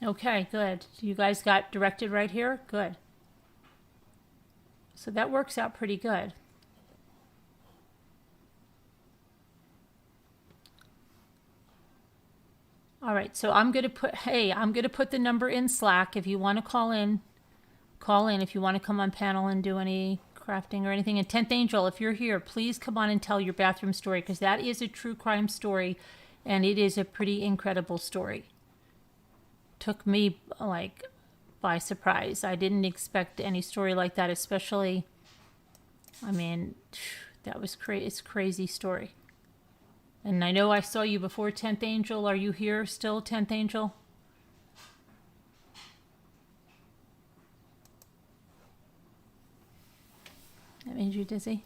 Okay, good. You guys got directed right here? Good. So that works out pretty good. All right, so I'm going to put the number in Slack. If you want to call in, call in. If you want to come on panel and do any crafting or anything. And 10th Angel, if you're here, please come on and tell your bathroom story, because that is a true crime story and it is a pretty incredible story. Took me like by surprise. I didn't expect any story like that, especially, I mean, that was it's a crazy story. And I know I saw you before, 10th Angel. Are you here still, 10th Angel? That made you dizzy.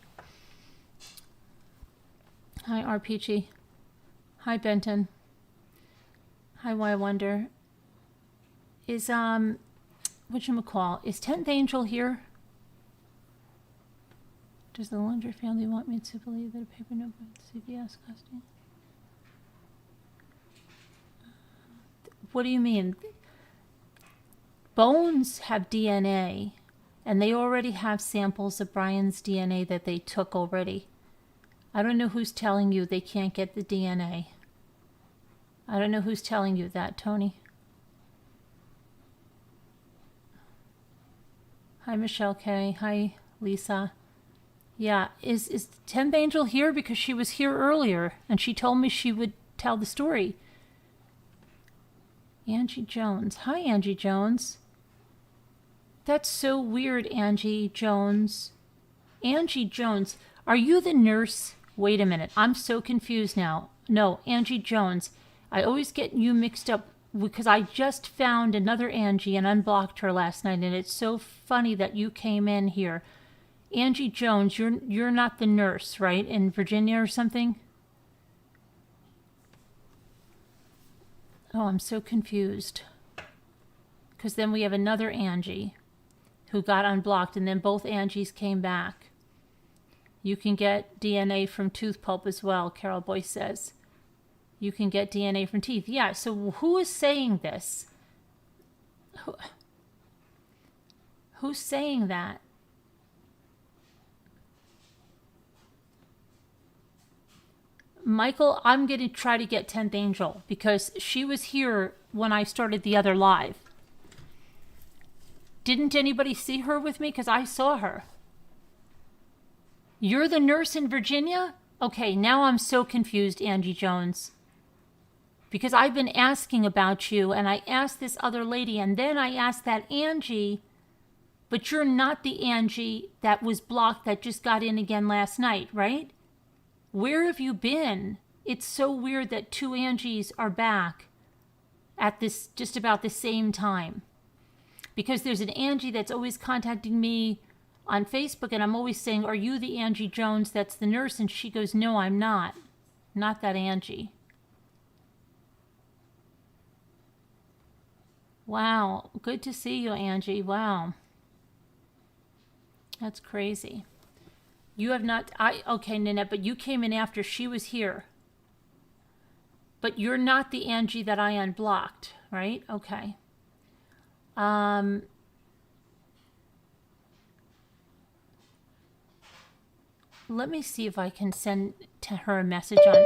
Hi, RPG. Hi, Benton. Hi, Why Wonder. Is, whatchamacall, is 10th Angel here? Does the Laundrie family want me to believe that a paper notebook CVS costing? What do you mean? Bones have DNA, and they already have samples of Brian's DNA that they took already. I don't know who's telling you they can't get the DNA. I don't know who's telling you that, Tony. Hi, Michelle K. Hi, Lisa. Yeah, is 10th Angel here? Because she was here earlier, and she told me she would tell the story. Angie Jones. Hi, Angie Jones. That's so weird, Angie Jones. Angie Jones, are you the nurse? Wait a minute, I'm so confused now. No, Angie Jones. I always get you mixed up because I just found another Angie and unblocked her last night, and it's so funny that you came in here. Angie Jones, you're not the nurse, right? In Virginia or something? Oh, I'm so confused. Because then we have another Angie who got unblocked, and then both Angies came back. You can get DNA from tooth pulp as well, Carol Boyce says. You can get DNA from teeth. Yeah, so who is saying this? Who's saying that? Michael, I'm going to try to get 10th Angel because she was here when I started the other live. Didn't anybody see her with me? Because I saw her. You're the nurse in Virginia? Okay, now I'm so confused, Angie Jones. Because I've been asking about you, and I asked this other lady, and then I asked that Angie, but you're not the Angie that was blocked that just got in again last night, right? Where have you been? It's so weird that two Angies are back at this just about the same time. Because there's an Angie that's always contacting me on Facebook, and I'm always saying, are you the Angie Jones that's the nurse? And she goes, no, I'm not. Not that Angie. Wow. Good to see you, Angie. Wow. That's crazy. You have not, okay, Nanette, but you came in after she was here. But you're not the Angie that I unblocked, right? Okay. Let me see if I can send to her a message on.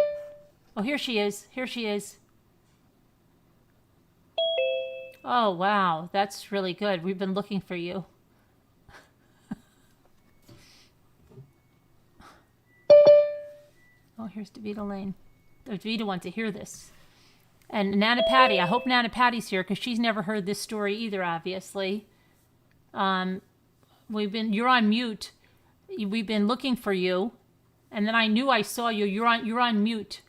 Oh, here she is. Here she is. Oh, wow. That's really good. We've been looking for you. Oh, here's Davita Lane. Davita wants to hear this. And Nana Patty. I hope Nana Patty's here because she's never heard this story either, obviously. You're on mute. We've been looking for you. And then I knew I saw you. You're on mute.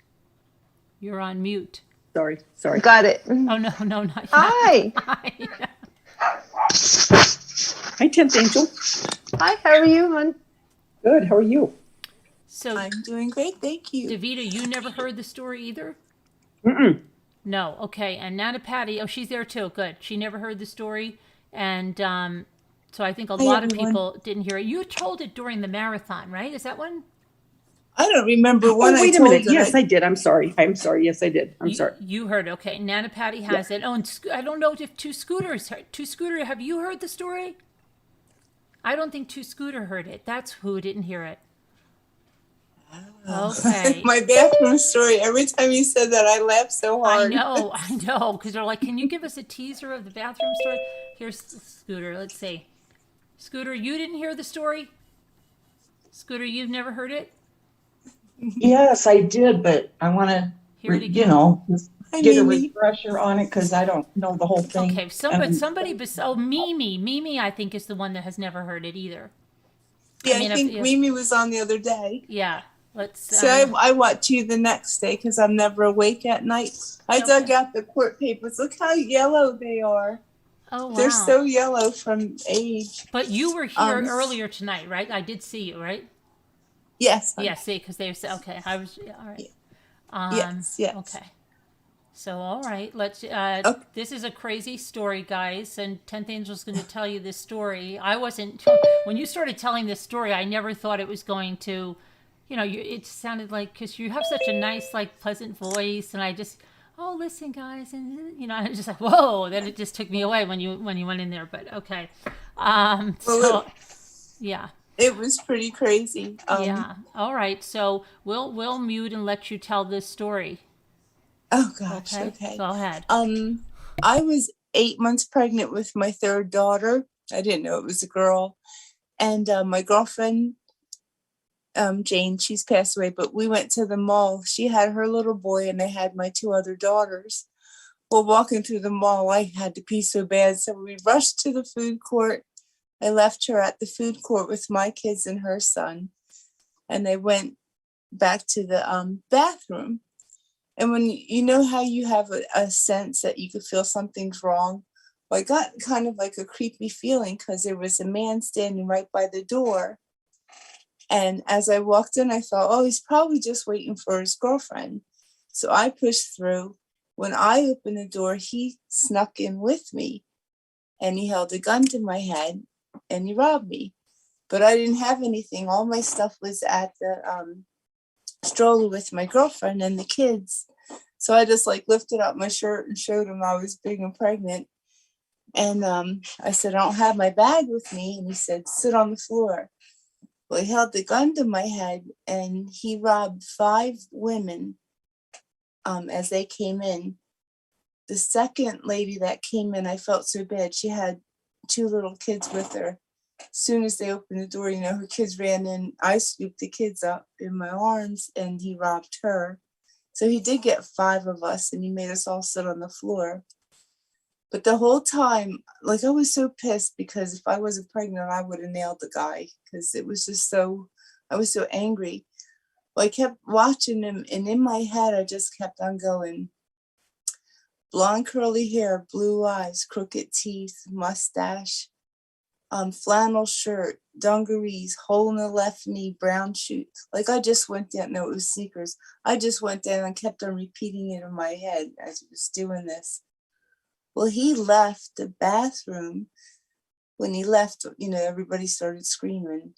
You're on mute. Sorry. Got it. Oh, no, not yet. Hi. Hi. Hi, 10th Angel. Hi, how are you, hon? Good. How are you? So, I'm doing great, thank you. Davita, you never heard the story either? Mm-mm. No, okay. And Nana Patty, oh, she's there too. Good. She never heard the story. And so I think a lot of people didn't hear it. You told it during the marathon, right? Is that one? I don't remember Oh, when I wait a told minute. that Yes, I did. I'm sorry. Yes, I did. I'm You, sorry. you heard, okay. Nana Patty has it. Oh, and I don't know if Two Scooters heard. Two Scooter, have you heard the story? I don't think Two Scooter heard it. That's who didn't hear it. Okay. My bathroom story. Every time you said that, I laughed so hard. I know, because they're like, can you give us a teaser of the bathroom story? Here's Scooter. Let's see. Scooter, you didn't hear the story? Scooter, you've never heard it? Yes, I did, but I want to, Hear it again. just Hi, get a Mimi. refresher on it because I don't know the whole thing. Okay, Mimi, I think is the one that has never heard it either. Yeah, I mean, I think if- Mimi was on the other day. Yeah, let's. So I watch you the next day because I'm never awake at night. I Okay. dug out the court papers. Look how yellow they are. Oh wow! They're so yellow from age. But you were here Um, earlier tonight, right? I did see you, right? Yes. Yeah, see, because they said okay. I was all right. Yes. Okay. So all right, let's. Okay. This is a crazy story, guys, and 10th Angel's going to tell you this story. I wasn't when you started telling this story. I never thought it was going to, it sounded like because you have such a nice, like, pleasant voice, and I just, oh, listen, guys, and I was just like, whoa. Then it just took me away when you went in there. But okay, yeah. It was pretty crazy. Yeah. All right. So we'll mute and let you tell this story. Oh gosh. Okay. Go ahead. I was 8 months pregnant with my third daughter. I didn't know it was a girl, and my girlfriend, Jane, she's passed away. But we went to the mall. She had her little boy, and I had my two other daughters. Well, walking through the mall, I had to pee so bad, so we rushed to the food court. I left her at the food court with my kids and her son, and I went back to the bathroom. And when you know how you have a sense that you could feel something's wrong, well, I got kind of like a creepy feeling because there was a man standing right by the door. And as I walked in, I thought, oh, he's probably just waiting for his girlfriend. So I pushed through. When I opened the door, he snuck in with me, and he held a gun to my head, and he robbed me. But I didn't have anything. All my stuff was at the stroller with my girlfriend and the kids. So I just like lifted up my shirt and showed him I was big and pregnant. And I said, I don't have my bag with me. And he said, sit on the floor. Well, he held the gun to my head, and he robbed 5 women as they came in. The second lady that came in, I felt so bad. She had 2 little kids with her. As soon as they opened the door, her kids ran in. I scooped the kids up in my arms, and he robbed her. So he did get 5 of us, and he made us all sit on the floor. But the whole time, like, I was so pissed because if I wasn't pregnant, I would have nailed the guy because it was just so, I was so angry. Well, I kept watching him, and in my head, I just kept on going. Blonde curly hair, blue eyes, crooked teeth, mustache, flannel shirt, dungarees, hole in the left knee, brown shoes. Like I just went down, no, it was sneakers. I just went down and kept on repeating it in my head as I was doing this. Well, he left the bathroom. When he left, everybody started screaming.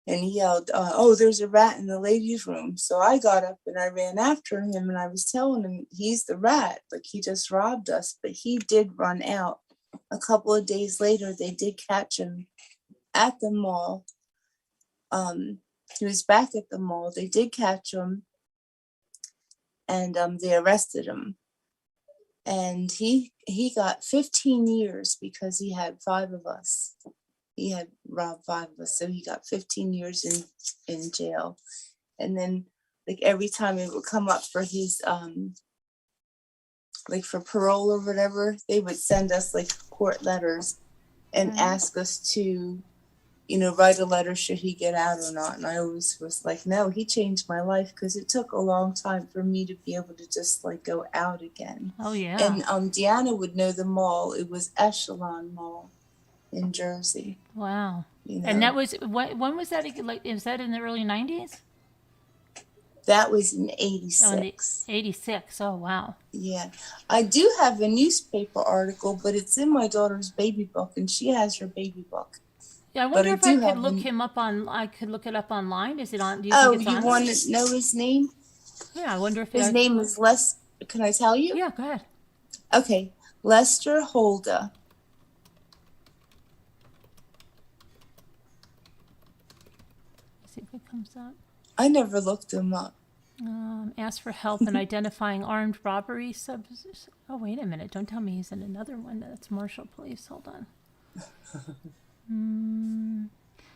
And he yelled, oh, there's a rat in the ladies' room. So I got up and I ran after him, and I was telling him he's the rat. Like, he just robbed us. But he did run out. A couple of days later, they did catch him at the mall. He was back at the mall. They did catch him, and they arrested him. And he got 15 years because he had 5 of us. He had robbed 5 of us, so he got 15 years in jail. And then, like, every time it would come up for his like for parole or whatever, they would send us like court letters and ask us to, write a letter should he get out or not. And I always was like, no, he changed my life, because it took a long time for me to be able to just like go out again. Oh yeah. And Deanna would know the mall. It was Echelon Mall in Jersey. Wow. And that was when was that? Like, is that in the early 90s? That was in Oh, 86. 86. Oh wow. Yeah. I do have a newspaper article, but it's in my daughter's baby book, and she has her baby book. Yeah, I But wonder I if I do could have look him. him up on. I could look it up online. Is it on? Do you Oh, think it's you on? want to know his name? Yeah, I wonder if His I name could. is Les. Can I tell you? Yeah, go ahead. Okay, Lester Holda. See if it comes up. I never looked him up. Ask for help in identifying armed robbery subs. Oh, wait a minute. Don't tell me he's in another one. That's Marshall Police. Hold on.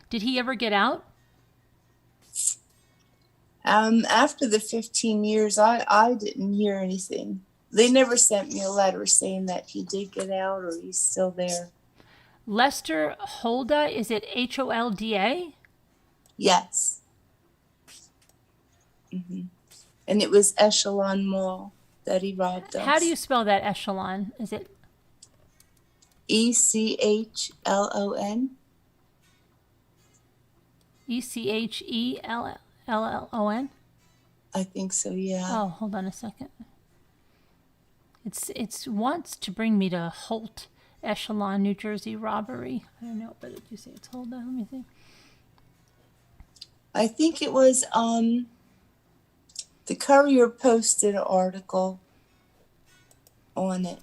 Did he ever get out? After the 15 years, I didn't hear anything. They never sent me a letter saying that he did get out or he's still there. Lester Holda, is it Holda? Yes. And it was Echelon Mall that he robbed us. How do you spell that echelon? Is it Echlon? Echellon? I think so, yeah. Oh, hold on a second. It's wants to bring me to Holt, Echelon, New Jersey robbery. I don't know, but did you say it's Holda? Let me see. I think it was the Courier posted an article on it.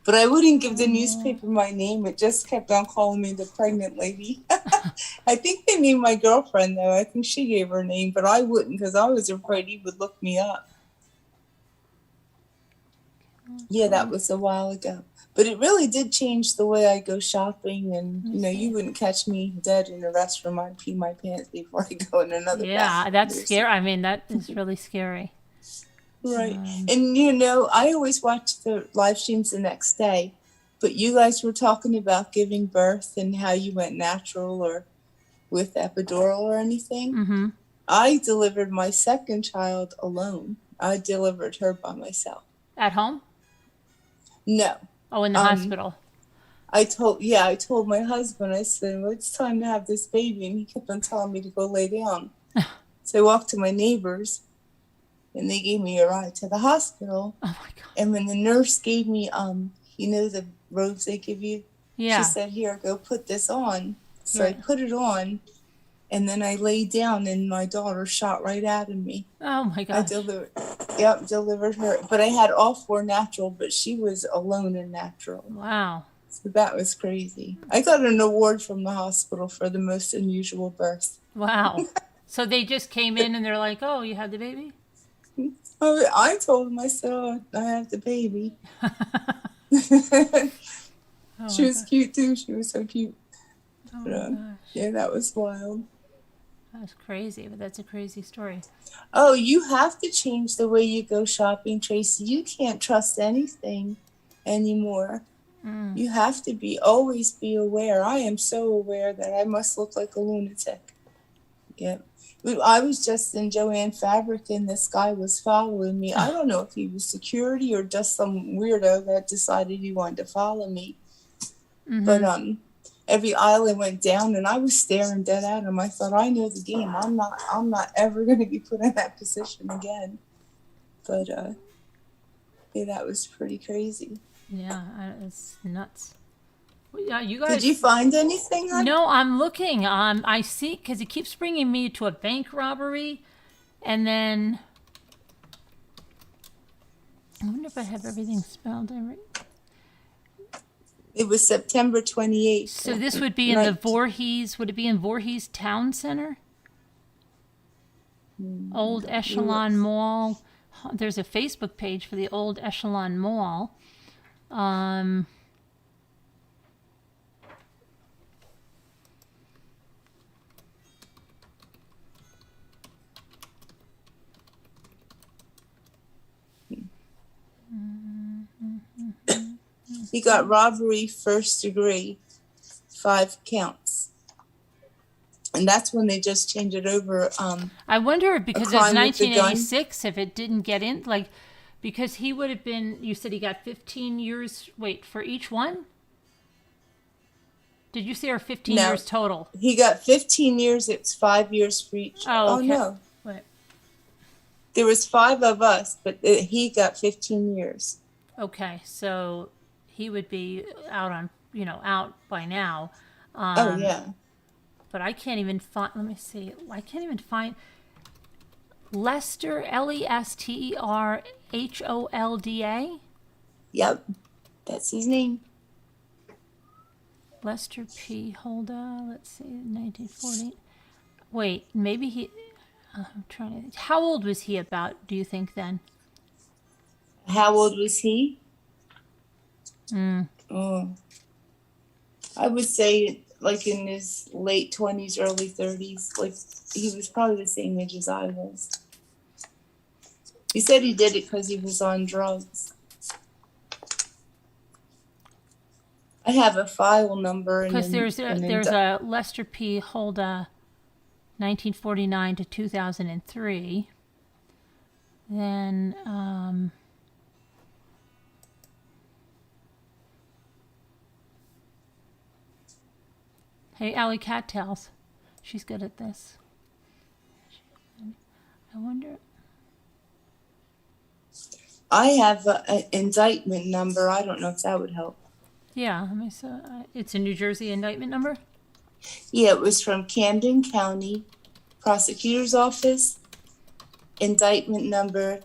But I wouldn't give the newspaper my name. It just kept on calling me the pregnant lady. I think they named my girlfriend, though. I think she gave her name, but I wouldn't because I was afraid he would look me up. Yeah, that was a while ago. But it really did change the way I go shopping. And, you wouldn't catch me dead in a restaurant. I'd pee my pants before I go in another Yeah, bathroom. that's scary. I mean, that is really scary. Right. And, I always watch the live streams the next day. But you guys were talking about giving birth and how you went natural or with epidural or anything. Mm-hmm. I delivered my second child alone. I delivered her by myself. At home? No. Oh, in the hospital. I told my husband, I said, well, it's time to have this baby. And he kept on telling me to go lay down. So I walked to my neighbors and they gave me a ride to the hospital. Oh my God. And when the nurse gave me, the robes they give you, Yeah. she said, here, go put this on. So Right. I put it on and then I laid down and my daughter shot right out of me. Oh my I gosh. delivered her. But I had all 4 natural, but she was alone in natural. Wow. So that was crazy. I got an award from the hospital for the most unusual birth. Wow. So they just came in and they're like, oh, you had the baby? I told them, I said, oh, I have the baby. Oh She my was gosh. cute too. She was so cute. Oh But, my gosh. yeah, that was wild. That's crazy, but that's a crazy story. Oh, you have to change the way you go shopping, Tracy. You can't trust anything anymore. You have to always be aware. I am so aware that I must look like a lunatic. Yep. I was just in Joanne Fabric and this guy was following me. I don't know if he was security or just some weirdo that decided he wanted to follow me. Mm-hmm. But every aisle I went down and I was staring dead at him. I thought, I know the game. I'm not ever going to be put in that position again. But yeah, that was pretty crazy. Yeah, it's nuts. Yeah, you guys. Did you find anything? No, I'm looking. I see because it keeps bringing me to a bank robbery, and then I wonder if I have everything spelled right. It was September 28th. So this would be in the Voorhees. Would it be in Voorhees Town Center? Old Echelon Mall. There's a Facebook page for the Old Echelon Mall. He got robbery 1st degree, 5 counts. And that's when they just changed it over. I wonder because it's crime with the gun. 1986 if it didn't get in, like, because he would have been, you said he got 15 years, wait, for each one? Did you say or 15 No. years total? He got 15 years. It's 5 years for each. Oh, okay. No. Wait. There was 5 of us, but he got 15 years. Okay, so he would be out on, out by now. Oh, yeah. but I can't even find. Let me see. I can't even find Lester Lesterholda. Yep, that's his name. Lester P. Holda. Let's see, 1940. Wait, maybe he. I'm trying to. How old was he? About? Do you think then? How old was he? Mm. Oh, I would say like in his late 20s, early 30s. Like he was probably the same age as I was. He said he did it because he was on drugs. I have a file number. Because there's a Lester P. Holda, 1949 to 2003. Then hey, Alley Cattails, she's good at this. I wonder. I have an indictment number. I don't know if that would help. Yeah, let me see. It's a New Jersey indictment number. Yeah, it was from Camden County Prosecutor's Office. Indictment number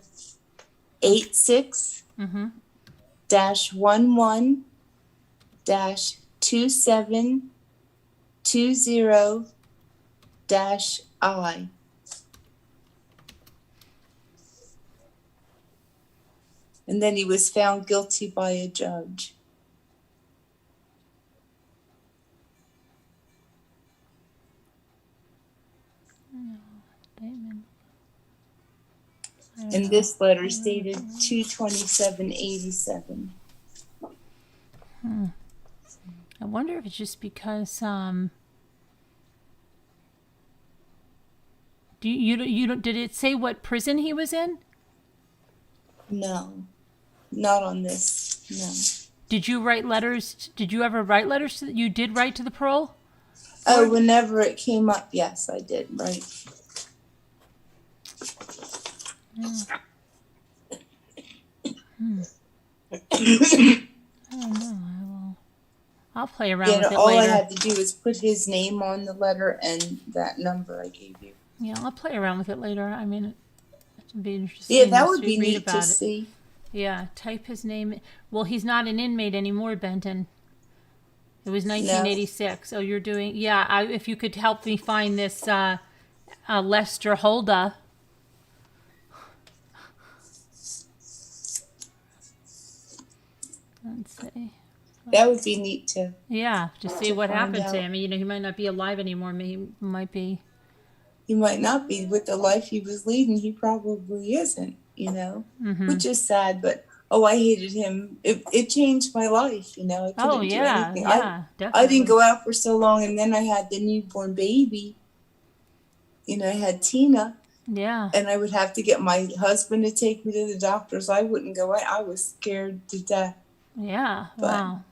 86-11-2720-I. And then he was found guilty by a judge. And this letter is dated 2/27/87. I wonder if it's just because do you don't did it say what prison he was in? No, not on this. No. Did you write letters? Did you ever write letters? You did write to the parole? Oh, whenever it came up, yes, I did. Right. I don't know. I'll play around with it all later. I had to do was put his name on the letter and that number I gave you. Yeah, I'll play around with it later. I mean, it'd be interesting. Yeah, that just would be read neat about to it. see. Yeah, type his name. Well, he's not an inmate anymore, Benton. It was 1986. So you're doing, yeah. If you could help me find this Lester Holda. Let's see. That would be neat too. Yeah, to see what find happened to out. him. You know, he might not be alive anymore. He might be. He might not be with the life he was leading. He probably isn't, which is sad. But I hated him. It changed my life. I couldn't do anything. Definitely. I didn't go out for so long, and then I had the newborn baby. I had Tina. Yeah. And I would have to get my husband to take me to the doctors. I wouldn't go out. I was scared to death. Yeah. But, wow.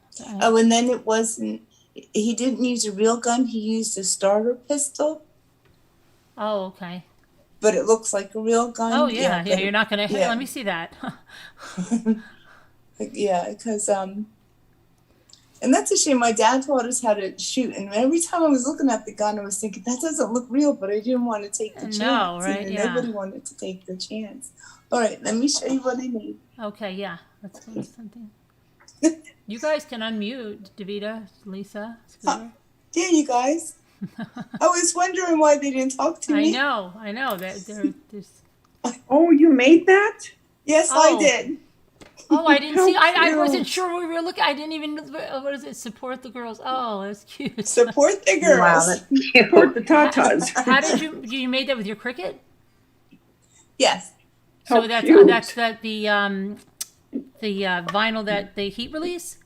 and then it wasn't. He didn't use a real gun. He used a starter pistol. Oh, okay. But it looks like a real gun. Oh, yeah. You're not going to. Hey, let me see that. Yeah, because and that's a shame. My dad taught us how to shoot, and every time I was looking at the gun, I was thinking that doesn't look real, but I didn't want to take the chance. No, right? Yeah. Nobody wanted to take the chance. All right, let me show you what I need. Okay, yeah. Let's go to something. You guys can unmute, Davida, Lisa, Scooter. Yeah, you guys. I was wondering why they didn't talk to me. I know. There's... Oh, you made that? Yes, I did. Oh, I didn't see. I cute. wasn't sure we were looking. I didn't even. What is it? Support the girls. Oh, that's cute. Support the girls. Wow, that's cute. Support the tatas. How did you made that with your Cricut? Yes. So How that's cute. that's the vinyl that the heat release,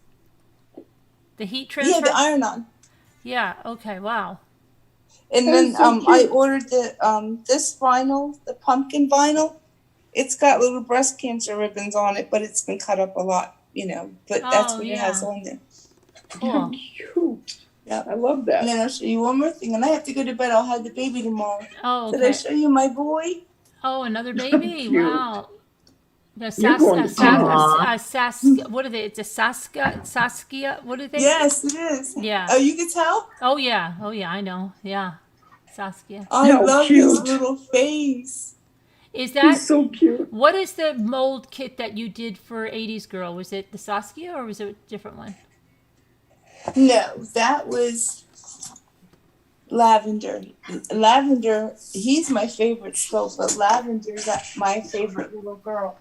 the heat transfer. Yeah, the iron-on. Yeah. Okay. Wow. And That's then so I cute. ordered the this vinyl, the pumpkin vinyl. It's got little breast cancer ribbons on it, but it's been cut up a lot, But that's Oh, what it yeah. has on there. Cool. Cute. Yeah. I love And that. then I'll show you one more thing, and I have to go to bed. I'll have the baby tomorrow. Oh, Did I okay. show you my boy? Oh, another baby. Cute. Wow. The You're going to what are they? It's a Saskia. What are they? Yes, it is. Yeah. Oh, you can tell? Oh yeah. Oh yeah. I know. Yeah. Saskia. I How love his cute. little face. Is that He's so cute. what is the mold kit that you did for 80s Girl? Was it the Saskia or was it a different one? No, that was Lavender. Lavender, he's my favorite still, but Lavender's my favorite little girl.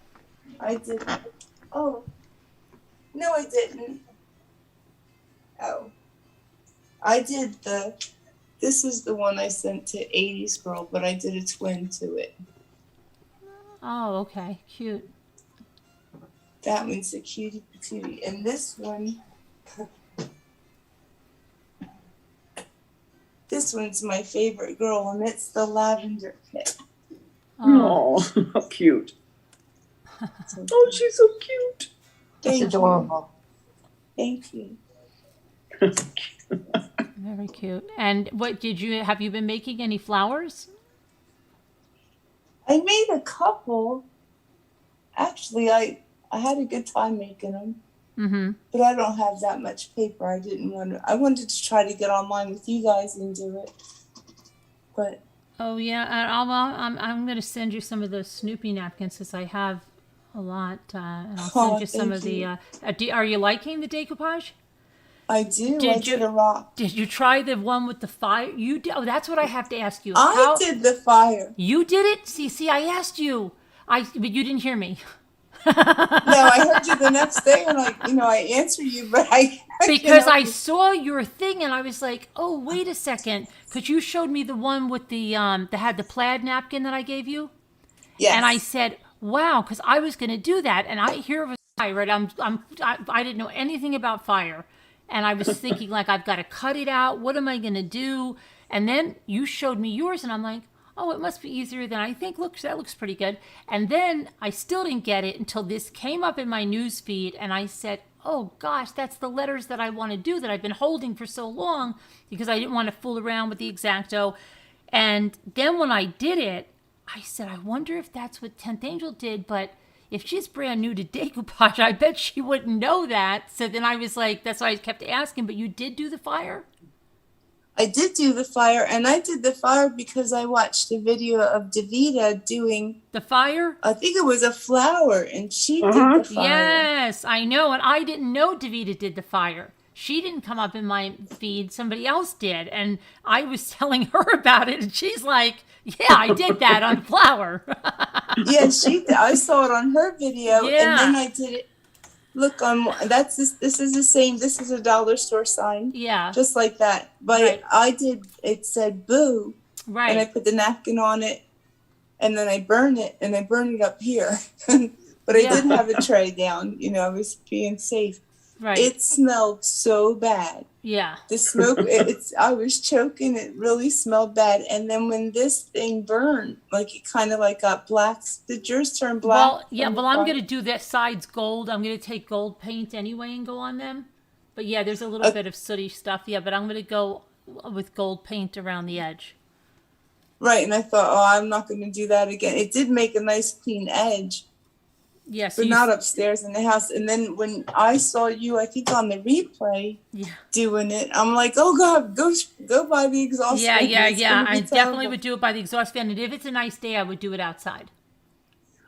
I did. Oh, no, I didn't. Oh, I did this is the one I sent to 80s Girl, but I did a twin to it. Oh, okay. Cute. That one's a cutie patootie. And this one, this one's my favorite girl, and it's the Lavender kit. Oh. Oh, how cute. Oh, she's so cute. It's adorable. Thank you. Very cute. And have you been making any flowers? I made a couple. Actually, I had a good time making them, Mm-hmm. but I don't have that much paper. I wanted to try to get online with you guys and do it, but Oh yeah. I'm going to send you some of those Snoopy napkins because I have a lot, and I'll send you some thank of the. you. Are you liking the decoupage? I do. Did I you- did a rock. Did you try the one with the fire? You did. Oh, that's what I have to ask you. I did the fire. You did it? See, I asked you. But you didn't hear me. No, I heard you the next day, and I answered you, but Because I saw your thing and I was like, oh, wait a second. Because you showed me the one with that had the plaid napkin that I gave you. yes. And I said, wow, because I was going to do that. And I hear of a fire, right? I didn't know anything about fire. And I was thinking, like, I've got to cut it out. What am I going to do? And then you showed me yours, and I'm like, oh, it must be easier than I think. Look, that looks pretty good. And then I still didn't get it until this came up in my news feed, and I said, oh, gosh, that's the letters that I want to do that I've been holding for so long because I didn't want to fool around with the X-Acto. And then when I did it, I said, I wonder if that's what 10th Angel did, but if she's brand new to decoupage, I bet she wouldn't know that. So then I was like, that's why I kept asking, but you did do the fire? I did do the fire, and I did the fire because I watched a video of Davida doing, The fire? I think it was a flower, and she Uh-huh. did the fire. Yes, I know. And I didn't know Davida did the fire. She didn't come up in my feed. Somebody else did. And I was telling her about it, and she's like, yeah, I did that on flower. Yeah, she did. I saw it on her video, Yeah. and then I did it. Look, this is the same. This is a dollar store sign, Yeah, just like that. But Right. I did. It said "boo," and I right. put the napkin on it, and then I burn it, and I burn it up here. But I Yeah. didn't have a tray down. I was being safe. Right. It smelled so bad. Yeah. The smoke, I was choking. It really smelled bad. And then when this thing burned, like it kind of like got black. Did yours turn black? Well, yeah, from the well, I'm fire? going to do that sides gold. I'm going to take gold paint anyway and go on them. But yeah, there's a little bit of sooty stuff. Yeah, but I'm going to go with gold paint around the edge. Right, and I thought, oh, I'm not going to do that again. It did make a nice clean edge, Yeah, so but not upstairs in the house. And then when I saw you, I think on the replay Yeah. doing it, I'm like, oh God, go buy the exhaust Yeah, fan. yeah, It's yeah. gonna be I definitely terrible. would do it by the exhaust fan. And if it's a nice day, I would do it outside.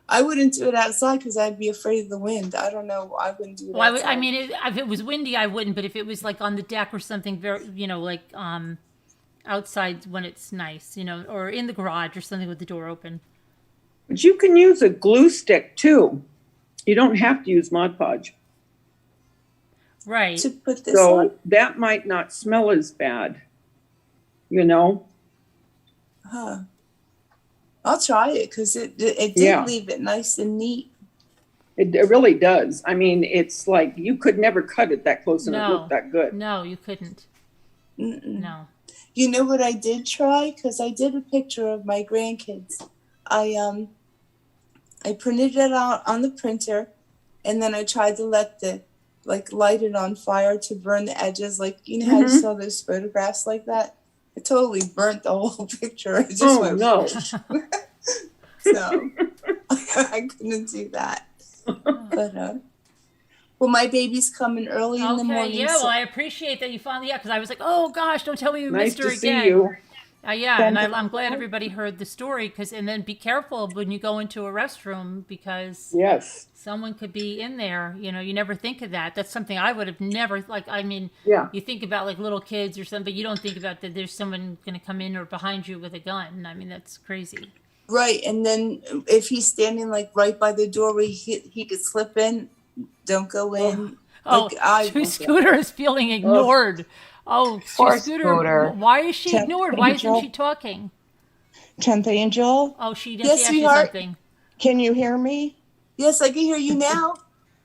I wouldn't do it outside because I'd be afraid of the wind. I don't know. I wouldn't do it Well, outside. if it was windy, I wouldn't. But if it was like on the deck or something, very, like outside when it's nice, or in the garage or something with the door open. But you can use a glue stick too. You don't have to use Mod Podge. Right. To put this So on. that might not smell as bad. You know? Huh. I'll try it because it did Yeah. leave it nice and neat. It really does. I mean, it's like you could never cut it that close and it No. looked that good. No, you couldn't. Mm-mm. No. You know what I did try? Because I did a picture of my grandkids. I printed it out on the printer, and then I tried to light it on fire to burn the edges. Like, you know how you Mhm. saw those photographs like that? It totally burnt the whole picture. It just Oh, went no. So I couldn't do that. But well, my baby's coming early in the Okay, morning. yeah, so- well, I appreciate that you finally, because I was like, oh gosh, don't tell me we Nice missed her to see again. you. Yeah, and I'm glad everybody heard the story, and then be careful when you go into a restroom, because Yes. someone could be in there. You know, you never think of that. That's something I would have never, I mean, Yeah. you think about like little kids or something, but you don't think about that there's someone going to come in or behind you with a gun. I mean, that's crazy. Right, and then if he's standing like right by the doorway, he could slip in. Don't go in. Oh, Like, Scooter is feeling ignored. Oh, Poor Scooter, Scooter. why is she Tenth ignored? Why isn't Angel. she talking? 10th Angel, Oh, she Yes, just asked you sweetheart. something. can you hear me? Yes, I can hear you now.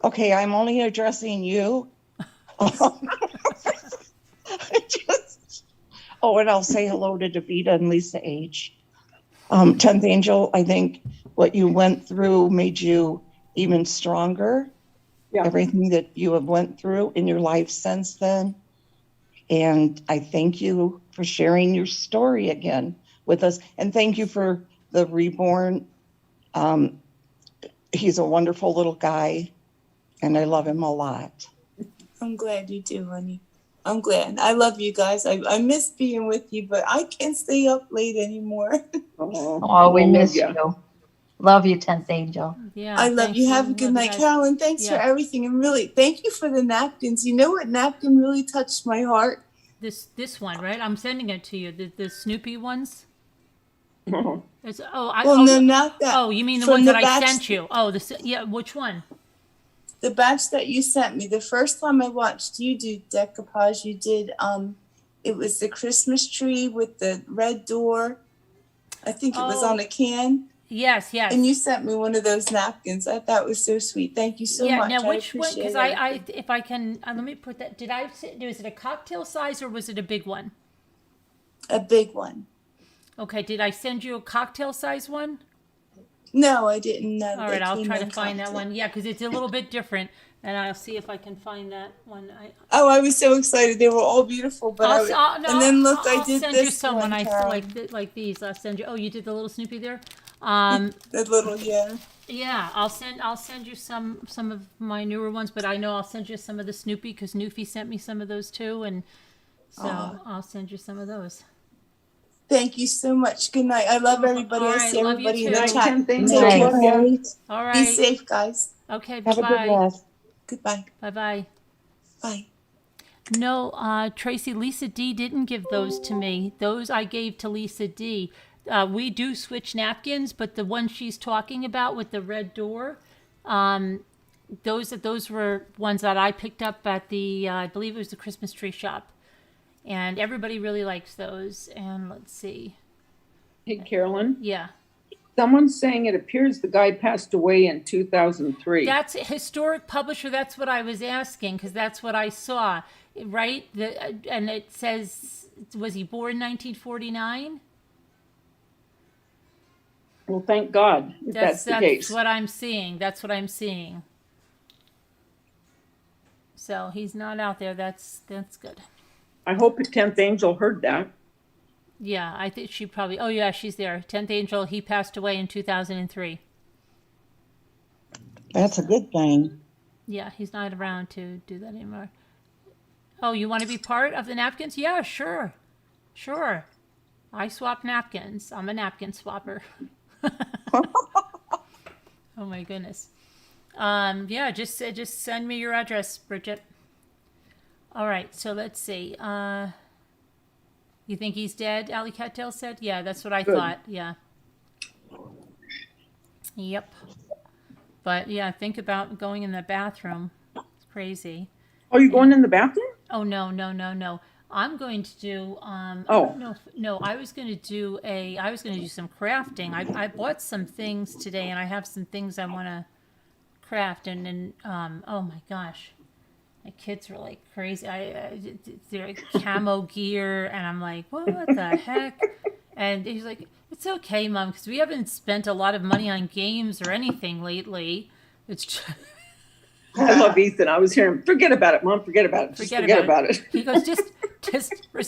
Okay, I'm only addressing you. Oh, and I'll say hello to Davita and Lisa H. 10th Angel, I think what you went through made you even stronger. Yeah. Everything that you have went through in your life since then. And I thank you for sharing your story again with us. And thank you for the reborn. He's a wonderful little guy, and I love him a lot. I'm glad you do, honey. I'm glad. I love you guys. I miss being with you, but I can't stay up late anymore. Oh, we miss yeah. you. Love you, 10th Angel. Yeah, I love thanks. you. Have a Love good you night, guys. Carolyn. Thanks for Yeah. everything, and really, thank you for the napkins. You know what napkin really touched my heart? This one, right? I'm sending it to you. The Snoopy ones. Oh. It's, Well, no, not that. Oh, you mean the From ones the that I batch- sent you? Oh, yeah. Which one? The batch that you sent me. The first time I watched you do decoupage, you did it was the Christmas tree with the red door. I think it was Oh. on a can. Yes, yes. And you sent me one of those napkins. I thought it was so sweet. Thank you so yeah. much. Now, I which one? appreciate Because it. if I can, let me put that. Was it a cocktail size or was it a big one? A big one. Okay. Did I send you a cocktail size one? No, I didn't know. All they right. I'll came try to in find that cocktail. one. Yeah, because it's a little bit different, and I'll see if I can find that one. Oh, I was so excited. They were all beautiful. But and then look, I did send this you some one, when I Carol. like these. I'll send you. Oh, you did the little Snoopy there. That little, yeah. Yeah, I'll send you some of my newer ones, but I know I'll send you some of the Snoopy because Newfie sent me some of those too, and so I'll send you some of those. Thank you so much. Good night. I love everybody. All I right, see love you everybody in too. the Good night, chat. 10th Take Angel. Night. care. Love ya. All Be right. safe, guys. Okay. Have a good Bye. rest. Goodbye. Bye. Bye. No, Tracy, Lisa D didn't give those to me. Those I gave to Lisa D. We do switch napkins, but the one she's talking about with the red door, those were ones that I picked up at the I believe it was the Christmas tree shop, and everybody really likes those. And let's see, Hey, Carolyn. yeah, Someone's saying it appears the guy passed away in 2003. that's a historic publisher. That's what I was asking because that's what I saw, right? And it says, was he born 1949? Well, thank God if that's the case. what I'm seeing. That's what I'm seeing. So he's not out there. That's good. I hope the 10th Angel heard that. Yeah, I think she probably. Oh yeah, she's there. 10th Angel. He passed away in 2003. That's a good thing. Yeah, he's not around to do that anymore. Oh, you want to be part of the napkins? Yeah, sure. I swap napkins. I'm a napkin swapper. Oh my goodness. Yeah, just send me your address, Bridget. All right, so let's see. You think he's dead? Alley Cattail said. Yeah, that's what I Good. thought. Yeah. Yep. But yeah, think about going in the bathroom. It's crazy. Oh, you going in the bathroom? Oh no. I'm going to do I Oh. don't know no, I was going to do some crafting. I bought some things today and I have some things I want to craft and oh my gosh. My kids were like crazy. They're camo gear and I'm like, what the heck? And he's like, it's okay, Mom, because we haven't spent a lot of money on games or anything lately. It's just I love Ethan. I was hearing, forget about it, Mom. Forget about it. Just forget about it. He goes, just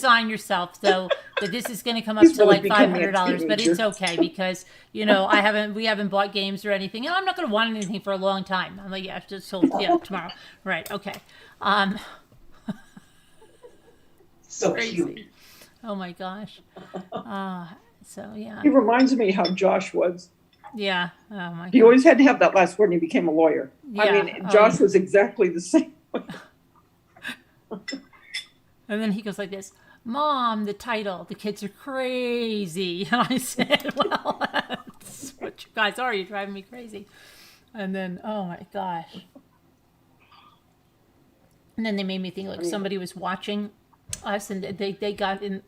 resign yourself though that this is going to come up He's to gonna like become a $500, but it's teenager. okay because we haven't bought games or anything, and I'm not going to want anything for a long time. I'm like, yeah, just till tomorrow, right? Okay, So crazy. cute. Oh my gosh. So yeah, He reminds me how Josh was. yeah. Oh my He god. always had to have that last word and he became a lawyer. I Yeah. mean, Oh, Josh yeah. was exactly the same. And then he goes like this, Mom, the title, the kids are crazy. And I said, well, that's what you guys are. You're driving me crazy. And then, oh my gosh. And then they made me think like somebody was watching us and they got in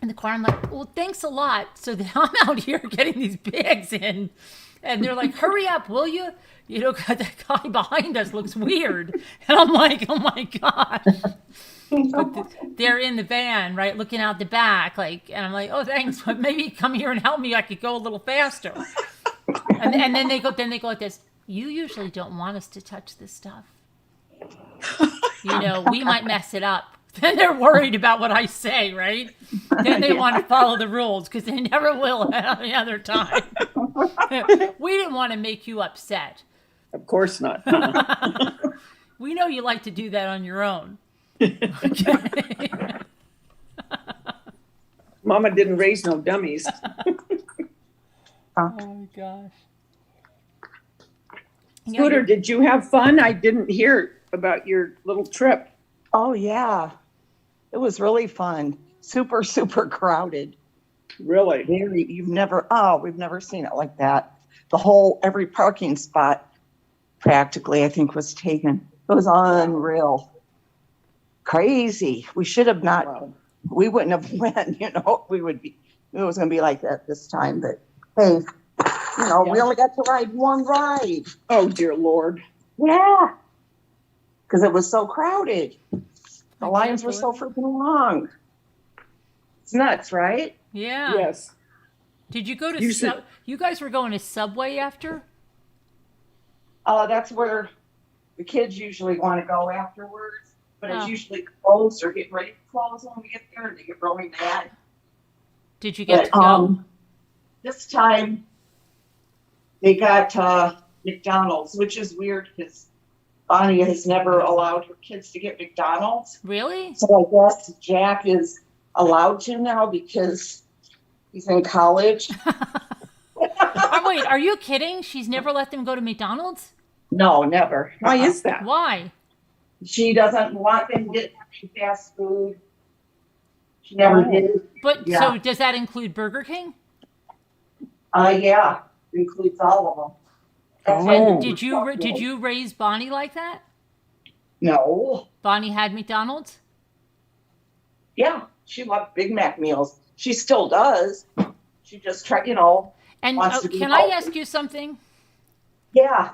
the car. I'm like, well, thanks a lot. So then I'm out here getting these bags in. And they're like, hurry up, will you? You know, that guy behind us looks weird. And I'm like, oh my gosh. But they're in the van, right, looking out the back, like, and I'm like, oh, thanks, but maybe come here and help me. I could go a little faster. And then they go like this. You usually don't want us to touch this stuff. You know, we might mess it up. Then they're worried about what I say, right? Then they want to follow the rules because they never will at any other time. We didn't want to make you upset. Of course not. We know you like to do that on your own. Okay. Mama didn't raise no dummies. Oh my gosh. Scooter, did you have fun? I didn't hear about your little trip. Oh, yeah. It was really fun. Super, super crowded. Really? We've never seen it like that. Every parking spot practically, I think, was taken. It was unreal. Crazy. We should have not, Wow. we wouldn't have went, it was going to be like that this time, but hey, we only got to ride one ride. Oh, dear Lord. Yeah. Because it was so crowded. The lines were so freaking long. It's nuts, right? Yeah. Yes. Did you go to You you guys were going to Subway after? That's where the kids usually want to go afterwards, but Oh. it's usually closed or getting ready to close when we get there, and they get really mad. Did you get But, to go? this time they got McDonald's, which is weird because Bonnie has never allowed her kids to get McDonald's. Really? So I guess Jack is allowed to now because he's in college. Oh, wait, are you kidding? She's never let them go to McDonald's? No, never. Why is that? Why? She doesn't want them to get fast food. She never did. But Yeah. so does that include Burger King? Yeah, includes all of them. That's Oh. what- Did you raise Bonnie like that? No. Bonnie had McDonald's? Yeah, she loved Big Mac meals. She still does. She just And wants to be can I healthy. ask you something? yeah.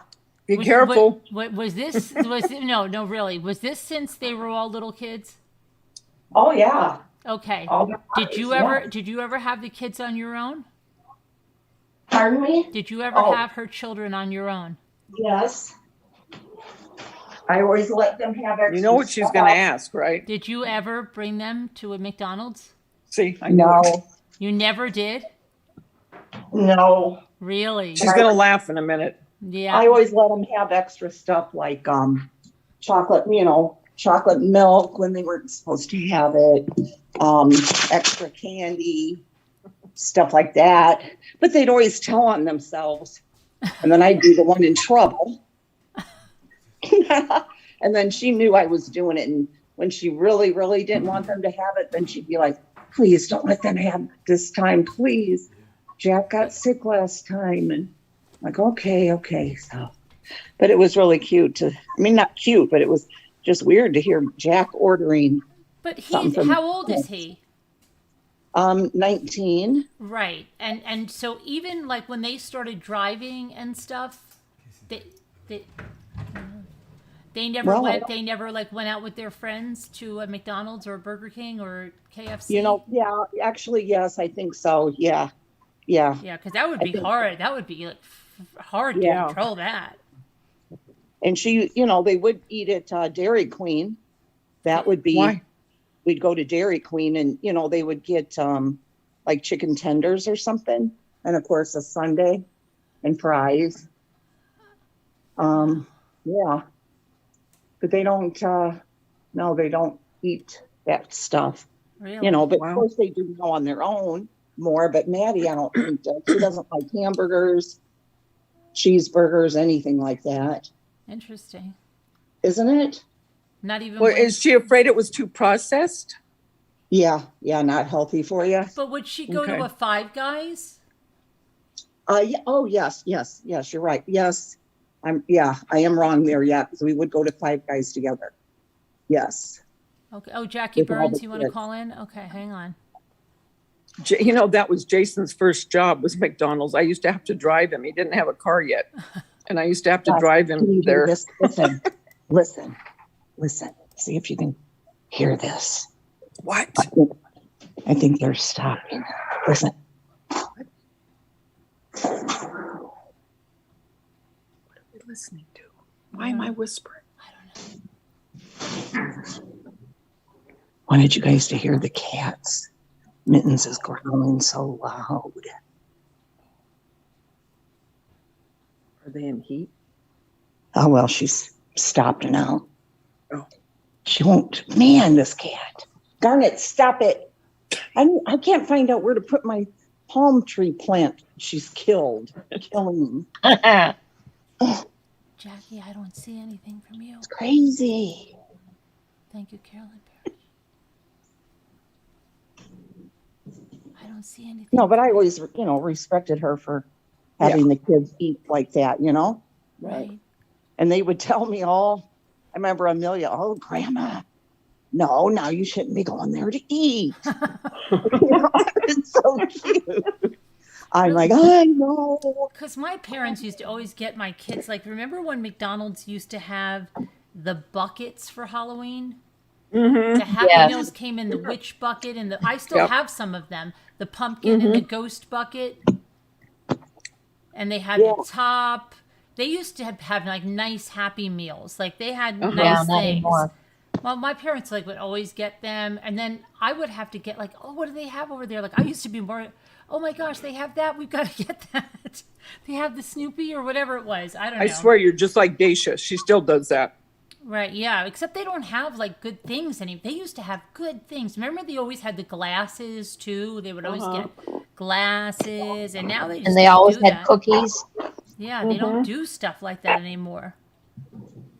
Be careful. Was this really? Was this since they were all little kids? Oh yeah. Okay. All the Did time, you ever have the kids on your own? Pardon me? Did you ever Oh. have her children on your own? Yes. I always let them have extra You know what she's stuff. going to ask, right? Did you ever bring them to a McDonald's? See, I know. No. You never did? No. Really? She's going to laugh in a minute. Yeah. I always let them have extra stuff like chocolate, chocolate milk when they weren't supposed to have it, extra candy, stuff like that. But they'd always tell on themselves. And then I'd be the one in trouble. And then she knew I was doing it. And when she really, really didn't want them to have it, then she'd be like, please don't let them have it this time, please. Jack got sick last time. And I'm like, okay. So, but it was really cute not cute, but it was just weird to hear Jack ordering. But something how old is he? 19. Right. And so even like when they started driving and stuff, they never Well, went out with their friends to a McDonald's or a Burger King or KFC. Yeah, actually, yes, I think so. Yeah. Yeah, because that would I be think- hard. That would be like hard to Yeah. control that. And she, they would eat at Dairy Queen. That would be Why? we'd go to Dairy Queen and, you know, they would get like chicken tenders or something. And of course, a sundae and fries. Yeah. But they don't, no, they don't eat that stuff. Really? You know, but Wow. of course they do go on their own more. But Maddie, I don't think does. She doesn't like hamburgers, cheeseburgers, anything like that. Interesting. Isn't it? Not even. Well, is she afraid it was too processed? Yeah, not healthy for you. But would she go to Okay. a Five Guys? Yeah, oh yes, you're right. Yes. I am wrong there. Yeah, because we would go to Five Guys together. Yes. Okay. Oh, Jackie With all Burns, the you want to kids. call in? Okay, hang on. You know, that was Jason's first job was McDonald's. I used to have to drive him. He didn't have a car yet. And I used to have to drive Can him you hear there. this? Listen. See if you can hear this. What? I think they're stopping. Listen. What are we listening to? Why am I whispering? Wanted you guys to hear the cats. Mittens is growling so loud. Are they in heat? Oh, well, she's stopped now. Oh. She won't. Man, this cat. Darn it, stop it. I can't find out where to put my palm tree plant. She's killing. Jackie, I don't see anything from you. It's crazy. Thank you, Carolyn Parrish. I don't see anything. No, but I always, respected her for having the kids eat like that, Right. And they would tell me all. I remember Amelia, oh, Grandma, no, now you shouldn't be going there to eat. It's so cute. I'm like, I know. Because my parents used to always get my kids, like, remember when McDonald's used to have the buckets for Halloween? Mm-hmm. The Happy Yes. Meals came in the witch bucket, and I still Yep. have some of them. The pumpkin and the ghost bucket. And they had Yeah. the top. They used to have like nice Happy Meals. Like they had Uh-huh. Yeah, nice not things. anymore. Well, my parents would always get them, and then I would have to get like, oh, what do they have over there? Like I used to be more, oh my gosh, they have that. We've got to get that. They have the Snoopy or whatever it was. I don't know. I swear you're just like Dacia. She still does that. Right, yeah. Except they don't have like good things anymore. They used to have good things. Remember, they always had the glasses too. They would always get glasses, and now they just And they don't always do had that. cookies. Yeah, they don't do stuff like that anymore.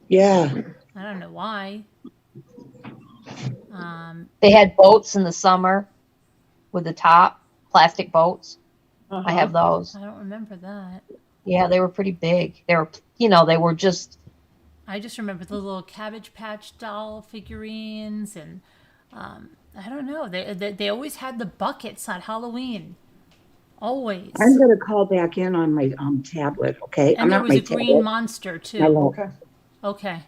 Yeah. I don't know why. They had boats in the summer with the top, plastic boats. I have those. I don't remember that. Yeah, they were pretty big. They were just, I just remember the little Cabbage Patch doll figurines, and I don't know. They always had the buckets on Halloween. Always. I'm going to call back in on my tablet, okay? And there was my a green tablet. monster My too. little- Okay. Okay.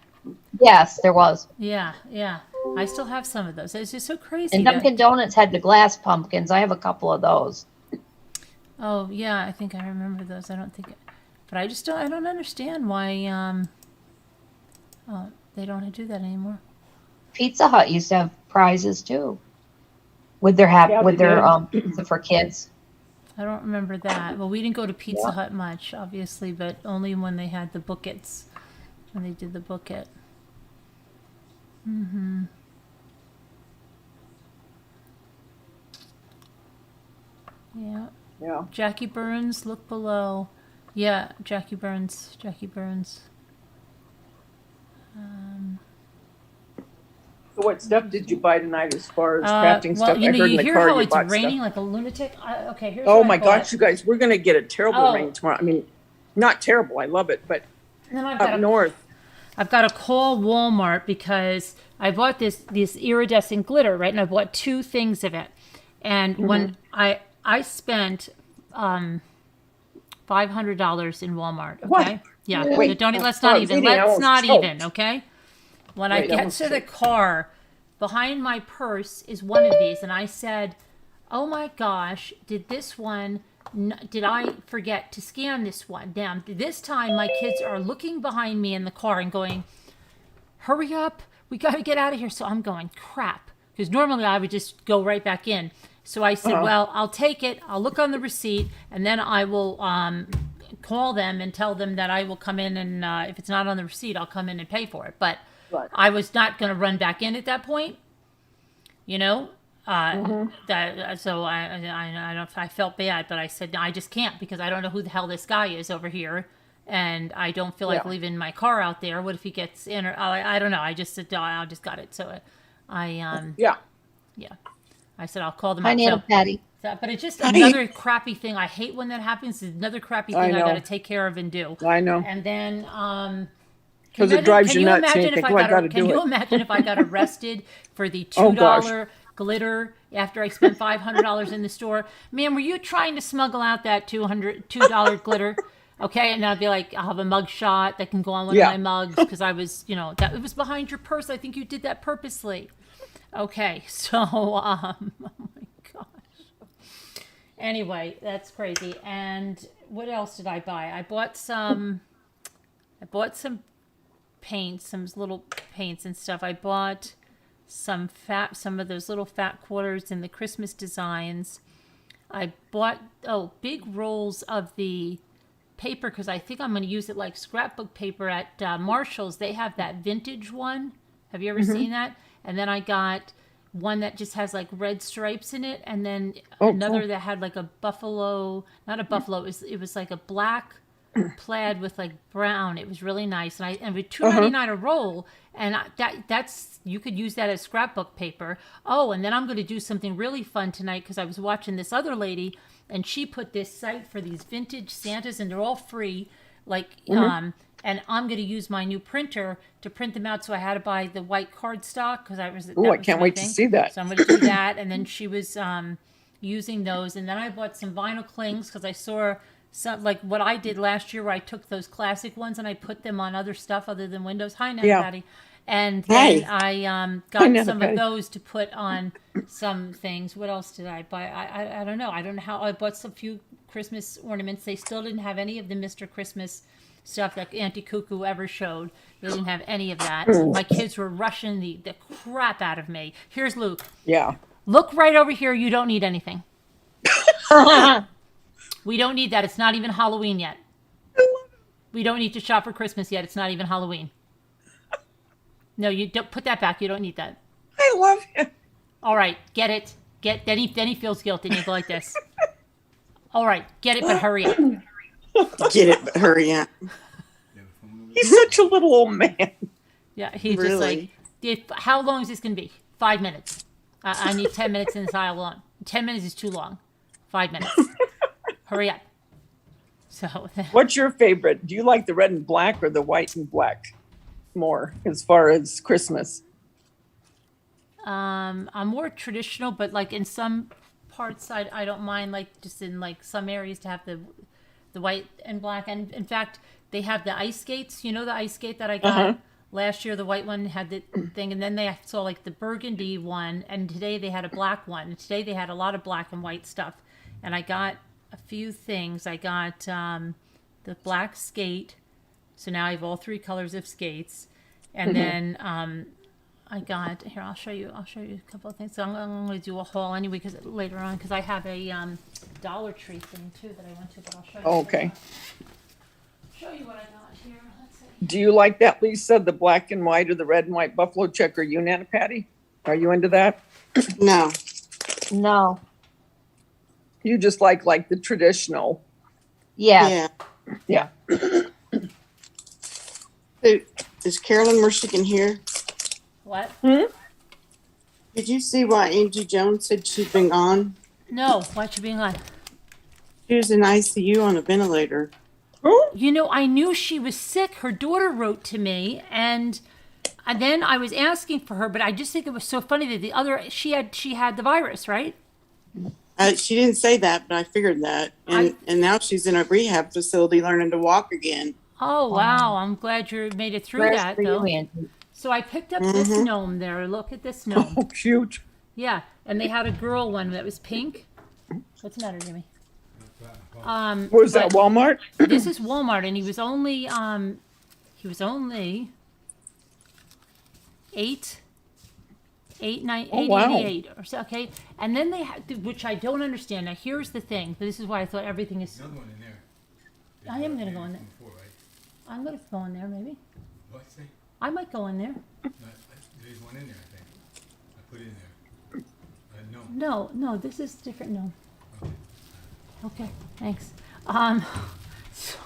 yes, there was. Yeah, yeah. I still have some of those. It's just so crazy. And that- Dunkin' Donuts had the glass pumpkins. I have a couple of those. Oh yeah, I think I remember those. I don't think, but I just don't. I don't understand why they don't do that anymore. Pizza Hut used to have prizes too, with their pizza for kids. I don't remember that. Well, we didn't go to Pizza Hut much, obviously, but only when they had the buckets, when they did the bucket. Mm-hmm. Yeah. Yeah. Jackie Burns, look below. Yeah, Jackie Burns. Jackie Burns. So what stuff did you buy tonight as far as crafting well, stuff? you I know, heard you in the hear car how you it's bought raining stuff. like a lunatic? Okay, here's Oh what my I bought. gosh, you guys, we're going to get a terrible Oh. rain tomorrow. I mean, not terrible. I love it, but And then up north. I've got to call Walmart because I bought this iridescent glitter, right? And I bought 2 things of it. And when I spent $500 in Walmart, okay? What? Yeah. Wait, Don't let's I not was even. eating, I Let's almost not choked. even, okay? When I Wait, I get almost to the choked. car, behind my purse is one of these, and I said, "Oh my gosh, did I forget to scan this one?" Now, this time my kids are looking behind me in the car and going, "Hurry up, we got to get out of here." So I'm going, crap, because normally I would just go right back in. So I said, well, I'll take it. I'll look on the receipt, and then I will call them and tell them that I will come in, and if it's not on the receipt, I'll come in and pay for it. But Right. I was not going to run back in at that point, you know. That so I don't. I felt bad, but I said, no, I just can't, because I don't know who the hell this guy is over here, and I don't feel like Yeah. leaving my car out there. What if he gets in? Or I don't know. I just said, no, I just got it. So I Yeah. I said I'll call them Hi, out. Nana So, Patty. but it's just another crappy thing. I hate when that happens. It's another crappy I thing I know. got to take care of and do. I know. And then, Because it drives you nuts. And you imagine think, if oh, I I got to got can do you it. imagine if I got arrested for the Oh, gosh. $2 glitter after I spent $500 in the store? Man, were you trying to smuggle out that $2 glitter? Okay, and I'd be like, I'll have a mug shot that can go on one Yeah. of my mugs, because I was, that it was behind your purse. I think you did that purposely. Okay, so oh my gosh. Anyway, that's crazy. And what else did I buy? I bought some paints, some little paints and stuff. I bought some of those little fat quarters in the Christmas designs. I bought big rolls of the paper, because I think I'm going to use it like scrapbook paper at Marshall's. They have that vintage one. Have you ever seen that? And then I got one that just has like red stripes in it, and then another cool. that had like a buffalo, not a buffalo, it was like a black plaid with like brown. It was really nice, and with $2.99 a roll, and that's you could use that as scrapbook paper. Oh, and then I'm going to do something really fun tonight, because I was watching this other lady, and she put this site for these vintage Santas, and they're all free, like and I'm going to use my new printer to print them out. So I had to buy the white cardstock, because Oh, I can't wait to see that. So I'm going to do that, and then she was using those, and then I bought some vinyl clings, because I saw some, like what I did last year, where I took those classic ones and I put them on other stuff other than windows. Hi, Nana Yeah. Patty. And Hey. then I Hi, got Nana some Patty. of those to put on some things. What else did I buy? I don't know. I don't know how. I bought some few Christmas ornaments. They still didn't have any of the Mr. Christmas stuff that Auntie Cuckoo ever showed. They didn't have any of that. My kids were rushing the crap out of me. Here's Luke. Yeah. Look right over here. You don't need anything. We don't need that. It's not even Halloween yet. We don't need to shop for Christmas yet. It's not even Halloween. No, you don't put that back. You don't need that. I love him. All right, get it. Then he feels guilty, and you go like this. All right, get it, but hurry up. Get it, but hurry up. He's such a little old man. Yeah, he's Really? just like, how long is this going to be? 5 minutes. I need 10 minutes in this aisle alone. 10 minutes is too long. 5 minutes. Hurry up. So, What's your favorite? Do you like the red and black or the white and black more as far as Christmas? I'm more traditional, but like in some parts, I don't mind, like just in like some areas, to have the white and black. And in fact, they have the ice skates. You know, the ice skate that I got last year, the white one had the thing, and then they saw like the burgundy one, and today they had a black one. And today they had a lot of black and white stuff, and I got a few things. I got the black skate, so now I have all three colors of skates, and then I got here. I'll show you a couple of things. So I'm going to do a haul anyway, because later on, because I have a Dollar Tree thing too that I went to, but I'll show you. Okay. Show you what I got here. Let's see. Do you like that, Lisa, the black and white or the red and white buffalo check? Are you, Nana Patty? Are you into that? No. No. You just like the traditional. Yeah. Yeah. Yeah. So, is Carolyn Mercick here? What? Did you see why Angie Jones said she'd been gone? No. Why'd you being on? She was in ICU on a ventilator. You know, I knew she was sick. Her daughter wrote to me, and then I was asking for her, but I just think it was so funny that she had the virus, right? She didn't say that, but I figured that. And now she's in a rehab facility learning to walk again. Oh wow! I'm glad you made it through Prayers that, for though. you, Angie. So I picked up this gnome there. Look at this gnome. Oh, cute. Yeah, and they had a girl one that was pink. What's the matter, Jimmy? Was that Walmart? This is Walmart, and he was only 8 Oh, wow. 888 or so, okay? And then they have, which I don't understand. Now here's the thing. This is why I thought everything is. Another one in there. I am gonna go in there. Before, right? I'm gonna go in there maybe. What? Say? I might go in there. There's one in there, I think. I put it in there. No. No, this is different. No. Okay. Okay, thanks. So-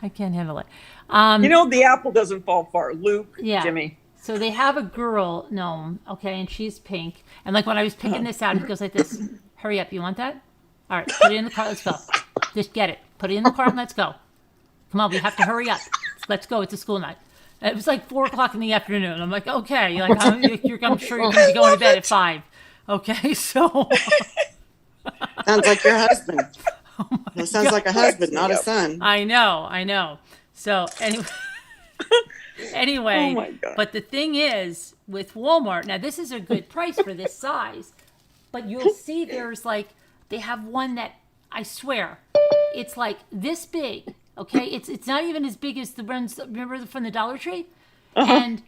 I can't handle it. The apple doesn't fall far. Luke, Yeah. Jimmy. So they have a girl gnome, okay, and she's pink. And like when I was picking this out, it goes like this. Hurry up, you want that? All right, put it in the cart, let's go. Just get it. Put it in the cart and let's go. Come on, we have to hurry up. Let's go, it's a school night. And it was like 4:00 in the afternoon. I'm like, okay, like I'm sure you're going to be going to bed at 5. Okay, so. Sounds like your husband. That sounds like a husband, not a Yep. son. I know. So anyway, Oh my God. but the thing is with Walmart, now this is a good price for this size, but you'll see there's like, they have one that I swear it's like this big. Okay. It's not even as big as the ones, remember from the Dollar Tree? And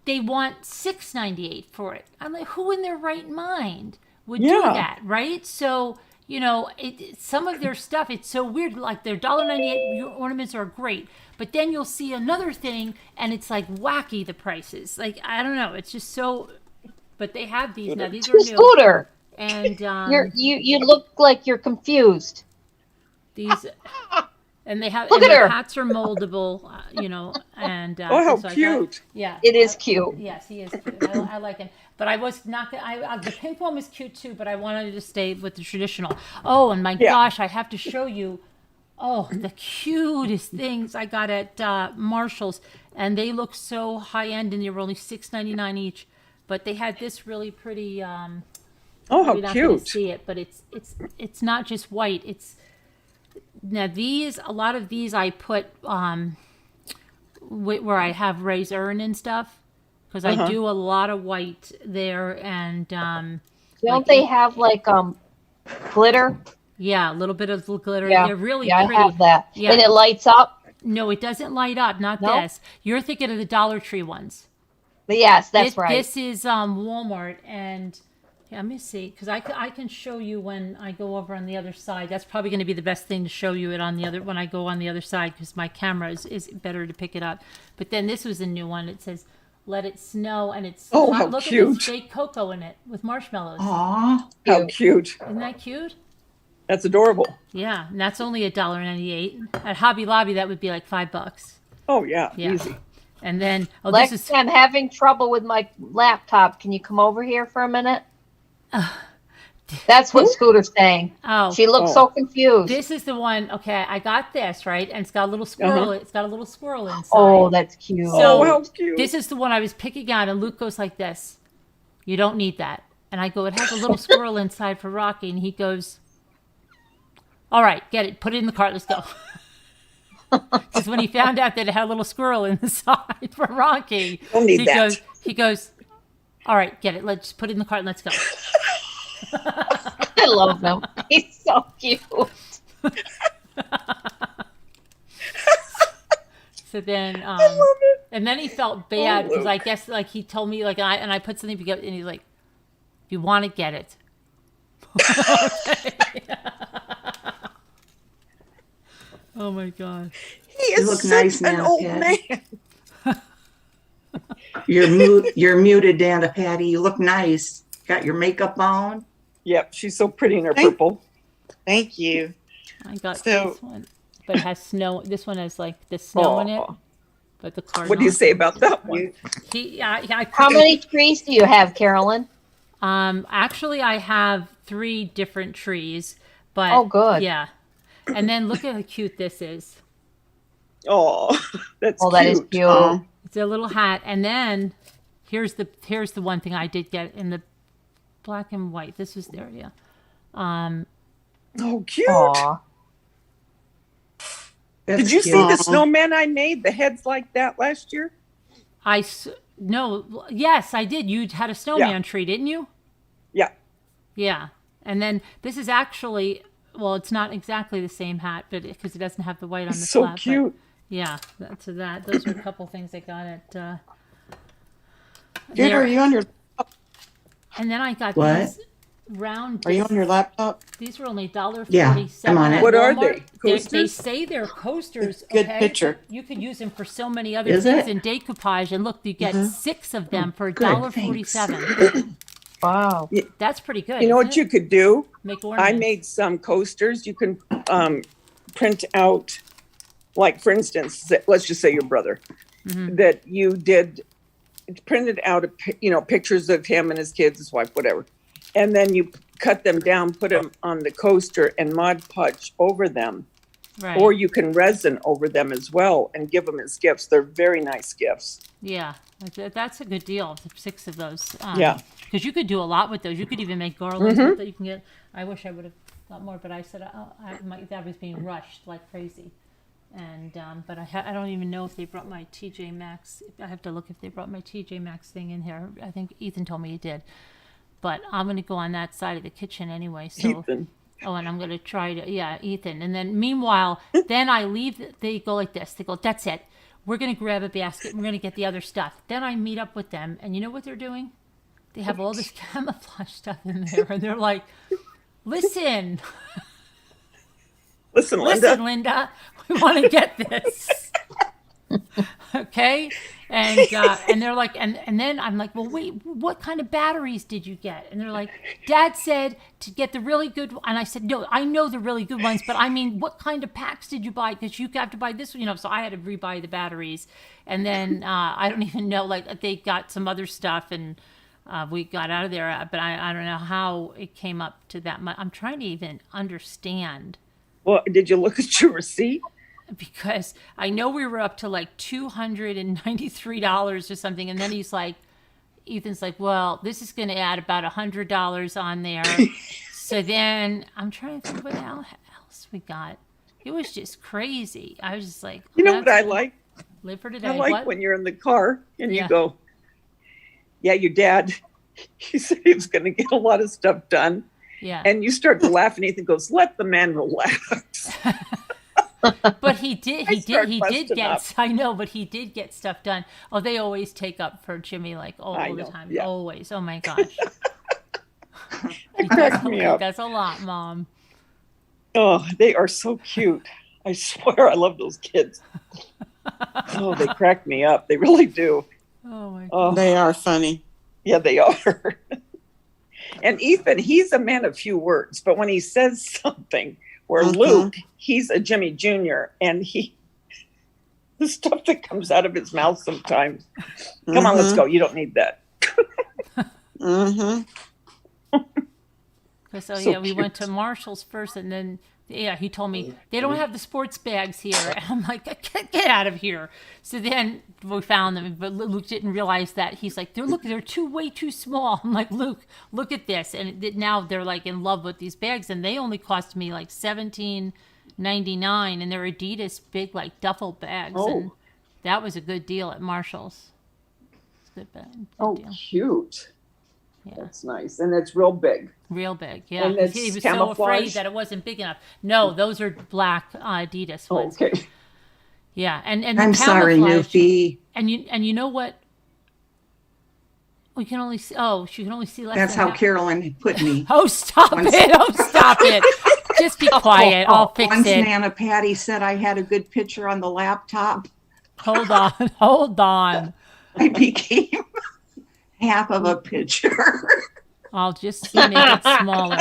they want $6.98 for it. I'm like, who in their right mind would do Yeah. that? Right. So, some of their stuff, it's so weird. Like their $1.98 ornaments are great, but then you'll see another thing, and it's like wacky the prices. Like I don't know, it's just so. But they have these now. These are new, Scooter, and you look like you're confused. these, and they have. Look and at their her. hats are moldable, and Oh, how so I cute. thought- yeah, It is cute. Yes, he is cute. I like him. But I was not gonna, the pink one was cute too, but I wanted to stay with the traditional. Oh, and my Yeah. gosh, I have to show you, the cutest things I got at Marshall's. And they look so high end, and they were only $6.99 each. But they had this really pretty, Oh, you're how not gonna cute. see it, but it's not just white. Now a lot of these I put, where I have Ray's urn and stuff. Because I do a lot of white there, and Don't like- they have like glitter? yeah, a little bit of glitter. Yeah, They're really yeah, pretty. I have that. Yeah. And it lights up. No, it doesn't light up. Not No? this. You're thinking of the Dollar Tree ones. But yes, that's this, right. This is Walmart, and yeah, let me see, because I can show you when I go over on the other side. That's probably going to be the best thing to show you it on the other when I go on the other side, because my camera is better to pick it up. But then this was a new one. It says, "Let it snow," and it's Oh, how look at cute. this fake cocoa in it with marshmallows. Aw. How cute. Isn't that cute? That's adorable. Yeah, and that's only $1.98. At Hobby Lobby, that would be like $5. Oh, yeah. Yeah. Easy. And then, Lex, this is I'm having trouble with my laptop. Can you come over here for a minute? That's what Scooter's saying. She looks Oh. so confused. this is the one. Okay, I got this right, and it's got a little squirrel. It's got a little squirrel inside. Oh, that's cute. So- Oh, how cute. This is the one I was picking out, and Luke goes like this. You don't need that. And I go, it has a little squirrel inside for Rocky, and he goes, all right, get it. Put it in the cart. Let's go. Because when he found out that it had a little squirrel in the side for Rocky, Don't need that. He goes, all right, get it. Let's put it in the cart and let's go. I love him. He's so cute. So then, and then he felt bad because I guess like he told me like I put something together and he's like, if you want to get it. Oh my god. He You is look such nice an now, old Pat. man. You're muted, Dana Patty. You look nice. Got your makeup on. Yep, she's so pretty in her Thank- purple. Thank you. I got So- this one, but it has snow. This one has like the snow in it, Aw. but the cardinal. What do you say about that one? How many trees do you have, Carolyn? Actually, I have 3 different trees, but Oh, good. Yeah, and then look at how cute this is. Oh, that's Oh, cute. that is cute. Oh, It's a little hat, and then here's the one thing I did get in the black and white. This was there, yeah. Oh, cute. Aw. That's Did you cute. see the snowman I made? The heads like that last year? No, yes, I did. You had a snowman tree, didn't you? Yeah. Yeah, and then this is actually, well, it's not exactly the same hat, but because it doesn't have the white on the So flap. but cute. yeah, those are a couple things I got at Scooter, are you on your And then I got What? these round Are you on your discs. laptop? These were only $1.47. Yeah, I'm on it. at What are Walmart. they? They Coasters? say they're coasters. Good Okay? picture. You could use them for so many other Is things it? in decoupage. And look, you get 6 of them for good, $1.47. Wow. That's pretty good. You know isn't what it? you could do? Make I ornaments. made some coasters. You can print out, like for instance, let's just say your brother, that you did printed out, pictures of him and his kids, his wife, whatever. And then you cut them down, put them on the coaster and Mod Podge over them. Right. Or you can resin over them as well and give them as gifts. They're very nice gifts. Yeah, that's a good deal. 6 of those. Yeah. Because you could do a lot with those. You could even make garlands with that you can get. I wish I would have got more, but I said that was being rushed like crazy. And but I don't even know if they brought my TJ Maxx. I have to look if they brought my TJ Maxx thing in here. I think Ethan told me he did. But I'm going to go on that side of the kitchen anyway. So. Ethan. Oh, and I'm going to try to, Ethan. And then meanwhile, then I leave, they go like this. They go, that's it. We're going to grab a basket. We're going to get the other stuff. Then I meet up with them. And you know what they're doing? They have all this camouflage stuff in there. And they're like, listen, Listen, Linda, we want to get this. Okay. And they're like, and then I'm like, well, wait, what kind of batteries did you get? And they're like, Dad said to get the really good. And I said, no, I know the really good ones, but I mean, what kind of packs did you buy? Because you have to buy this one, So I had to rebuy the batteries. And then I don't even know, like they got some other stuff and we got out of there. But I don't know how it came up to that much. I'm trying to even understand. Well, did you look at your receipt? Because I know we were up to like $293 or something. And then Ethan's like, well, this is going to add about $100 on there. So then I'm trying to think what else we got. It was just crazy. I was just like, You know what I like? Live for today. I like What? when you're in the car and Yeah. you go, yeah, your dad, he said he was going to get a lot of stuff done. Yeah. And you start to laugh and Ethan goes, let the man relax. But he did busting get, up. I know, but he did get stuff done. Oh, they always take up for Jimmy, like all I the know, time. yeah. Always. Oh my gosh. It cracked me up. That's a lot, Mom. Oh, they are so cute. I swear I love those kids. Oh, they crack me up. They really do. Oh my god. Oh, They are funny. yeah, they are. And Ethan, he's a man of few words, but when he says something, where Luke, he's a Jimmy Jr., and the stuff that comes out of his mouth sometimes. Come on, let's go. You don't need that. Mm-hmm. So So yeah, we went cute. to Marshall's first, and then he told me they don't have the sports bags here. And I'm like, get out of here. So then we found them, but Luke didn't realize that. He's like, they're way too small. I'm like, Luke, look at this. And now they're like in love with these bags, and they only cost me like $17.99, and they're Adidas big like duffel bags, and that was a good deal at Marshall's. It's a good deal. Cute. Yeah. That's nice. And it's real big. Real big, yeah. And it's He was so afraid camouflage? that it wasn't big enough. No, those are black Adidas ones. Okay. Yeah, and the I'm sorry, camouflage- Newfie. And you know what? We can only see. Oh, she can only see less. That's than how half. Carolyn put me. Oh, stop Once- it! Oh, stop it! Just be quiet. I'll fix Once it. Nana Patty said I had a good picture on the laptop, Hold on, hold on. I became half of a picture. I'll just make it smaller.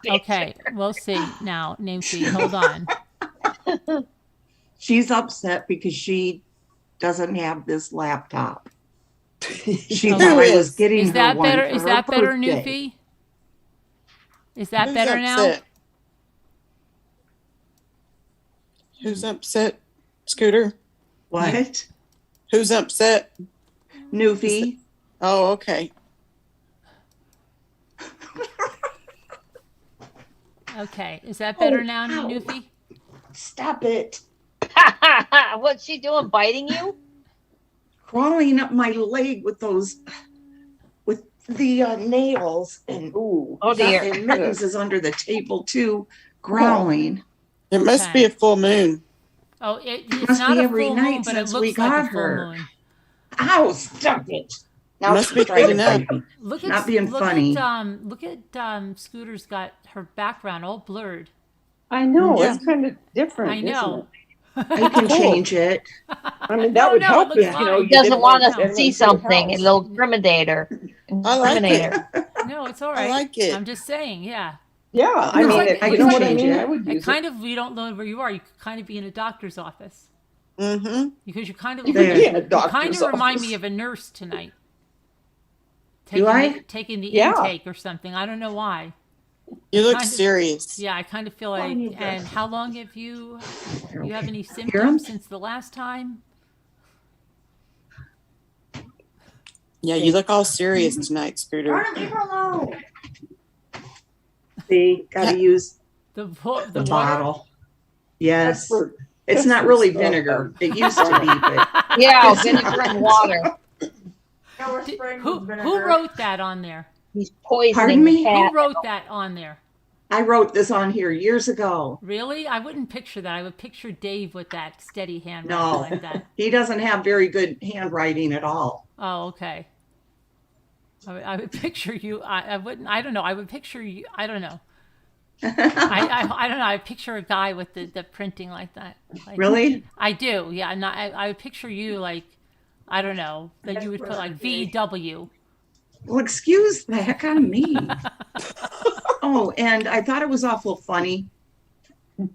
Okay, we'll see now. Nancy, hold on. She's upset because she doesn't have this laptop. She Who thought I is? was getting Is her that one better? for Is her that better, birthday. Newfie? Is that Who's better now? upset? Who's upset? Scooter? What? Who's upset? Newfie? Oh, okay. Okay, is that better Oh, now, ow. Newfie? Stop it. What's she doing? Biting you? Crawling up my leg with the nails, and Ooh. Oh dear. and Mittens is under the table too, growling. It must be a full moon. Oh, it's Must not be a every full night moon, but it since we looks like a got full her. moon. Ow, stop it. Now Must be she's trying good to enough. fight me. Look at Not being look funny. At Scooter's got her background all blurred. I know, Yeah. it's kind of different, I know. I can Cool. change it. I mean, that No, would no, help it looks if, you know, fine. you He doesn't didn't want us want to see something. It'll incriminate her. I like it. No, it's all I right. like it. I'm just saying, yeah. Yeah, I It's mean, like- you it's know like- what I mean? it. I would And use kind of, you don't know where you are. You could kind of be in a doctor's office Mm-hmm. because you kind of You could There. be in a you kind doctor's of remind office. me of a nurse tonight. Do I? Taking the Yeah. intake or something. I don't know why. You look Kind of- serious. Yeah, I kind of feel like. need And this. how long have you have any 'em? symptoms since the last time? Yeah, you look all serious tonight, Scooter. Leave her alone. See, gotta use The the water? bottle. Yes. For- It's not really vinegar. It used to be, but Yeah, vinegar and water. Who wrote that on there? He's poisoning Pardon me? the cat. Who wrote that on there? I wrote this on here years ago. Really? I wouldn't picture that. I would picture Dave with that steady handwriting No. like that. He doesn't have very good handwriting at all. Oh, okay. I would picture you. I wouldn't. I don't know. I would picture you. I don't know. I don't know. I picture a guy with the printing like that. Like, Really? I do. Yeah. I would picture you like, I don't know, that you would put like VW. Well, excuse the heck out of me. Oh, and I thought it was awful funny.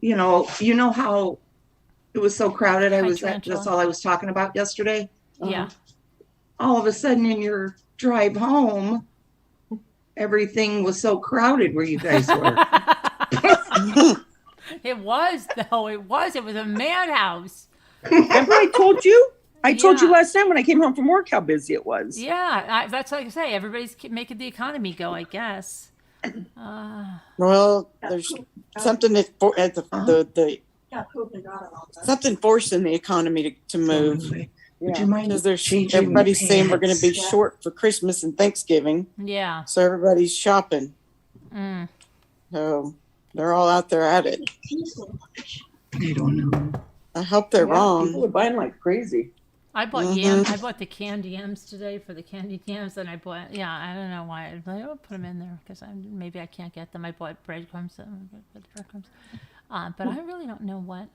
You know how it was so crowded. Hi, That's Tarantula. all I was talking about yesterday. Yeah. All of a sudden in your drive home, everything was so crowded where you guys were. It was though. It was a madhouse. Remember I told you? I told you Yeah. last time when I came home from work how busy it was. Yeah. That's like I say. Everybody's making the economy go. I guess. Well, there's something that something forcing the economy to move. Would you mind Because there's changing everybody's your saying we're going to be pants? short for Christmas and Thanksgiving, Yeah. so everybody's shopping. Mm. So they're all out there at it. I don't know. I hope they're Yeah, wrong. People are buying like crazy. I bought Mhm. yams. I bought the candy yams today for the candy yams, and I bought. Yeah, I don't know why. I was like, oh, put them in there because maybe I can't get them. I bought breadcrumbs. But I really don't know what.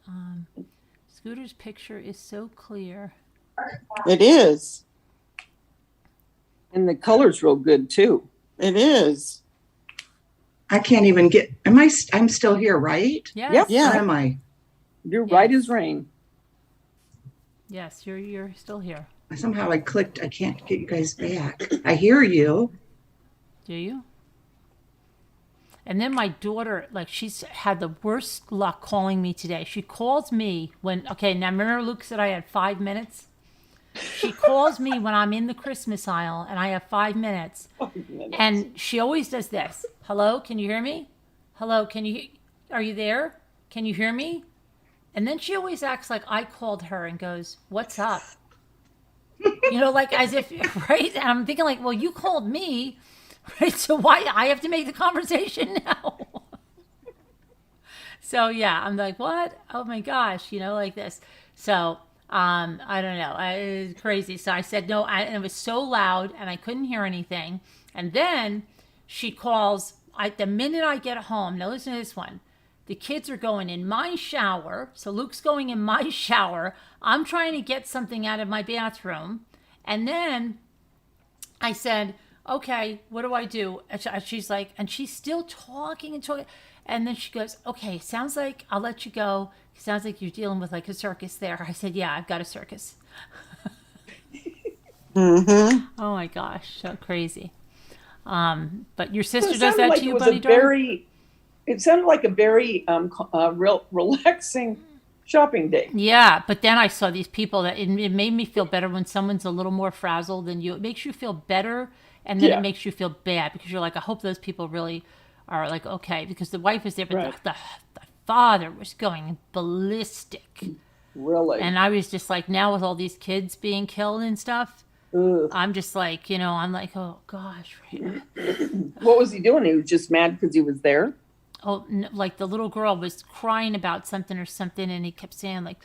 Scooter's picture is so clear. It is. And the color's real good too. It is. I can't even get. I'm still here, right? Yes. Yep. Yeah. Or am I? You're right as rain. Yes, you're still here. Somehow I clicked. I can't get you guys back. I hear you. Do you? And then my daughter, like, she's had the worst luck calling me today. She calls me okay, now remember Luke said I had 5 minutes? She calls me when I'm in the Christmas aisle and I have 5 minutes. And she always does this. Hello, can you hear me? Hello, are you there? Can you hear me? And then she always acts like I called her and goes, what's up? Like as if, right? And I'm thinking like, well, you called me, right? So why I have to make the conversation now? So yeah, I'm like, what? Oh my gosh, like this. So I don't know. It's crazy. So I said no, and it was so loud and I couldn't hear anything. And then she calls, the minute I get home, now listen to this one. The kids are going in my shower. So Luke's going in my shower. I'm trying to get something out of my bathroom. And then I said, okay, what do I do? And she's like, and she's still talking and talking. And then she goes, okay, sounds like I'll let you go. It sounds like you're dealing with like a circus there. I said, yeah, I've got a circus. Mm-hmm. Oh my gosh, so crazy. But your So sister it does sounded that like to it you, was buddy? a very, it sounded like a very real relaxing shopping day. Yeah, but then I saw these people that it made me feel better when someone's a little more frazzled than you. It makes you feel better, and then Yeah. it makes you feel bad because you're like, I hope those people really are like okay because the wife is there, but Right. the father was going ballistic, Really. and I was just like, now with all these kids being killed and stuff, Ugh. I'm just like, I'm like, oh gosh, right? What was he doing? He was just mad because he was there. Oh, like the little girl was crying about something or something, and he kept saying like,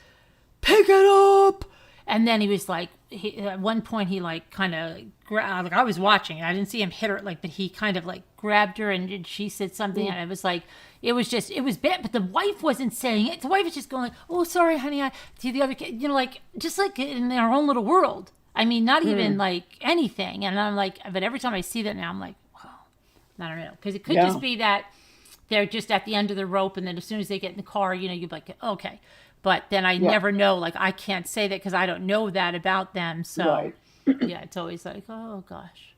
pick it up. And then he was like, at one point he like kind of like I was watching. I didn't see him hit her like, but he kind of like grabbed her and she said something, and it was like it was bad. But the wife wasn't saying it. The wife was just going like, "Oh, sorry, honey," to the other kid, like just like in our own little world. I mean, not even like anything. And I'm like, but every time I see that now, I'm like, wow, I don't know, because it could just be that they're just at the end of the rope, and then as soon as they get in the car, you're like, okay. But then I never know, like, I can't say that because I don't know that about them. So, yeah, it's always like, oh, gosh.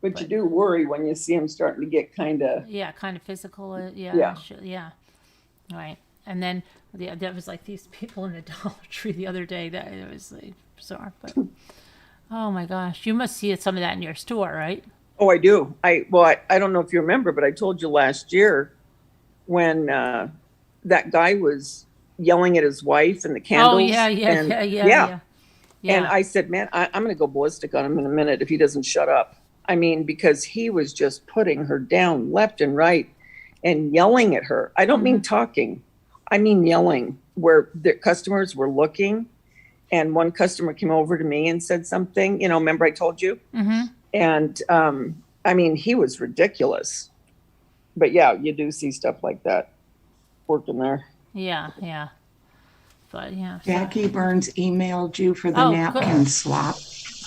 But you do worry when you see them starting to get kind of. Yeah, kind of physical. Yeah. Yeah. Right. And then there was like these people in the Dollar Tree the other day that it was like bizarre. But, oh, my gosh. You must see some of that in your store, right? Oh, I do. I don't know if you remember, but I told you last year when that guy was yelling at his wife and the candles. Oh, yeah. And I said, man, I'm going to go ballistic on him in a minute if he doesn't shut up. I mean, because he was just putting her down left and right and yelling at her. I don't mean talking. I mean yelling, where the customers were looking. And one customer came over to me and said something, remember I told you? Mm-hmm. And I mean, he was ridiculous. But yeah, you do see stuff like that working there. Yeah. But yeah. Jackie Burns emailed you for the napkin swap.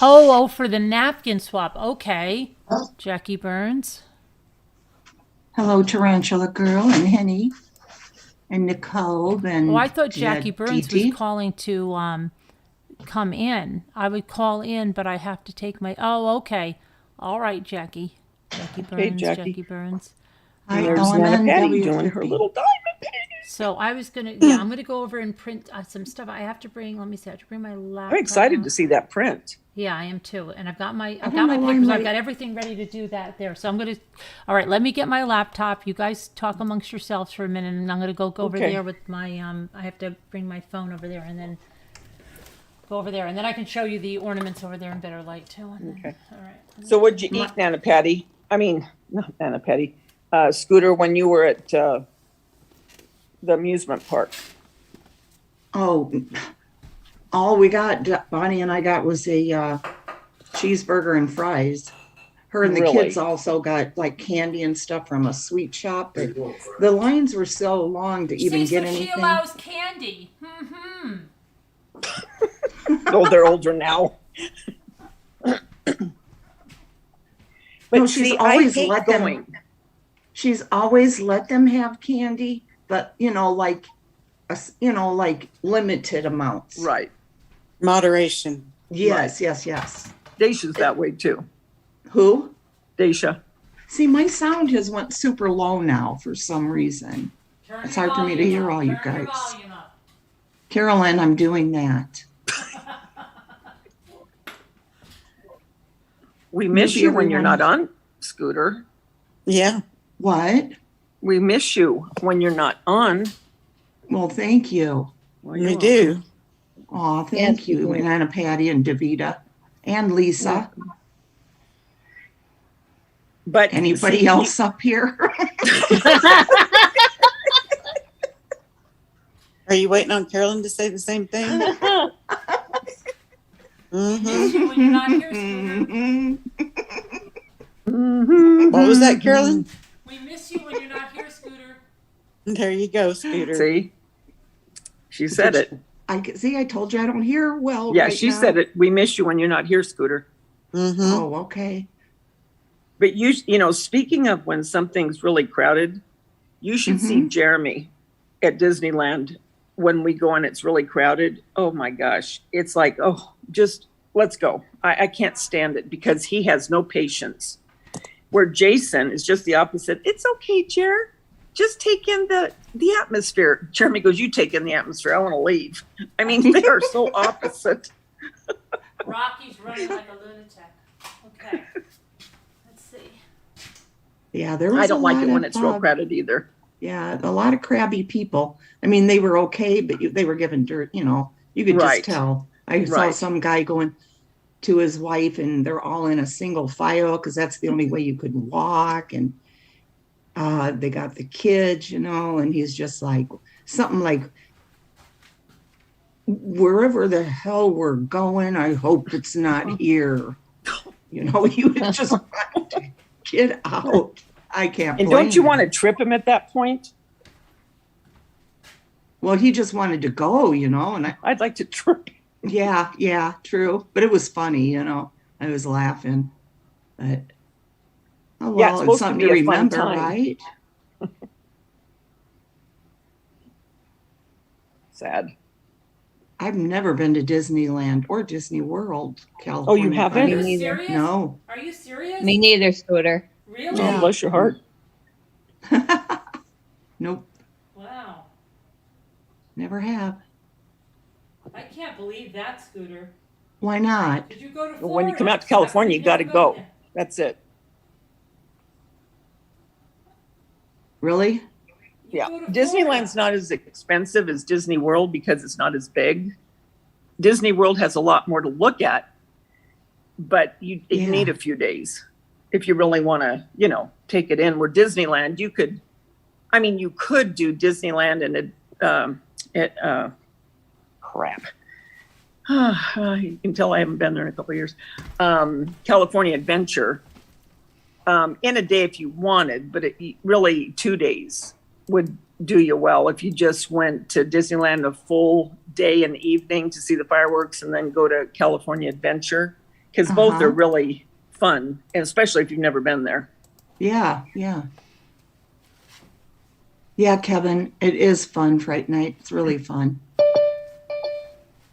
Oh, for the napkin swap. Okay. Jackie Burns. Hello, Tarantula Girl and Henny and Nicole and I thought Jackie Burns Dee Dee. was calling to come in. I would call in, but I have to take my. Oh, okay. All right, Jackie. Jackie Burns. Hey, Jackie. Jackie Burns. Hi, There's Ellen Nana and Patty W50. doing her little diamond painting. So I was gonna. Yeah, I'm gonna go over and print some stuff. I have to bring. Let me see. I have to bring my laptop. I'm excited to see that print. Yeah, I am too. And I've got my don't know why papers. my- I've got everything ready to do that there. So I'm going to, all right, let me get my laptop. You guys talk amongst yourselves for a minute, and I'm going to go over Okay. there with my, I have to bring my phone over there and then go over there. And then I can show you the ornaments over there in better light too. And then, Okay. all right. So what'd you eat, Nana Patty? I mean, not Nana Patty. Scooter, when you were at the amusement park. Oh, all we got, Bonnie and I got was a cheeseburger and fries. Her and the Really? kids also got like candy and stuff from a sweet shop. But the lines were so long to even get anything. She allows candy. Oh, they're older now. But No, she's always I hate let going. them. She's always let them have candy, but like limited amounts. Right. Moderation. Yes. Daisha's that way too. Who? Daisha. See, my sound has went super low now for some reason. It's hard for me to hear all you guys. Carolyn, I'm doing that. We miss Maybe you when you're everyone- not on, Scooter. Yeah. What? We miss you when you're not on. Well, thank you. Well, you're We welcome. do. Oh, thank you, and Anna Patty and Davita and Lisa. But Anybody see, else up here? Are you waiting on Carolyn to say the same thing? Mm-hmm. When you're not here, Scooter. What was that, Carolyn? We miss you when you're not here, Scooter. There you go, Scooter. See, she said it. I told you I don't hear well. Yeah, right she now. said it. We miss you when you're not here, Scooter. Mm-hmm. Oh, okay. But speaking of when something's really crowded, you should see Jeremy at Disneyland when we go and it's really crowded. Oh my gosh. It's like, just let's go. I can't stand it because he has no patience. Where Jason is just the opposite. It's okay, Jer. Just take in the atmosphere. Jeremy goes, you take in the atmosphere. I want to leave. I mean, they are so opposite. Rocky's running like a lunatic. Okay. Let's see. Yeah, there was. I don't a like lot it when of, it's real crowded either. Yeah, a lot of crabby people. I mean, they were okay, but they were given dirt. You could Right. just tell. I saw Right. some guy going to his wife, and they're all in a single file because that's the only way you could walk. And they got the kids, and he's just like something like, wherever the hell we're going, I hope it's not here. You know, you would just want to get out. I can't And blame don't you him. want to trip him at that point? Well, he just wanted to go, you know, and I'd like to trip. yeah, true. But it was funny, you know. I was laughing. But oh Yeah, it's well, it's supposed to something be to a fun remember, time. right? Sad. I've never been to Disneyland or Disney World, Oh, California. you Me haven't? you neither. serious? No. Are you serious? Me neither, Scooter. Really? Oh, bless your heart. Nope, Wow. never have. I can't believe that, Scooter. Why not? Did you go to Florida? When you come out to California, you got to go. That's it. Really? Yeah. Disneyland's not as expensive as Disney World because it's not as big. Disney World has a lot more to look at, but you Yeah. need a few days if you really want to, you know, take it in. Where Disneyland, you could do Disneyland and crap. You can tell I haven't been there in a couple of years. California Adventure in a day if you wanted, but really 2 days would do you well if you just went to Disneyland a full day and evening to see the fireworks and then go to California Adventure, because both Uh-huh. are really fun, and especially if you've never been there. Yeah. Yeah, Kevin, it is fun Fright night. It's really fun.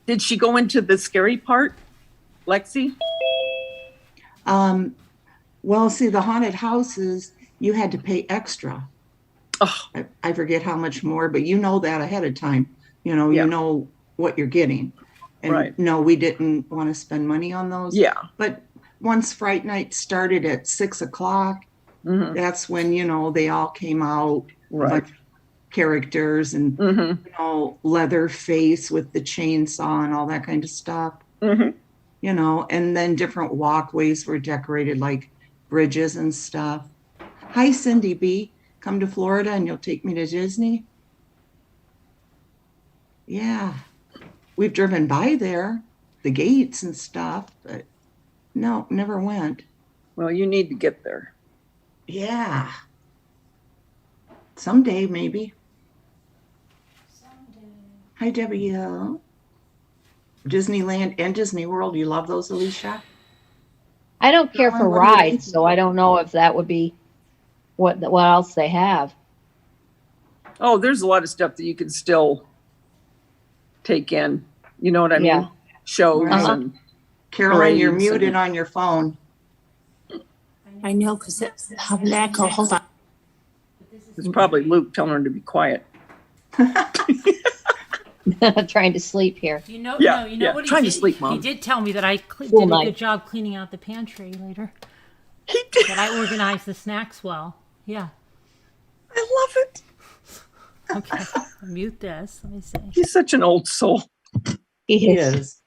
Did she go into the scary part, Lexi? Well, see, the haunted houses, you had to pay extra. Oh, I forget how much more, but you know that ahead of time. You know, Yeah. you know what you're getting. And Right. no, we didn't want to spend money on those. yeah. But once Fright night started at 6 o'clock, Hmm. that's when, you know, they all came out, Right. like characters and, Hmm. you know, Leatherface with the chainsaw and all that kind of stuff, Hmm. you know, and then different walkways were decorated like bridges and stuff. Hi, Cindy B. Come to Florida and you'll take me to Disney? Yeah. We've driven by there, the gates and stuff, but no, never went. Well, you need to get there. Yeah. Someday, maybe. Hi, Debbie. Disneyland and Disney World. You love those, Alicia? I don't care for Dawn, what do you think? rides, so I don't know if that would be what else they have. Oh, there's a lot of stuff that you can still take in. You know what I mean? Yeah. Shows Uh-huh. and Caroline, you're Parades and- muted on your phone. I know, because it's have an echo. Hold on. it's probably Luke telling her to be quiet. Trying to sleep here. You know, Yeah, no, you know yeah. what he Trying did? to sleep, He Mom. did tell me that I School did a night. good job cleaning out the pantry later. He did. That I organized the snacks well. Yeah. I love it. Okay. I'll mute this. Let me see. He's such an old soul. He is.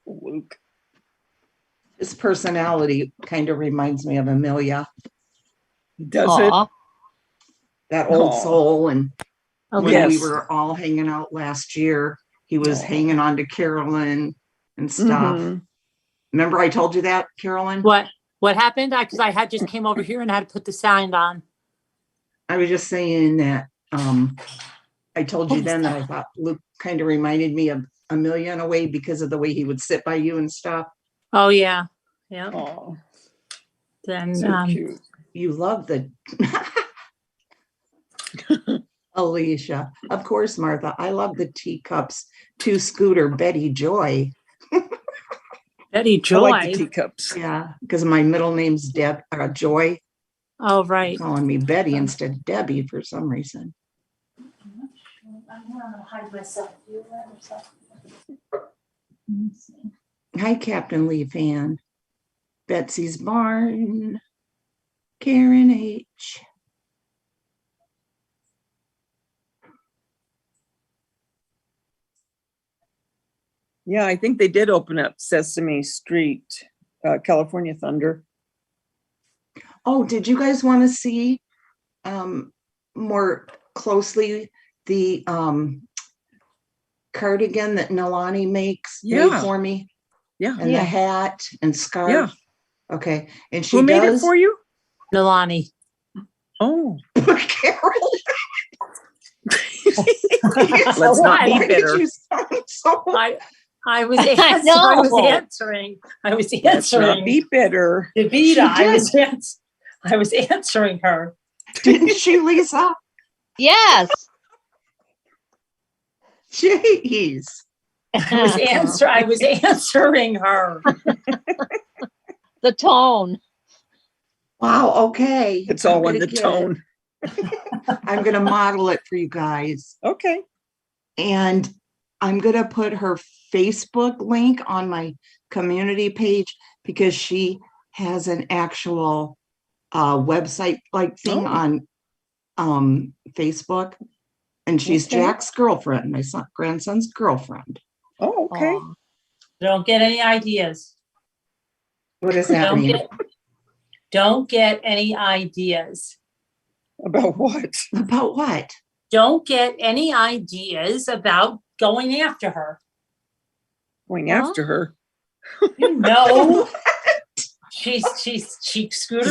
Luke. His personality kind of reminds me of Amelia, Does it? Aw. that old Aw. soul. And when Yes. we were all hanging out last year, he was Aw. hanging on to Carolyn and stuff. Mhm. Remember I told you that, Carolyn? What happened? Because I had just came over here and had to put the sound on. I was just saying that I told you What is then that I that? thought Luke kind of reminded me of Amelia in a way because of the way he would sit by you and stuff. Oh yeah, yeah. Aw, Then so cute. You love the Alicia. Of course, Martha. I love the teacups to Scooter Betty Joy. Betty I Joy. like the teacups. Yeah, because my middle name's Joy. Oh right. Calling me Betty instead of Debbie for some reason. Hi, Captain Lee fan. Betsy's Barn. Karen H. Yeah, I think they did open up Sesame Street, California Thunder. Oh, did you guys want to see more closely the cardigan that Nalani made Yeah. for me? Yeah. And the hat and scarf? Yeah. Okay, and she Who made it does. for you? Nalani. Oh, Carol. let's not Why be did bitter. you sound so? I was I answering. I was Let's not answering. be bitter. Davida, She I was answering her. Didn't she, Lisa? Yes. Jeez. I was answering her. The tone. Wow. Okay. It's all I'm in gonna the get tone. it. I'm gonna model it for you guys, Okay. and I'm gonna put her Facebook link on my community page because she has an actual website like thing Oh. on Facebook, and she's Okay. Jack's girlfriend, my grandson's girlfriend. Oh, okay. Aw. Don't get any ideas. What does that Don't mean? don't get any ideas. About what? About what? Don't get any ideas about going after her. Going Huh? after her. You know, Scooter She's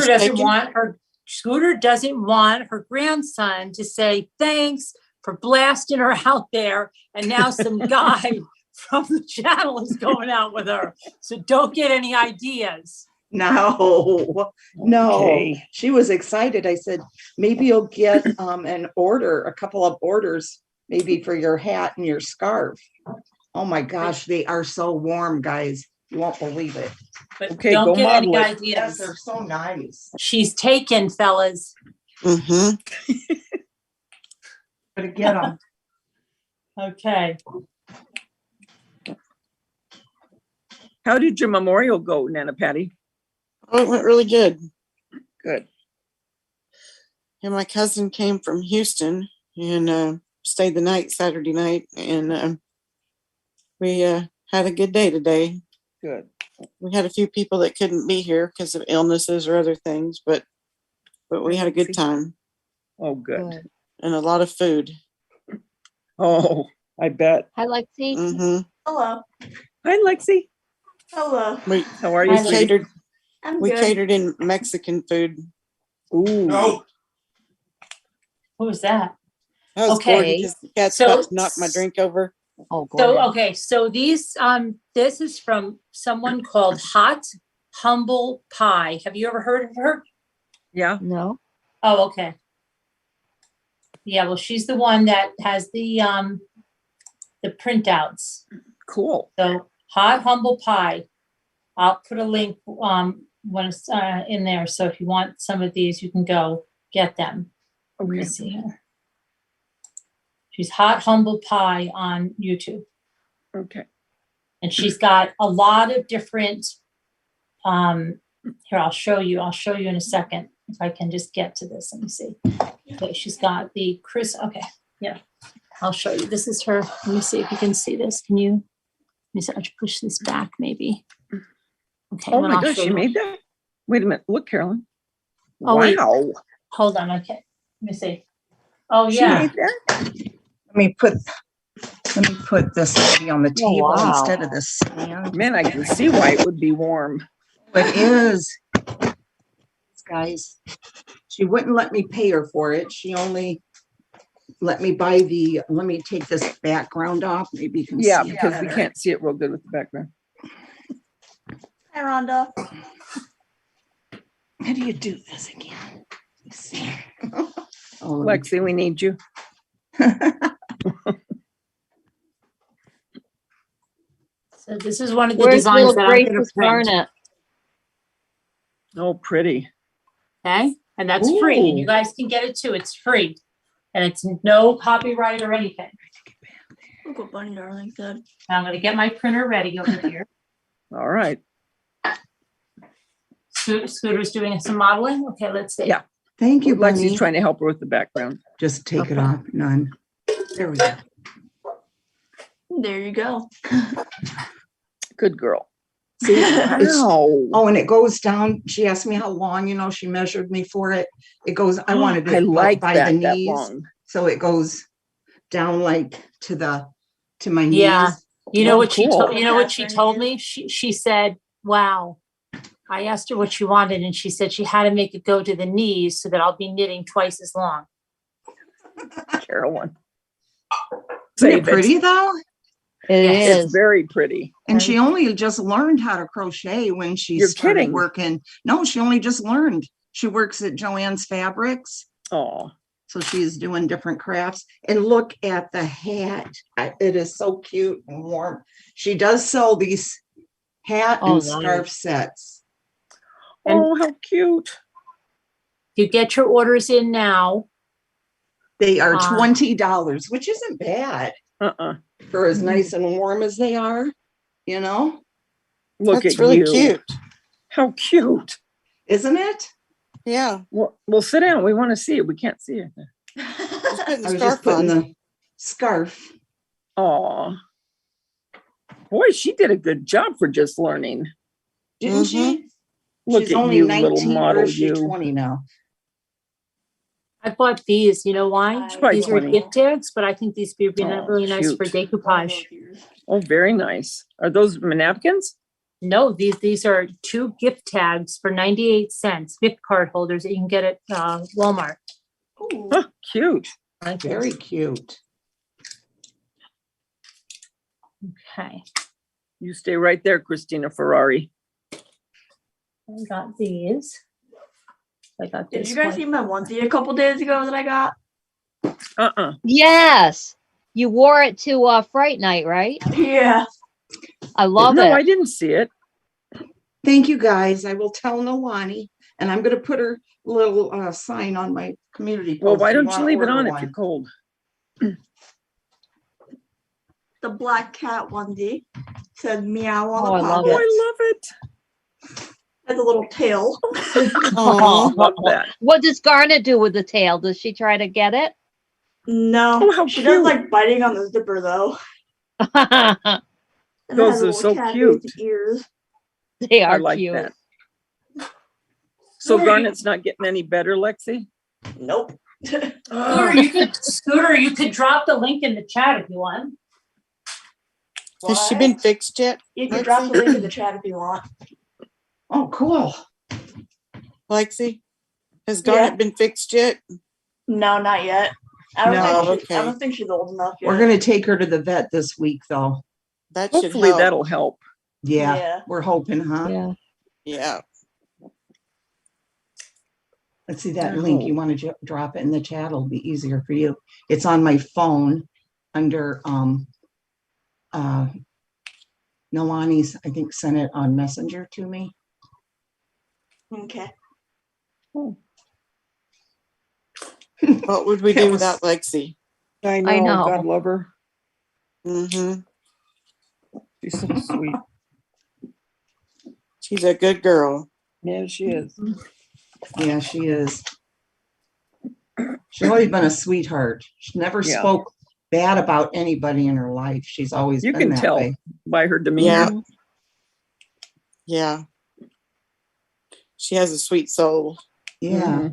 doesn't taken? want her grandson to say thanks for blasting her out there, and now some guy from the channel is going out with her. So don't get any ideas. No, Okay. she was excited. I said, maybe you'll get a couple of orders, maybe for your hat and your scarf. Oh my gosh, they are so warm, guys. You won't believe it. But Okay, don't go get any model it. Yes, ideas. they're so nice. She's taken, fellas. Mm-hmm. Gotta get them. Okay. How did your memorial go, Nana Patty? Oh, it went really good. Good. And my cousin came from Houston and stayed the night Saturday night, and we had a good day today. Good. We had a few people that couldn't be here because of illnesses or other things, but we had a good time Oh, good. Good. and a lot of food. Oh, I bet. Hi, Lexi. Mm-hmm. Hello. Hi, Lexi. Hello. How are you, Hi, sweetie? catered. I'm We good. catered in Mexican food. Ooh. Who was that? That was Okay. Gordon because the cat's So- about to knock my drink over. Oh, So, Gordon. okay, so these, this is from someone called Hot Humble Pie. Have you ever heard of her? Yeah. No. Oh, okay. Yeah, well, she's the one that has the printouts. Cool. So Hot Humble Pie. I'll put a link, when it's, in there. So if you want some of these, you can go get them. Let me Okay. see here. She's Hot Humble Pie on YouTube. Okay. And she's got a lot of different, here, I'll show you in a second, if I can just get to this. Let me see. Okay, she's got the okay, yeah, I'll show you. This is her. Let me see if you can see this. Can you, let me see, I'll push this back maybe. Okay. Oh then my I'll gosh, show you you. made that? Wait a minute. Look, Carolyn. Oh, wait. Wow. Hold on, okay. Let me see. Oh, She yeah. made that? Let me put this maybe on the table wow. instead of this stand. Man, I can see why it would be warm. It is. Guys, she wouldn't let me pay her for it. She only let me buy let me take this background off. Maybe you can Yeah, see it because we better. can't see it real good with the background. Hi, Rhonda. How do you do this again? Let's see. Oh, Lexi, we need you. So this is one of the Where's designs little that I'm gonna Grace's print. Barnett? Oh, pretty. Okay, and that's free, and you Ooh. guys can get it too. It's free. And it's no copyright or anything. Look what Bunny Darling said. Now I'm gonna get my printer ready over here. All right. Scooter's doing some modeling. Okay, let's see. Yeah. Thank you, Lexi's Bunny. trying to help her with the background. Just take it off. None. There we go. There you go. Good girl. See, Wow. oh, and it goes down. She asked me how long, she measured me for it. It goes, I wanted it I like by that, the that knees. long. So it goes down like to my Yeah. knees. You know Oh, what she cool. told you know what she told me? She said, wow. I asked her what she wanted and she said she had to make it go to the knees so that I'll be knitting twice as long. Carolyn. Isn't it Save pretty though? It It's is. very pretty. And she only just learned how to crochet when she You're started kidding. working. No, she only just learned. She works at Joann's Fabrics. Oh, So she's doing different crafts. And look at the hat. It is so cute and warm. She does sell these hat Oh, and nice. scarf sets. oh, how cute. You get your orders in now. They are Ah. $20, which isn't bad for as Mm-hmm. nice and warm as they are, Look That's at really you. cute. How cute. Isn't it? Yeah. Well, sit down. We want to see it. We can't see it. Just putting the I was scarf just putting on. the scarf. Oh, boy, she did a good job for just learning. Didn't she? Look She's at only you, 19 little model or is she you. 20 now? I bought these. You know why? It's probably These are 20. gift tags, but I think these would be Oh, really nice for cute. decoupage. Oh, very nice. Are those napkins? No, these are 2 gift tags for 98 cents, gift card holders that you can get at Walmart. Oh, cute. Very cute. Okay. You stay right there, Christina Ferrari. I got these. I got Did this you guys one. see my onesie a couple days ago that I got? Yes. You wore it to Fright Night, right? Yeah. I love No, it. I didn't see it. Thank you guys. I will tell Nolani, and I'm going to put her little sign on my community post. Well, why if don't wanna you leave it order on if one. you're cold? The black cat onesie said meow on Oh, the I love pocket. Oh, I love it. Has a little tail. Oh, love that. What does Garnet do with the tail? Does she try to get it? No, Oh, how she does cute. like biting on the zipper though. And Those it has a are little so cat cute. with ears. They I are like cute. that. So Garnet's not getting any better, Lexi? Nope. Scooter, you could drop the link in the chat if you want. Has she been fixed yet? You can Lexi? drop the link in the chat if you want. Oh, cool. Lexi? Has Garnet been fixed yet? No, not yet. I don't think she's old enough yet. We're going to take her to the vet this week, though. That should Hopefully help. that'll help. Yeah, we're hoping, huh? Yeah. Yeah. Let's see that link. You want to drop it in the chat? It'll be easier for you. It's on my phone under Nolani's, I think, sent it on Messenger to me. Okay. What would we do without Lexi? I know. I know. God love her. Mm-hmm. She's so sweet. She's a good girl. Yeah, she is. Yeah, she is. She's always been a sweetheart. She never spoke bad about anybody in her life. She's always You been can that tell way. by her demeanor. Yeah. She has a sweet soul. Yeah.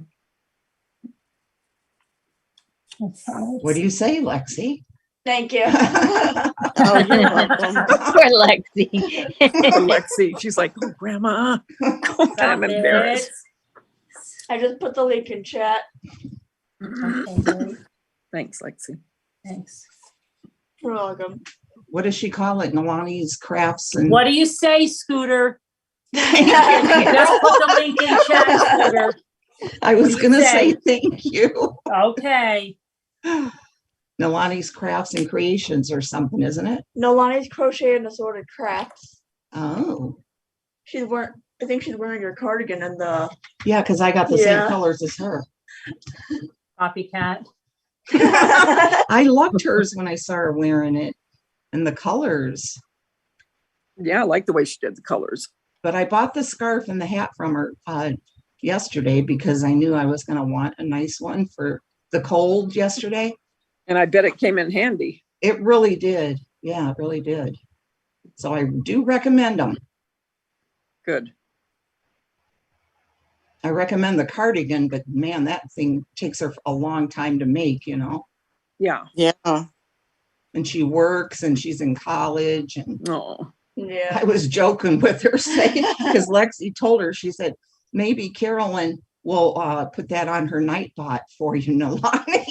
What do you say, Lexi? Thank you. Oh, you're welcome. Poor Lexi. Poor Lexi. She's like, oh, Grandma. I'm embarrassed. I just put the link in chat. Thanks, Lexi. Thanks. You're welcome. What does she call it? Nolani's crafts and What do you say, Scooter? Just put the link in chat, Scooter. I was What do you gonna say? say thank you. Okay. Nolani's crafts and creations or something, isn't it? Nolani's crochet and assorted crafts. Oh. I think she's wearing her cardigan and the Yeah, because I got the Yeah. same colors as her. Copycat. I loved hers when I saw her wearing it and the colors. Yeah, I like the way she did the colors. But I bought the scarf and the hat from her yesterday because I knew I was going to want a nice one for the cold yesterday. And I bet it came in handy. It really did. Yeah, it really did. So I do recommend them. Good. I recommend the cardigan, but man, that thing takes her a long time to make, you know. Yeah. Yeah. And she works and she's in college. And Oh. Yeah. I was joking with her saying, because Lexi told her, she said, maybe Carolyn will put that on her nightbot for you, Nalani.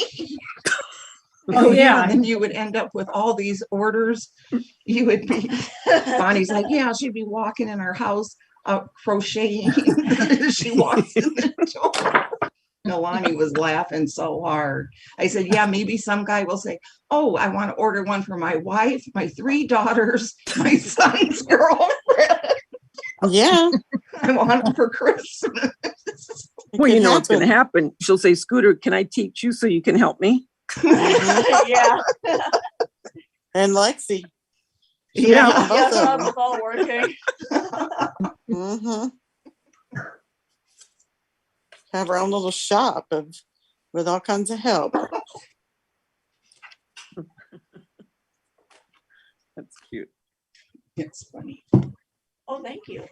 Oh, yeah. And then you would end up with all these orders. You would be, Bonnie's like, yeah, she'd be walking in her house, crocheting. She walks in the door. Nalani was laughing so hard. I said, yeah, maybe some guy will say, oh, I want to order one for my wife, my 3 daughters, my son's girlfriend. Yeah. I want it for Christmas. Well, you know what's going to happen. She'll say, Scooter, can I teach you so you can help me? Yeah. And Lexi. Yeah. Both Yeah, of it's all working. them. Have our own little shop with all kinds of help. That's cute. It's funny. Oh, thank you.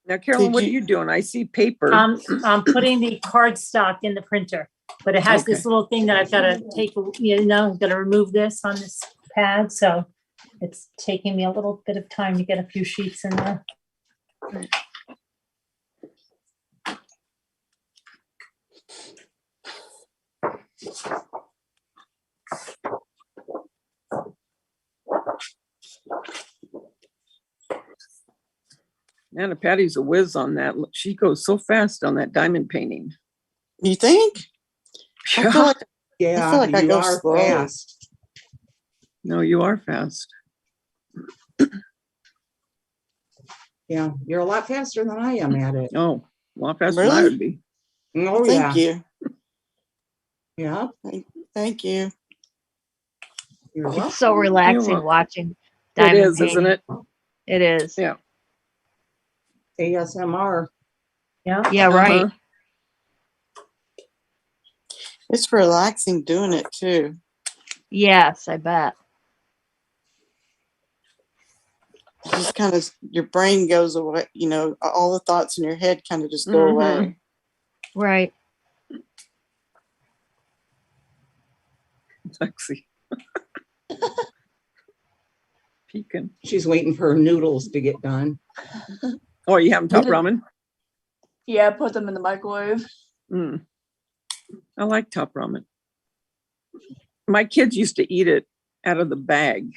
Now, Carolyn, Did what are you- you doing? I see paper. I'm putting the cardstock in the printer, but it has this Okay. little thing that I've got to take, I've got to remove this on this pad. So it's taking me a little bit of time to get a few sheets in there. Anna Patty's a whiz on that. She goes so fast on that diamond painting. You think? I feel like Yeah, I feel like I you go are slow. fast. No, you are fast. Yeah, you're a lot faster than I am at it. Oh, a lot faster than I Really? would be. Oh, Thank yeah. you. Yeah, Thank you. you're welcome. It's so relaxing welcome. watching It diamond is, isn't painting. it? It is. Yeah. ASMR. Yeah. Yeah, right. Uh-huh. It's relaxing doing it too. Yes, I bet. Just kind of your brain goes away, all the thoughts in your head kind of just go Mhm. away. Right. Lexi. Peeking. She's waiting for her noodles to get done. Oh, you having top ramen? Yeah, put them in the microwave. Mm. I like top ramen. My kids used to eat it out of the bag.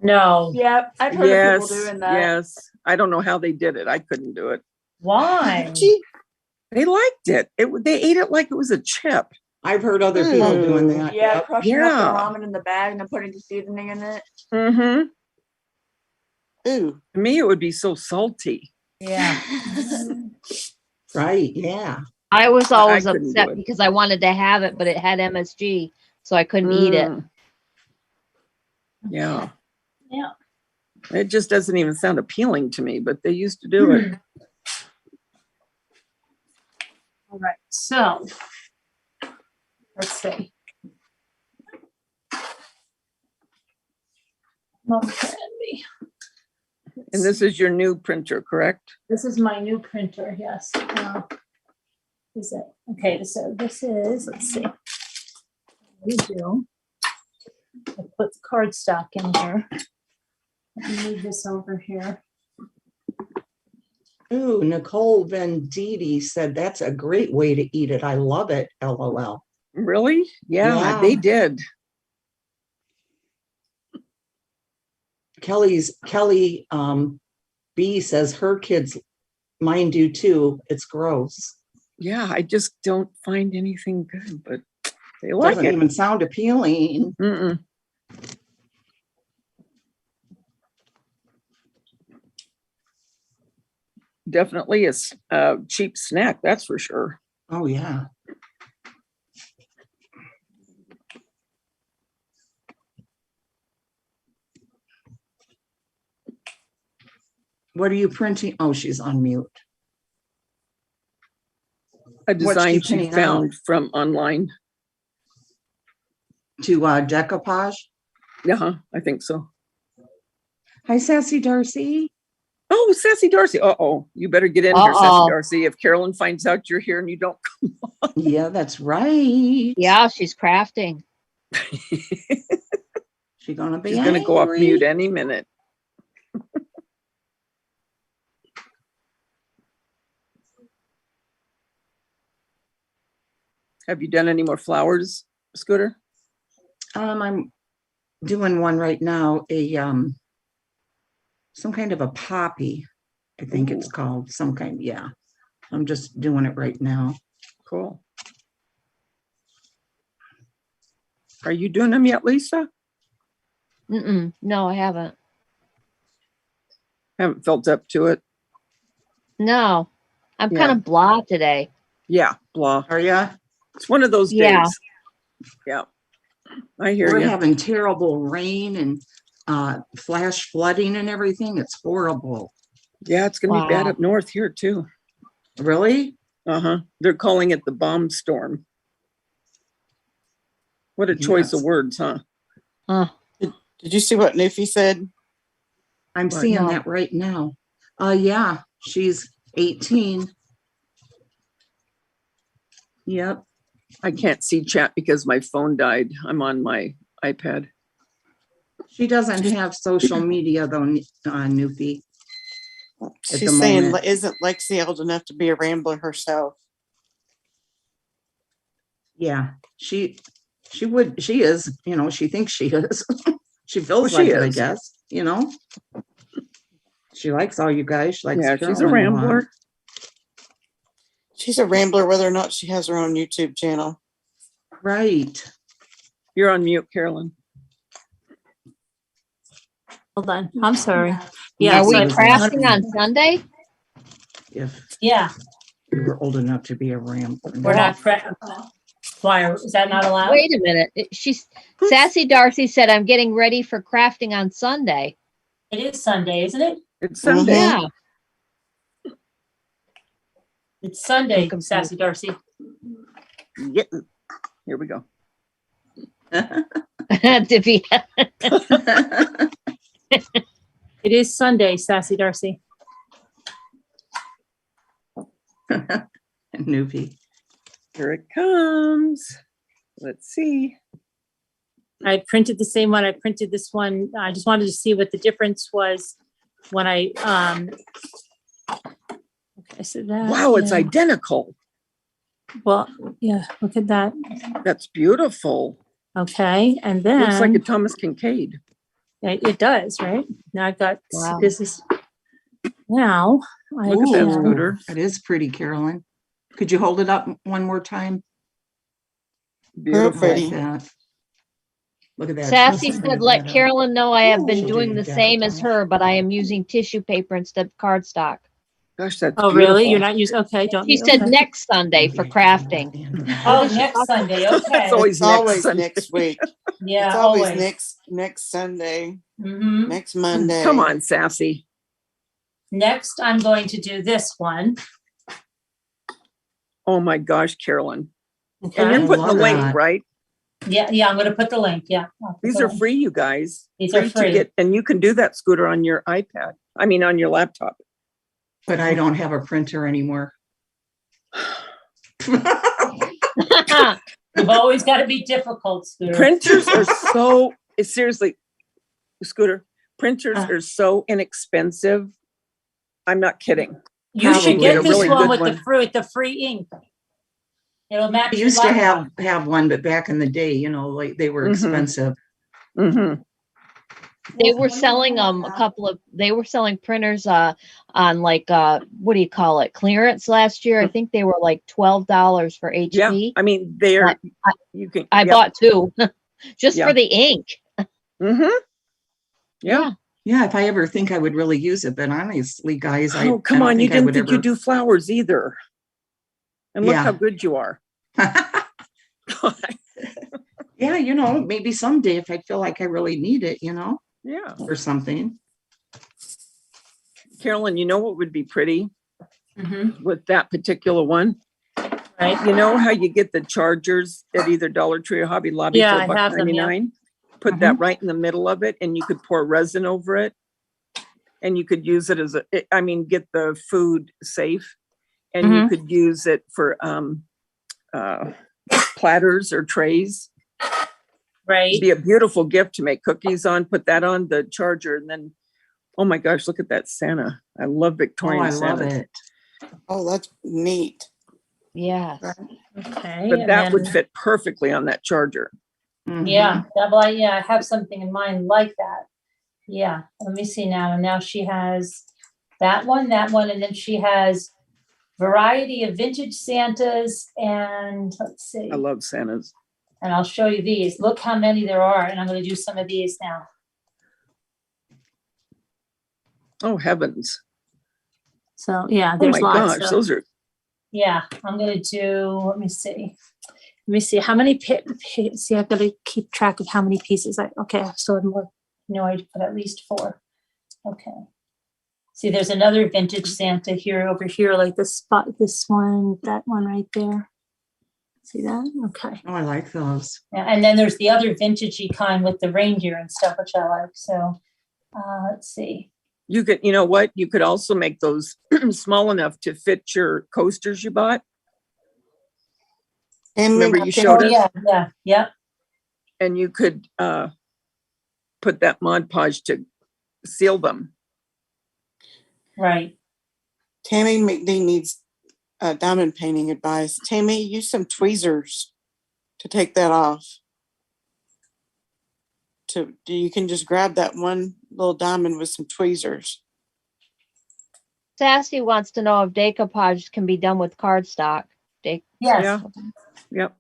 No. Yeah, I've heard of people doing that. Yes. I don't know how they did it. I couldn't do it. Why? They liked it. They ate it like it was a chip. I've heard other people doing that. Yeah, Yep. crushing up Yeah. the ramen in the bag and then putting the seasoning in it. Mm-hmm. Ooh. To me, it would be so salty. Yeah. Right, yeah. I was always couldn't do upset it. because I wanted to have it, but it had MSG, so I couldn't eat it. Mm. Yeah. Yeah. It just doesn't even sound appealing to me, but they used to do it. All right. So let's see. Okay. And this is your new printer, correct? This is my new printer. Yes. Is it okay? So this is. Let's see. What we do. I put the cardstock in here. Let me move this over here. Ooh, Nicole Venditti said that's a great way to eat it. I love it. LOL. Really? Yeah, Yeah. they did. Kelly B says her kids, mine do too. It's gross. Yeah, I just don't find anything good, but they like Doesn't it. even sound appealing. Mm-mm. Definitely a cheap snack, that's for sure. Oh, yeah. What are you printing? Oh, she's on mute. A What's design she she pinning found from online. To decoupage. Yeah, I think so. Hi, Sassy Darcy. Oh, Sassy Darcy. Uh-oh. You better get in here, Sassy Darcy. If Carolyn finds out you're here and you don't Yeah, that's right. Yeah, she's crafting. She's gonna be She's gonna go off mute any minute. Have you done any more flowers, Scooter? I'm doing one right now, some kind of a poppy, I think it's called, some kind, yeah. I'm just doing it right now. Cool. Are you doing them yet, Lisa? No, I haven't. Haven't felt up to it. No, I'm kind of blah today. Yeah, blah. Are ya? It's one of those days. Yeah. I hear you. We're having terrible rain and flash flooding and everything. It's horrible. Yeah, it's gonna be bad up north here too. Really? Uh-huh. They're calling it the bomb storm. What a choice of words, huh? Did you see what Newfie said? I'm seeing that right now. Yeah, she's 18. Yep. I can't see chat because my phone died. I'm on my iPad. She doesn't have social media though, Newfie. She's saying, isn't Lexi old enough to be a rambler herself? Yeah, she is, she thinks she is. She feels like it, I guess, She likes all you guys. She likes she's a rambler. She's a rambler whether or not she has her own YouTube channel. Right. You're on mute, Carolyn. Hold on. I'm sorry. Yeah. Are we crafting on Sunday? If Yeah. you were old enough to be a rambler. We're not why is that not allowed? Wait a minute. Sassy Darcy said I'm getting ready for crafting on Sunday. It is Sunday, isn't it? It's Sunday. Yeah. It's Sunday, Sassy Darcy. Yeah. Here we go. It is Sunday, Sassy Darcy. Newbie. Here it comes. Let's see. I printed the same one. I printed this one. I just wanted to see what the difference was when I okay, so that Wow, it's identical. Well, yeah, look at that. That's beautiful. Okay, and then looks like a Thomas Kincaid. It does, right? Now I've got this is now look at that, Scooter. That is pretty, Carolyn. Could you hold it up one more time? Beautiful. Like that. Look at that. Sassy said, let Carolyn know I have been doing the same as her, but I am using tissue paper instead of cardstock. Gosh, that's beautiful. Really? You're not using, okay, don't She said next Sunday for crafting. Oh, next Sunday, okay. It's always next week. Yeah, it's always next Sunday, next Monday. Come on, Sassy. Next, I'm going to do this one. Oh my gosh, Carolyn. Okay. And you're putting the link, right? Yeah, I'm going to put the link. Yeah. These are free, you guys. These are free. To get, and you can do that, Scooter, on your iPad. I mean, on your laptop. But I don't have a printer anymore. You've always got to be difficult, Scooter. Printers are so, seriously, Scooter, printers are so inexpensive. I'm not kidding. You should get this really one with one. the free ink. It'll match. I used to have one, but back in the day, like they were expensive. Mm-hmm. They were selling they were selling printers on like what do you call it, clearance last year. I think they were like $12 for HP. Yeah, I mean they're you can I bought two just for the ink. Mm-hmm. Yeah. Yeah, if I ever think I would really use it, but honestly, guys, come on, you didn't think you do flowers either. And look how good you are. Yeah, maybe someday if I feel like I really need it, yeah, or something. Carolyn, you know what would be pretty with that particular one? Right. You know how you get the chargers at either Dollar Tree or Hobby Lobby for $1.99? Put that right in the middle of it, and you could pour resin over it and you could use it as get the food safe, and you could use it for platters or trays. Right. It'd be a beautiful gift to make cookies on. Put that on the charger, and then, oh my gosh, look at that Santa. I love Victorian I Santa. love it. Oh, that's neat. Yes. Okay. But and that then- would fit perfectly on that charger. Yeah, I have something in mind like that. Yeah, let me see now. And now she has that one, and then she has variety of vintage Santas, and let's see. I love Santas. And I'll show you these. Look how many there are, and I'm going to do some of these now. Oh heavens! So yeah, Oh there's my lots. gosh, those are. Yeah, I'm going to do. Let me see how many. See, I've got to keep track of how many pieces. Okay, I still have more. No, I put at least 4. Okay. See, there's another vintage Santa here, over here, like this spot, this one, that one right there. See that? Okay. Oh, I like those. Yeah, and then there's the other vintagey kind with the reindeer and stuff, which I like. So let's see. You could, you know what? You could also make those small enough to fit your coasters you bought. And Remember make you the- showed us? Yeah. And you could put that Mod Podge to seal them. Right. Tammy McD needs diamond painting advice. Tammy, use some tweezers to take that off. You can just grab that one little diamond with some tweezers. Sassy wants to know if decoupage can be done with cardstock. Yes. Yeah. Yep.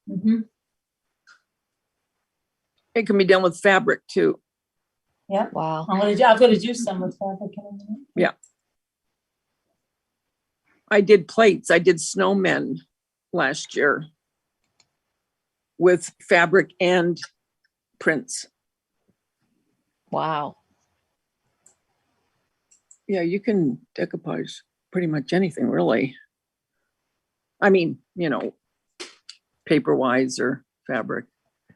Mm-hmm. It can be done with fabric too. Yeah. Wow. I'm gonna do some with fabric. Yeah. I did plates. I did snowmen last year with fabric and prints. Wow. Yeah, you can decoupage pretty much anything, really. I mean, paper-wise or fabric,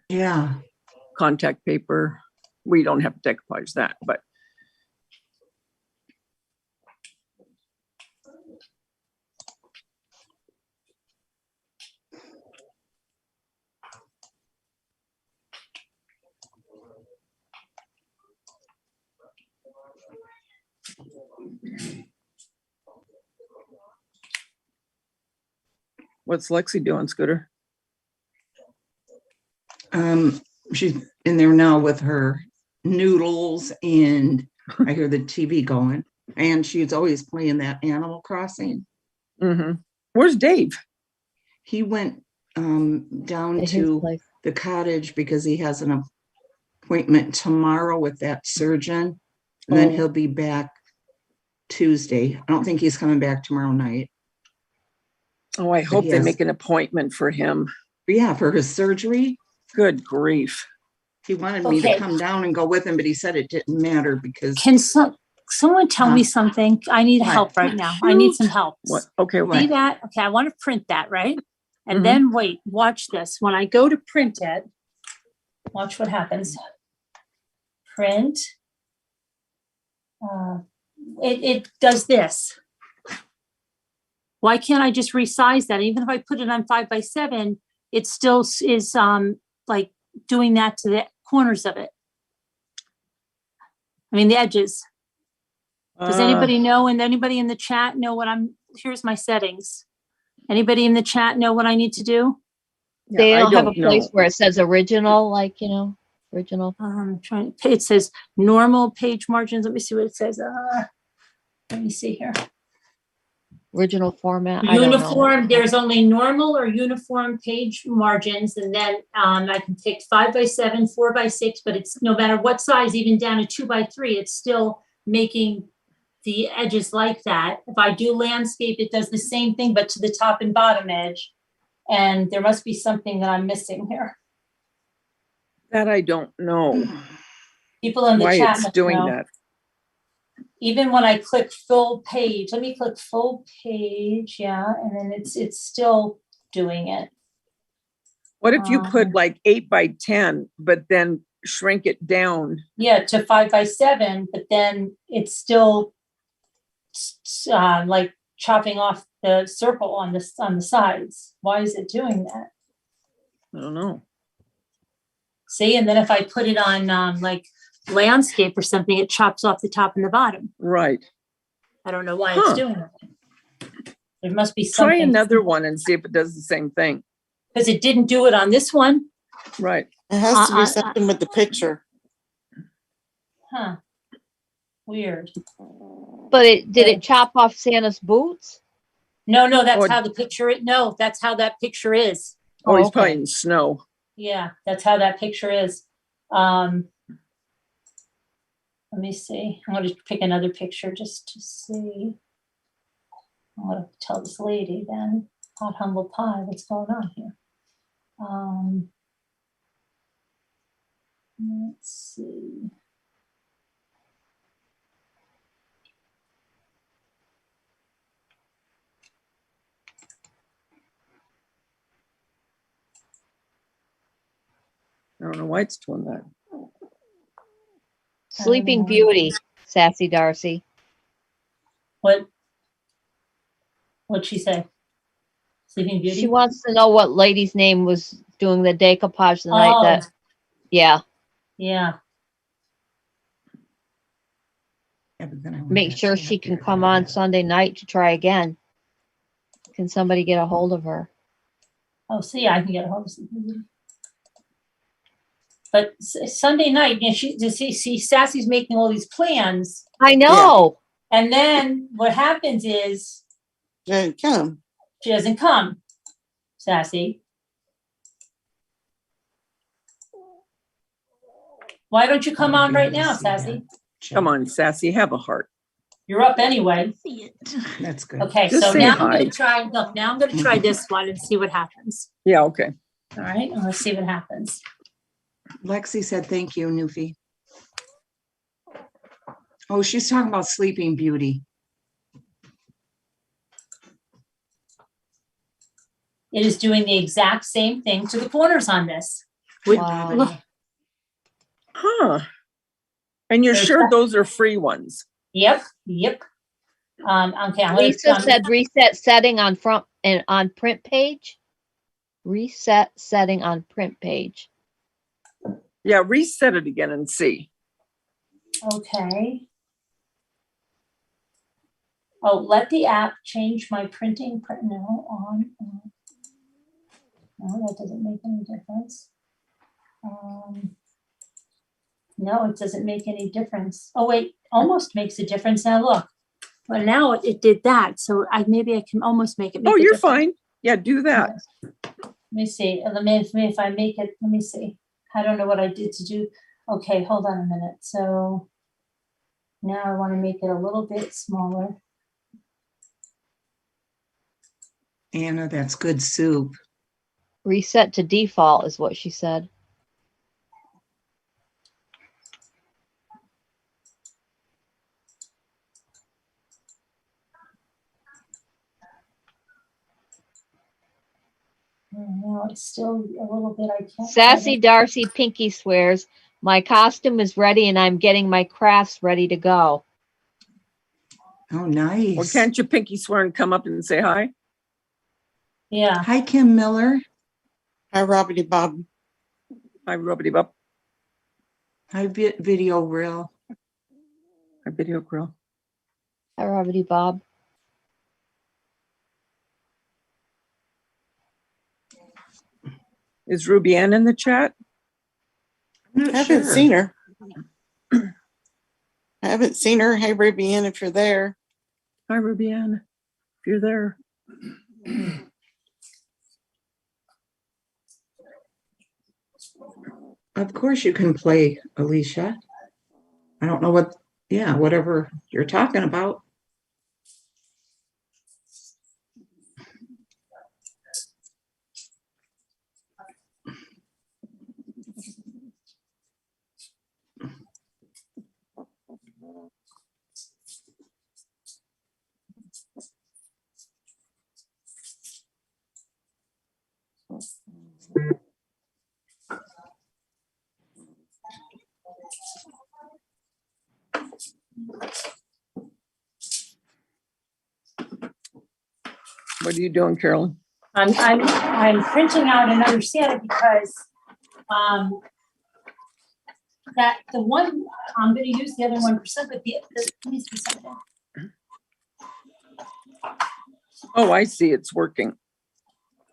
Yeah. contact paper. We don't have to decoupage that, but what's Lexi doing, Scooter? She's in there now with her noodles, and I hear the TV going, and she's always playing that Animal Crossing. Mm-hmm. Where's Dave? He went down His to place. the cottage because he has an appointment tomorrow with that surgeon, and then Oh. he'll be back Tuesday. I don't think he's coming back tomorrow night. Oh, I hope they yes. make an appointment for him. But yeah, for his surgery. Good grief. He wanted me to Okay. come down and go with him, but he said it didn't matter because Can someone tell me something? I need What? help right now. I need some help. What? Okay. What? See that? Okay, I want to print that, right? And Mhm. then wait, watch this. When I go to print it, watch what happens. Print. It does this. Why can't I just resize that? Even if I put it on 5x7, it still is like doing that to the corners of it. I mean, the edges. Does anybody know, and anybody in the chat know here's my settings. Anybody in the chat know what I need to do? They I don't have a don't place know. where it says original, original. It says normal page margins. Let me see what it says. Let me see here. Original format. I don't know. Uniform, there's only normal or uniform page margins, and then I can take 5x7, 4x6, but it's no matter what size, even down to 2x3, it's still making the edges like that. If I do landscape, it does the same thing, but to the top and bottom edge. And there must be something that I'm missing here. That I don't know People in the why chat it's must doing know. that. Even when I click full page, let me click full page, yeah, and then it's still doing it. What if you put like 8x10, but then shrink it down. Yeah, to 5 by 7, but then it's still like chopping off the circle on the sides. Why is it doing that? I don't know. See, and then if I put it on like landscape or something, it chops off the top and the bottom. Right. I don't know why it's Huh. doing that. There must be Try something. another one and see if it does the same thing. Because it didn't do it on this one. Right. It has to be something with the picture. Huh. Weird. But did it chop off Santa's boots? No, that's Oh, how the picture is. No, that's how that picture is. Oh, he's okay. probably in snow. Yeah, that's how that picture is. Let me see. I'm going to pick another picture just to see. I'm going to tell this lady then, hot humble pie, what's going on here. Let's see. I don't know why it's doing that. Sleeping Beauty, Sassy Darcy. What'd she say? Sleeping Beauty? She wants to know what lady's name was doing the decoupage the night that. Yeah. Yeah. Make sure she can come on Sunday night to try again. Can somebody get a hold of her? Oh, see, I can get a hold of Sleeping Beauty. But Sunday night, you know, see, Sassy's making all these plans. I know. Yeah. And then what happens is She didn't come. she doesn't come, Sassy. Why don't you come on right now, Sassy? Come on, Sassy, have a heart. You're up anyway. That's good. Okay, Just so say now hi. I'm going to try. Look, now I'm going to try this one and see what happens. Yeah, okay. All right, and let's see what happens. Lexi said, thank you, Newfie. Oh, she's talking about Sleeping Beauty. It is doing the exact same thing to the corners on this. Wow. Look, Huh. And you're There's sure that- those are free ones? Yep. Okay, I'm going Lisa said reset setting on front and on print page. Reset setting on print page. Yeah, reset it again and see. Okay. Oh, let the app change my printing. No, on. No, that doesn't make any difference. No, it doesn't make any difference. Oh, wait, almost makes a difference. Now look. Well, now it did that. So maybe I can almost make it. Oh, a you're difference. fine. Yeah, do that. Let me see. Let me if I make it. Let me see. I don't know what I did to do. Okay, hold on a minute. So now I want to make it a little bit smaller. Anna, that's good soup. Reset to default is what she said. No, it's still a little bit. I can't. Sassy Darcy Pinky swears, my costume is ready and I'm getting my crafts ready to go. Oh, nice. Well, can't you pinky swear and come up and say hi? Yeah. Hi, Kim Miller. Hi, Robbity Bob. Hi, Rubbity Bub. Hi, Video Grill. Hi, Video Grill. Hi, Robbity Bob. Is Ruby Ann in the chat? I'm not I haven't sure. seen her. I haven't seen her. Hey, Ruby Ann, if you're there. Hi, Ruby Ann, if you're there. Of course you can play, Alicia. I don't know what, yeah, whatever you're talking about. What are you doing, Carolyn? I'm printing out another Santa because that the one I'm going to use the other 1%, but the needs to be something. Oh, I see. It's working.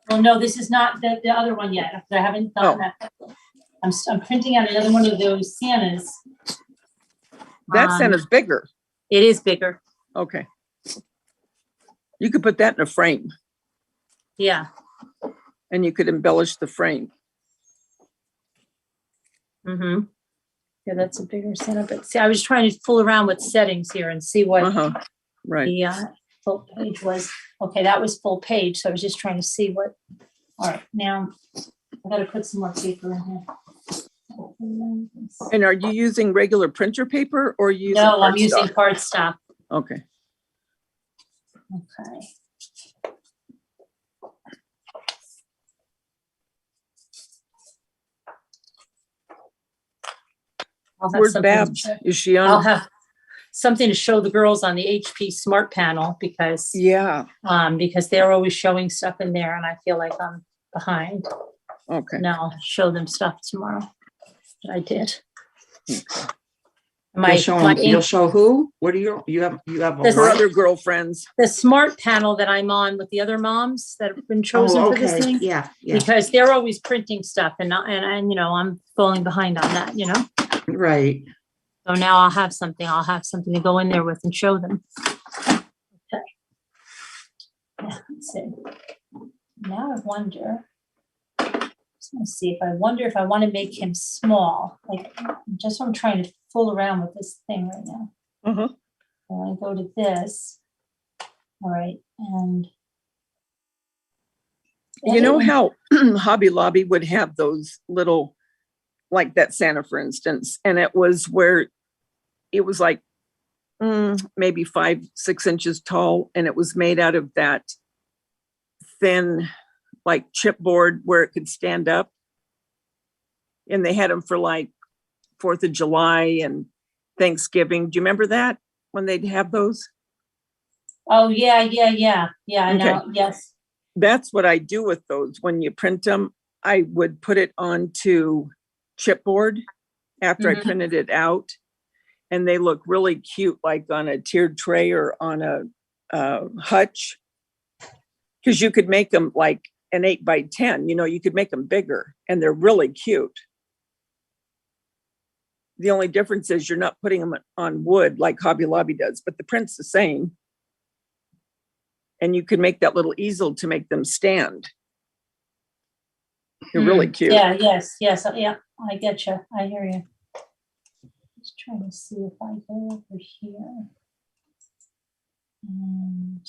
Well, no, this is not the other one yet. I haven't done that. I'm printing out another one of those Santas. That Santa's bigger. It is bigger. Okay. You could put that in a frame. Yeah. And you could embellish the frame. Mm-hmm. Yeah, that's a bigger Santa. But see, I was trying to fool around with settings here and see what right. the full page was. Okay, that was full page. So I was just trying to see what. All right, now I got to put some more paper in here. And are you using regular printer paper or you using No, I'm cardstock? using cardstock. Okay. Okay. Where's Babs? Is she on? I'll have something to show the girls on the HP Smart Panel because they're always showing stuff in there, and I feel like I'm behind. Okay. Now I'll show them stuff tomorrow that I did. You'll show who? What do you have her other girlfriends? The Smart Panel that I'm on with the other moms that have been chosen for this thing. Yeah. Because they're always printing stuff, and you know, I'm falling behind on that. You know. Right. So now I'll have something to go in there with and show them. Okay. Yeah, let's see. Now I wonder. Let's see if I want to make him small. Like I'm trying to fool around with this thing right now. Uh-huh. And I go to this. All right. And you know how Hobby Lobby would have those little, like that Santa, for instance, and it was where it was like maybe 5-6 inches tall, and it was made out of that thin, like chipboard where it could stand up. And they had them for like 4th of July and Thanksgiving. Do you remember that when they'd have those? Oh yeah. Okay. Now, yes. That's what I do with those. When you print them, I would put it onto chipboard after I printed it out, and they look really cute, like on a tiered tray or on a hutch, because you could make them like an 8x10. You know, you could make them bigger, and they're really cute. The only difference is you're not putting them on wood like Hobby Lobby does, but the print's the same. And you can make that little easel to make them stand. They're really cute. Yeah, yes. Yeah, I get you. I hear you. Just trying to see if I go over here. And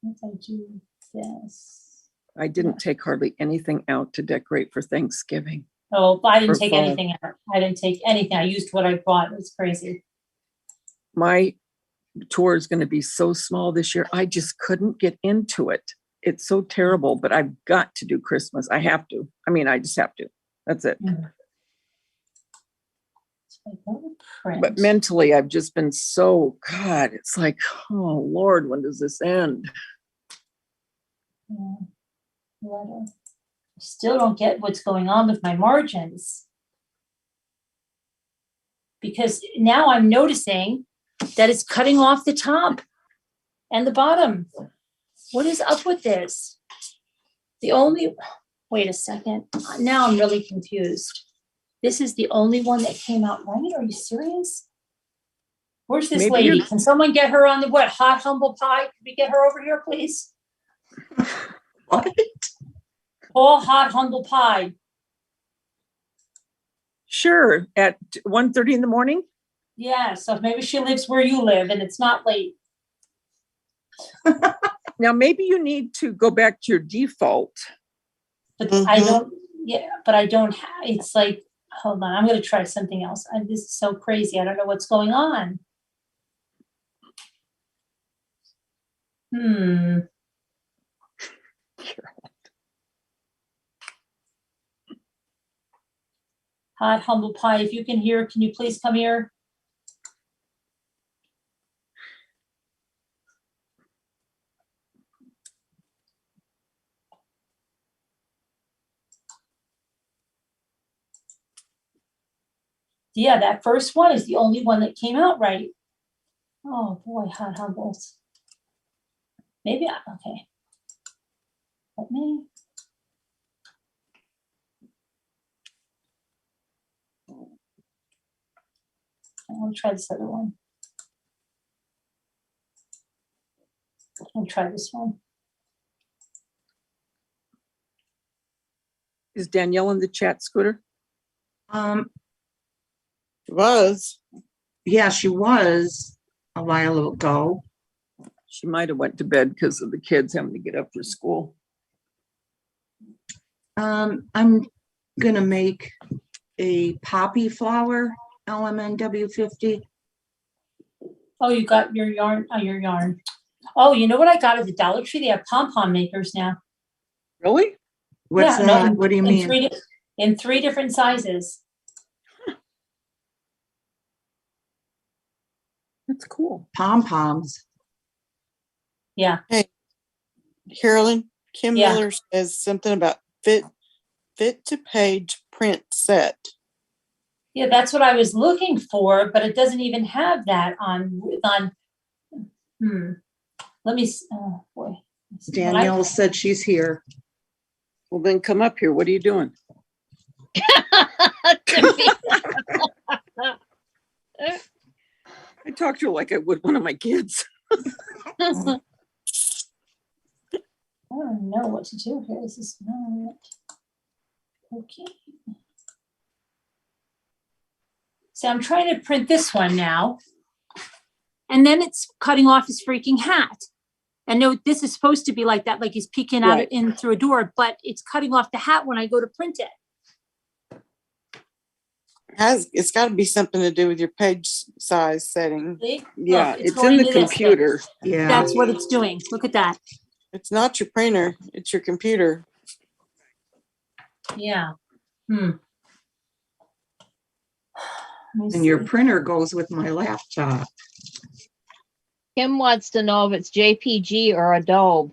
if I do this. I didn't take hardly anything out to decorate for Thanksgiving. Oh, I didn't take fall. anything out. I didn't take anything. I used what I bought. It's crazy. My tour is going to be so small this year. I just couldn't get into it. It's so terrible, but I've got to do Christmas. I have to. I mean, I just have to. That's it. But mentally, I've just been so, God, it's like, oh, Lord, when does this end? Letter. Still don't get what's going on with my margins. Because now I'm noticing that it's cutting off the top and the bottom. What is up with this? Wait a second. Now I'm really confused. This is the only one that came out right? Are you serious? Where's this lady? Can someone get her on the hot humble pie? Can we get her over here, please? What? All hot humble pie. Sure. At 1:30 in the morning? Yeah, so maybe she lives where you live and it's not late. Now, maybe you need to go back to your default. But I don't, it's like, hold on, I'm going to try something else. This is so crazy. I don't know what's going on. Hot humble pie, if you can hear, can you please come here? Yeah, that first one is the only one that came out right. Oh boy, hot humbles. Maybe okay. Let me. I'll try this other one. I'll try this one. Is Danielle in the chat, Scooter? Was. Yeah, she was a while ago. She might have went to bed because of the kids having to get up for school. I'm gonna make a poppy flower LMNW50. Oh, you got your yarn. Your yarn. Oh, you know what I got at the Dollar Tree? They have pom-pom makers now. Really? What's Yeah, that? What do you mean? In 3 different sizes. That's cool. Pom-poms. Yeah. Hey, Carolyn, Kim Yeah. Miller says something about fit to page print set. Yeah, that's what I was looking for, but it doesn't even have that on. Let me. Oh boy. Danielle said she's here. Well, then come up here. What are you doing? I talk to her like I would one of my kids. I don't know what to do here. This is not okay. So I'm trying to print this one now. And then it's cutting off his freaking hat. And no, this is supposed to be like that, like he's peeking out Right. in through a door, but it's cutting off the hat when I go to print it. It's got to be something to do with your page size setting. See? Yeah, Look, it's going in the to this thing. computer. Yeah. That's what it's doing. Look at that. It's not your printer, it's your computer. Yeah. And your printer goes with my laptop. Kim wants to know if it's JPG or Adobe.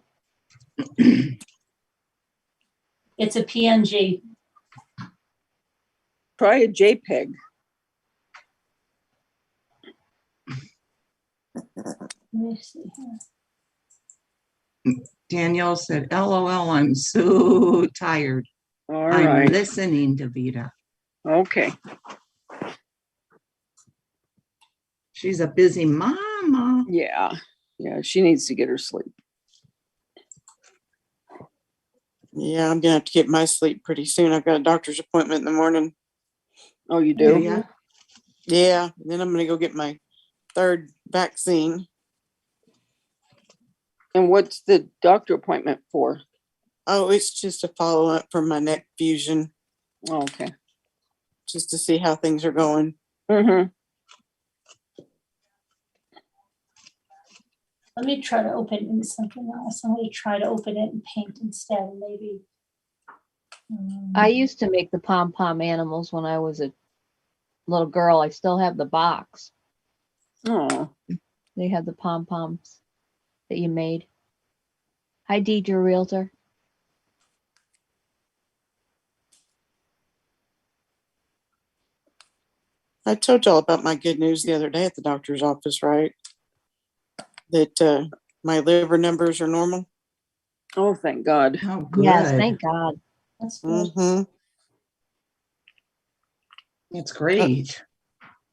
It's a PNG. Try a JPEG. Let me see here. Danielle said, LOL, I'm so tired. All I'm right. listening, Davita. Okay. She's a busy mama. Yeah. Yeah, she needs to get her sleep. Yeah, I'm gonna have to get my sleep pretty soon. I've got a doctor's appointment in the morning. Oh, you do? Yeah. Yeah, then I'm gonna go get my 3rd vaccine. And what's the doctor appointment for? Oh, it's just a follow-up for my neck fusion, Oh, okay. just to see how things are going. Mm-hmm. Let me try to open it in something else. I'm going to try to open it in Paint instead, maybe. I used to make the pom-pom animals when I was a little girl. I still have the box. Oh, They had the pom-poms that you made. Hi, Deidre Realtor. I told y'all about my good news the other day at the doctor's office, right? That my liver numbers are normal. oh, thank God. Oh, good. Yes, thank God. That's good. Mm-hmm. That's great.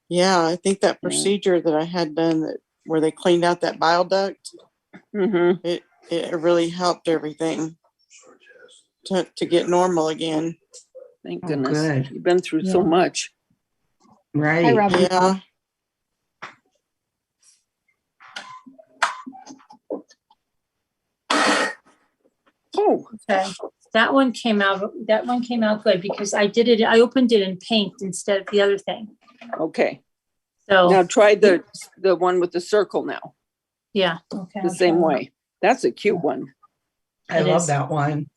Yeah, I think that Yeah. procedure that I had done where they cleaned out that bile duct, Mm-hmm. it really helped everything to get normal again. Thank Oh, goodness. good. You've been through so Yeah. much. Right. Hi, Robert. Yeah. Oh, Okay. That one came out good because I did it. I opened it in Paint instead of the other thing. okay. So Now try the one with the circle now, yeah. Okay. the I'll same try way. That's a cute one. I It love is. that one.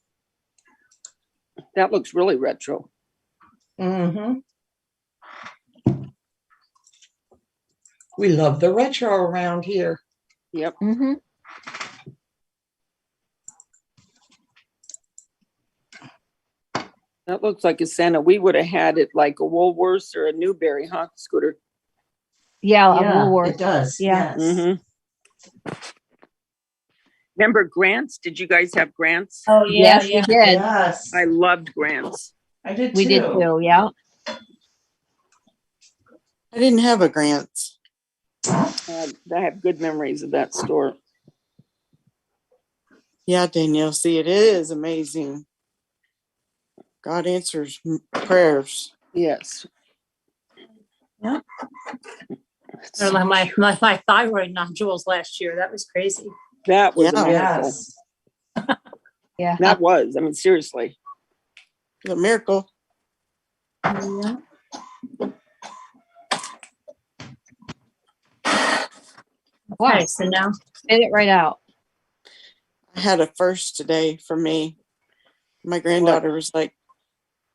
That looks really retro. Mm-hmm. We love the retro around here. Yep. Mm-hmm. That looks like a Santa. We would have had it like a Woolworths or a Newberry, huh, Scooter? Yeah, a Yeah, Woolworth. it does. Yeah. Yes. Mm-hmm. Remember grants? Did you guys have grants? Oh yeah, Yes, we yeah. did. Yes. I loved grants. I did too. We did too. Yeah. I didn't have a grants. I have good memories of that store. Yeah, Danielle, see, it is amazing. God answers prayers. Yes. Or like my thyroid nodules last year. That was crazy. That was a Yeah. miracle. Yes. Yeah. That was, I mean, seriously. It's a miracle. Yeah. Wow. Okay, so now Spit it right out. I had a first today for me. My granddaughter was like,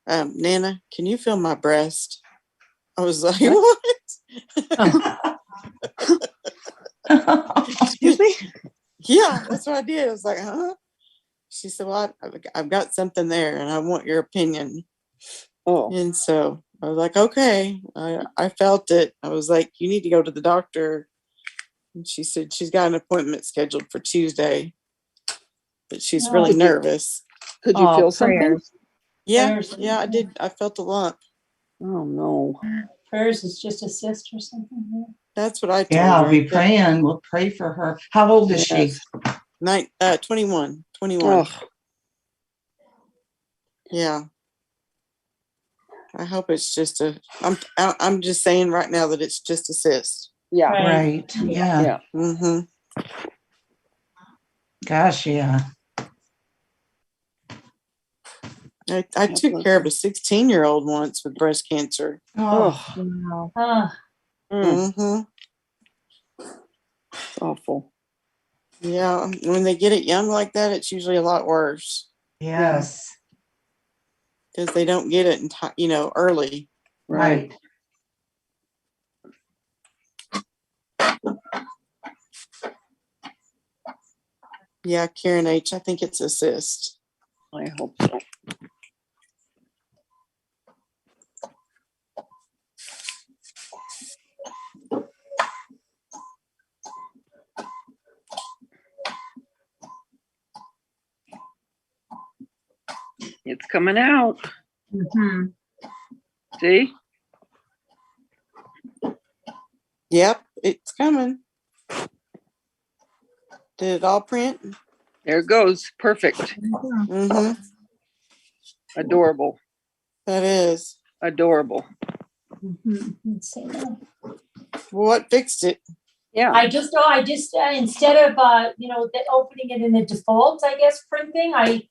Nana, can you feel my breast? I was like, what? Excuse me? Yeah, that's what I did. I was like, huh? She said, well, I've got something there and I want your opinion. Oh, And so I was like, okay. I felt it. I was like, you need to go to the doctor. And she said she's got an appointment scheduled for Tuesday, but she's really Did you- nervous. could you Oh, feel something? prayers. Yeah, Prayers. yeah, I did. I felt a lump. Oh, no. prayers is just a cyst or something. Yeah. That's what I told Yeah, her. I'll be praying. We'll pray for her. How old is she? Yes. 21. Oh, Yeah. I hope it's just I'm just saying right now that it's just a cyst. yeah. Right. Yeah. Yeah. Mm-hmm. Gosh, yeah. I took care of a 16-year-old once with breast cancer. Oh, Wow. Ah, Mm, Mm-hmm. it's awful. Yeah. When they get it young like that, it's usually a lot worse yes. because they don't get it early. Right. Yeah, Karen H. I think it's a cyst. I hope so. It's coming out. hmm. See? Yep, it's coming. Did it all print? There it goes. Perfect. Mm-hmm. Adorable. That is. Adorable. Mhm. Let's see now. What fixed it? Yeah. I just instead of opening it in the default, I guess, printing, I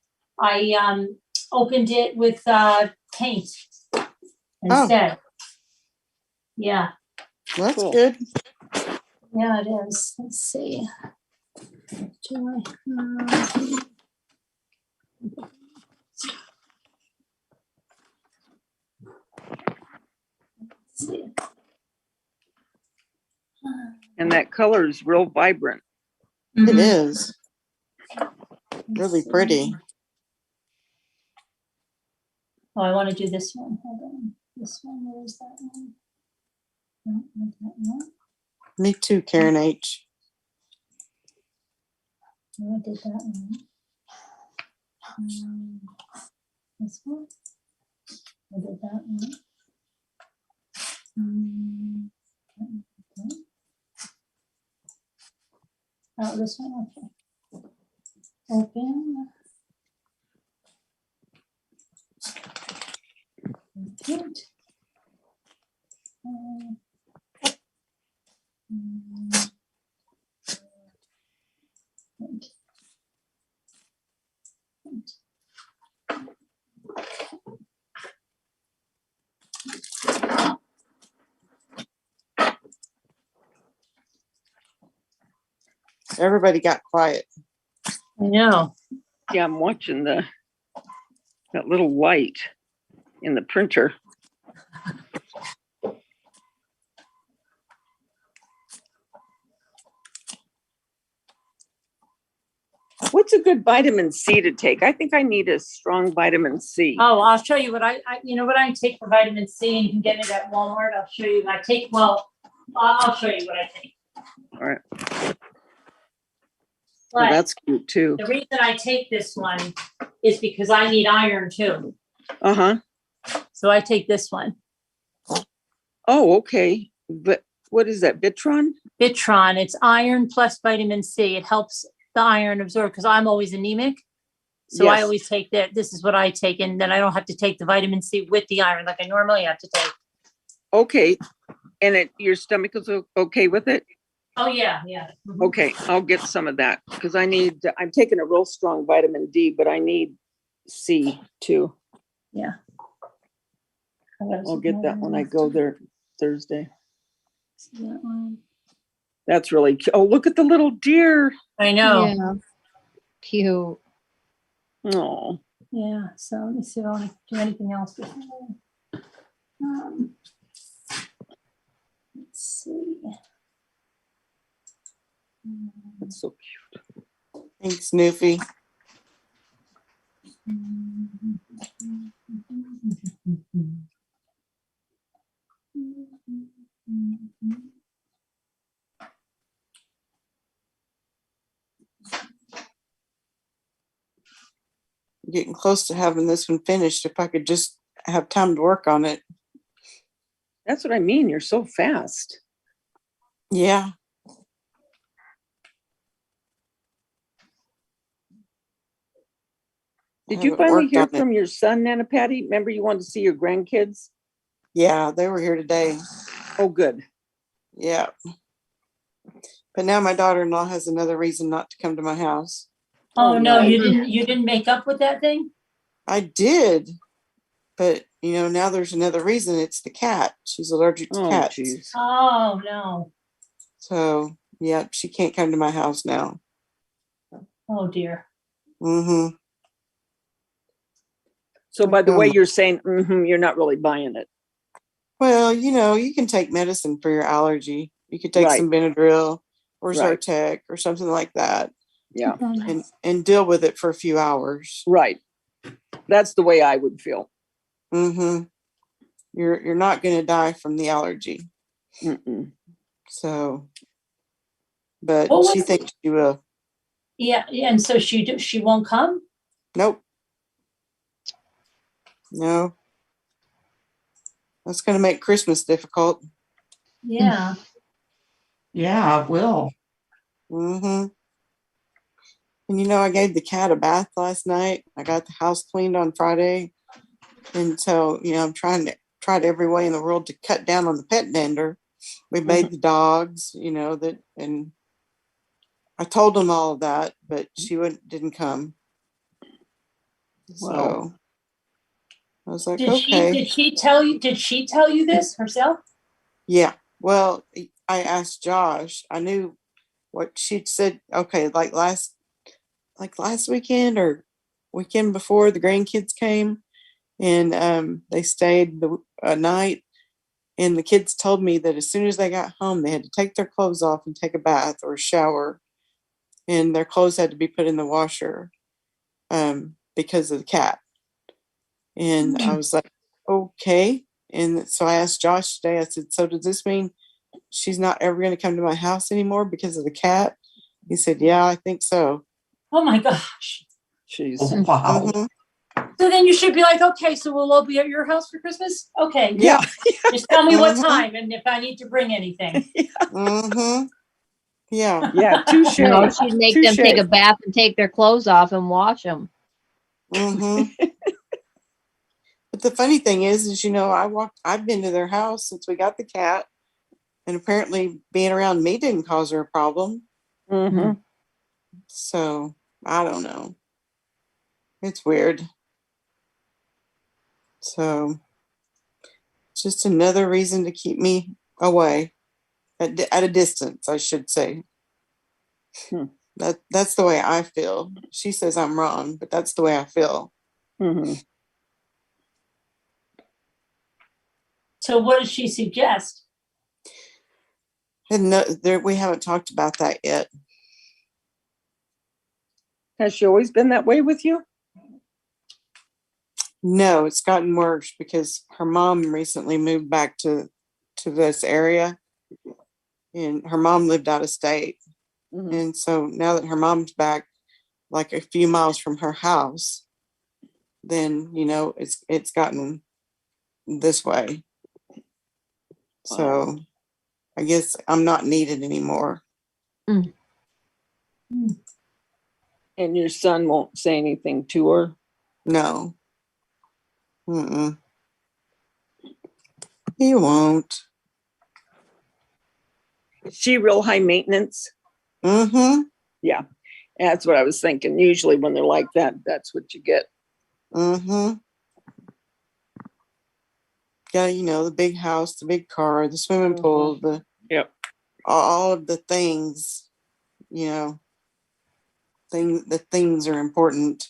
opened it with paint instead. Yeah, That's Cool. good. yeah, it is. Let's see. Do I, let's see. And that color is real vibrant. It Mhm. is Let's really see. pretty. Oh, I want to do this one. Hold on. This one. Where is that one? No, not that one. Me too, Karen H. No, I did that one. This one. I did that one. Okay. Oh, this one. Okay. Open. Print. Print. Print. Everybody got quiet. I know. Yeah, I'm watching that little light in the printer. What's a good vitamin C to take? I think I need a strong vitamin C. Oh, I'll show you what you know what I take for vitamin C, and you can get it at Walmart. I'll show you. I'll show you what I take. All right. But Well, that's cute too. the reason I take this one is because I need iron too. Uh-huh. So I take this one. Oh, okay. But what is that? Vitron? Vitron. It's iron plus vitamin C. It helps the iron absorb because I'm always anemic. So I Yes. always take that. This is what I take. And then I don't have to take the vitamin C with the iron like I normally have to take. Okay. And your stomach is okay with it? Oh, yeah. Yeah. Mhm. Okay, I'll get some of that because I'm taking a real strong vitamin D, but I need C too. Yeah. I'll get that when I go there Thursday. See that one? That's really cute. Oh, look at the little deer. I know. Yeah. Cute. Oh, Yeah. So let me see if I want to do anything else. Let's see. that's so cute. Thanks, Newfie. Getting close to having this one finished. If I could just have time to work on it. That's what I mean. You're so fast. Yeah. Did you haven't finally worked hear on it. from your son, Nana Patty? Remember you wanted to see your grandkids? Yeah, they were here today. Oh, good. Yeah. But now my daughter-in-law has another reason not to come to my house. Oh, no, no. you didn't make up with that thing? I did, but now there's another reason. It's the cat. She's allergic to Oh, cats. jeez. Oh, no. So yeah, she can't come to my house now. Oh, dear. Mm-hmm. So by the way you're saying, you're not really buying it. Well, you can take medicine for your allergy. You could take Right. some Benadryl or Right. Zyrtec or something like that. Yeah. And deal with it for a few hours. Right. That's the way I would feel. Mm-hmm. You're not going to die from the allergy. Mm-mm. So, but What was she it? thinks she will. Yeah, and so she won't come? Nope. No. That's going to make Christmas difficult. Yeah. Yeah, it will. Mm-hmm. And I gave the cat a bath last night. I got the house cleaned on Friday. And so, I'm tried every way in the world to cut down on the pet dander. We made the dogs, and I told them all of that, but she didn't come. So I was like, Did okay. she tell you this herself? Yeah. Well, I asked Josh. I knew what she'd said. Okay, like last weekend or weekend before, the grandkids came and they stayed a night. And the kids told me that as soon as they got home, they had to take their clothes off and take a bath or a shower, and their clothes had to be put in the washer because of the cat. And I was like, okay. And so I asked Josh today, I said, so does this mean she's not ever going to come to my house anymore because of the cat? He said, yeah, I think so. Oh my gosh. Jeez. Oh, wow. Mm-hmm. So then you should be like, okay, so we'll all be at your house for Christmas? Okay. Yeah. Just tell me what Mhm. time and if I need to bring anything. Mm-hmm. Yeah. Yeah. Touche. No, she'd make them take Touche. a bath and take their clothes off and wash them. Mm-hmm. But the funny thing is, I've been to their house since we got the cat, and apparently being around me didn't cause her a problem. Mm-hmm. So I don't know. It's weird. So it's just another reason to keep me away at a distance, I should say. That's the way I feel. She says I'm wrong, but that's the way I feel. Mm-hmm. So what does she suggest? And we haven't talked about that yet. Has she always been that way with you? No, it's gotten worse because her mom recently moved back to this area, and her mom lived out of state. Mhm. And so now that her mom's back, like a few miles from her house, then, you know, it's gotten this way. So I guess I'm not needed anymore. And your son won't say anything to her? No. Mm-mm. He won't. Is she real high maintenance? Mm-hmm. Yeah, that's what I was thinking. Usually when they're like that, that's what you get. Mm-hmm. Yeah, you know, the big house, the big car, the swimming pool, the Yep. all of the things, you know, the things are important.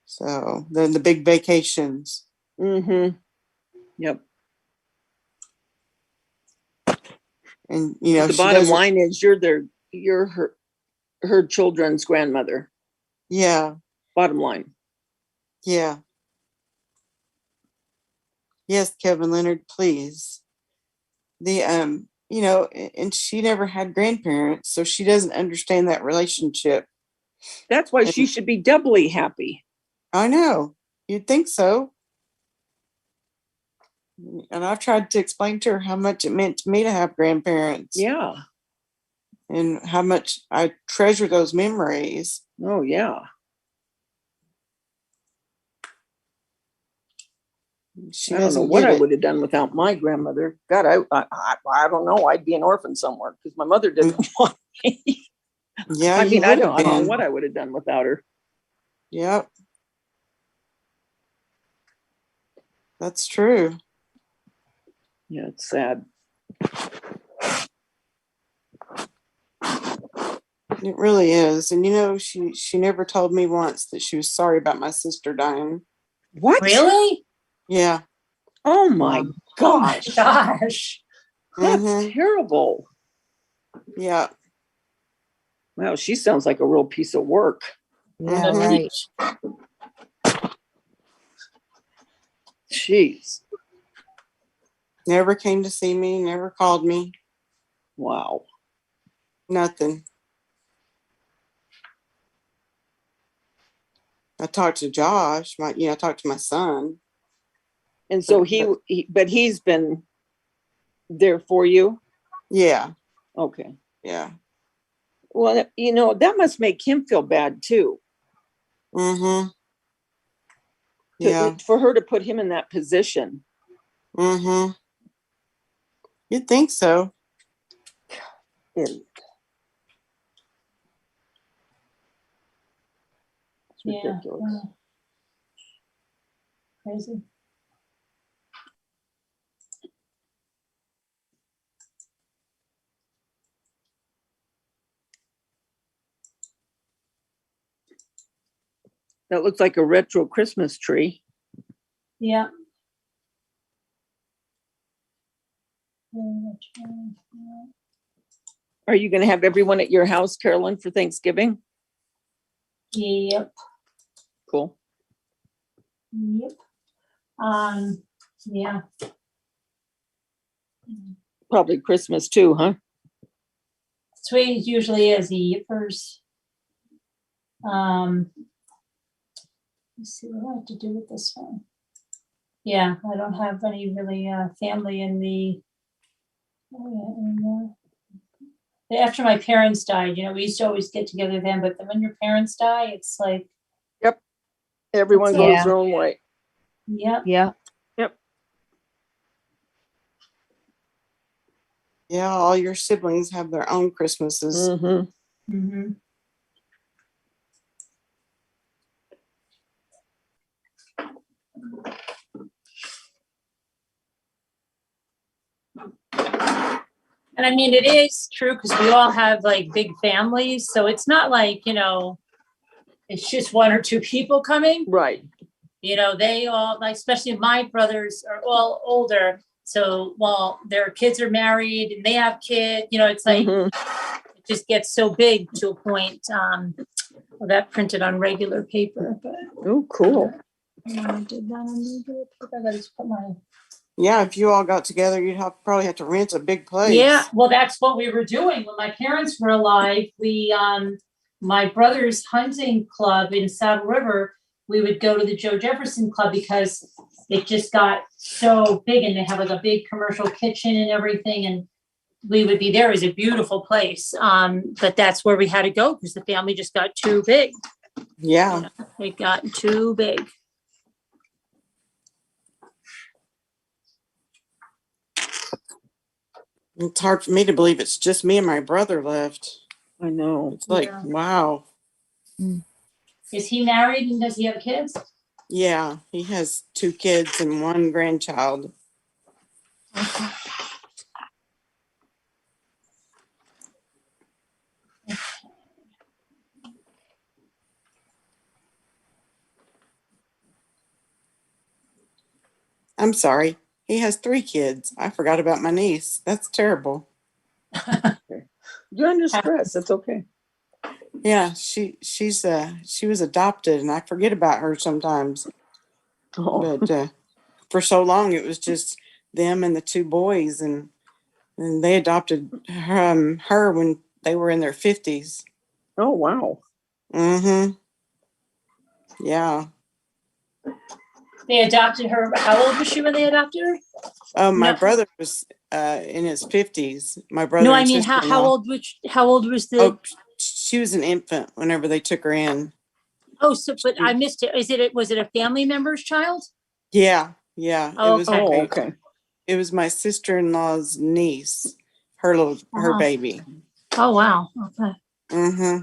So then the big vacations. Mm-hmm. Yep. And you know, The she bottom doesn't. line is you're her children's grandmother. Yeah. Bottom line. Yeah. Yes, Kevin Leonard, please. The you know, and she never had grandparents, so she doesn't understand that relationship. That's why she should be doubly happy. I know. You'd think so. And I've tried to explain to her how much it meant to me to have grandparents. Yeah. And how much I treasure those memories. Oh, yeah. She I don't know doesn't what get I it. would have done without my grandmother. God, I don't know. I'd be an orphan somewhere because my mother didn't want me. Yeah, I you mean, I would don't have know been. what I would have done without her. Yep. That's true. Yeah, it's sad. It really is. And you know, she never told me once that she was sorry about my sister dying. What? Really? Yeah. Oh my Oh my gosh. gosh. That's Mhm. terrible. Yeah. Wow, she sounds like a real piece of work. Yeah, Mhm. right. Jeez. Never came to see me, never called me. Wow. Nothing. I talked to Josh, I talked to my son. And so but he's been there for you? Yeah. Okay. Yeah. Well, that must make him feel bad too. Mm-hmm. Yeah. For her to put him in that position. Mm-hmm. You'd think so. It's ridiculous. Crazy. That looks like a retro Christmas tree. Yeah. Are you going to have everyone at your house, Carolyn, for Thanksgiving? Yep. Cool. Yep. Yeah. Probably Christmas too, huh? Sweet usually is the yippers. Let's see what I have to do with this one. Yeah, I don't have any really family in the. After my parents died, we used to always get together then, but then when your parents die, it's like. Yep. Everyone goes Yeah. their own way. Yep. Yeah. Yep. Yeah, all your siblings have their own Christmases. Mm-hmm. Mm-hmm. And I mean, it is true because we all have like big families. So it's not like, it's just one or two people coming. Right. They all, like, especially my brothers are all older. So, their kids are married and they have kids, it's like, Mhm. It just gets so big to a point, well, that printed on regular paper, but. Oh, cool. I did that on regular paper. I gotta just put my. Yeah, if you all got together, you'd probably have to rent a big place. Yeah, well, that's what we were doing when my parents were alive. We, my brother's hunting club in Saddle River, we would go to the Joe Jefferson Club because it just got so big and they have like a big commercial kitchen and everything. And we would be there. It was a beautiful place. But that's where we had to go because the family just got too big. Yeah. It got too big. It's hard for me to believe it's just me and my brother left. I know. It's like, Yeah. wow. Is he married and does he have kids? Yeah, he has 2 kids and 1 grandchild. I'm sorry. He has 3 kids. I forgot about my niece. That's terrible. You're under stress. It's okay. Yeah, she was adopted, and I forget about her sometimes. Oh, But for so long, it was just them and the 2 boys, and they adopted her when they were in their 50s. oh wow. Mm-hmm. Yeah. They adopted her. How old was she when they adopted her? My No. brother was in his 50s. My brother. No, I and mean, how sister-in-law. old was the? Oh, she was an infant whenever they took her in. Oh, so but I missed it. Was it a family member's child? Yeah. Oh, It was. okay. Oh, okay. It was my sister-in-law's niece, her Uh-huh. baby. Oh wow. Okay. Mm-hmm.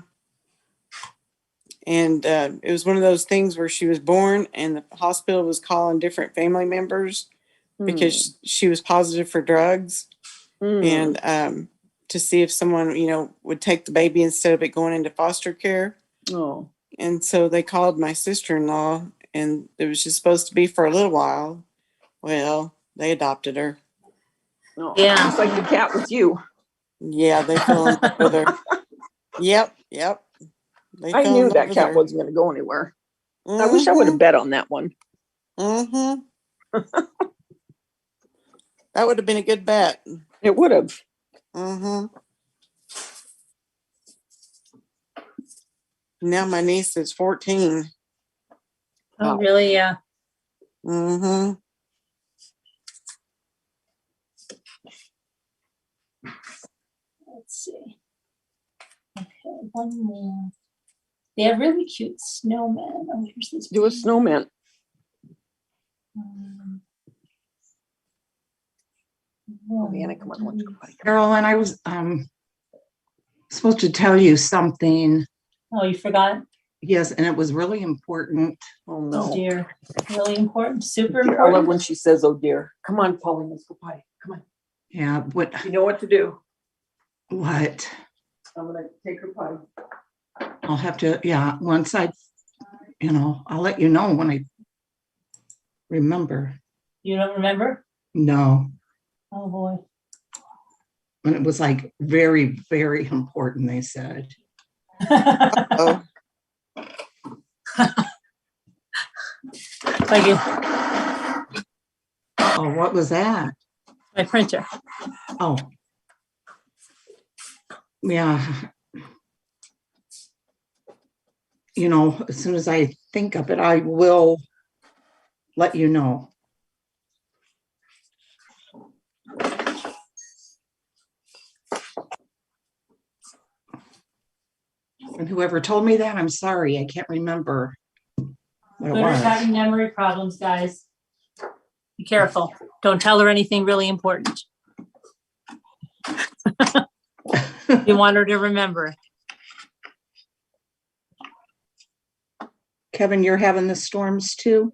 And it was one of those things where she was born and the hospital was calling different family members because she was positive for drugs and to see if someone, would take the baby instead of it going into foster care. Oh. And so they called my sister-in-law and it was just supposed to be for a little while. Well, they adopted her. Oh. Yeah. It's like the cat with you. Yeah, they fell in love with her. Yep. I knew that cat wasn't going to go anywhere. I wish I would have bet on that one. Mm-hmm. That would have been a good bet. It would have. Mm-hmm. Now my niece is 14. Oh, really? Yeah. Mm-hmm. Let's see. Okay, one more. They have really cute snowmen. Oh, here's this. Do a snowman. Oh, Anna, come on, let's go. Carolyn, I was supposed to tell you something. Oh, you forgot? Yes, and it was really important. Oh Oh no. dear. Really important. Super Dear, I love important. when she says, "Oh dear." Come on, Pauline, let's go potty. Come on. Yeah, what? You know what to do. What? I'm gonna take her potty. I'll have to. Yeah, once I'll let you know when I remember. You don't remember? No, Oh boy. when it was like very, very important. They said. Oh, Like Oh, what was that? my printer. Oh, yeah. As soon as I think of it, I will let you know. And whoever told me that, I'm sorry, I can't remember what it Twitter's was. having memory problems, guys. Be careful. Don't tell her anything really important. You want her to remember. Kevin, you're having the storms too?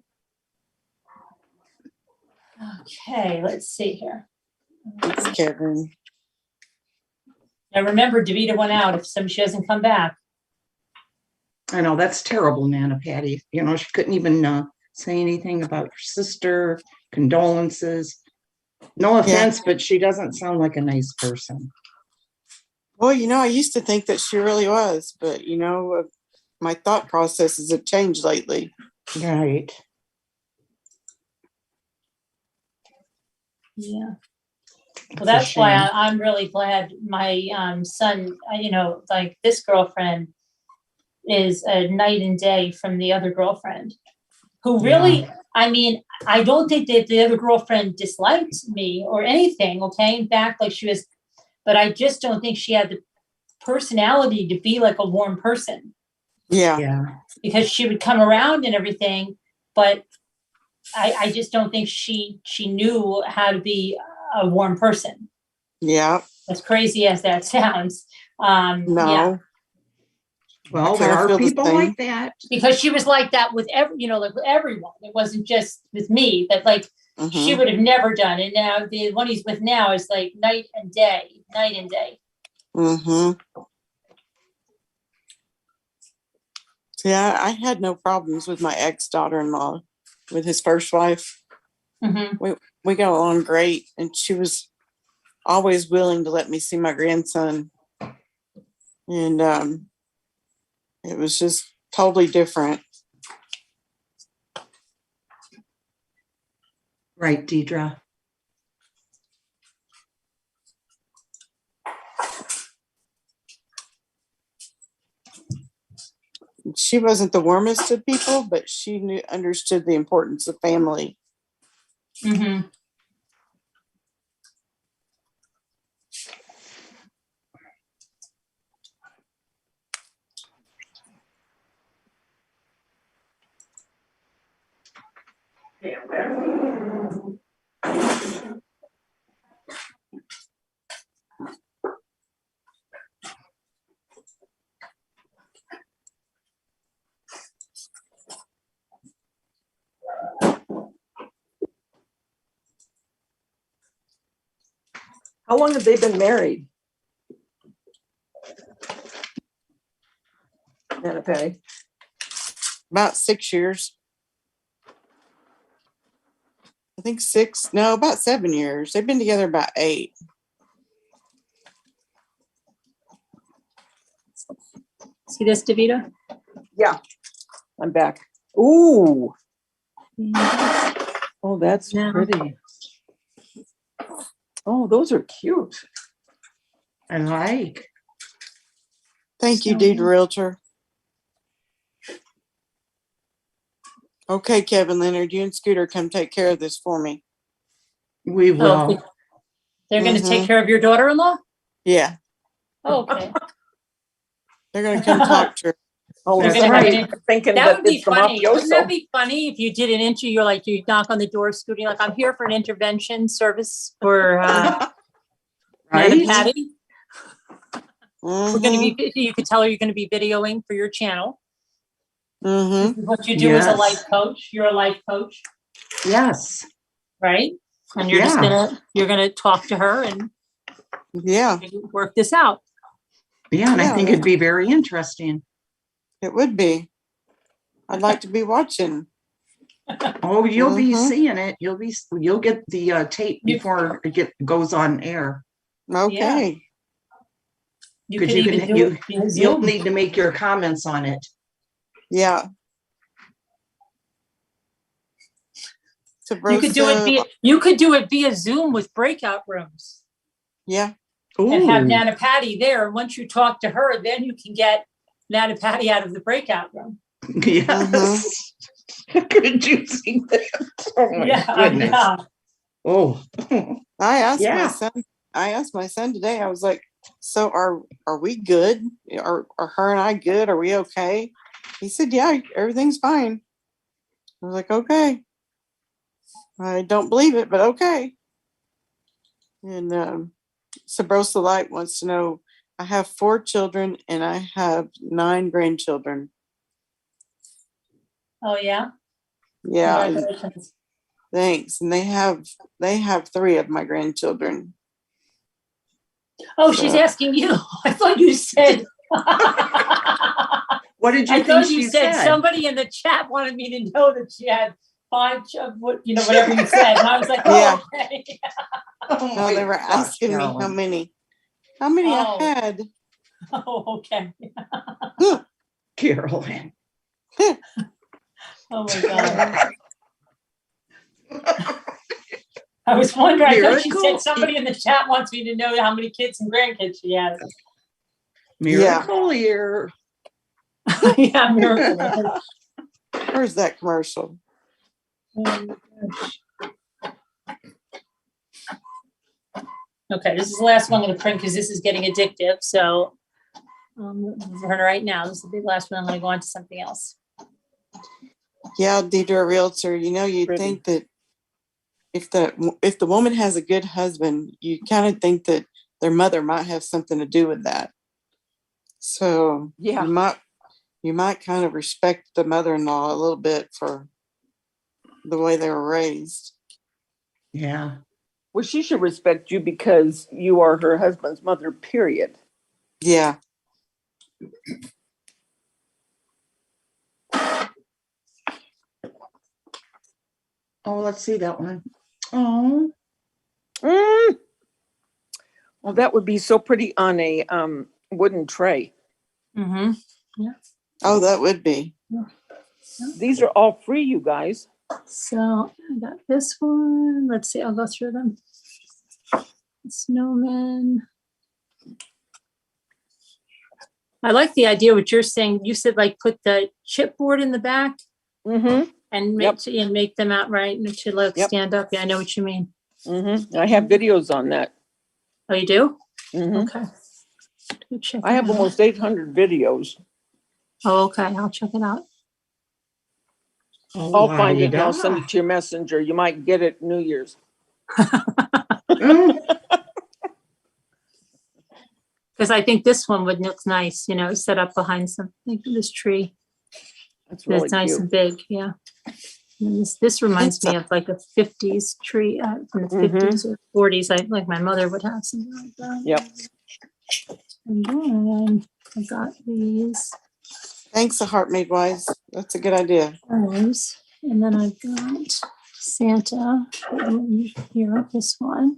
Okay, let's see here. it's Kevin. Now remember, Davita went out if she doesn't come back. I know, that's terrible, Nana Patty. She couldn't even say anything about her sister, condolences. No offense, but she doesn't sound like a nice person. Well, I used to think that she really was, but my thought processes have changed lately. Right. Yeah. It's Well, a that's why shame. I'm really glad my son, like this girlfriend is a night and day from the other girlfriend, who really, I don't think that the other girlfriend disliked me or anything, okay? In fact, like she was, but I just don't think she had the personality to be like a warm person. Yeah. Yeah. Because she would come around and everything, but I just don't think she knew how to be a warm person. Yeah. As crazy as that sounds. No. Yeah. Well, there are people like that. Because she was like that with like with everyone. It wasn't just with me that like she would have never done. And now the one he's with now is like night and day. Yeah, I had no problems with my ex-daughter-in-law, with his first wife. We got along great, and she was always willing to let me see my grandson. And it was just totally different. Right, Deidre. She wasn't the warmest of people, but she understood the importance of family. How long have they been married? Nana Patty? About 6 years. I think 6. No, about 7 years. They've been together about 8. See this, Davida? Yeah, I'm back. Ooh. Oh, that's pretty. Oh, those are cute. I like. Thank you, Deed Realtor. Okay, Kevin Leonard, you and Scooter come take care of this for me. We will. They're going to take care of your daughter-in-law? Yeah. Oh, okay. They're going to come talk to her. Oh, They're that's gonna right. have Thinking that would be it's the funny. Wouldn't that mafioso. be funny if you did an interview? You're like, you knock on the door, Scooty, like, I'm here for an intervention service for Nana Patty. We're going to be. You could tell her you're going to be videoing for your channel. This is what you do as a life coach. You're a life coach. Yes. Right. And you're just gonna talk to her and work this out. Yeah, and I think it'd be very interesting. It would be. I'd like to be watching. Oh, you'll be seeing it. You'll get the tape before it goes on air. Okay. Because you'll need to make your comments on it. Yeah. You could do it via Zoom with breakout rooms. Yeah. And have Nana Patty there. And once you talk to her, then you can get Nana Patty out of the breakout room. Yes. Could you see that? Oh my goodness. Yeah. Oh. I asked my son today, I was like, so are we good? Are her and I good? Are we okay? He said, yeah, everything's fine. I was like, okay. I don't believe it, but okay. And Sabrosa Light wants to know, I have 4 children and I have 9 grandchildren. Oh yeah? Yeah. Congratulations. Thanks. And they have 3 of my grandchildren. Oh, she's asking you. I thought you said what did you I think thought she you said? said? Somebody in the chat wanted me to know that she had 5 whatever you said. And I was like, oh, okay. No, they were asking me how many. how many I Oh. had. Oh, okay. Carolyn. Oh my God. I was wondering, I thought she said Miracle. somebody in the chat wants me to know how many kids and grandkids she has. Miracle year. Yeah, miracle. Where's that commercial? Oh my gosh. Okay, this is the last one I'm going to print because this is getting addictive. So for her right now, this is the last one. I'm going to go on to something else. Yeah, Deidre, realtor, you Pretty. think that if the woman has a good husband, you kind of think that their mother might have something to do with that. So Yeah. you might kind of respect the mother-in-law a little bit for the way they were raised. Yeah. Well, she should respect you because you are her husband's mother, period. Yeah. Oh, let's see that one. Oh, Well, that would be so pretty on a wooden tray. Mm-hmm. Yeah. Oh, that would be. These are all free, you guys. So I got this one. Let's see. I'll go through them. Snowman. I like the idea what you're saying. You said like put the chipboard in the back Mm-hmm. and make them outright and to like stand up. Yeah, I know what you mean. Mm-hmm. I have videos on that. Oh, you do? Mm-hmm. Okay. Go check I have it out. almost 800 videos. Oh, okay. I'll check it out. I'll find it and I'll send it to your messenger. You might get it New Year's. Because I think this one would look nice, set up behind something, this tree. That's really It's nice cute. and big, yeah. And this reminds me of like a 50s tree from the 50s or 40s. Like my mother would have something like that. Yep. And then I got these. Thanks, a heart made wise. That's a good idea. Those. And then I've got Santa here, this one.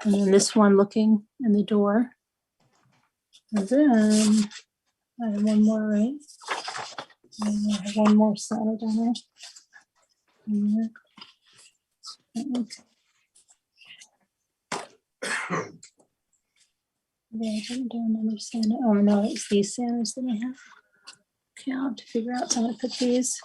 And then this one looking in the door. And then I have one more, right? And I have one more Santa down there. Yeah, I didn't do another Santa. Oh no, it's these Santas that I have. Okay, I'll have to figure out how to put these.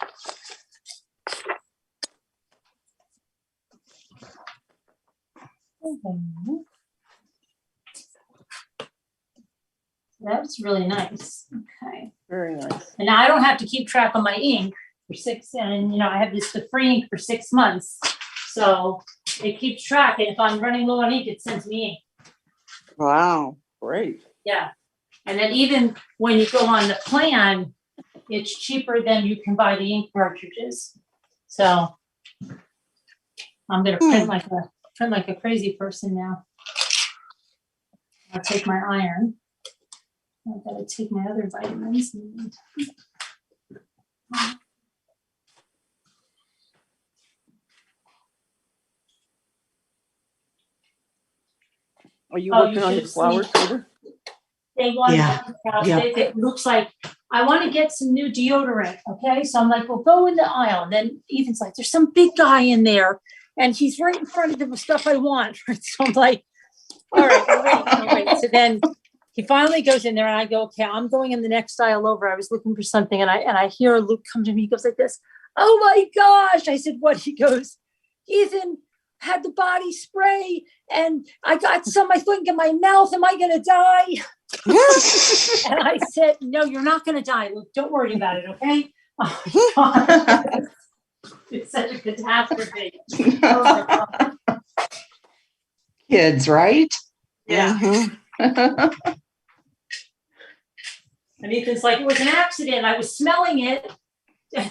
That's really nice. Okay. Very nice. And now I don't have to keep track of my ink for 6, and I have the free ink for 6 months. So it keeps track, and if I'm running low on ink, it sends me ink. Wow. Great. Yeah. And then even when you go on the plan, it's cheaper than you can buy the ink cartridges. So I'm gonna print like a crazy person now. I'll take my iron. I've got to take my other vitamins. Are you Oh, working you on should your have flowers, seen- Peter? They want Yeah. it looks like I want to get some new deodorant. Okay. So I'm like, well, go in the aisle. And then Ethan's like, there's some big guy in there. And he's right in front of the stuff I want. So I'm like, all right, I'll wait. So then he finally goes in there and I go, okay, I'm going in the next aisle over. I was looking for something and I hear Luke come to me. He goes like this. Oh my gosh. I said, what? He goes, Ethan had the body spray and I got some, I think, in my mouth. Am I going to die? And I said, no, you're not going to die. Luke, don't worry about it. Okay. Oh my God. It's such a catastrophe. Oh my God. Kids, right? Yeah. Mm-hmm. And Ethan's like, it was an accident. I was smelling it. And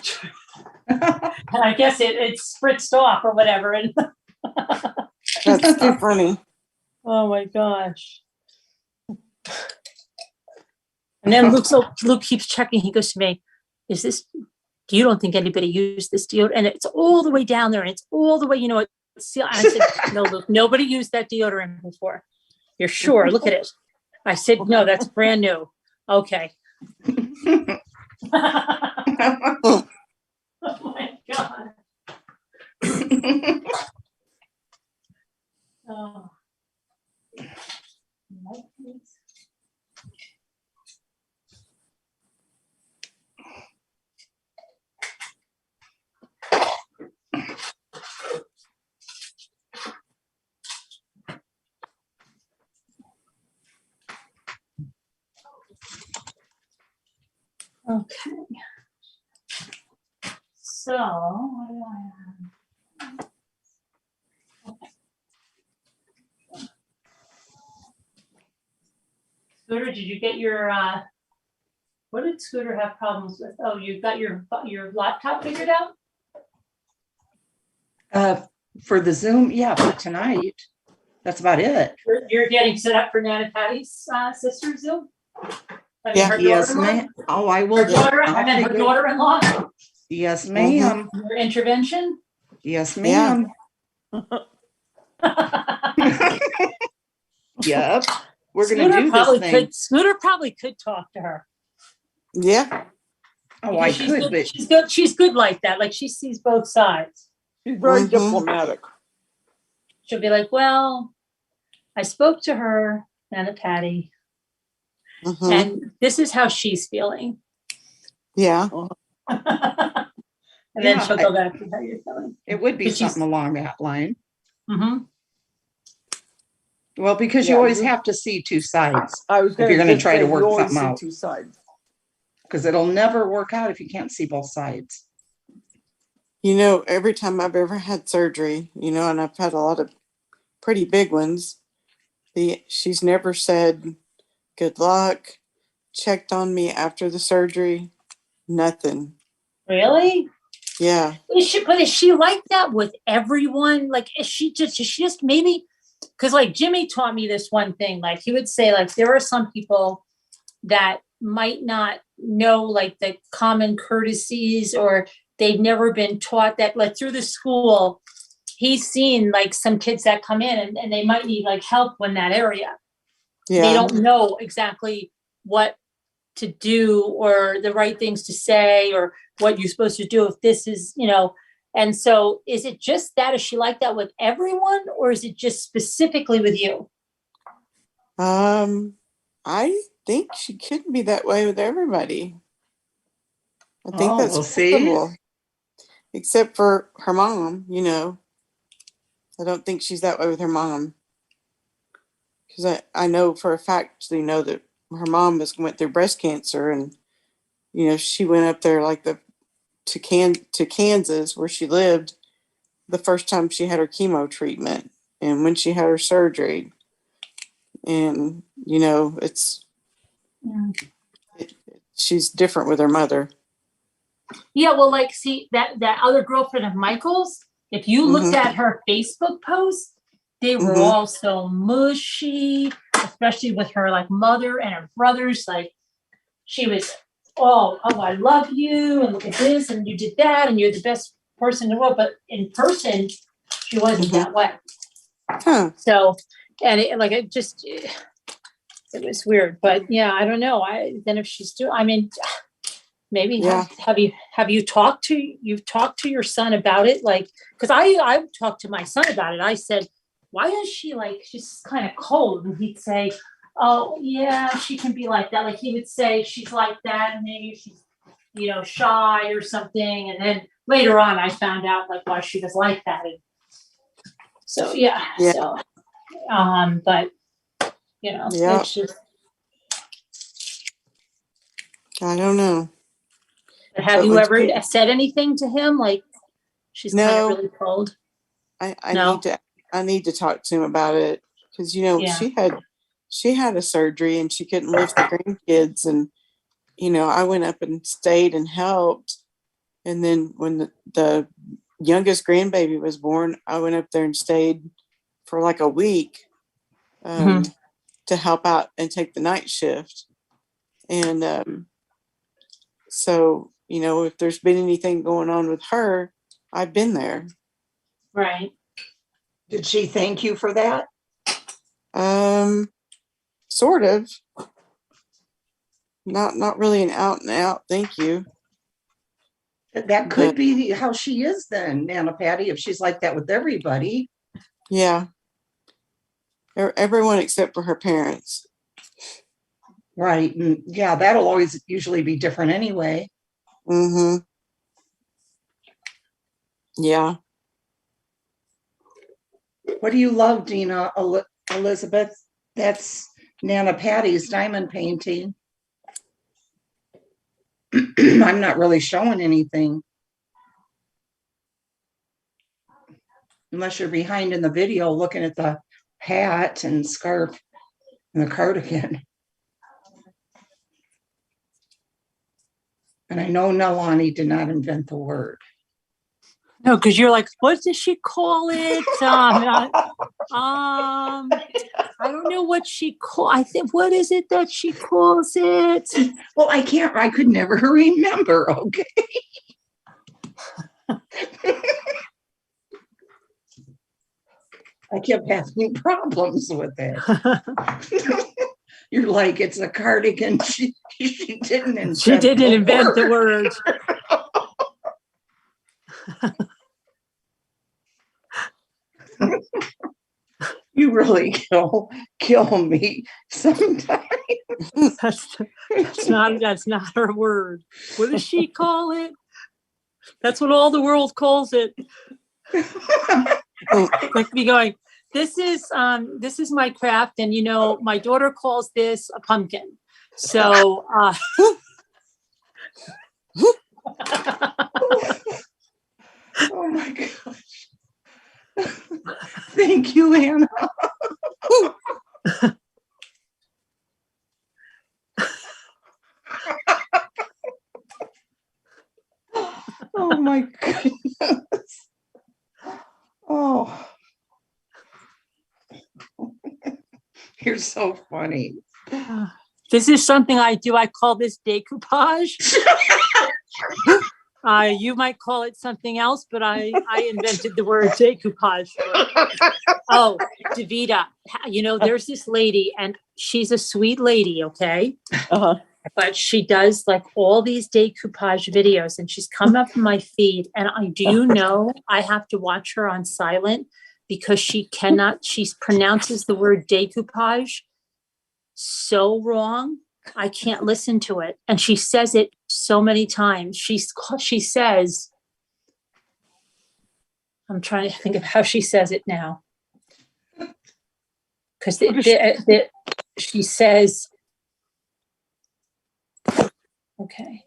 I guess it spritzed off or whatever. And That's too funny. oh my gosh. And then Luke keeps checking. He goes to me, you don't think anybody used this deodorant? And it's all the way down there. And it's all the way, it's sealed. And I said, no, Luke, nobody used that deodorant before. You're sure? Look at it. I said, no, that's brand new. Okay. Oh my God. Oh. Okay. So, what do I have? Scooter, did you get your, what did Scooter have problems with? Oh, you got your laptop figured out? For the Zoom, yeah, for tonight. That's about it. You're getting set up for Nana Patty's sister Zoom? I mean, Yeah. her Yes, daughter-in-law? ma'am. Oh, I will. Her daughter, I'll I meant her figure- daughter-in-law, Yes, ma'am. your intervention? Yes, Yeah. ma'am. Yep. We're gonna do this thing. Scooter probably could talk to her. Yeah. Oh, I Because she's could, good- but she's good like that. Like she sees both sides. She's very Mhm. diplomatic. She'll be like, well, I spoke to her, Nana Patty, Mhm. and this is how she's feeling. Yeah. And then Yeah, she'll go back to how you're feeling. it would be But she's- something along that line. Mm-hmm. Well, because you Yeah, always you- have to see two sides, I was If you're gonna just try to say, work you always something see out. two sides. because it'll never work out if you can't see both sides. You know, every time I've ever had surgery, you know, and I've had a lot of pretty big ones, she's never said good luck, checked on me after the surgery, nothing. Really? Yeah. Is she like that with everyone? Like, is she just maybe, because like Jimmy taught me this one thing, like he would say, like, there are some people that might not know like the common courtesies, or they've never been taught that, like through the school, he's seen like some kids that come in and they might need like help in that area. Yeah. They don't know exactly what to do or the right things to say or what you're supposed to do if this is, you know. And so is it just that? Is she like that with everyone, or is it just specifically with you? I think she could be that way with everybody. I think Oh, that's we'll see. possible. Except for her mom, you know. I don't think she's that way with her mom. Because I know for a fact, you know, that her mom went through breast cancer, and you know, she went up there like to Kansas where she lived the first time she had her chemo treatment and when she had her surgery. And you know, she's different with her mother. Yeah, well, like, see, that other girlfriend of Michael's, if you looked at her Facebook posts, they were all so mushy, especially with her like mother and her brothers. Like, she was, oh, I love you, and look at this, and you did that, and you're the best person in the world. But in person, she wasn't that way. Huh. So, and it was weird. But yeah, I don't know. Then if she's doing, I mean, maybe Yeah. have you talked to your son about it? Like, because I talked to my son about it. I said, why is she like, she's kind of cold? And he'd say, oh yeah, she can be like that. Like he would say she's like that, and maybe she's, you know, shy or something. And then later on, I found out like why she was like that. And so yeah. So, but you know, Yeah. it's just. I don't know. But have So you it's ever good. said anything to him? Like she's kind No. of really cold. I No. need to talk to him about it, because you know, Yeah. she had a surgery and she couldn't lift the grandkids, and you know, I went up and stayed and helped. And then when the youngest grandbaby was born, I went up there and stayed for like a week to help out and take the night shift. And so, you know, if there's been anything going on with her, I've been there. Right. Did she thank you for that? Sort of. Not really an out and out. Thank you. That could be how she is then, Nana Patty, if she's like that with everybody. Yeah. Everyone except for her parents. Right. And yeah, that'll always usually be different anyway. Mm-hmm. Yeah. What do you love, Dina? Elizabeth? That's Nana Patty's diamond painting. I'm not really showing anything. Unless you're behind in the video looking at the hat and scarf and the cardigan. And I know Nalani did not invent the word. No, because you're like, what does she call it? I don't know what she call. I think, what is it that she calls it? Well, I could never remember. Okay. I kept having problems with it. You're like, it's a cardigan. She didn't invent She didn't invent the word. You really kill me sometimes. That's not her word. What does she call it? That's what all the world calls it. Like me going, this is my craft, and my daughter calls this a pumpkin. So oh my gosh. Thank you, Anna. Oh my goodness. Oh. You're so funny. This is something I do. I call this decoupage. You might call it something else, but I invented the word decoupage. Oh, Davida, there's this lady, and she's a sweet lady, okay? Uh-huh. But she does like all these decoupage videos, and she's come up in my feed, and I have to watch her on silent because she pronounces the word decoupage so wrong. I can't listen to it. And she says it so many times. She says, I'm trying to think of how she says it now. Because she says, okay.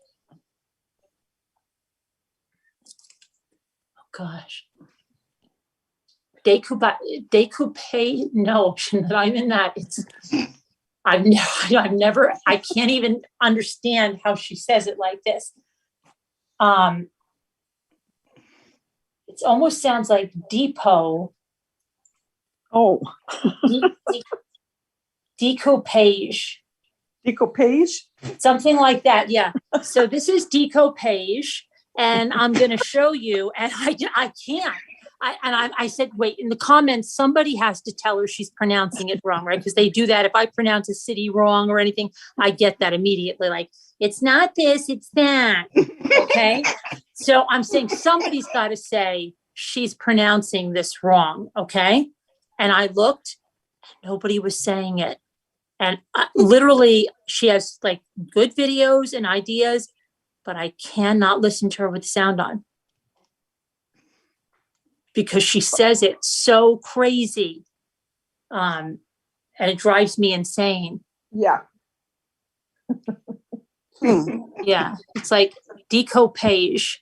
Oh gosh. Decoupage. No, I'm in that. I've never, I can't even understand how she says it like this. It almost sounds like depot. Oh. Decoupage. Decoupage? Something like that, yeah. So this is decoupage, and I'm going to show you, and I can't. I said, wait, in the comments, somebody has to tell her she's pronouncing it wrong, right? Because they do that. If I pronounce a city wrong or anything, I get that immediately. Like, it's not this, it's that. Okay. So I'm saying somebody's got to say she's pronouncing this wrong. Okay. And I looked, nobody was saying it. And literally, she has like good videos and ideas, but I cannot listen to her with sound on. Because she says it so crazy. And it drives me insane. Yeah. Yeah. It's like decoupage.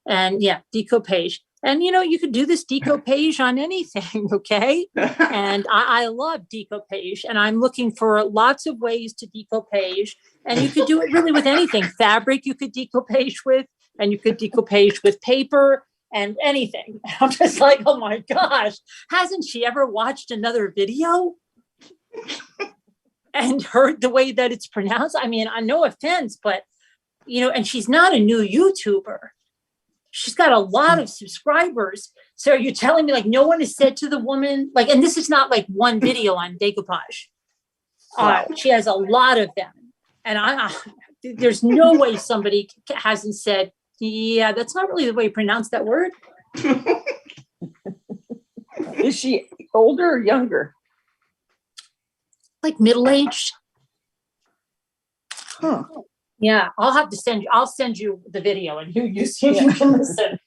And yeah, decoupage. And you could do this decoupage on anything, okay? And I love decoupage. And I'm looking for lots of ways to decoupage. And you could do it really with anything. Fabric you could decoupage with, and you could decoupage with paper. And anything. I'm just like, oh my gosh, hasn't she ever watched another video and heard the way that it's pronounced? I mean, no offense, but, and she's not a new YouTuber. She's got a lot of subscribers, So you're telling me like no one has said to the woman, like, and this is not like one video on decoupage. She has a lot of them. And there's no way somebody hasn't said, yeah, that's not really the way you pronounce that word. Is she older or younger? Like middle-aged. Huh. Yeah, I'll send you the video and you can listen.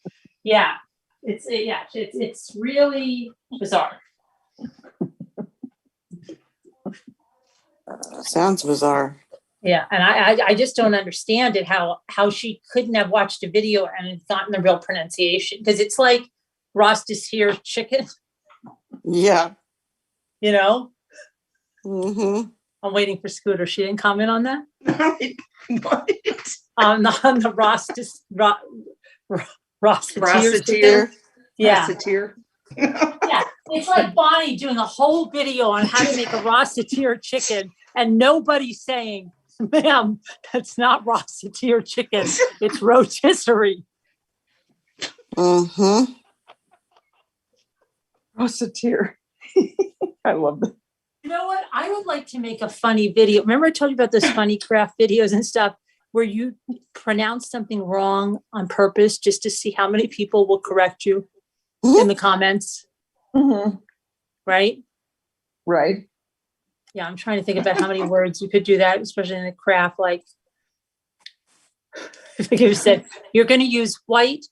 Yeah. It's really bizarre. Sounds bizarre. Yeah, and I just don't understand it how she couldn't have watched a video and gotten the real pronunciation, because it's like Ross-Desir chicken. Yeah. You know? Mm-hmm. I'm waiting for Scooter. She didn't comment on that? What? On the Ross-Desir? Yeah. Ross-Desir? Yeah. It's like Bonnie doing a whole video on how to make a Ross-Desir chicken and nobody saying, ma'am, that's not Ross-Desir chicken. It's rotisserie. Mm-hmm. Ross-Desir. I love that. You know what? I would like to make a funny video. Remember I told you about those funny craft videos and stuff where you pronounce something wrong on purpose just to see how many people will correct you in the comments. Mm-hmm. Right? Right. Yeah, I'm trying to think about how many words you could do that, especially in the craft. Like, if you said, you're going to use white.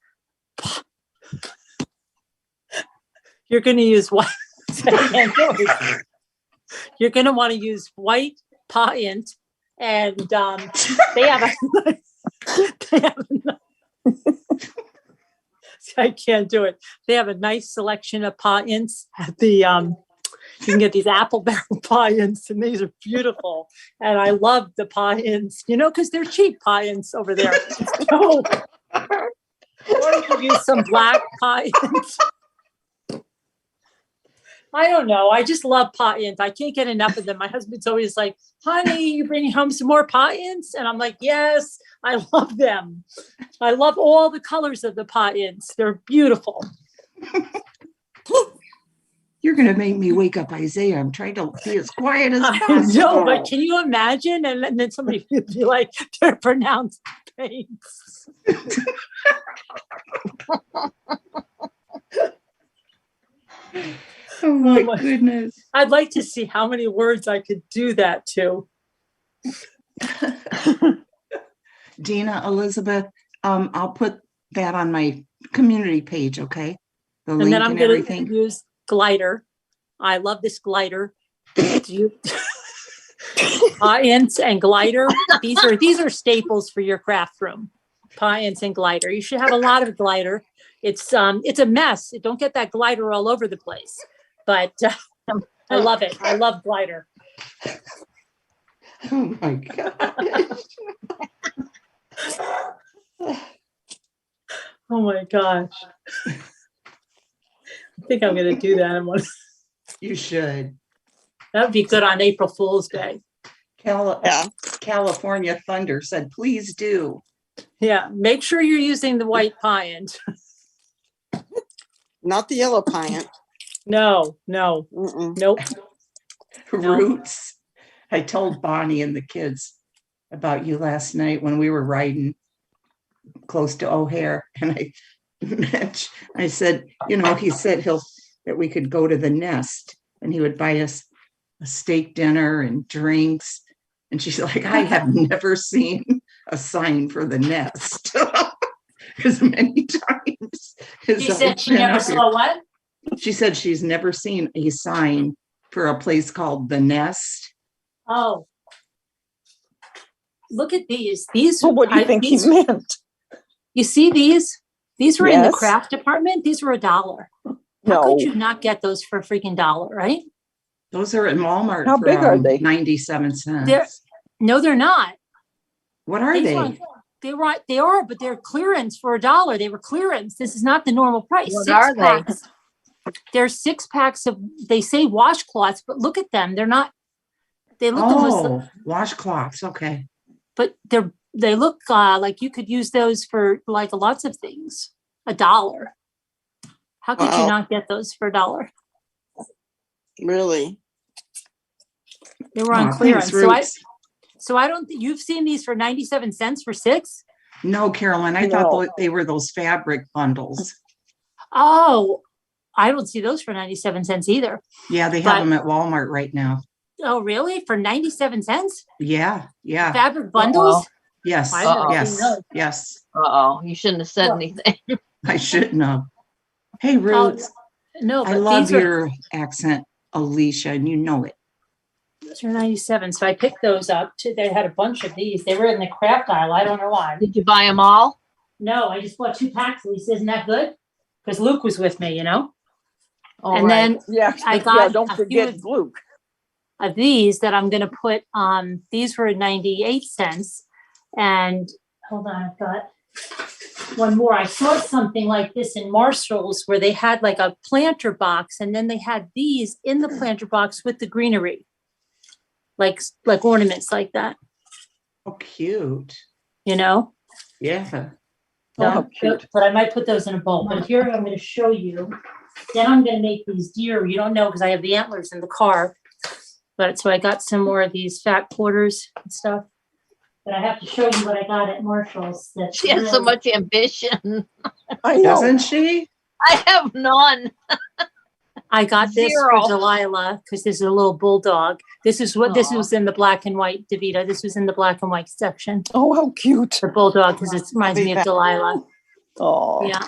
You're going to use white. You're going to want to use white paint, and they have a. I can't do it. They have a nice selection of paints at the. You can get these apple barrel paints, and these are beautiful. And I love the paints, because they're cheap paints over there. So, or you could use some black paints. I don't know. I just love paints. I can't get enough of them. My husband's always like, honey, you bringing home some more paints? And I'm like, yes, I love them. I love all the colors of the paints. They're beautiful. You're going to make me wake up Isaiah. I'm trying to be as quiet as I possible. know, but can you imagine? And then somebody would be like, they're pronounced paints. Oh my goodness. I'd like to see how many words I could do that to. Dina, Elizabeth, I'll put that on my community page, okay? The link And then I'm and going everything. to use glider. I love this glider. Paints and glider. These are staples for your craft room. Paints and glider. You should have a lot of glider. It's a mess. Don't get that glider all over the place. But I love it. I love glider. Oh my gosh. Oh my gosh. I think I'm going to do that. You should. That would be good on April Fool's Day. California Thunder said, please do. Yeah. Make sure you're using the white paint. Not the yellow paint. No. Mm-mm. Nope. Roots. I told Bonnie and the kids about you last night when we were riding close to O'Hare, and I said, he said that we could go to the Nest and he would buy us a steak dinner and drinks. And she's like, I have never seen a sign for the Nest as many times. She said she never saw what? She said she's never seen a sign for a place called the Nest. Oh. Look at these. Well, what do you think he meant? You see these? These were in the Yes. craft department. These were $1. How No. could you not get those for a freaking $1, right? Those are at Walmart. How big are they? 97 cents. No, they're not. What are they? They are, but they're clearance for $1. They were clearance. This is not the normal price. What 6 are they? packs. There's 6 packs of, they say washcloths, but look at them. They're not, they look almost, Washcloths. Okay. but they look like you could use those for like lots of things. $1. How could you Wow. not get those for $1? Really? They were on Aw, clearance. thanks, So I don't, you've seen these for 97 cents for 6? No, Carolyn, I No. thought they were those fabric bundles. Oh, I don't see those for 97 cents either. Yeah, they But- have them at Walmart right now. Oh, really? For 97 cents? Yeah, yeah, Fabric bundles? yes, I've never yes, seen those. yes. Uh-oh, you shouldn't have said What? anything. I shouldn't have. Hey, Roots, No, I but love these are, your accent, Alicia, and you know it. those are 97. So I picked those up. They had a bunch of these. They were in the craft aisle. I don't know why. Did you buy them all? No, I just bought 2 packs. And he says, isn't that good? Because Luke was with me, you know? All And right. then Yeah, I got don't a few forget of- Luke. of these that I'm going to put these were 98 cents. And hold on, I've got one more. I saw something like this in Marshall's where they had like a planter box and then they had these in the planter box with the greenery. Like ornaments like that, Oh, cute. you know? Yeah. Oh, how cute. But I might put those in a bowl. But here I'm going to show you. Then I'm going to make these deer. You don't know because I have the antlers in the car. But so I got some more of these fat quarters and stuff. But I have to show you what I got at Marshall's. That's She has so really- much ambition. I know. Doesn't she? I have none. I got this Zero. for Delilah because this is a little bulldog. This is what this Aw. was in the black and white, Davita. This was in the black and white section. Oh, how cute. The bulldog because it reminds me of Delilah. Oh, Yeah.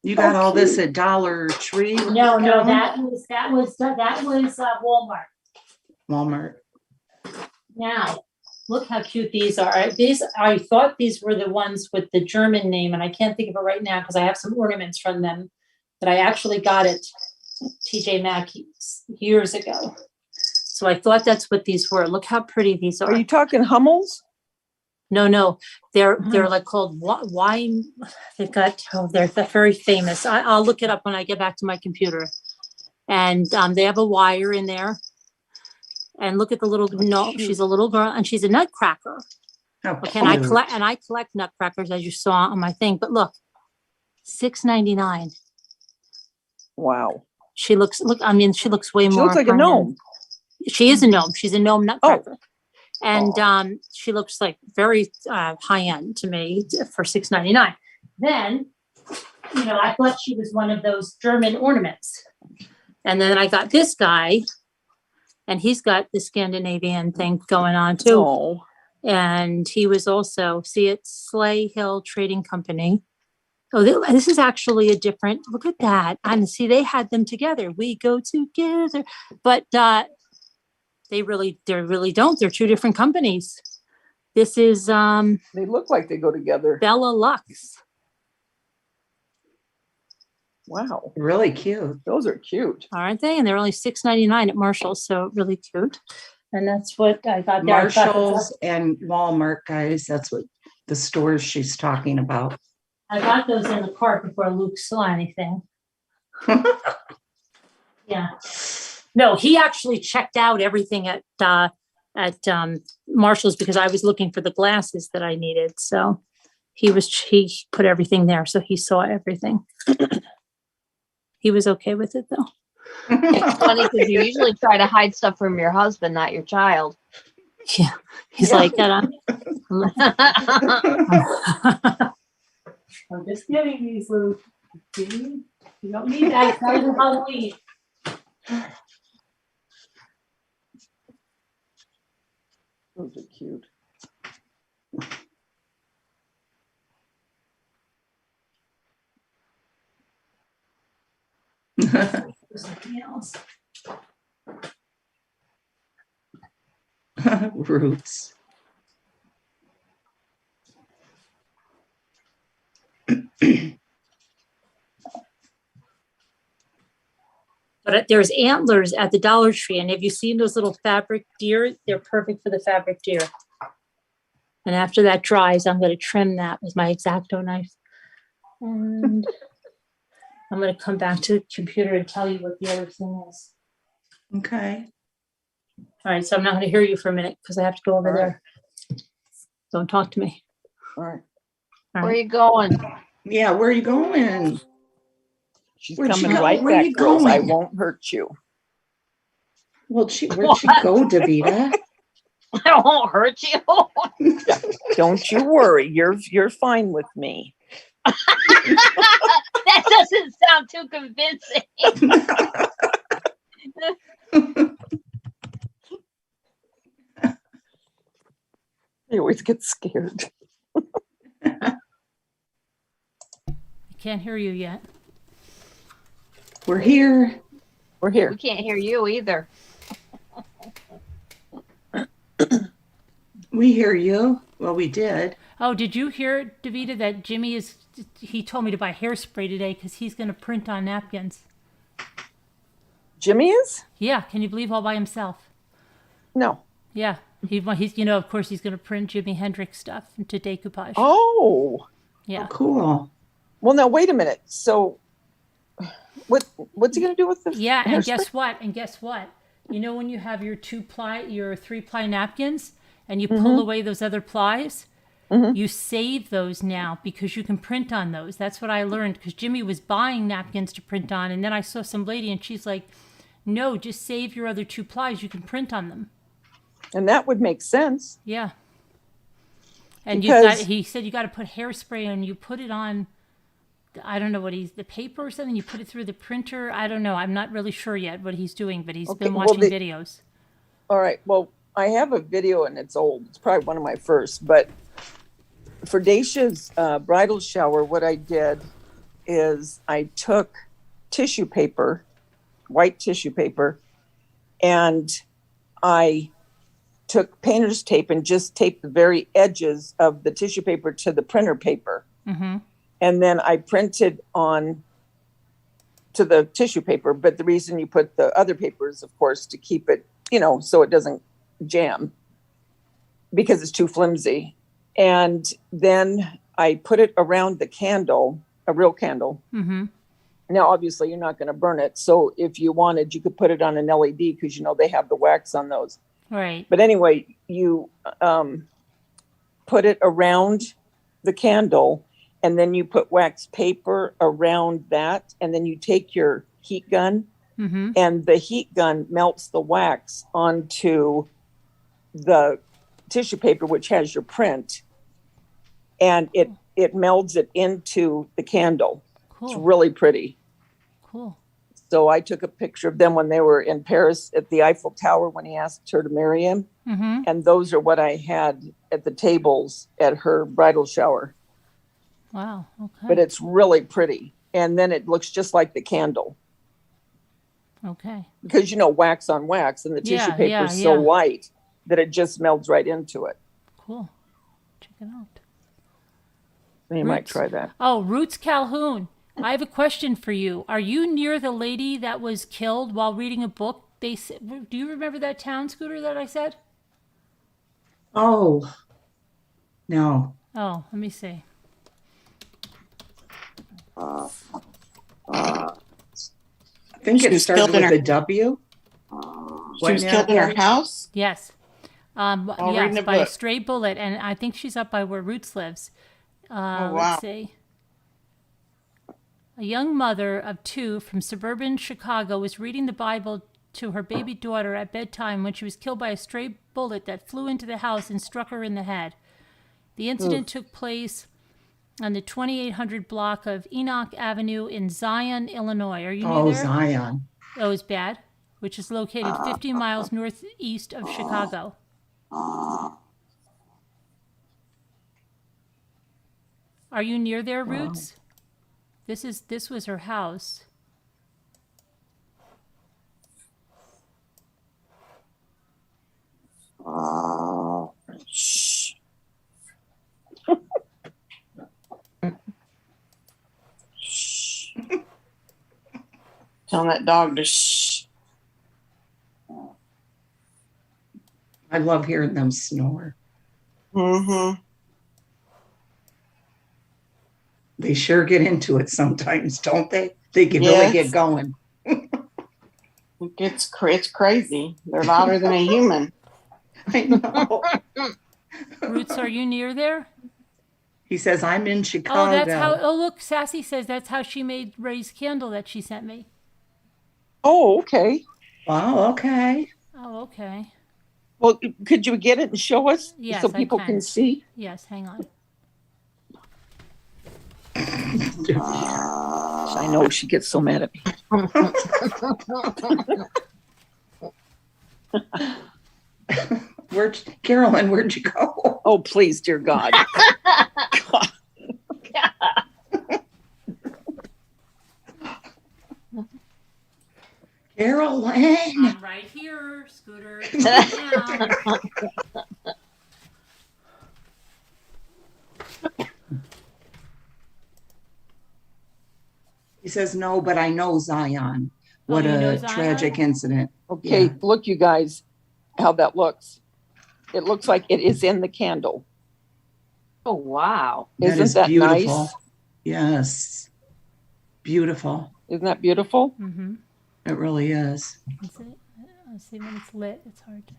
You got all this cute. at Dollar Tree? No, Carolyn? that was Walmart. Walmart. Now, look how cute these are. These I thought these were the ones with the German name, and I can't think of it right now because I have some ornaments from them that I actually got at TJ Maxx years ago. So I thought that's what these were. Look how pretty these are. are you talking Hummels? No, they're like called wine. They've got they're very famous. I'll look it up when I get back to my computer. And they have a wire in there. And look at the little she's a little girl and she's a nutcracker. How Okay, and I cute. collect nutcrackers as you saw on my thing. But look, $6.99. Wow. She looks way She more. looks like a high-end. gnome. She is a gnome. She's a gnome nutcracker. And she looks like very high end to me for $6.99. Then, I thought she was one of those German ornaments. And then I got this guy, and he's got the Scandinavian thing going on too. Oh, And he was also, see, it's Sleigh Hill Trading Company. Oh, this is actually a different, look at that. And see, they had them together. We go together. But they really don't. They're 2 different companies. This is they look like they go together. Bella Lux. Wow. Really cute. Those are cute. Aren't they? And they're only $6.99 at Marshall's, so really cute. And that's what I got there. I thought Marshalls and Walmart, guys. That's what the stores she's talking about. I got those in the cart before Luke saw anything. Yeah. No, he actually checked out everything at Marshall's because I was looking for the glasses that I needed. So he put everything there, so he saw everything. He was okay with it though. It's funny because you usually try to hide stuff from your husband, not your child. Yeah, he's like that. I'm just kidding, these Luke. You don't need that. It's not even Halloween. Those are cute. Something else. Roots. But there's antlers at the Dollar Tree, and have you seen those little fabric deer? They're perfect for the fabric deer. And after that dries, I'm going to trim that with my X-Acto knife. And I'm going to come back to the computer and tell you what the other thing is. Okay. All right, so I'm not going to hear you for a minute because I have to go over All right. there. Don't talk to me. All right. All Where are right. you going? Yeah, where are you going? She's Where'd she coming go? right Where back, you girls. I going? won't hurt you. Well, where'd she go, Davita? I won't hurt you. Don't you worry. You're fine with me. That doesn't sound too convincing. I always get scared. I can't hear you yet. We're here. We're here. We can't hear you either. We hear you. Well, we did. Oh, did you hear, Davita, that Jimmy he told me to buy hairspray today because he's going to print on napkins. Jimmy is? Yeah, can you believe all by himself? No. Yeah, he's of course he's going to print Jimi Hendrix stuff into decoupage. Oh. Yeah. Oh, cool. Well, now wait a minute. So, what's he going to do with this? Yeah, and hairspray? guess what? You know when you have your 3-ply napkins and you pull away those other plies, you save those now because you can print on those. That's what I learned because Jimmy was buying napkins to print on, and then I saw some lady and she's like, "No, just save your other 2 plies. You can print on them." And that would make sense. Yeah. And he said you got to put hairspray and you put it on. I don't know the paper or something. You put it through the printer. I don't know. I'm not really sure yet what he's doing, but he's been watching videos. All right. Well, I have a video and it's old. It's probably one of my first. But for Dacia's bridal shower, what I did is I took tissue paper, white tissue paper, and I took painter's tape and just taped the very edges of the tissue paper to the printer paper. Mm-hmm. And then I printed on to the tissue paper. But the reason you put the other paper is, of course, to keep it, so it doesn't jam because it's too flimsy. And then I put it around the candle, a real candle. Mm-hmm. Now, obviously, you're not going to burn it. So if you wanted, you could put it on an LED because, they have the wax on those. Right. But anyway, you put it around the candle, and then you put wax paper around that, and then you take your heat gun, and the heat gun melts the wax onto the tissue paper, which has your print, and it melds it into the candle. Cool. It's really pretty. Cool. So I took a picture of them when they were in Paris at the Eiffel Tower when he asked her to marry him. Mm-hmm. And those are what I had at the tables at her bridal shower. Wow. Okay. But it's really pretty. And then it looks just like the candle. Okay. Because, wax on wax, and the tissue paper is so light that it just melds right into it. Cool. Check it out. You might try that. Oh, Roots Calhoun. I have a question for you. Are you near the lady that was killed while reading a book? Do you remember that town, Scooter, that I said? Oh, no. Oh, let me see. I think it started with a W. She was killed in her house? Yes. Yes, by a stray bullet. And I think she's up by where Roots lives. Wow. Let's see. A young mother of 2 from suburban Chicago was reading the Bible to her baby daughter at bedtime when she was killed by a stray bullet that flew into the house and struck her in the head. The incident took place on the 2800 block of Enoch Avenue in Zion, Illinois. Are you near there? Zion. Oh, it's bad. Which is located 50 miles northeast of Chicago. Are you near there, Roots? This was her house. Shh. Shh. Telling that dog to shh. I love hearing them snore. Mm-hmm. They sure get into it sometimes, don't they? They can really get going. It's crazy. They're louder than a human. I know. Roots, are you near there? He says, I'm in Oh, Chicago. that's how. Oh, look, Sassy says that's how she made Ray's candle that she sent me. Oh, okay. Wow, okay. Oh, okay. Well, could you get it and show us Yes, so I people can. can see? Yes, hang on. I know she gets so mad at me. Carolyn, where'd you go? Oh, please, dear God. God. Carolyn. I'm right here, Scooter. Right now. He says, no, but I know Zion. What you know a Zion? tragic incident. Okay, Yeah. look, you guys, how that looks. It looks like it is in the candle. Oh, wow. Isn't is that beautiful. nice? Yes. Beautiful. Isn't that beautiful? Mm-hmm. It really is. Let's see when it's lit. It's hard to.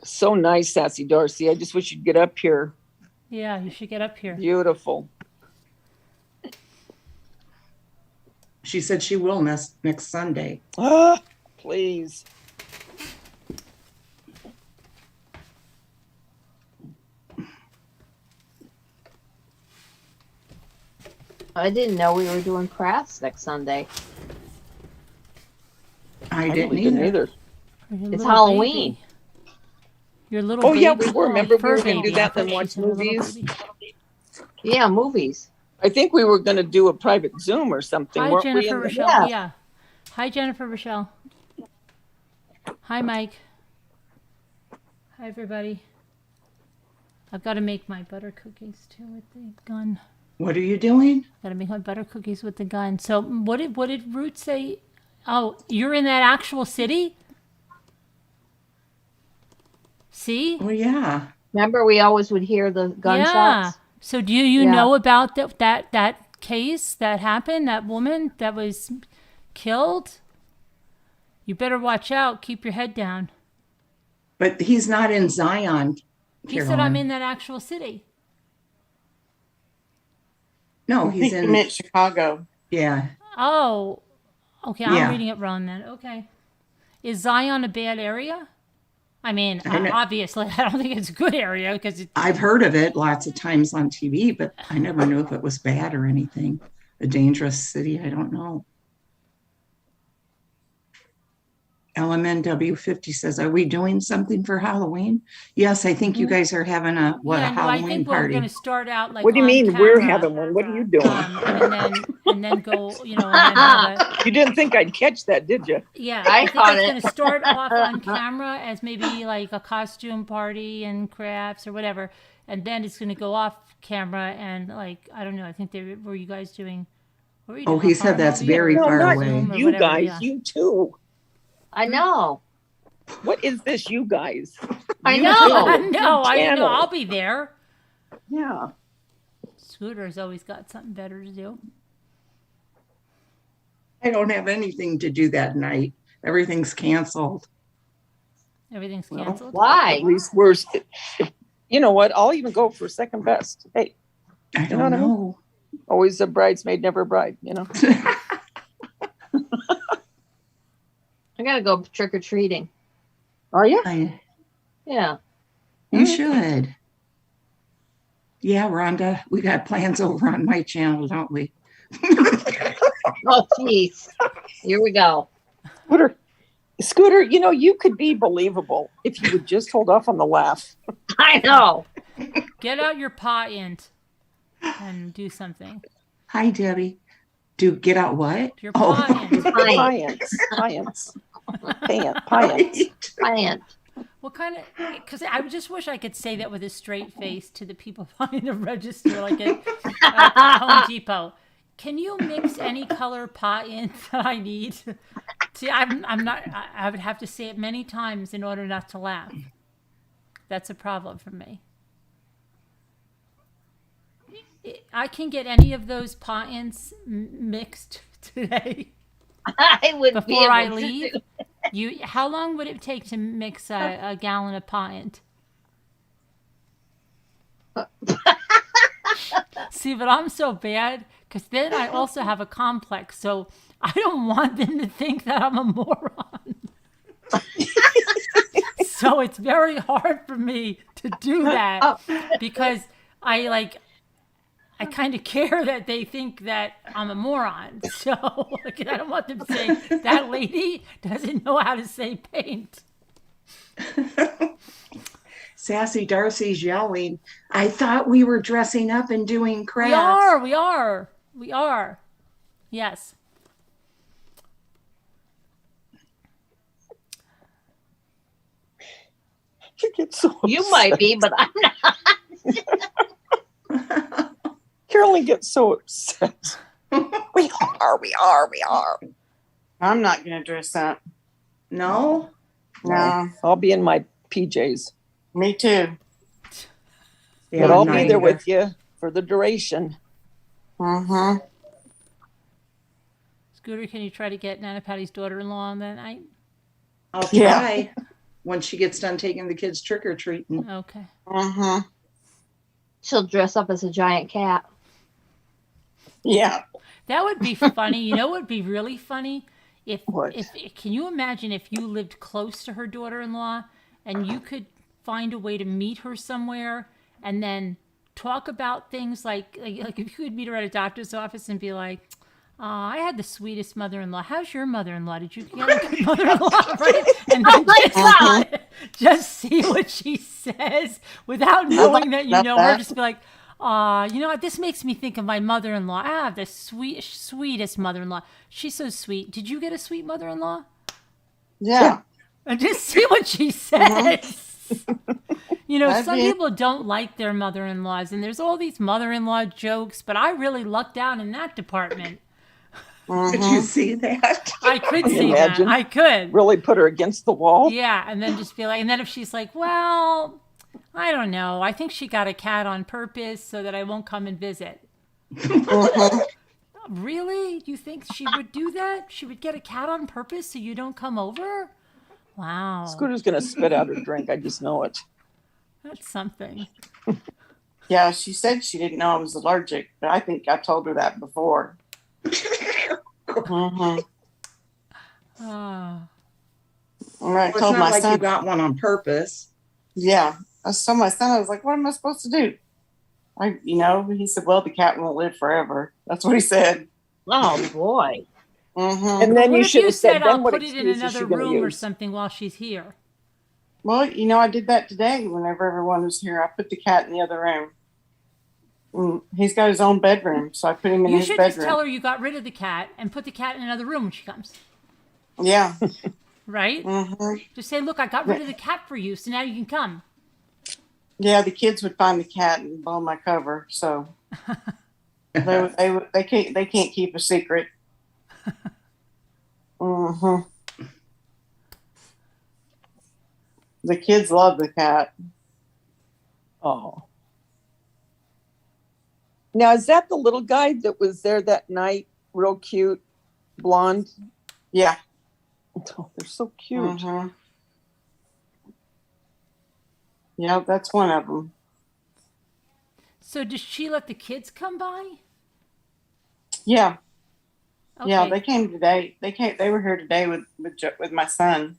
So nice, Sassy Darcy. I just wish you'd get up here. Yeah, you should get up here. Beautiful. She said she will next Sunday. Ah, please. I didn't know we were doing crafts next Sunday. I I didn't really either. For your It's little Halloween. baby. Your little Oh, baby. yeah, we were. Remember we fur were going to baby. do that I and thought watch she said a little movies? baby. Yeah, movies. I think we were going to do a private Zoom or something. Hi, weren't we? Jennifer In the- Rochelle. Yeah. Yeah. Hi, Jennifer Rochelle. Hi, Mike. Hi, everybody. I've got to make my butter cookies too with the gun. What are you doing? Got to make my butter cookies with the gun. So, what did Ruth say? Oh, you're in that actual city? See? Oh, yeah. Remember, we always would hear the Yeah. gunshots. So, do you Yeah. know about that case that happened? That woman that was killed? You better watch out. Keep your head down. But he's not in Zion. He said, Carolyn. I'm in that actual city. No, I he's think he in. meant Chicago. Yeah. Oh, okay. I'm Yeah. reading it wrong then. Okay. Is Zion a bad area? I mean, I know- obviously, I don't think it's a good area because it's. I've heard of it lots of times on TV, but I never knew if it was bad or anything. A dangerous city. I don't know. LMNW50 says, are we doing something for Halloween? Yes, I think you guys are having a Yeah, no, I Halloween think we're party. going to start out like. What do you on mean we're camera, having one? What are you doing? and then go, and then have a. You didn't think I'd catch that, did you? Yeah, I think caught it's it. going to start off on camera as maybe like a costume party and crafts or whatever, and then it's going to go off camera and like I don't know. I think they were you guys doing. What were you Oh, doing, he a said that's horror movie very or No, far not away. Zoom or you whatever, guys. yeah. You too. I know. What is this, you guys? I You know. too. No, I know. Channel. I'll be there. Yeah. Scooter's always got something better to do. I don't have anything to do that night. Everything's canceled. Everything's Well, canceled. Why? At least we're. You know what? I'll even go for second best. Hey, I know don't what I mean? know. always a bridesmaid, never a bride. You know. I gotta go trick or treating. Are you? Yeah. You should. Yeah, Rhonda, we got plans over on my channel, don't we? Oh, jeez. Here we go. Scooter, you know, you could be believable if you would just hold off on the laugh. I know. Get out your paw int and do something. Hi, Debbie. Do get out what? Your paw int. Piants. Client. What kind of? Because I just wish I could say that with a straight face to the people behind the register, like at Home Depot. Can you mix any color paw int that I need? See, I'm not. I would have to say it many times in order not to laugh. That's a problem for me. I can get any of those paw ints mixed today I would be before I able to leave. do- How long would it take to mix a gallon of paw int? See, but I'm so bad because then I also have a complex. So I don't want them to think that I'm a moron. So it's very hard for me to do that because I kind of care that they think that I'm a moron. So like, I don't want them to say that lady doesn't know how to say paint. Sassy Darcy's yelling, I thought we were dressing up and doing crafts. We are. Yes. You get so You upset. might be, but I'm not. Carolyn gets so upset. We are. I'm not going to dress up. No? No, I'll be in my PJs. me too. But I'll not be there either. with you for the duration. Mm-hmm. Scooter, can you try to get Nana Patty's daughter-in-law on that night? I'll Yeah. try when she gets done taking the kids trick-or-treating. Okay. Mm-hmm. She'll dress up as a giant cat. Yeah. That would be funny. You know what would be really funny? What? Can you imagine if you lived close to her daughter-in-law and you could find a way to meet her somewhere and then talk about things like if you could meet her at a doctor's office and be like, I had the sweetest mother-in-law. How's your mother-in-law? Did you get a good mother-in-law? Right? And then just see what she says without knowing that you know her. Just be like, you know what? This makes me think of my mother-in-law. I have the sweetest mother-in-law. She's so sweet. Did you get a sweet mother-in-law? Yeah. And just see what she says. You know, That'd some be- people don't like their mother-in-laws, and there's all these mother-in-law jokes, but I really lucked out in that department. Did you see that? I could Can you see that. imagine? I could. Really put her against the wall. Yeah, and then just be like, and then if she's like, well, I don't know. I think she got a cat on purpose so that I won't come and visit. Really? You think she would do that? She would get a cat on purpose so you don't come over? Wow. Scooter's going to spit out her drink. I just know it. That's something. Yeah, she said she didn't know I was allergic, but I think I told her that before. Mm-hmm. Oh. And I Well, it's told not my like son. you got one on purpose. Yeah, I told my son. I was like, "What am I supposed to do?" He said, "Well, the cat won't live forever." That's what he said. Oh boy. Mm-hmm. And then What you if should you have said, said, I'll then what put it in excuse is she another going to room or use? something while she's here? Well, I did that today. Whenever everyone was here, I put the cat in the other room. He's got his own bedroom, so I put him in You his should bedroom. just tell her you got rid of the cat and put the cat in another room when she comes. Yeah. Right? Mm-hmm. Just say, look, I got rid of the cat for you, so now you can come. Yeah, the kids would find the cat and blow my cover, so they can't keep a secret. Mm-hmm. The kids love the cat. Oh. Now, is that the little guy that was there that night? Real cute, blonde? Yeah. Oh, they're so cute. Mm-hmm. Yeah, that's one of them. So does she let the kids come by? Yeah. Okay. Yeah, they came today. They were here today with my son.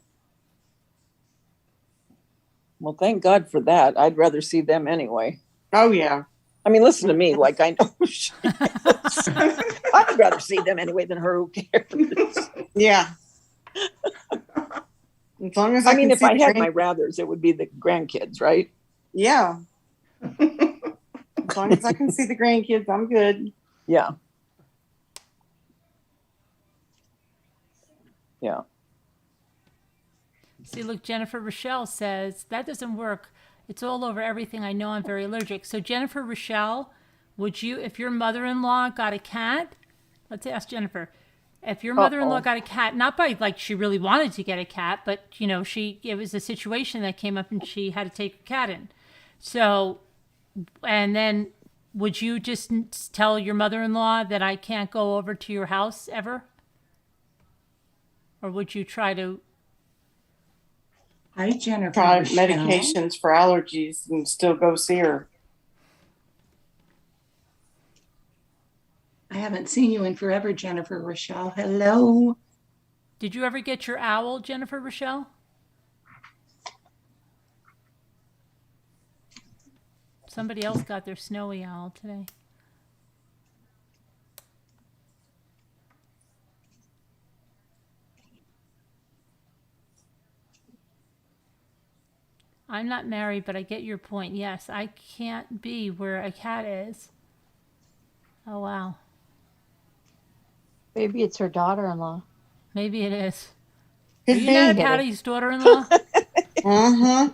Well, thank God for that. I'd rather see them anyway. Oh yeah. I mean, listen to me. Like, I know she is. I'd rather see them anyway than her. Who cares? Yeah. As long as I mean, can if see I the had grand- my rathers, it would be the grandkids, right? Yeah. As long as I can see the grandkids, I'm good. Yeah. Yeah. See, look, Jennifer Rochelle says, that doesn't work. It's all over everything. I know I'm very allergic. So Jennifer Rochelle, would you, if your mother-in-law got a cat, let's ask Jennifer, if your mother-in-law got a cat, not by like she really wanted to get a cat, but it was a situation that came up and she had to take a cat in. So, and then would you just tell your mother-in-law that I can't go over to your house ever? Or would you try to Hi, Jennifer. Try Rochelle. medications for allergies and still go see her. I haven't seen you in forever, Jennifer Rochelle. Hello. Did you ever get your owl, Jennifer Rochelle? Somebody else got their snowy owl today. I'm not married, but I get your point. Yes, I can't be where a cat is. Oh, wow. Maybe it's her daughter-in-law. Maybe it is. Are Could you be. Nana Patty's daughter-in-law? Uh-huh.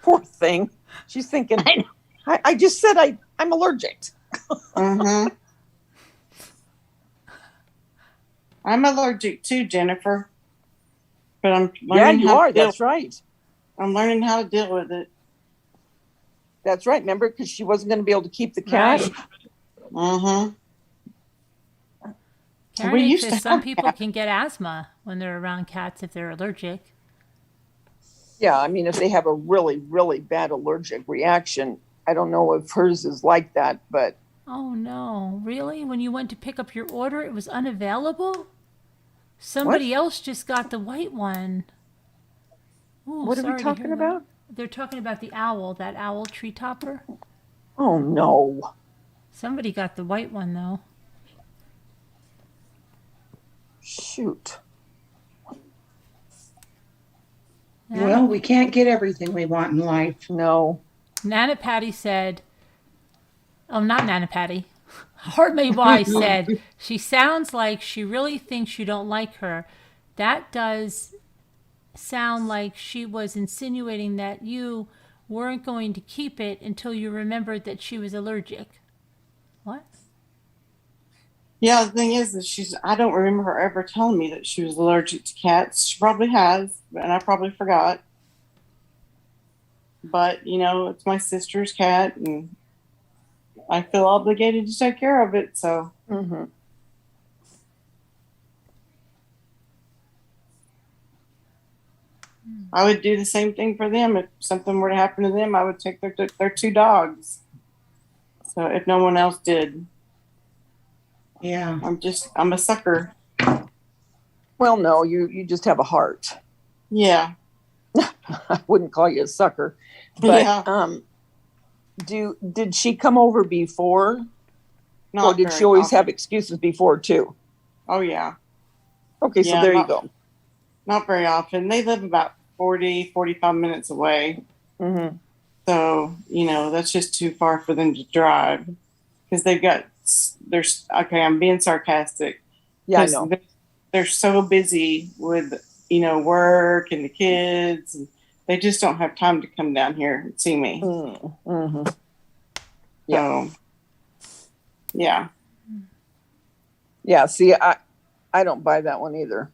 Poor thing. She's thinking, I just said I'm allergic. Uh-huh. I'm allergic too, Jennifer. But I'm Yeah, learning you how are. to deal. That's right. I'm learning how to deal with it. That's right. Remember, because she wasn't going to be able to keep the cat. Right. Uh-huh. Karen We H used to says some have people cats. can get asthma when they're around cats if they're allergic. Yeah, I mean, if they have a really, really bad allergic reaction, I don't know if hers is like that, but Oh no, really? When you went to pick up your order, it was unavailable? Somebody else just got the white one. Ooh, what are we sorry to talking hear that. about? They're talking about the owl, that owl tree topper. Oh no. Somebody got the white one though. Shoot. Well, we can't get everything we want in life. No. Nana Patty said, oh, not Nana Patty. Hard May Y said, she sounds like she really thinks you don't like her. That does sound like she was insinuating that you weren't going to keep it until you remembered that she was allergic. What? Yeah, the thing is that I don't remember her ever telling me that she was allergic to cats. She probably has, and I probably forgot. But, you know, it's my sister's cat, and I feel obligated to take care of it, so. Mm-hmm. I would do the same thing for them. If something were to happen to them, I would take their two dogs. So if no one else did. Yeah. I'm a sucker. Well, no, you just have a heart. Yeah. I wouldn't call you a sucker. But Yeah. Did she come over before? Not Or did very she always often. have excuses before too? Oh, yeah. Okay, so Yeah, there you go. Not very often. They live about 40, 45 minutes away. Mm-hmm. So, you know, that's just too far for them to drive. Because okay, I'm being sarcastic. Yeah, I know. They're so busy with, you know, work and the kids. And they just don't have time to come down here and see me. Mm-hmm. Yeah. So, yeah. Yeah, see, I don't buy that one either.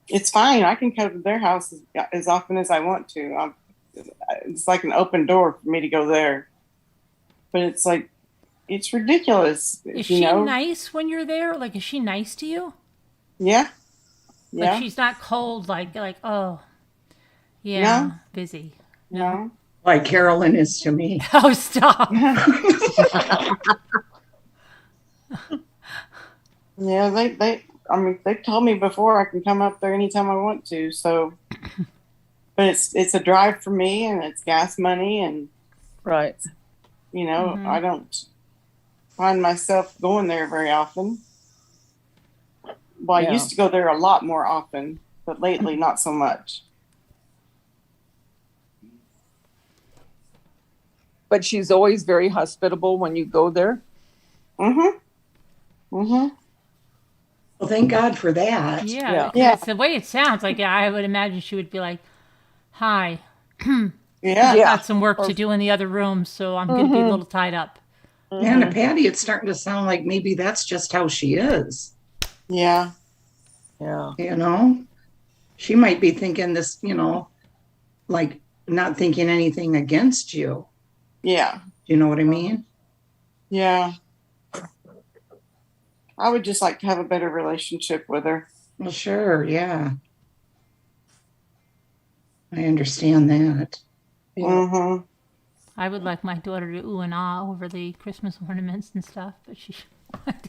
It's fine. I can come to their house as often as I want to. It's like an open door for me to go there. But it's like, it's ridiculous. Is you she know? nice when you're there? Like, is she nice to you? Yeah. Yeah. Like, she's not cold, like, oh, yeah, No. busy. No. Like Carolyn is to me. Oh, stop. Yeah, they've told me before I can come up there anytime I want to. So, but it's a drive for me, and it's gas money, and Right. you know, Mhm. I don't find myself going there very often. Well, Yeah. I used to go there a lot more often, but lately not so much. But she's always very hospitable when you go there. Mm-hmm. Mm-hmm. Well, thank God for that. Yeah, Yeah. 'cause Yeah. it's the way it sounds. Like, I would imagine she would be like, hi, Yeah. Yeah. got some work to do in the other room, so I'm going to be a little tied up. Nana Patty, it's starting to sound like maybe that's just how she is. Yeah. Yeah. You know, she might be thinking this, you know, like not thinking anything against you. Yeah. You know what I mean? Yeah. I would just like to have a better relationship with her. Well, sure. Yeah. I understand that. Yeah. Mm-hmm. I would like my daughter to ooh and ah over the Christmas ornaments and stuff, but she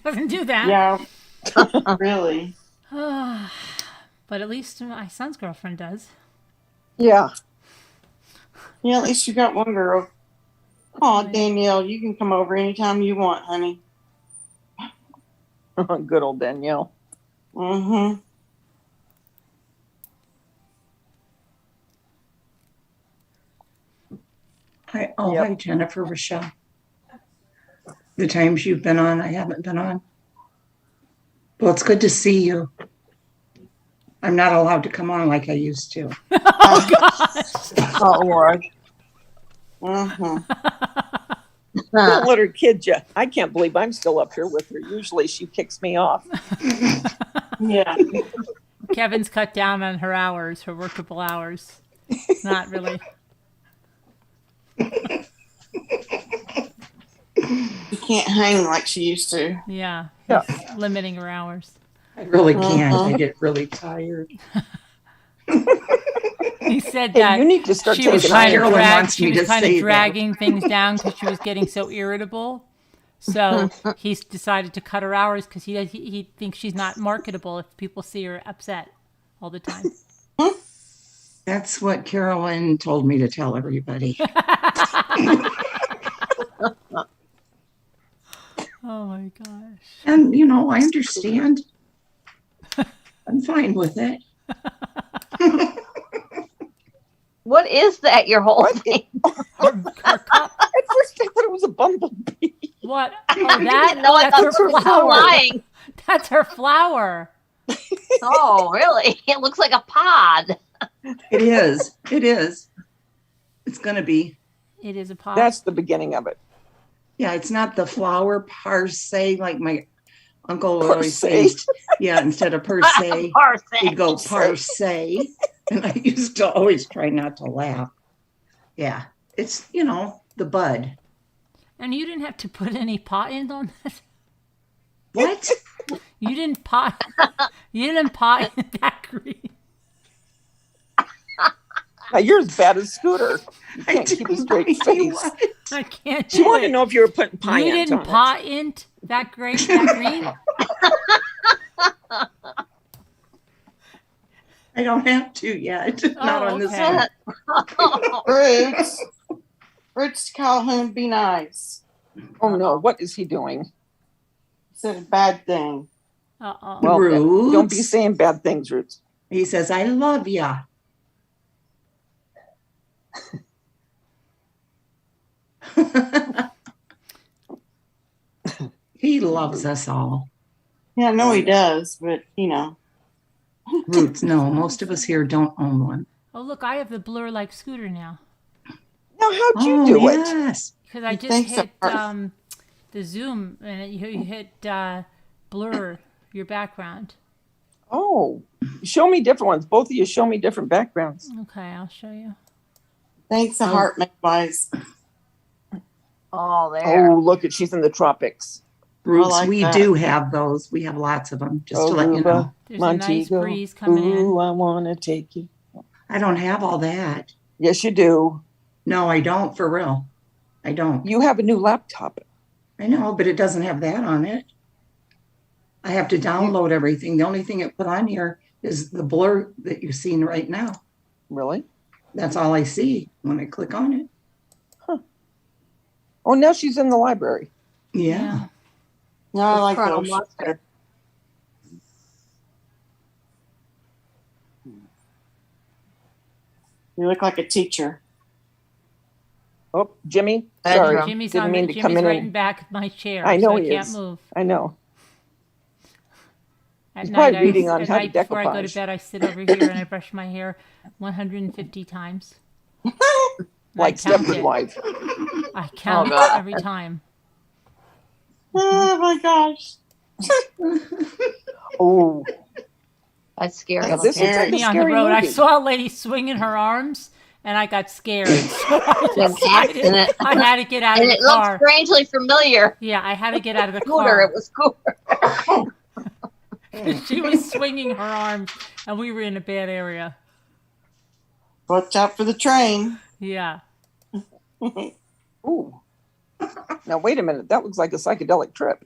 doesn't do that. Yeah. Really. But at least my son's girlfriend does. Yeah. Yeah, at least you got one girl. Oh, Danielle, you can come over anytime you want, honey. Good old Danielle. Mm-hmm. Hi, Yep. hi, Jennifer, Rochelle. The times you've been on, I haven't been on. Well, it's good to see you. I'm not allowed to come on like I used to. Oh, gosh. Oh, Lord. Mm-hmm. Don't let her kid you. I can't believe I'm still up here with her. Usually she kicks me off. Yeah. Kevin's cut down on her hours, her workable hours. It's not really. You can't hang like she used to. Yeah, Yeah. he's limiting her hours. I really can't. Uh-huh. I get really tired. He said Hey, that you need to start she was taking kind of, Carolyn wants me to say that. dragging things down because she was getting so irritable. So he's decided to cut her hours because he thinks she's not marketable if people see her upset all the time. That's what Carolyn told me to tell everybody. Oh my gosh. And, I understand. I'm fine with it. What is that you're holding? Her cup. At first I thought it was a bumblebee. What? Oh, I didn't know. I that's thought her it was flower. flying. That's her flower. Oh, really? It looks like a pod. It is. It is. It's going to be. It is a pot. That's the beginning of it. Yeah, it's not the flower per se like my uncle Per always se. says. Yeah, instead of per se, he'd go par se. And I used to always try not to laugh. Yeah, it's, the bud. And you didn't have to put any pot in on that. What? You didn't pot. You didn't pot in that green. Now you're as bad as Scooter. You I can't keep a didn't straight know you face. would. I can't. She do wanted it. to know if you were putting pie You didn't on pot in that green. That green. I don't have to yet. Not on this okay. one. Roots. Roots Calhoun, be nice. it. Oh no, what is he doing? He said a bad thing. Uh-oh. Well, Roots. don't be saying bad things, Roots. He says, I love ya. He loves us all. Yeah, I know he does, but Roots, no, most of us here don't own one. Oh look, I have the blur like Scooter now Now, how'd you do it? Yes. because I just think so? hit the zoom and you hit blur your background. Oh, show me different ones. Both of you show me different backgrounds. Okay, I'll show you. Thanks, a heart wise. Oh, there. Oh, look at she's in the tropics. Roots, like we that. do have those. We have lots of them, just to let you know. There's a nice Montego. breeze coming Ooh, in. I want to take you. I don't have all that. Yes, you do. No, I don't, for real. I don't. You have a new laptop. I know, but it doesn't have that on it. I have to download everything. The only thing it put on here is the blur that you've seen right now. Really? That's all I see when I click on it. Oh, now she's in the library. Yeah. No, I like Colonel those. Mustard. You look like a teacher. Oh, Jimmy. Bedroom. Sorry, Jimmy's didn't on. mean to Jimmy's come in. right in back of my chair. I know so he I can't is. move. I know. At He's night, probably reading on at how to night before I go to decoupage. bed, I sit over here and I brush my hair 150 times. Like I count Stepford it. Wife. I count God. every time. Oh my gosh. Oh, That's scary. now this looks like a Me on the scary road. I movie. saw a lady swinging her arms, and I got scared. So I decided And it- I had to get out of And the it looks car. strangely familiar. Yeah, I had to get out of the Scooter, it car. was Scooter. She was swinging her arms, and we were in a bad area. Watch out for the train. Yeah. Ooh. Now, wait a minute. That looks like a psychedelic trip.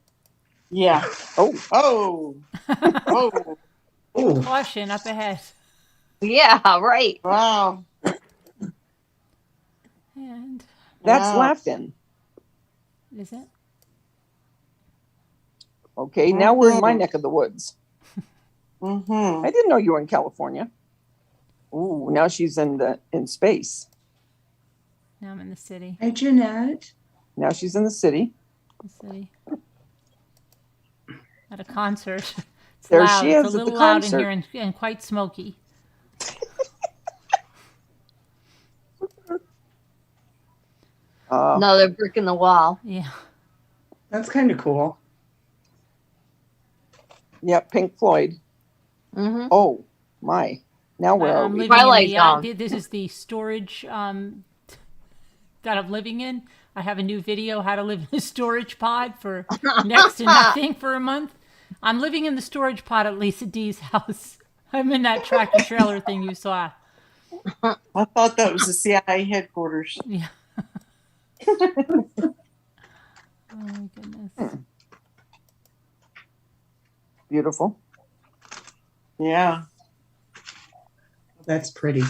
Yeah. Oh, Oh. Oh. Oh, Caution up ahead. Yeah, right. Wow. And that's Wow. Laughton. is it? Okay, now we're in my Mhm. neck of the woods. Mm-hmm. I didn't know you were in California. Ooh, now she's in space. Now I'm in the city. hi, Jeanette. Now she's in the city. The city. At a concert. It's There loud. she It's a is at the little loud in concert. here and quite smoky. Another brick in the wall. Yeah. That's kind of cool. Yep, Pink Floyd. Mm-hmm. Oh my! Now where are I'm we? living Twilight in Zone. this is the storage that I'm living in. I have a new video how to live in a storage pod for next to nothing for a month. I'm living in the storage pod at Lisa D's house. I'm in that tractor trailer thing you saw. I thought that was the CIA headquarters. Yeah. Oh my goodness. Beautiful. Yeah. That's pretty.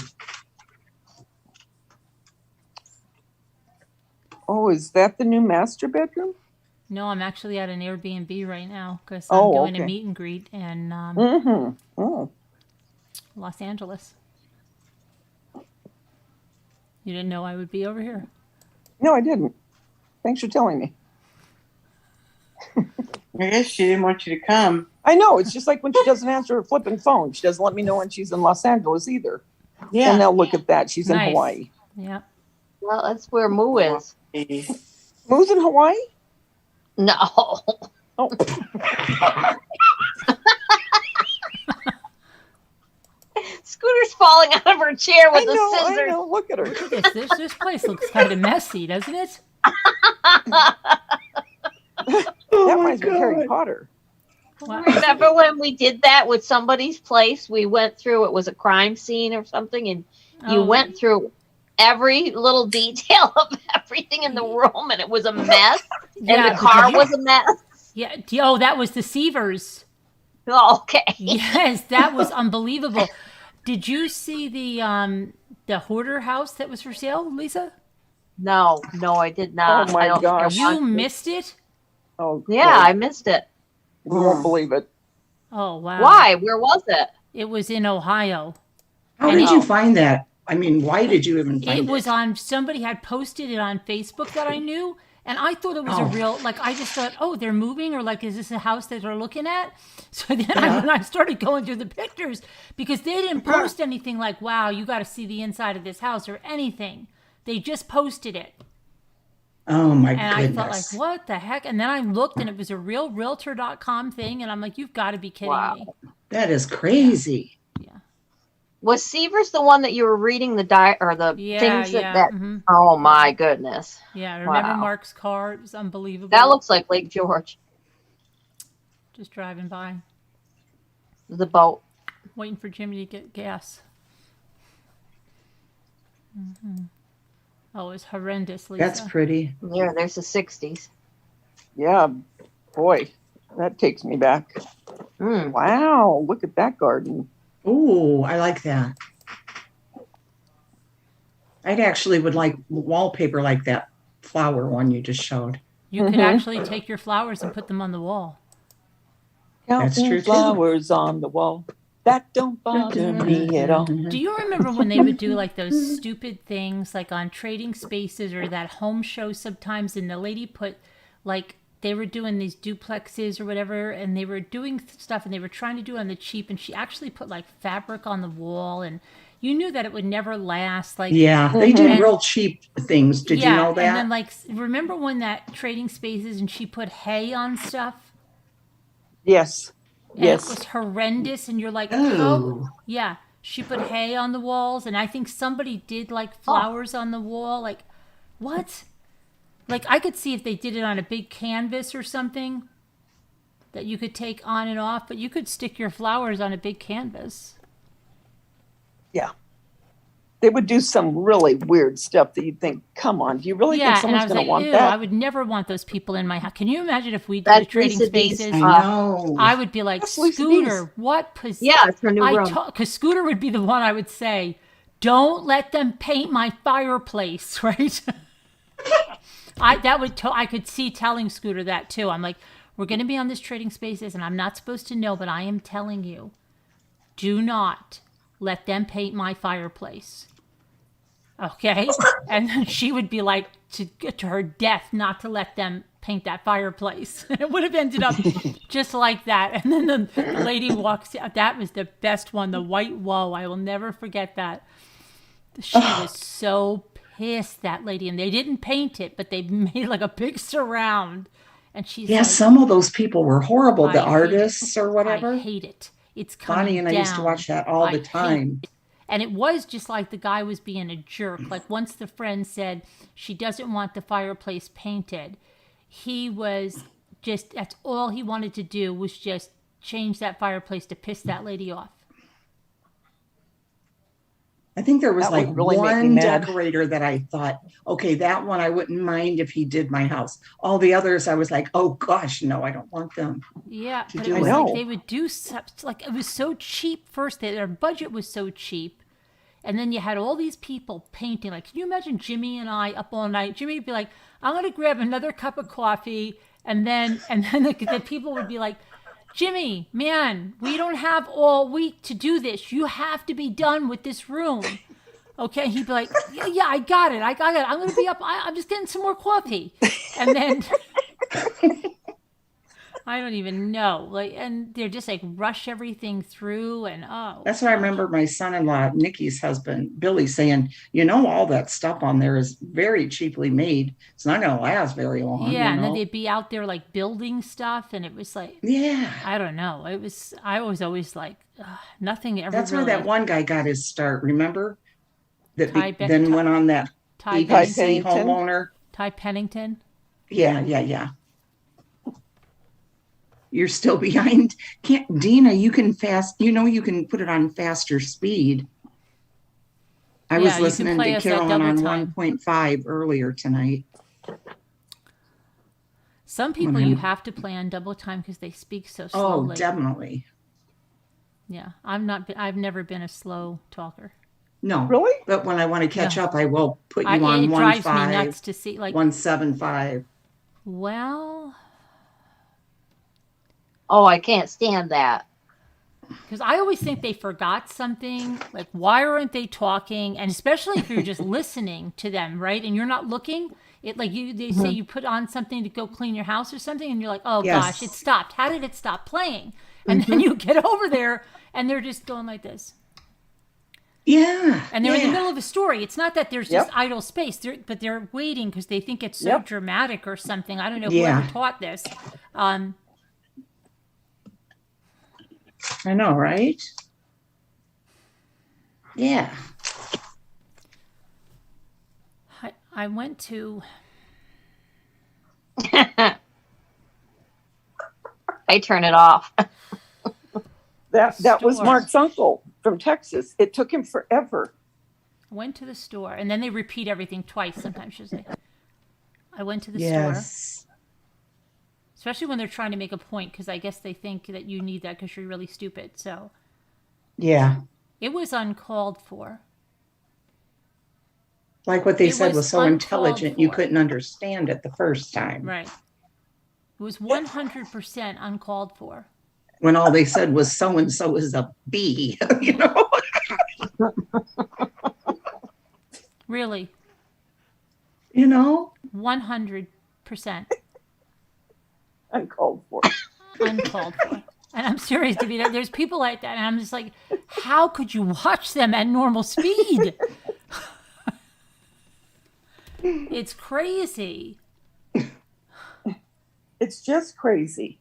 Oh, is that the new master bedroom? No, I'm actually at an Airbnb right now because I'm Oh, doing okay. a meet and greet in Mm-hmm. Oh, Los Angeles. You didn't know I would be over here. no, I didn't. Thanks for telling me. I guess she didn't want you to come. I know. It's just like when she doesn't answer her flipping phone. She doesn't let me know when she's in Los Angeles either. Yeah. And now look at that. She's in Nice. Hawaii. Yeah. Well, that's where Moo is. Moo's in Hawaii? No. Oh, Scooter's falling out of her chair with I know, the I scissors. know. Look at her. Look at this place looks kind of messy, doesn't it? That reminds me of Harry Potter. Wow. Remember when we did that with somebody's place? We went through, it was a crime scene or something, and you Oh. went through every little detail of everything in the room, and it was a mess. And Yeah, the car was a mess. Yeah. Oh, that was the Seavers. Oh, okay. Yes, that was unbelievable. Did you see the hoarder house that was for sale, Lisa? No, I did not. Oh, my I don't think I gosh. You want to. missed it? Oh, Yeah, Lord. I missed it. You won't believe it. Oh, wow. Why? Where was it? It was in Ohio. How And did it- you find that? I mean, why did you even find It it? was on, somebody had posted it on Facebook that I knew, and I thought it was a Oh. real, like, I just thought, oh, they're moving, or like, is this a house that they're looking at? So then Yeah. when I started going through the pictures, because they didn't post anything like, wow, you got to see the inside of this house or anything. They just posted it. Oh my And I thought, like, goodness. what the heck? And then I looked, and it was a real Realtor.com thing, and I'm like, you've got to be kidding Wow. me. That is crazy. Was Seavers the one that you were reading the the Yeah, things yeah. that Mhm. oh my goodness. Yeah, remember Wow. Mark's car? It was unbelievable. That looks like Lake George. Just driving by, The boat. waiting for Jimmy to get gas. Oh, it was horrendous, Lisa. That's pretty. Yeah, there's the 60s. Yeah, boy, that takes me back. Mm. Wow, look at that garden. Oh, I like that. I'd actually would like wallpaper like that flower one you just showed. You could actually take your flowers and put them on the wall. That's Counting true, too. flowers on the wall. That don't bother me at all. Do you remember when they would do like those stupid things like on Trading Spaces or that home show sometimes, and the lady put like, they were doing these duplexes or whatever, and they were doing stuff and they were trying to do it on the cheap, and she actually put like fabric on the wall, and you knew that it would never last. Like, Yeah, they did And- real cheap things. Did you know that? And then like, remember when that Trading Spaces and she put hay on stuff? Yes, And yes. it was horrendous, and you're like, Oh. oh, yeah. She put hay on the walls, and I think somebody did like flowers on the wall. Like, what? Like, I could see if they did it on a big canvas or something that you could take on and off, but you could stick your flowers on a big canvas. Yeah. they would do some really weird stuff that you'd think, come on, do you really think Yeah, and I someone's was going like, to want ew, that? I would never want those people in my house. Can you imagine if we did That's the trading Lisa D's, spaces? I know. I would be like, That's Lisa Scooter, what Yeah, it's her new room. because Scooter would be the one I would say, don't let them paint my fireplace, right? I could see telling Scooter that too. I'm like, we're going to be on this trading spaces, and I'm not supposed to know, but I am telling you, do not let them paint my fireplace. Okay? And then she would be like, to get to her death, not to let them paint that fireplace. It would have ended up just like that. And then the lady walks out. That was the best one, the white woe. I will never forget that. She was so pissed, that lady. And they didn't paint it, but they made like a big surround. And she's Yeah, like, some of those people were horrible. I The hate artists or whatever. I hate it. It's coming Bonnie and I used to down. watch that all I the hate time. it. And it was just like the guy was being a jerk. Like once the friend said she doesn't want the fireplace painted, he was just, that's all he wanted to do was just change that fireplace to piss that lady off. I think there was That would like really make me one mad. decorator that I thought, okay, that one I wouldn't mind if he did my house. All the others, I was like, oh gosh, no, I don't want them. Yeah, To but do it was it. like they would do stuff, like it was so cheap first. Their budget was so cheap. And then you had all these people painting. Like, can you imagine Jimmy and I up all night? Jimmy would be like, I'm going to grab another cup of coffee. And then the people would be like, Jimmy, man, we don't have all week to do this. You have to be done with this room. Okay. He'd be like, yeah, I got it. I'm going to be up. I'm just getting some more coffee. And then I don't even know. Like, and they're just like rush everything through and That's what I remember my son-in-law, Nikki's husband, Billy, saying, all that stuff on there is very cheaply made. It's not going to last very long. yeah, and then they'd be out there like building stuff, and it was like, Yeah. I don't know. I was always like, nothing ever. That's really, where that one guy got his start, remember? That Ty then went on that Ty ABC Pennington? homeowner. Ty Pennington. Yeah. You're still behind. Dina, you can you can put it on faster speed. I Yeah, was you can listening play to us at Carolyn double on time. 1.5 earlier tonight. Some people you have to play on double time because they speak so slowly. Oh, definitely. Yeah, I've never been a slow talker. No. Really? But when I want to catch up, I will put you It on drives 1.5, me nuts to see like. 1.75. Well, Oh, I can't stand that. because I always think they forgot something. Like, why aren't they talking? And especially if you're just listening to them, right? And you're not looking. They say you put on something to go clean your house or something, and you're like, oh Yes. gosh, it stopped. How did it stop playing? And then you get over there, and they're just going like this. Yeah. And they're in the yeah. middle of a story. It's not that there's just idle space, but they're waiting because they think it's so dramatic or something. I don't know Yeah. whoever taught this. I know, right? Yeah. I went to. I turn it off. That was Store. Mark's uncle from Texas. It took him forever. Went to the store, and then they repeat everything twice. Sometimes she'll say, I went to the store. Yes. Especially when they're trying to make a point, because I guess they think that you need that because you're really stupid. So Yeah. it was uncalled for. Like what they It said was was so uncalled intelligent, you for. couldn't understand it the first time. Right. It was 100% uncalled for. When all they said was so and so is a bee, Really. 100% Uncalled for. uncalled for. And I'm serious, Davida. There's people like that, and I'm just like, how could you watch them at normal speed? It's crazy. It's just crazy.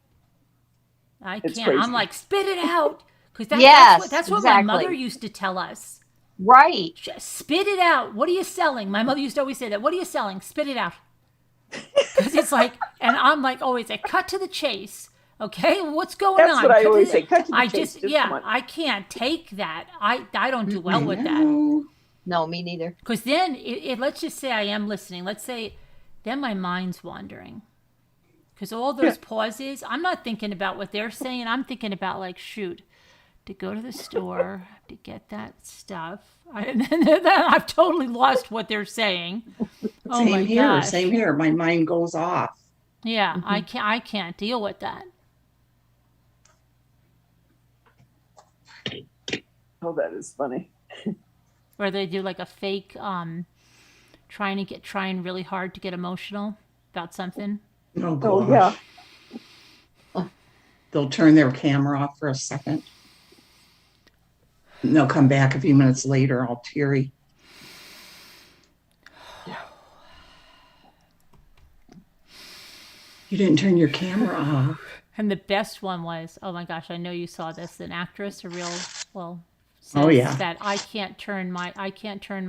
I It's can't. crazy. I'm like, spit it out. Because Yes, that's what exactly. my mother used to tell us. Right. Just spit it out. What are you selling? My mother used to always say that. What are you selling? Spit it out. Because it's like, and I'm like always like, cut to the chase. Okay, what's going That's on? what I Cut to always the- say. Cut to the I chase. just come yeah, on. I can't take that. I don't do well with that. No. No, me neither. Because then, let's just say I am listening. Let's say, then my mind's wandering. Because all those pauses, I'm not thinking about what they're saying. I'm thinking about like, shoot, to go to the store to get that stuff. And then I've totally lost what they're saying. Oh my gosh. Same here. My mind goes off. Yeah, I can't deal with that. Oh, that is funny. Where they do like a fake trying really hard to get emotional about something. Oh, Oh, gosh. yeah. They'll turn their camera off for a second. And they'll come back a few minutes later, all teary. You didn't turn your camera off. And the best one was, oh my gosh, I know you saw this. An actress, says that I can't turn my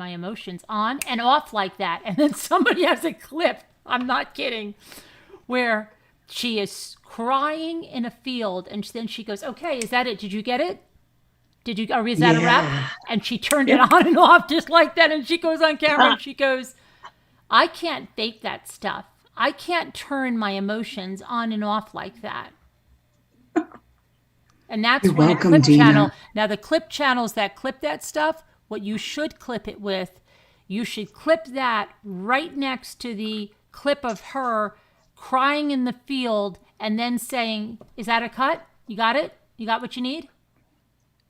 emotions on and off like that. And then somebody has a clip, I'm not kidding, where she is crying in a field and then she goes, okay, is that it? Did you get it? Or is that a wrap? And she turned it on and off just like that. And she goes on camera and she goes, I can't fake that stuff. I can't turn my emotions on and off like that. And that's You're when welcome, a clip Dina. channel. Now the clip channels that clip that stuff, what you should clip it with, you should clip that right next to the clip of her crying in the field and then saying, is that a cut? You got it? You got what you need?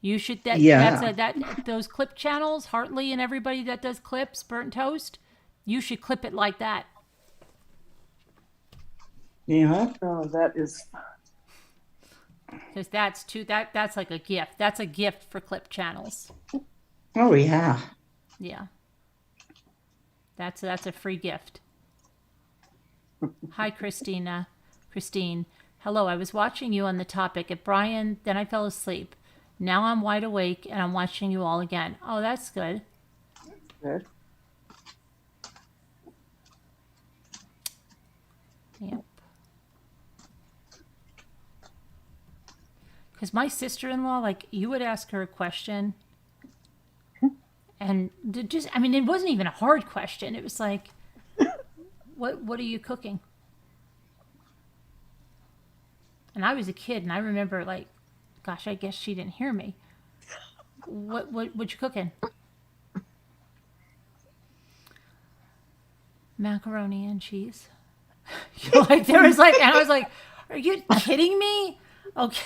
You should those clip channels, Hartley and everybody that does clips, Burnt Toast, you should clip it like that. Yeah. Oh, that is. Because that's like a gift. That's a gift for clip channels. Oh, yeah. Yeah. That's a free gift. Hi, Christine. Hello, I was watching you on the topic at Brian, then I fell asleep. Now I'm wide awake and I'm watching you all again. Oh, that's good. Good. Yep. Because my sister-in-law, like, you would ask her a question and it wasn't even a hard question. It was like, what are you cooking? And I was a kid and I remember like, gosh, I guess she didn't hear me. What you cooking? Macaroni and cheese. Like there was like, and I was like, are you kidding me? Okay.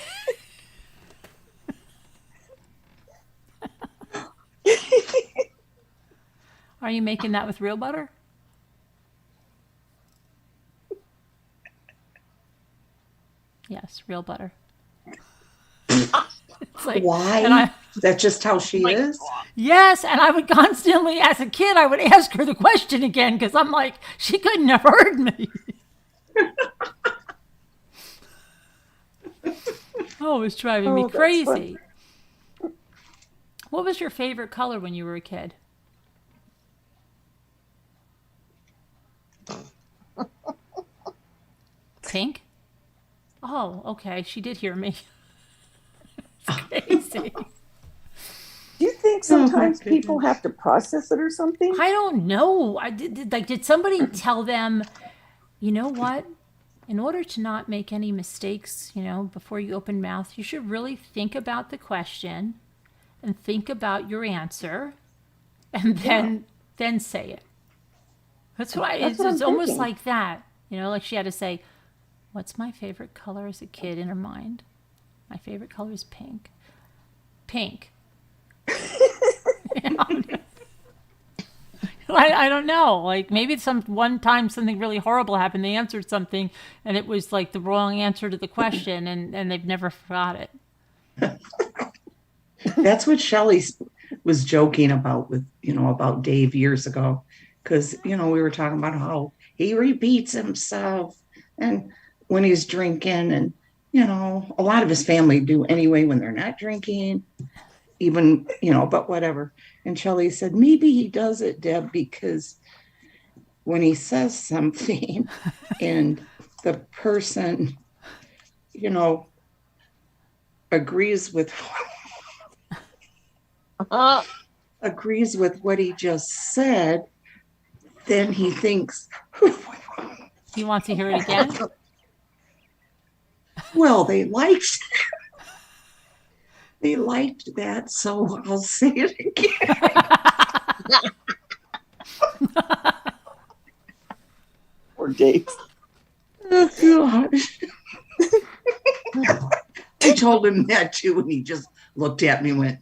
Are you making that with real butter? Yes, real butter. It's like, Why? Is that just how she is? Yes, and I would constantly, as a kid, I would ask her the question again because I'm like, she couldn't have heard me. Oh, it was driving me crazy. What was your favorite color when you were a kid? Pink? Oh, okay. She did hear me. It's crazy. Do you think sometimes people have to process it or something? I don't know. Did somebody tell them, you know what? In order to not make any mistakes, before you open mouth, you should really think about the question and think about your answer and then say it. That's what it's almost thinking. like that. Like she had to say, what's my favorite color as a kid in her mind? My favorite color is pink. Pink. I don't know. Like maybe one time something really horrible happened. They answered something and it was like the wrong answer to the question and they've never forgot it. That's what Shelley was joking about with, about Dave years ago. Because, we were talking about how he repeats himself and when he's drinking and, a lot of his family do anyway when they're not drinking, even, but whatever. And Shelley said, maybe he does it, Deb, because when he says something and the person, agrees with agrees with what he just said, then he thinks, He wants to hear it again. well, they liked that, so I'll say it again. Poor Dave. Oh, gosh. I told him that too, and he just looked at me and went,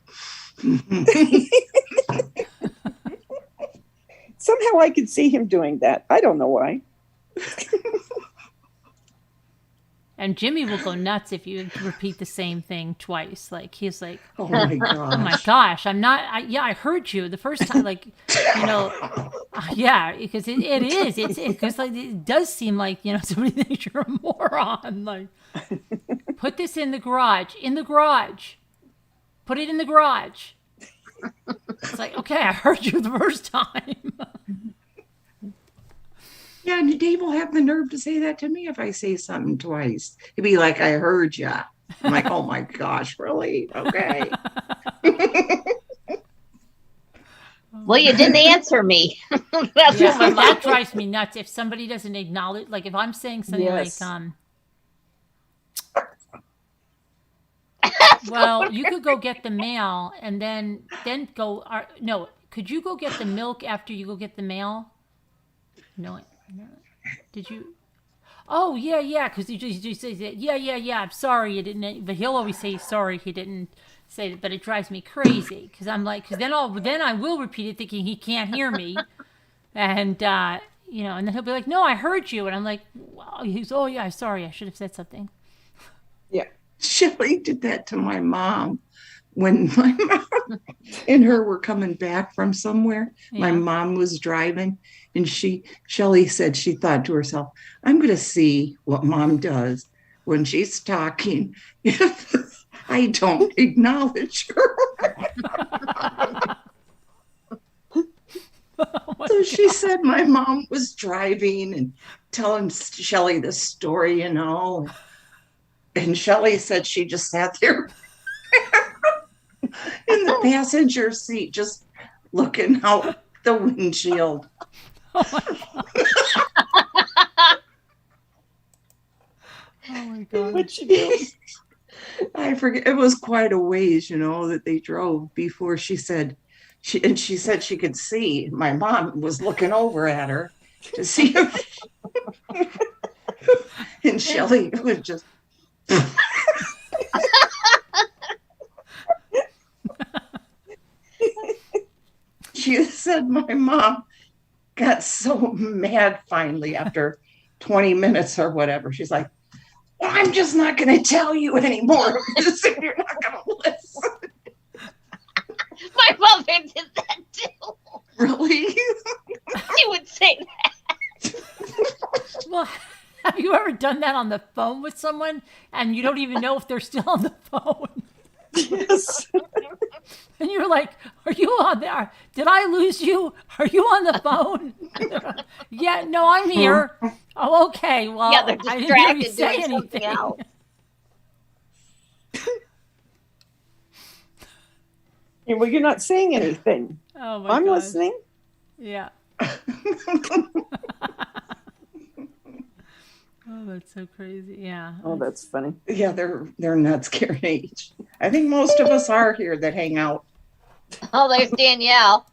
Somehow I could see him doing that. I don't know why. And Jimmy will go nuts if you repeat the same thing twice. Like he's like, oh my "Oh my gosh. gosh, I heard you the first time." Like, yeah, because it is. It's because like it does seem like somebody thinks you're a moron. Like, put this in the garage. In the garage. Put it in the garage. It's like, okay, I heard you the first time. Yeah, and Dave will have the nerve to say that to me if I say something twice. He'd be like, I heard ya. I'm like, oh my gosh, really? Okay. Well, you didn't answer me. That's Yeah, what my that mom. drives me nuts. If somebody doesn't acknowledge, like if I'm saying something Yes. like, well, you could go get the mail and then go. No, could you go get the milk after you go get the mail? No. Did you? Oh yeah. Because you just say yeah. I'm sorry you didn't. But he'll always say sorry he didn't say it. But it drives me crazy because I'm like, because then I will repeat it thinking he can't hear me, and and then he'll be like, no, I heard you, and I'm like, wow. Oh yeah, sorry, I should have said something. Yeah. Shelley did that to my mom when my mom and her were coming back from somewhere. My Yeah. mom was driving, and Shelley said she thought to herself, I'm going to see what mom does when she's talking if I don't acknowledge her. So she said my mom was driving and telling Shelley this story, And Shelley said she just sat there in the passenger seat, just looking out the windshield. Oh my god. What'd she do? I forget. It was quite a ways, that they drove before she said she said she could see. My mom was looking over at her to see if, and Shelley was just. She said my mom got so mad finally after 20 minutes or whatever. She's like, well, I'm just not going to tell you anymore if you're not going to listen. My mother did that too. Really? She would say that. Well, have you ever done that on the phone with someone and you don't even know if they're still on the phone? Yes. And you're like, are you on there? Did I lose you? Are you on the phone? Yeah, no, I'm here. Oh, okay. Well, Yeah, they're I didn't hear you distracted say doing something anything. else. Yeah, well, you're not saying anything. Oh my I'm God. listening. Yeah. Oh, that's so crazy. Yeah. Oh, that's funny. Yeah, they're nuts, Karen H. I think most of us are here that hang out. Oh, there's Danielle.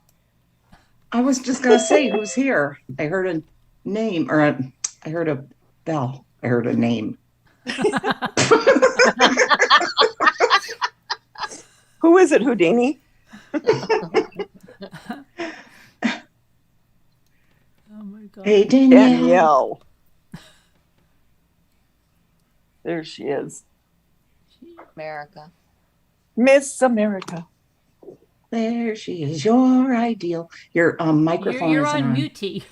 I was just going to say who's here. I heard a name, I heard a bell. I heard a name. Who is it, Houdini? Oh my God. Hey, Danielle. Danielle. There she is. America. Miss America. There she is. Your ideal. Your microphone You're isn't on on. mutey.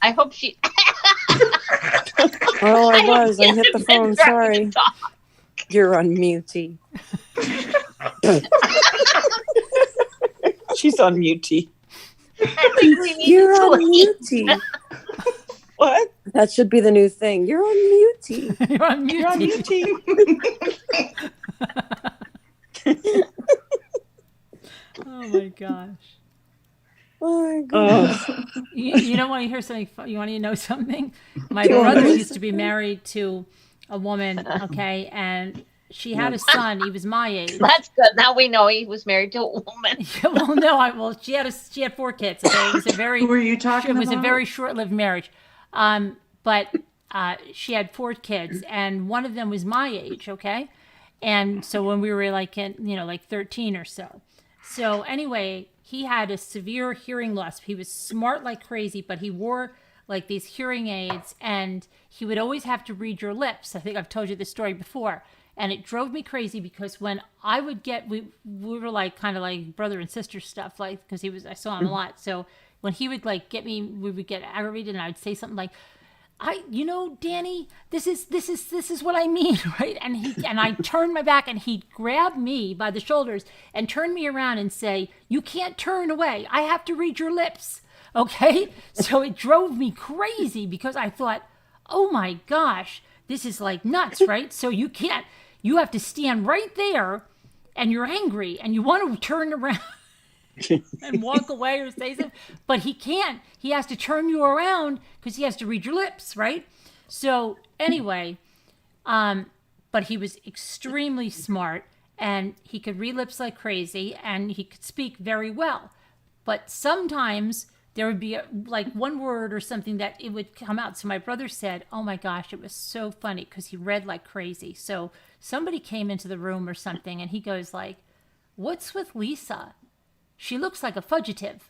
I hope she. Oh, I hope was. she I hit the hasn't been phone. trying Sorry. to talk. You're on mutey. She's on mutey. I think we need You're to on leave. mutey. What? That should be the new thing. You're on mutey. You're on You're on mutey. mutey. Oh my gosh. Oh my goodness. You don't want to hear something. You want to know something? My Go on. brother used to be married to a woman, okay, and she had a son. He was my age. That's good. Now we know he was married to a woman. Well, no, she had 4 kids. Okay, it was a very Who are you talking it was a about? very short-lived marriage. But she had 4 kids, and one of them was my age. Okay, and so when we were like like 13 or so. So anyway, he had a severe hearing loss. He was smart like crazy, but he wore like these hearing aids, and he would always have to read your lips. I think I've told you this story before. And it drove me crazy because when I would get, we were like kind of like brother and sister stuff, like, because I saw him a lot. So when he would like get me, we would get aggravated, and I would say something like, Danny, this is what I mean, right? And I turned my back, and he'd grab me by the shoulders and turn me around and say, "You can't turn away. I have to read your lips." Okay? So it drove me crazy because I thought, oh my gosh, this is like nuts, right? So you have to stand right there, and you're angry, and you want to turn around and walk away or say something, but he can't. He has to turn you around because he has to read your lips, right? So anyway, but he was extremely smart, and he could read lips like crazy, and he could speak very well. But sometimes there would be like one word or something that it would come out. So my brother said, oh my gosh, it was so funny because he read like crazy. So somebody came into the room or something, and he goes like, "What's with Lisa? She looks like a fugitive."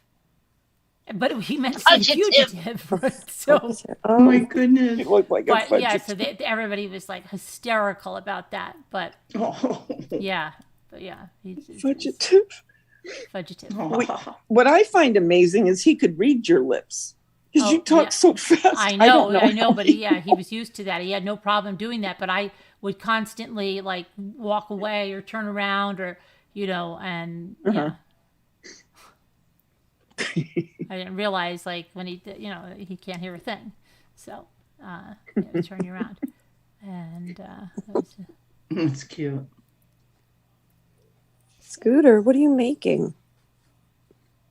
But he meant to say fugitive. Right? So, Oh my goodness. You look like a but fudge. yeah, so everybody was like hysterical about that. But Oh. yeah, he's Fugitive. fugitive. Oh. What I find amazing is he could read your lips because Oh, you talk yeah. so fast. I don't know, how but he- he was used to that. He had no problem doing that, but I would constantly like walk away or turn around or, and yeah. I didn't realize like when he can't hear a thing. So, turn you around. And, that was, That's cute. Scooter, what are you making?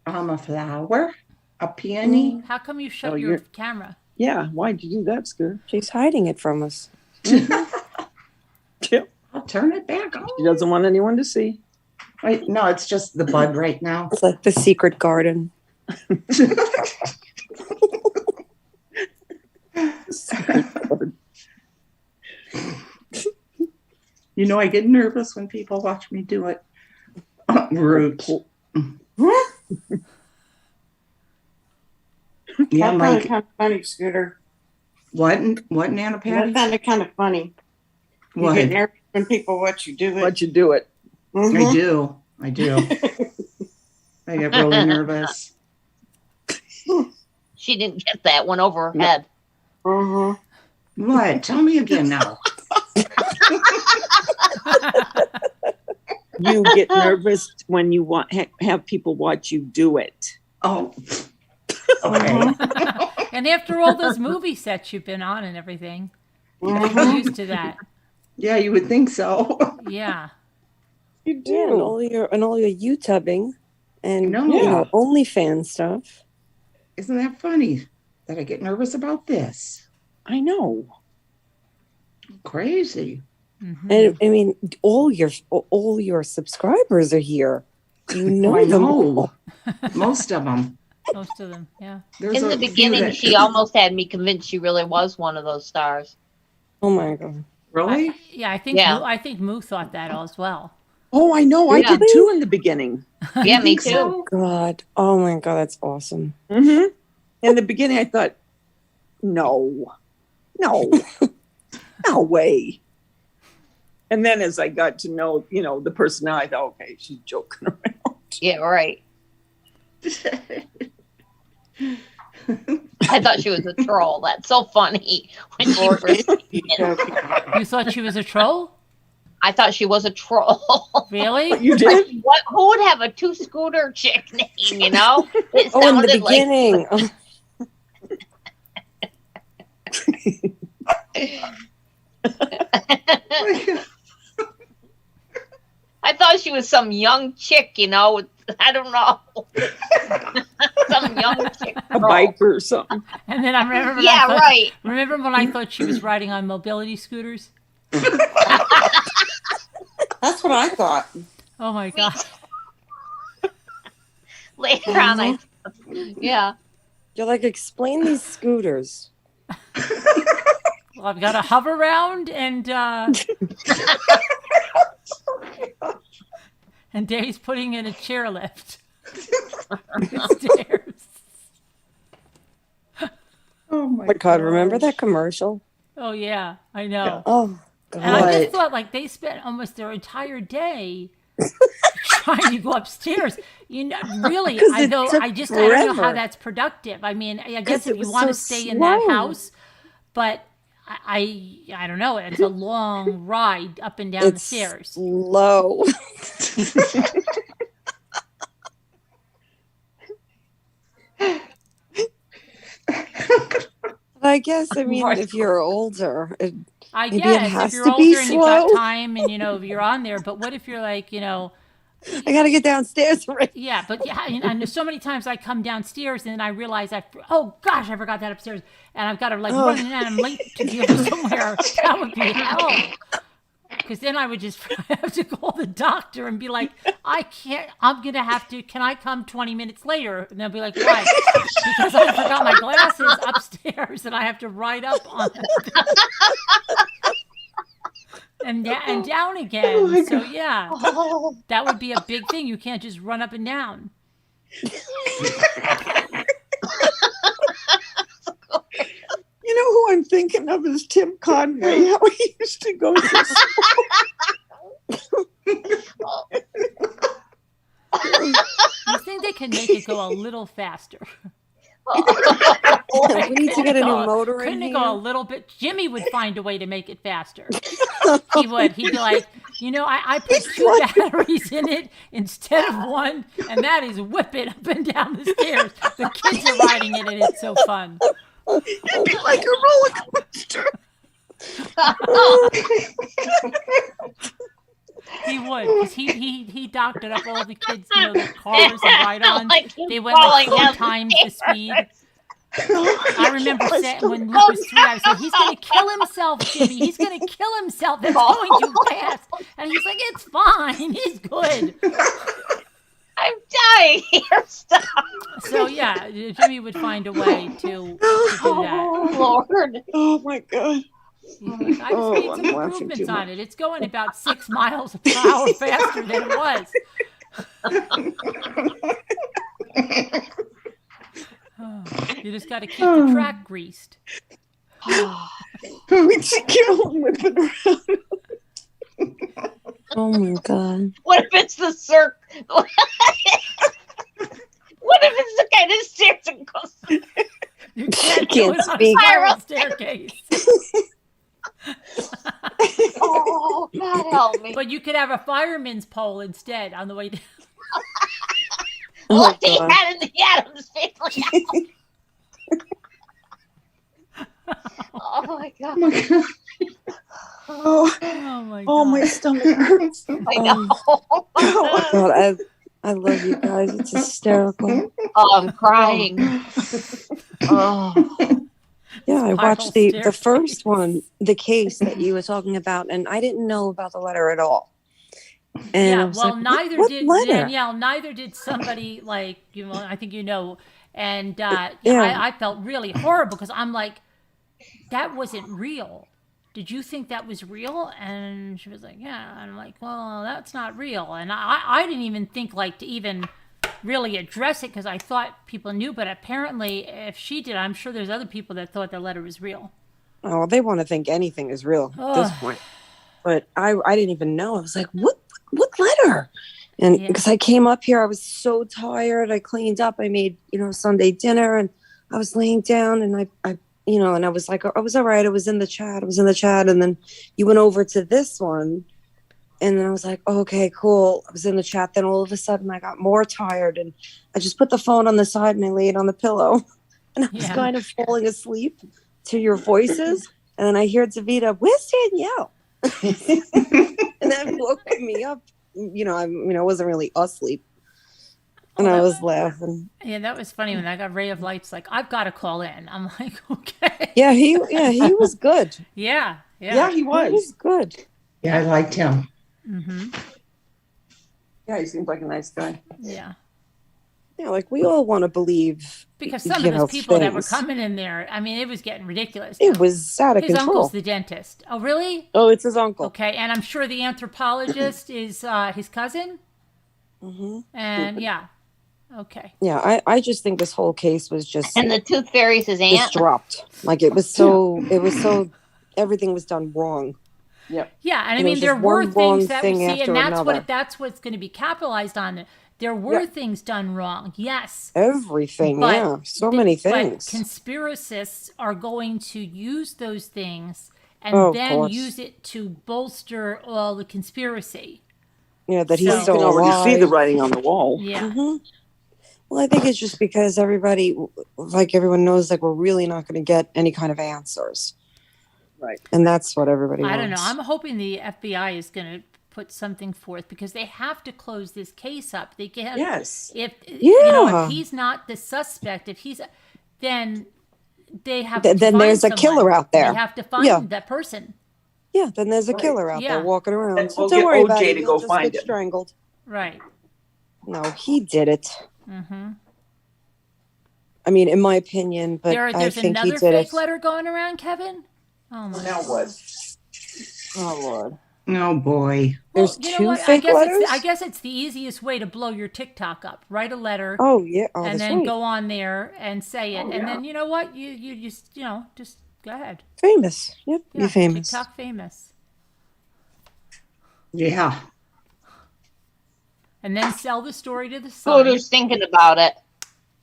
A flower, a peony. how come you shut Oh, your you're- camera? Yeah, why'd you do that, Scooter? She's hiding it from us. Yeah. I'll turn it back on. She doesn't want anyone to see. Wait, no, it's just the bud right now. It's like the secret garden. You know, I get nervous when people watch me do it. Roots. Yeah, I found like it kind of funny, Scooter. what? What, Nana I Patty? found it kind of funny. You What? get nervous when people watch you do it. Why'd you do it? Mhm. I do. I get really nervous. She didn't get that one over her head. Mhm. What? Tell me again now. You get nervous when you have people watch you do it. Oh, okay. And after all those movie sets you've been on and everything, Mhm. you're used to that. Yeah, you would think so. Yeah. You Yeah, and all your YouTubing and No. OnlyFans stuff. Isn't that funny that I get nervous about this? I know. Crazy. Mhm. And I mean, all your subscribers are here. You know I them know. all. Most of them. Most of them, yeah. There's In a the few beginning, that- she almost had me convinced she really was one of those stars. Oh my god. Really? I think Yeah. I think Moo thought that as well. Oh, I know. I Yeah. did too in the beginning. Yeah, me think too. so? God. Oh my god, that's awesome. Mm-hmm. In the beginning, I thought, no, no way. And then as I got to know, the personality, I thought, okay, she's joking around. Yeah, right. I thought she was a troll. That's so funny. When she Or first, is she joking? You thought she was a troll? I thought she was a troll. Really? You did? Who would have a 2-scooter chick name, It Oh, in the sounded like- beginning. Oh, I thought she was some young chick, with I don't know. Some young chick. A biker or something. And then I remember when Yeah, I thought, right. remember when I thought she was riding on mobility scooters? That's what I thought. Oh my god. Later on, yeah. You're like, explain these scooters. Well, I've got a hover round and and Dave's putting in a chairlift. Stairs. Oh my God, remember that commercial? Oh yeah, I know. Oh And I God. just thought, like, they spent almost their entire day trying to go upstairs. You know, really, 'Cause I it know. took I don't know how forever. that's productive. I mean, I 'Cause guess it if you was want to so stay in that slow. house, but I don't know. It's a long ride up and down the It's stairs. slow. I guess, I mean, if you're older, I maybe it guess has if you're to be older and you've got slow. time and if you're on there. But what if you're like, I gotta get downstairs already. yeah, but yeah, and so many times I come downstairs and then I realize oh gosh, I forgot that upstairs, and I've got to like run and I'm late to go somewhere. That would be hell. Because then I would just have to call the doctor and be like, I can't, I'm going to have to, can I come 20 minutes later? And they'll be like, why? Because I forgot my glasses upstairs and I have to ride up on and down again. Oh so yeah, that would be a big thing. You can't just run up and down. You know who I'm thinking of is Tim Conway, how he used to go to You think they can make it go a little faster? We need to get a new motor in Couldn't it here. go a little bit? Jimmy would find a way to make it faster. He would. He'd be like, I put 2 batteries in it instead of 1, and that is whip it up and down the stairs. The kids are riding it, and it's so fun. It'd be like a roller coaster. He would, because he doctored up all the kids, the cars and ride-ons. Like They went like falling 4 down times the speed. Oh I remember saying when Luke was 3, I was like, he's going to kill himself, Jimmy. He's going to kill himself. That's going too fast. And he's like, it's fine. He's good. I'm dying here. Stop. So, yeah, Jimmy would find a way to do that. Oh, Lord. Oh my God. He's like, I just Oh, made I'm some laughing improvements too on much. it. It's going about 6 miles per hour faster than it was. You just got to keep the track greased. We just keep on whipping around. Oh my God. What if it's the circle? What if it's the kind of stairs that goes? You can't do Can't it on a speak. spiral staircase. Oh, God help me. But you could have a fireman's pole instead on the way down. What Oh, they God. had in the Adams family. Oh, my God. Oh, Oh my God. oh, my stomach hurts. I know. God, I love you guys. It's hysterical. Oh, I'm crying. Oh. Yeah, I Spiral watched the staircase. first one, the case that you were talking about, and I didn't know about the letter at all. And I Yeah, was well, like, neither what did letter? Danielle. Neither did somebody like I think and Yeah. I felt really horrible because I'm like, that wasn't real. Did you think that was real? And she was like, yeah. And I'm like, well, that's not real. And I didn't even think like to even really address it because I thought people knew. But apparently, if she did, I'm sure there's other people that thought the letter was real. Oh, they want to think anything is real at this Ugh. point. But I didn't even know. I was like, what letter? And Yeah. because I came up here, I was so tired. I cleaned up. I made, Sunday dinner, and I was laying down, and I and I was like, I was all right. I was in the chat. And then you went over to this one, and then I was like, oh, okay, cool. I was in the chat. Then all of a sudden I got more tired, and I just put the phone on the side and I laid on the pillow, and I was Yeah. kind of falling asleep to your voices. And then I hear Davida, where's Danielle? And that woke me up. I wasn't really asleep. And Well, I that- was laughing. Yeah, that was funny when I got Ray of Light's like, I've got to call in. I'm like, okay. Yeah, he was good. Yeah. Yeah, he He was. was good. Yeah, I liked him. Mm-hmm. Yeah, he seems like a nice guy. Yeah. Yeah, like we all want to believe. Because some you of know, those people that were things. coming in there, I mean, it was getting ridiculous. It was out of His control. uncle's the dentist. Oh, really? Oh, it's his uncle. Okay, and I'm sure the anthropologist is his cousin. Hmm. And yeah, okay. Yeah, I just think this whole case was just And the tooth fairy's his aunt. disrupt. Like it was so everything was done wrong. Yep. Yeah, and I And it mean, was there just were one things wrong that thing see, after and another. that's what's going to be capitalized on. There were things done wrong, yes. Everything, But yeah. So many But things. conspiracists are going to use those things and Oh, of then course. use it to bolster all the conspiracy. Yeah, that he's So- You still can already see the alive. writing on the wall. Yeah. Hmm. Well, I think it's just because everybody, like everyone knows, like we're really not going to get any kind of answers. Right. And that's what everybody I wants. don't know. I'm hoping the FBI is going to put something forth because they have to close this case up. They can't. Yes. If if Yeah. he's not the suspect, then they have Then to find there's a someone. killer out there. They have to find Yeah. that person. Yeah, then there's a Right. killer out Yeah. there walking around. And So we'll don't get worry about OJ it. to He'll go just find get him. strangled. Right. No, he did it. Mm-hmm. I mean, in my opinion, but I There's think he another did fake it. letter going around, Kevin. Oh my. Now what? Oh Lord. Oh boy. There's you know two what? fake letters? I guess it's the easiest way to blow your TikTok up. Write a letter Oh yeah. Oh, and that's then right. go on there and say it, Oh, and yeah. then you know what? You just just go ahead. Famous. Yep. Yeah, You're famous. TikTok famous, Yeah. and then sell the story to the Sun. Scooter's thinking about it.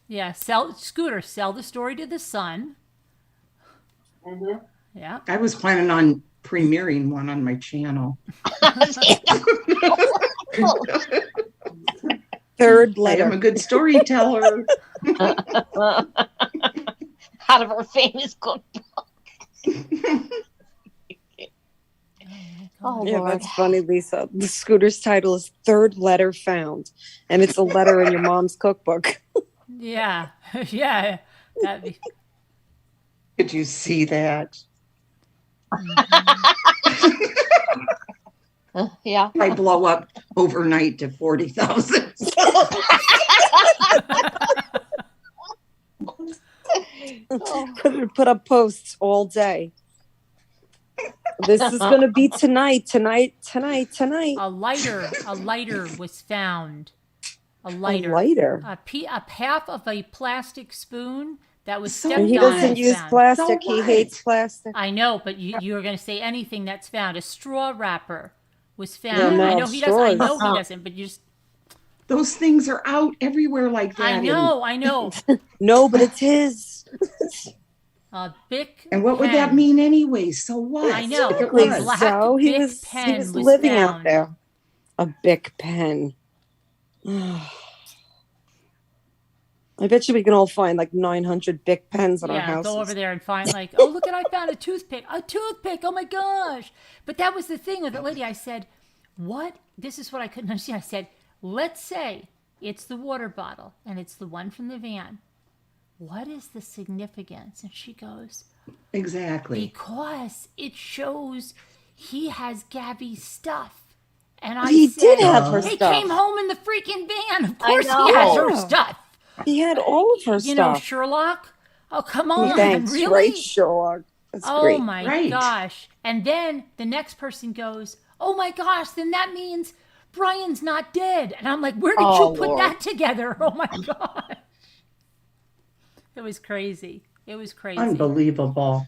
Yeah, sell the story to the Sun. Mhm. Yeah. I was planning on premiering one on my channel. Third I letter. am a good storyteller. Out of her famous cookbook. Oh, Yeah, Lord. that's funny, Lisa. The scooter's title is Third Letter Found, and it's a letter in your mom's cookbook. Yeah, yeah. That'd be, Did you see that? Yeah. I blow up overnight to 40,000. Put up posts all day. This is going to be tonight. a lighter was found. A lighter. A lighter. A half of a plastic spoon that was So stepped And he on doesn't was use found. plastic. So He what? hates plastic. I know, but you're going to say anything that's found. A straw wrapper was found. Yeah, no, I know he doesn't. I straws. know he doesn't. But you just. Those things are out everywhere like that. I know. No, but it's his. A Bic. And what would that pen. mean anyway? So what? I know. If it Exactly. was. Black So he Bic was pen was living out found. there. A Bic pen. I bet you we can all find like 900 Bic pens in our Yeah, houses. go over there and find like, oh, look at, I found a toothpick. A toothpick. Oh my gosh. But that was the thing with the lady. I said, what? This is what I couldn't understand. I said, let's say it's the water bottle and it's the one from the van. What is the significance? And she goes, Exactly. because it shows he has Gabby's stuff. And I He said, did have her he stuff. came home in the freaking van. Of course he know. has her stuff. He had all of her You know, stuff. Sherlock. Oh, come on. Thanks, Really? right, Sherlock. That's Oh great. my Right. gosh. And then the next person goes, oh my gosh, then that means Brian's not dead. And I'm like, where did Oh, you put Lord. that together? Oh my gosh. It was crazy. It was crazy. Unbelievable.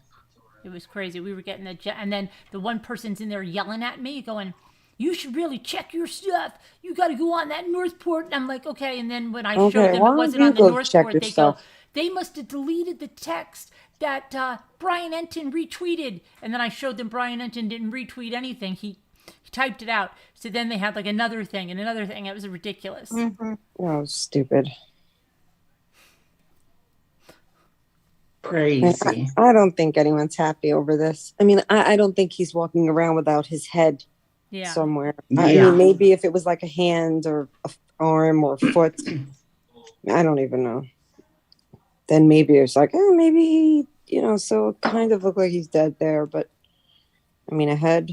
It was crazy. We were getting and then the one person's in there yelling at me going, you should really check your stuff. You got to go on that Northport. And I'm like, okay. And then when I showed Okay, them why it don't wasn't you on the go check Northport, your they stuff? go, they must have deleted the text that Brian Enton retweeted. And then I showed them Brian Enton didn't retweet anything. He typed it out. So then they had like another thing and another thing. It was ridiculous. Oh, stupid. Crazy. I don't think anyone's happy over this. I mean, I don't think he's walking around without his head Yeah. somewhere. I Yeah. mean, maybe if it was like a hand or an arm or foot, I don't even know. Then maybe it's like, maybe he, so it kind of looked like he's dead there, but I mean, ahead.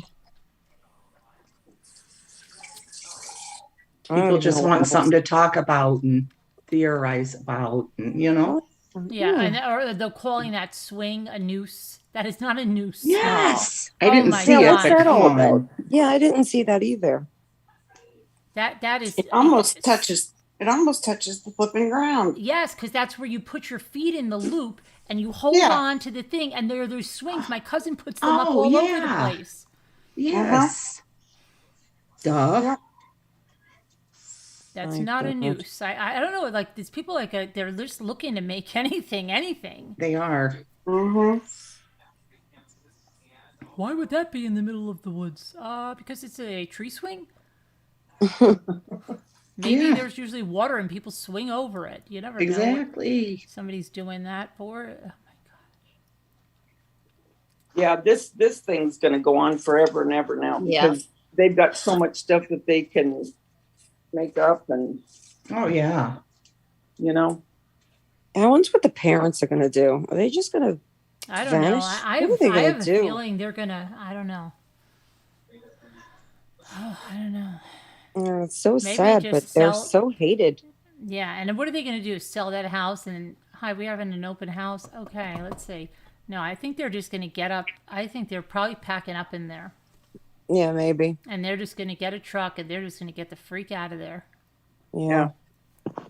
I don't People even just know want what something to talk about and theorize about, and, Yeah, and or they're calling that swing a noose. That is not a noose. Yes. I Oh didn't my see Yeah, it, what's God. but that come all about? on. Yeah, I didn't see that either. That is It almost touches the flipping ground. Yes, because that's where you put your feet in the loop and you hold Yeah. on to the thing, and there are those swings. My cousin puts them up Oh, all over the yeah. place. Yes. Duh. Yep. That's My not a God. noose. I don't know. Like these people, they're just looking to make anything. They are. Mm-hmm. Why would that be in the middle of the woods? Because it's a tree swing. Maybe Yeah. there's usually water and people swing over it. You never know what Exactly. somebody's doing that for. Oh my God. Yeah, this thing's gonna go on forever and ever now Yeah. because they've got so much stuff that they can make up and, Oh, yeah. I wonder what the parents are going to do. Are they just going to I don't know. vanish? I What are they I gonna have a do? feeling they're gonna. I don't know. Oh, I don't know. It's so Maybe sad, just but they're sell- so hated. Yeah, and then what are they going to do? Sell that house and hi, we're having an open house. Okay, let's see. No, I think they're just going to get up. I think they're probably packing up in there, Yeah, maybe. and they're just going to get a truck and they're just going to get the freak out of there. Yeah.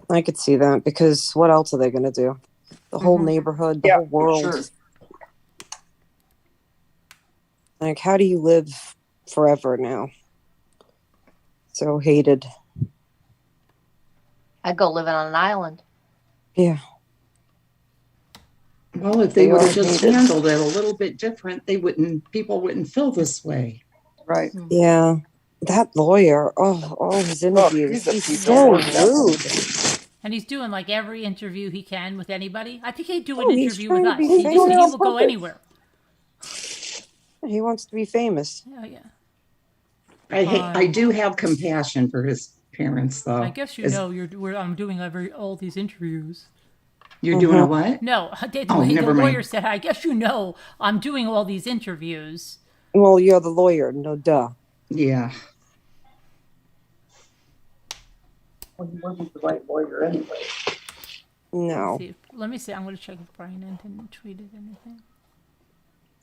I could see that because what else are they going to do? The whole neighborhood, the whole world. Sure. Like, how do you live forever now? So hated. I'd go living on an island. Yeah. Well, if they They would are have just hated. handled it a little bit different, people wouldn't feel this way. Right. Yeah. That lawyer, all his interviews, he's a he's piece so of work. rude. And he's doing like every interview he can with anybody. I think he'd do an Oh, he's interview with trying us. to be He famous. will go anywhere. He wants to be famous. Oh yeah. I do have compassion for his parents, though. I guess I'm doing all these interviews. You're doing a what? No, the never lawyer mind. said, I guess I'm doing all these interviews. Well, you're the lawyer, no duh. Yeah. Well, he wasn't the right lawyer anyway. No. Let me see. I'm going to check if Brian didn't tweeted anything.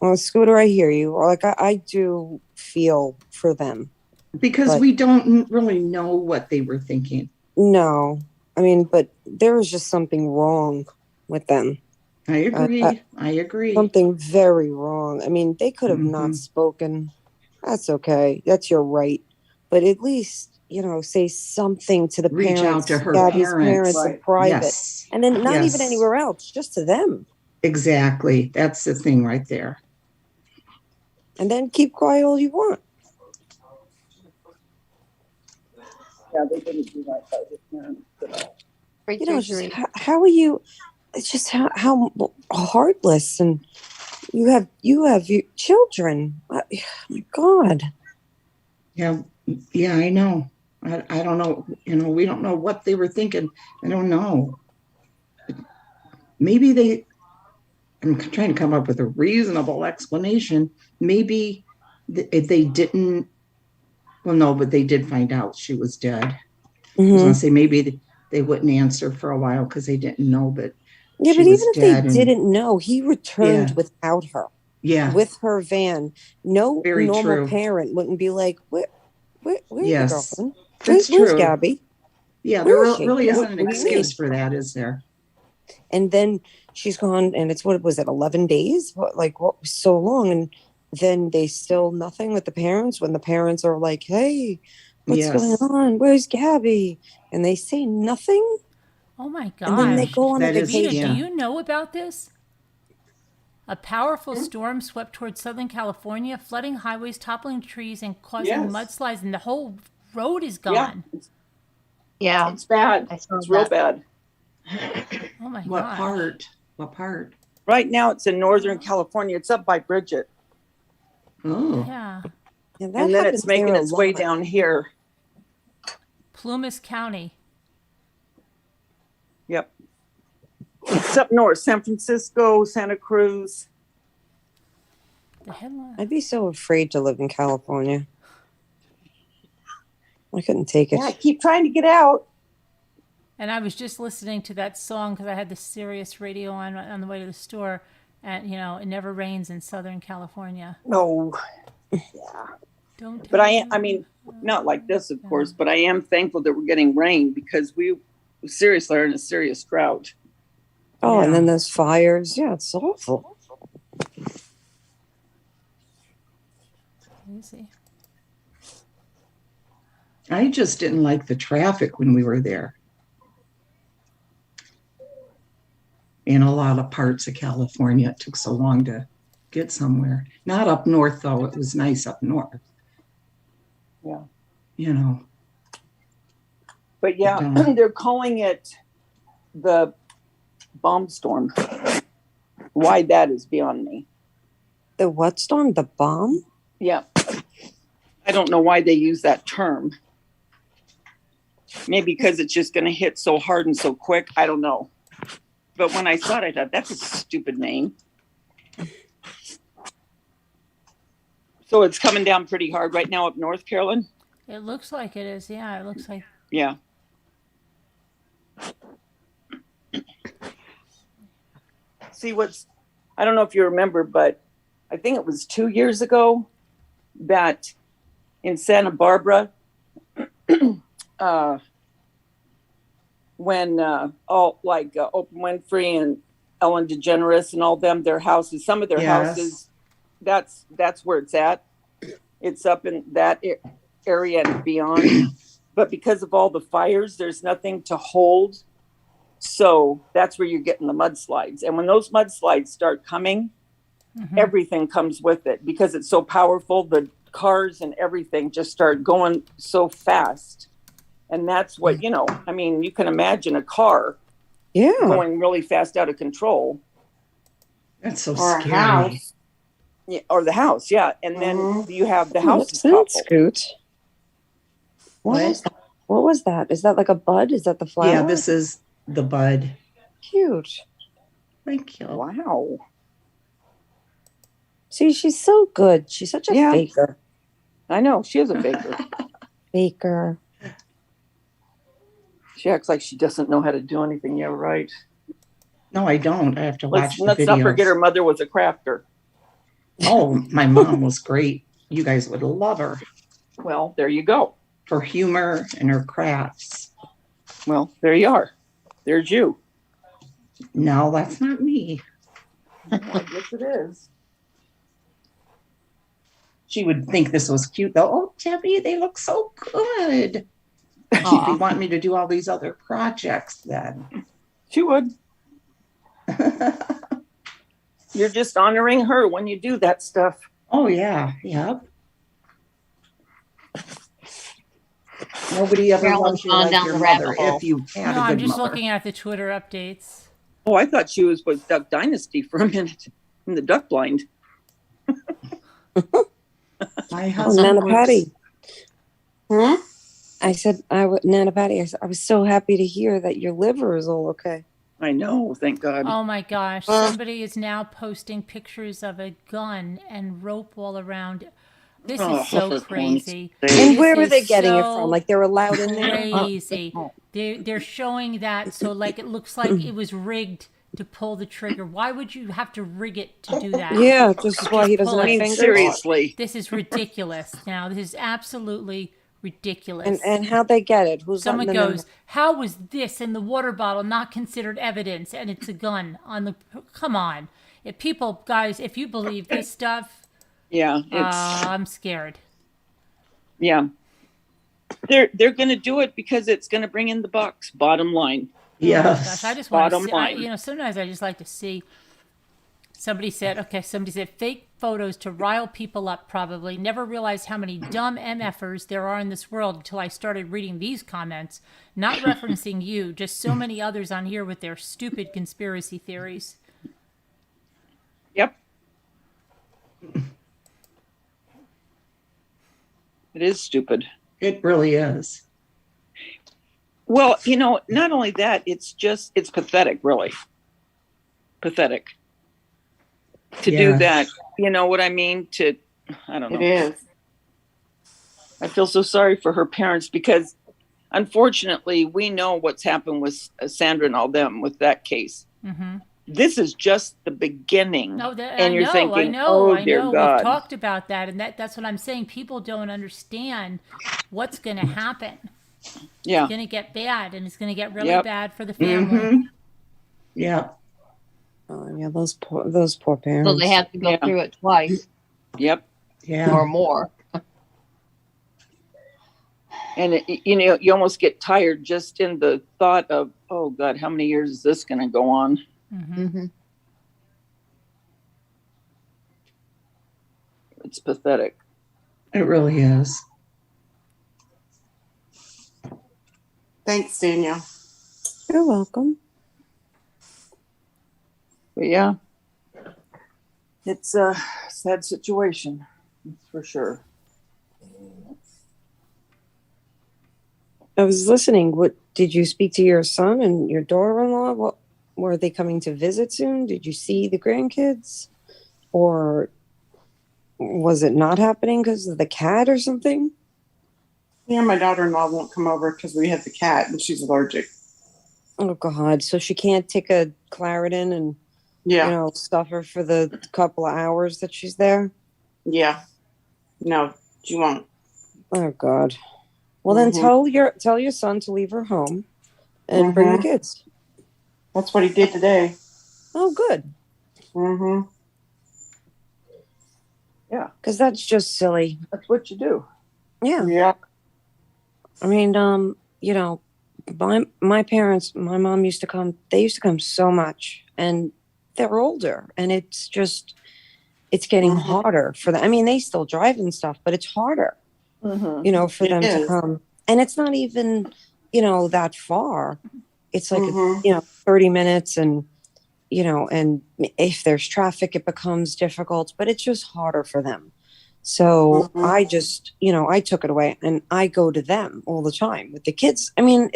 Well, Scooter, I hear you. Like, I do feel for them. Because But- we don't really know what they were thinking. No. I mean, but there was just something wrong with them. I agree. Something very wrong. I mean, they could have not Mhm. spoken. That's okay. That's your right. But at least, say something to the Reach parents. out to her Gabby's parents. in Right. private. Yes. And then not Yes. even anywhere else, just to them. Exactly. That's the thing right there. And then keep quiet all you want. Yeah, they didn't do that by his parents at all. It's just how are you? It's just how heartless, and you have your children. Oh, my God. Yeah, I know. I don't know. We don't know what they were thinking. I don't know. Maybe I'm trying to come up with a reasonable explanation. Maybe if they didn't, well, no, but they did find out she was dead. I was going to say maybe they wouldn't answer for a while because they didn't know, but Yeah, she but was even if dead they and- didn't know, he returned Yeah. without her, yeah, with her van. No Very normal true. parent wouldn't be like, where's your Yes. girlfriend? That's Where's true. Gabby? yeah. Where There is she? really isn't What an do you excuse for that, is there? And then she's gone, and it's, what was it, 11 days? What was so long? And then they still nothing with the parents when the parents are like, hey, what's Yes. going on? Where's Gabby? And they say nothing. Oh my gosh. And then they go on a That is- Vita, vacation. do you know about this? A powerful storm swept towards Southern California, flooding highways, toppling trees, and causing Yes. mudslides, and the whole road is Yeah, gone. Yeah. it's bad. I saw It's real that. bad. Oh my What gosh. part? What part? Right now, it's in Northern California. It's up by Bridget, Oh, Yeah. Yeah, that and then happens it's making there a its way lot. down here. Plumas County. It's up north, San Francisco, Santa Cruz. The headline. I'd be so afraid to live in California. I couldn't take it. Yeah, I keep trying to get out. And I was just listening to that song because I had the Sirius radio on the way to the store, and you know, it never rains in Southern California. No. Yeah. Don't. But I mean, not like this, of course, but I am thankful that we're getting rain because we seriously are in a serious drought. Oh, Yeah. and then there's fires. Yeah, it's awful. Easy. I just didn't like the traffic when we were there. In a lot of parts of California, it took so long to get somewhere. Not up north, though. It was nice up north. Yeah. You know. But yeah, they're calling it the bomb storm. Why that is beyond me. The what storm? The bomb? Yeah. I don't know why they use that term. Maybe because it's just going to hit so hard and so quick. I don't know. But when I saw it, I thought, that's a stupid name. So it's coming down pretty hard right now up north, Carolyn? It looks like it is. Yeah, it looks like. Yeah. See I don't know if you remember, but I think it was 2 years ago that in Santa Barbara, when all like Oprah Winfrey and Ellen DeGeneres and all them, their houses, some of their houses, that's where it's at. It's up in that area and beyond. But because of all the fires, there's nothing to hold. So that's where you're getting the mudslides. And when those mudslides start coming, everything comes with it because it's so powerful. The cars and everything just start going so fast. And that's what, you know, I mean, you can imagine a car going really fast out of control. That's so Or scary. a house. Yeah, or the house, yeah. And then you have the house. What's that, Scoot? What? What was that? Is that like a bud? Is that the flower? Yeah, this is the bud. Cute. Thank you. Wow. See, she's so good. She's such a faker. I know. She is a baker. Baker. She acts like she doesn't know how to do anything. Yeah, right. No, I don't. I have to watch the Let's videos. not forget her mother was a crafter. Oh, my mom was great. You guys would love her. Well, there you go. For humor and her crafts. Well, there you are. There's you. No, that's not me. I guess it is. She would think this was cute though. Oh, Debbie, they look so good. She'd be wanting me to do all these other projects then. She would. You're just honoring her when you do that stuff. Oh, yeah. Yep. Nobody ever loves you like your mother if you had No, a I'm good just mother. looking at the Twitter updates. Oh, I thought she was with Duck Dynasty for a minute in the duck blind. My Oh, husband Nana works- Patty. I said, Nana Patty, I was so happy to hear that your liver is all okay. I know, thank God. Oh my gosh. Somebody is now posting pictures of a gun and rope all around. This is so crazy. And where were This they is getting it so from? Like they're allowed in there? Crazy. They're showing that so like it looks like it was rigged to pull the trigger. Why would you have to rig it to do that? Yeah, just why he doesn't pull have it. fingers. Seriously. This is ridiculous. Now this is absolutely ridiculous. And how'd they get it? Who's Someone letting them goes, how was this in the water bottle not considered evidence? And it's a gun on the. Come on, if people, guys, if you believe this stuff, Yeah, it's I'm scared. yeah. They're going to do it because it's going to bring in the bucks. Bottom line. Yes. Gosh, I just want to Bottom see. line. Sometimes I just like to see. Somebody said fake photos to rile people up, probably. Never realized how many dumb MFers there are in this world until I started reading these comments. Not referencing you, just so many others on here with their stupid conspiracy theories. Yep. It is stupid. It really is. Well, you know, not only that, it's pathetic, really. pathetic. To Yeah. do that, you know what I mean? I don't know. It is. I feel so sorry for her parents because unfortunately we know what's happened with Sandra and all them with that case. Mm-hmm. This is just the beginning. No, and you're I thinking, know. oh dear God. We've talked about that, and that's what I'm saying. People don't understand what's going to happen. Yeah. It's going to get bad, and it's going to get really Yep. bad for the family. Mhm. Yeah. Oh yeah, those poor parents. So they have to go Yeah. through it twice Yep. Yeah. or more. And you know, you almost get tired just in the thought of, oh God, how many years is this going to go on? Mm-hmm. Mhm. It's pathetic. It really is. Thanks, Danielle. You're welcome. But yeah, it's a sad situation. That's for sure. I was listening. What did you speak to your son and your daughter-in-law? What were they coming to visit soon? Did you see the grandkids, or was it not happening because of the cat or something? Yeah, my daughter-in-law won't come over because we have the cat and she's allergic. Oh God! So she can't take a Claritin and Yeah. suffer for the couple of hours that she's there. Yeah. No, she won't. Oh God! Well, then Mhm. tell your son to leave her home and bring the Mhm. kids. That's what he did today. Oh, good. Mm-hmm. Yeah. Because that's just silly. That's what you do. Yeah. Yeah. I mean, my parents, my mom used to come. They used to come so much, and they're older, and it's getting harder for them. I mean, they still drive and stuff, but it's harder, Mm-hmm. for It them to is. come. And it's not even, that far. It's like, Mhm. 30 minutes, and and if there's traffic, it becomes difficult, but it's just harder for them. So Mhm. I just, I took it away, and I go to them all the time with the kids. I mean,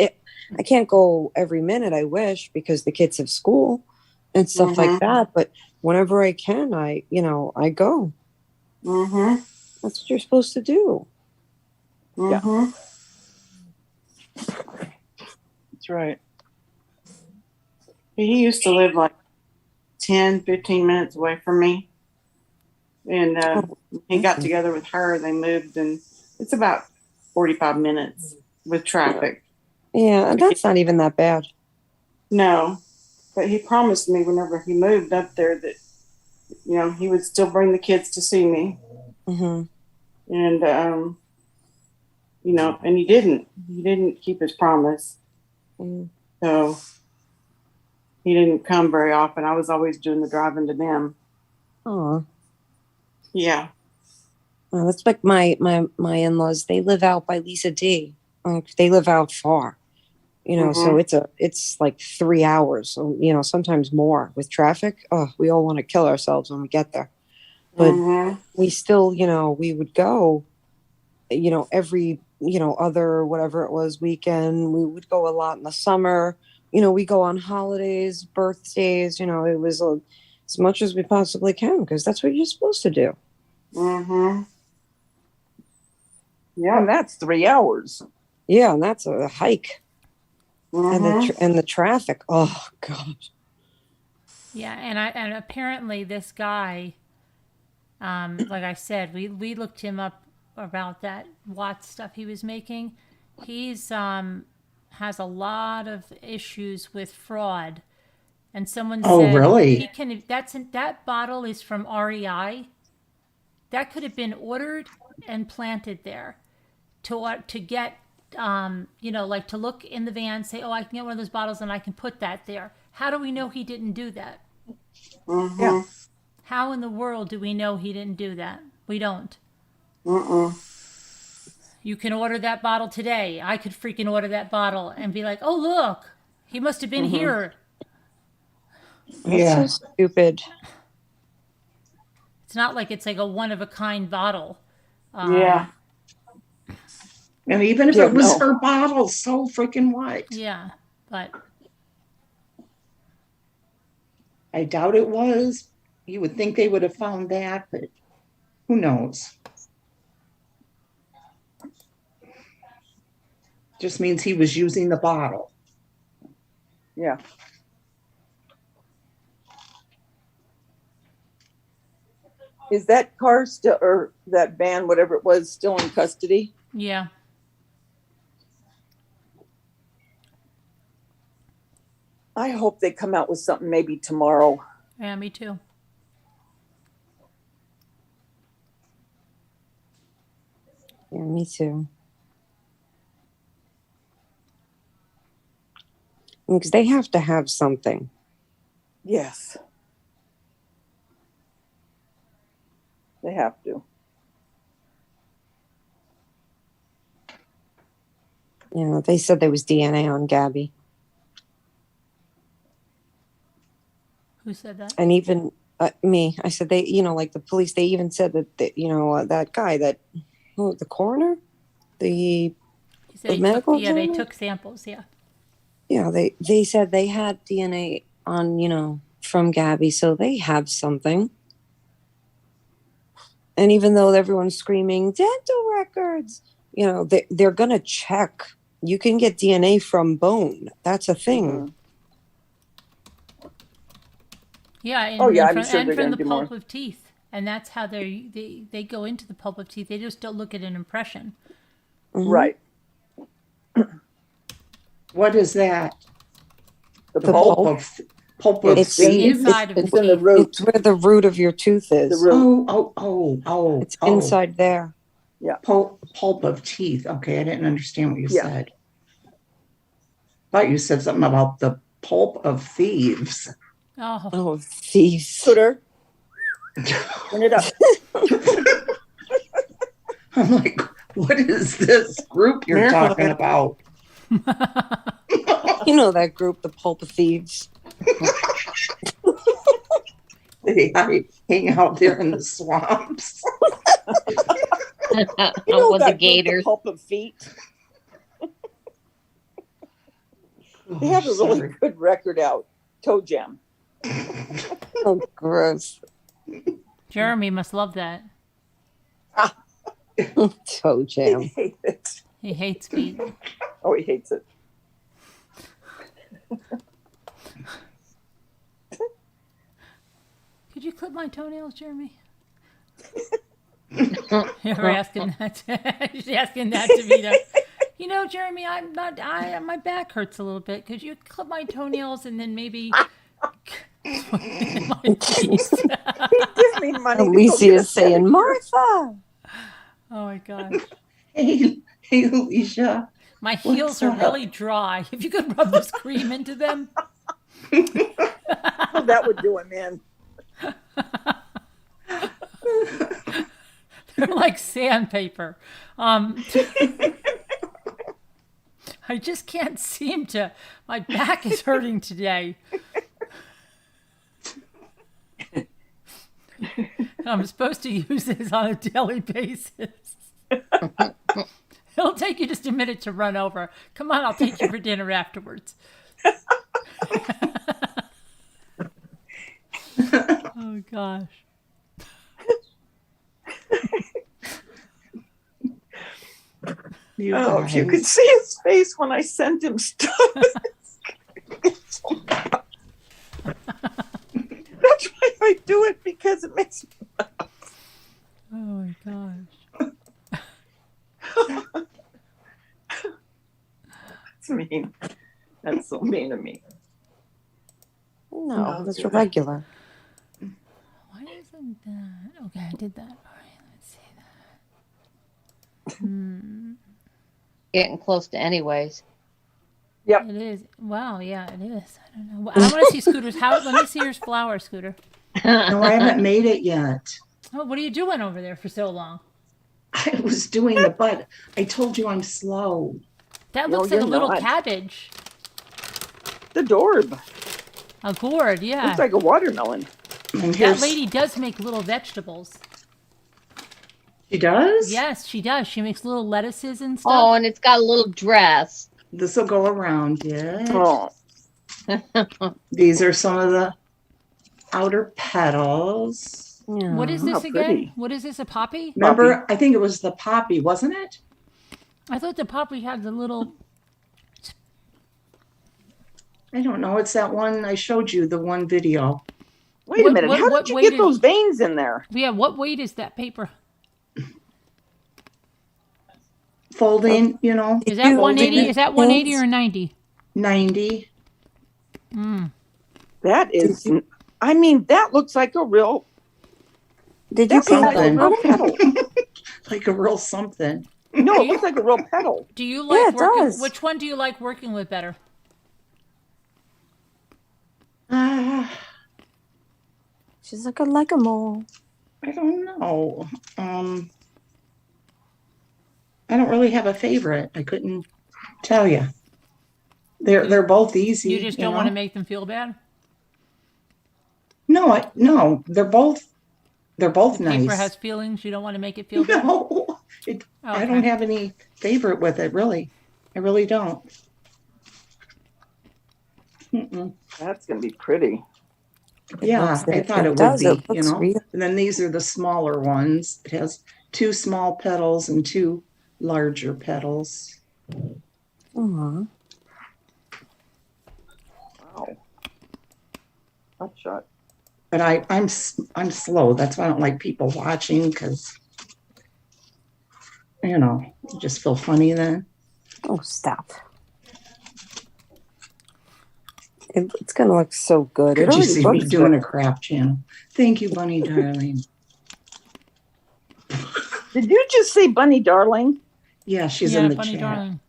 I can't go every minute, I wish, because the kids have school and stuff like Mhm. that. But whenever I can, I go. Mhm. That's what you're supposed to do. Mhm. That's right. He used to live like 10, 15 minutes away from me. And he got together with her. They moved, and it's about 45 minutes with traffic. Yeah, and that's not even that bad. No, but he promised me whenever he moved up there that, he would still bring the kids to see me. Mm-hmm. And, and he didn't. He didn't keep his promise. Mm. So he didn't come very often. I was always doing the driving to them. Oh, Yeah. well, that's like my in-laws. They live out by Lisa D. They live out far, so it's like 3 hours, so, sometimes more with traffic. Oh, we all want to kill ourselves when we get there. But we still, we would go, every, other, whatever it was, weekend. We would go a lot in the summer. We go on holidays, birthdays, it was as much as we possibly can, because that's what you're supposed to do. Mm-hmm. Yeah. And that's 3 hours. Yeah, and that's a hike. Mm-hmm. And the traffic. Oh God. Yeah, and apparently this guy, like I said, we looked him up about that Watts stuff he was making. He's has a lot of issues with fraud, and someone said, really? he can. That bottle is from REI. That could have been ordered and planted there to get. Like to look in the van, say, oh, I can get one of those bottles and I can put that there. How do we know he didn't do that? Mm-hmm. Yeah. How in the world do we know he didn't do that? We don't. You can order that bottle today. I could freaking order that bottle and be like, oh, look, he must have been here. That's so stupid. It's not like it's like a one-of-a-kind bottle. Yeah. And even if it was her bottle, so freaking what? Yeah, but I doubt it was. You would think they would have found that, but who knows? Just means he was using the bottle. Yeah. Is that car still, or that van, whatever it was, still in custody? Yeah. I hope they come out with something maybe tomorrow. Yeah, me too. Yeah, me too. Because they have to have something. Yes. They have to. Yeah, they said there was DNA on Gabby. Who said that? And even me, I said they, like the police, they even said that, that guy, the coroner, He said the he medical took, yeah, they examiner? took samples, yeah. Yeah, they said they had DNA on, from Gabby, so they have something. And even though everyone's screaming dental records, they're gonna check. You can get DNA from bone. That's a thing. Yeah, and, Oh, yeah, and I'm from, sure and they're from gonna the do pulp more. of teeth. And that's how they go into the pulp of teeth. They just don't look at an impression. Mhm. Right. What is that? The The pulp. Pulp of It's thieves? inside of the It's in the teeth. root. It's where the root of your tooth is. The root. Oh. It's inside there. Pulp of teeth. Okay, I didn't understand what you Yeah. said. Thought you said something about the pulp of thieves. Oh, Oh, thieves. Scooter. Turn it up. I'm like, what is this group you're talking about? You know that group, the Pulp of Thieves. They hang out there in the swamps. You know With the that group, gators. the pulp of feet. They have a really Sorry. good record out. Toe Jam. Oh, gross. Jeremy must love that. Toe They jam. hate it. He hates feet. Oh, he hates it. Could you clip my toenails, Jeremy? You're asking that. She's asking that to me. Jeremy, I'm not. My back hurts a little bit. Could you clip my toenails and then maybe my feet? Give me money. to go Alicia get a is saying, pedicure. Martha. Oh my gosh. Hey, Alicia. My heels What's are up? really dry. If you could rub this cream into them. Oh, that would do him in. They're like sandpaper. I just can't seem to. My back is hurting today. I'm supposed to use this on a daily basis. It'll take you just a minute to run over. Come on, I'll take you for dinner afterwards. Oh gosh. Oh, if you could see his face when I sent him stuff. That's why I do it, because it makes me Oh my gosh. That's mean. That's so mean of me. No, Oh, that's God. regular. Why isn't that? Okay, I did that. All right, let's see that. Getting close to anyways. It is. Wow, yeah, it is. I don't know. Well, I want to see Scooter's. Let me see your flower, Scooter. No, I haven't made it yet. Oh, what are you doing over there for so long? I was doing the butt. I told you I'm slow. That No, looks like a you're little not. cabbage. The Dorb. A gourd, yeah. Looks like a watermelon. And That here's, lady does make little vegetables. she does? Yes, she does. She makes little lettuces and stuff. Oh, and it's got a little dress. This will go around, yeah. Oh, These are some of the outer petals. What is Yeah. this How again? pretty. What is this? A poppy? Remember, I think it was the poppy, wasn't it? I thought the poppy had the little. I don't know. It's that one I showed you, the one video. Wait a What- minute. what- How what did you weight get is- those veins in there? Yeah, what weight is that paper? Folding, you know, Is that Folding 180? it. Is that 180 or 90? 90. That is, I mean, that looks like a real, Did you that looks like a paint real it? petal. Like a real something. No, it looks like a real petal. Do you Yeah, like it working? does. Which one do you like working with better? She's like a mole. I don't know. I don't really have a favorite. I couldn't tell you. They're both easy. You just don't want to know? make them feel bad. No, no, they're both Paper nice. has feelings. You don't want to make it feel bad. No, I don't have any favorite with it, really. I really don't. Mm-mm. That's going to be pretty. Yeah, I thought it would does. be, It you looks know. real. And then these are the smaller ones. It has 2 small petals and 2 larger petals. Aw. Wow. Hot shot. But I'm slow. That's why I don't like people watching, because, you know, you just feel funny then. Oh, stop. It's gonna look so good. Could It you already see me looks doing good. a craft channel? Thank you, Bunny darling. Did you just say Bunny Darling? Yeah, she's yeah, in the Bunny chat. Darling.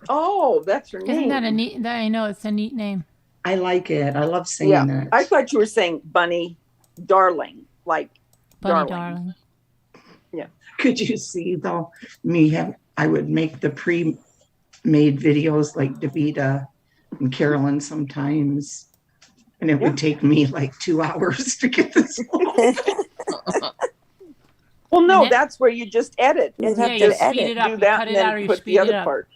Oh, that's her Isn't name. that a neat? That I know it's a neat name. I like it. I love saying Yeah, that. I thought you were saying Bunny Darling, like Bunny Darling. Darling. Could you see though I would make the pre-made videos like Davita and Carolyn sometimes, and it would take me like 2 hours to get this long. Well, no, And it- that's where you just edit. You'd And have Yeah, to you just speed edit. it up. do You that cut and it out or then you put speed the it other up. part.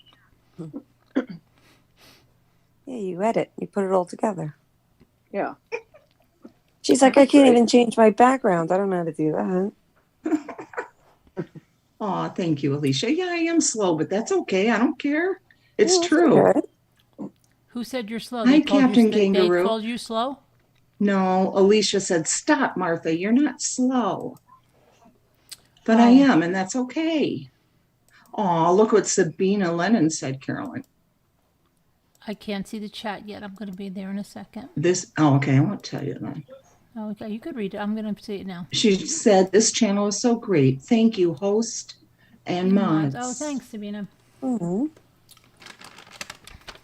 Yeah, you edit. You put it all together. Yeah. She's like, I can't even change my background. I don't know how to do that. Oh, thank you, Alicia. Yeah, I am slow, but that's okay. I don't care. It's Yeah, true. okay. Who said you're slow? Hi, They called Captain you, they Kangaroo. called you slow? No, Alicia said, stop, Martha. You're not slow. But I Oh. am, and that's okay. Oh, look what Sabina Lennon said, Carolyn. I can't see the chat yet. I'm going to be there in a second. Okay, I won't tell you then. Oh, okay, you could read it. I'm going to see it now. She said, this channel is so great. Thank you, host and mods. Oh, thanks, Sabina. Mhm.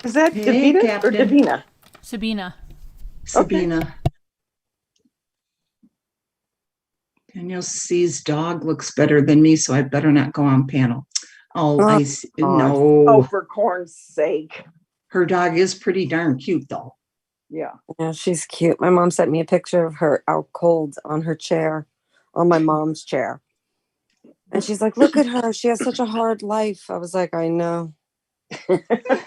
Is that Hey, Davina or Captain. Davina? Sabina. Sabina. Daniel C's dog looks better than me, so I better not go on panel. Oh, Oh, I see. God. No. Oh, for corn's sake. Her dog is pretty darn cute, though. Yeah. Yeah, she's cute. My mom sent me a picture of her out cold on her chair, on my mom's chair. And she's like, look at her. She has such a hard life. I was like, I know.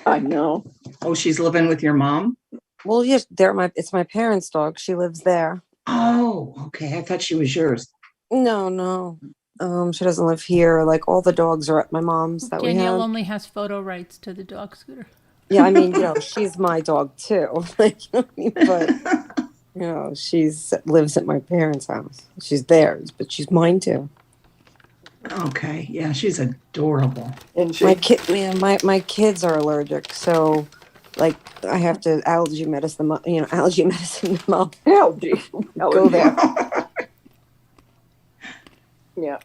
I know. Oh, she's living with your mom? Well, yes, it's my parents' dog. She lives there. Oh, okay. I thought she was yours. No. She doesn't live here. Like all the dogs are at my mom's that we Danielle have. only has photo rights to the dog scooter. Yeah, I mean, she's my dog too. Like, but she lives at my parents' house. She's theirs, but she's mine too. Okay. Yeah, she's adorable. And she, My kids are allergic, so like I have to allergy medicine them up. Allergy medicine them up. hell, gee. Go there. Yeah.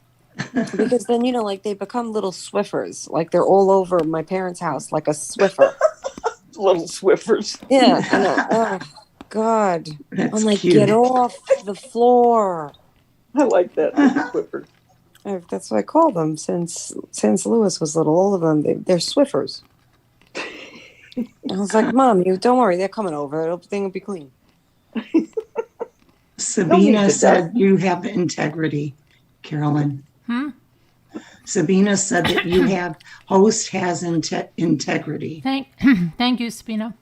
Because then like they become little Swiffers. Like they're all over my parents' house like a Swiffer. Little Swiffers. Yeah, I know. Oh God. That's I'm like, cute. get off the floor. I like that. Little Swiffers. That's what I call them since Lewis was little. All of them, they're Swiffers. I was like, Mom, you don't worry, they're coming over. Everything will be clean. Sabina said you have integrity, Carolyn. Sabina said that host has integrity. Thank you, Sabina.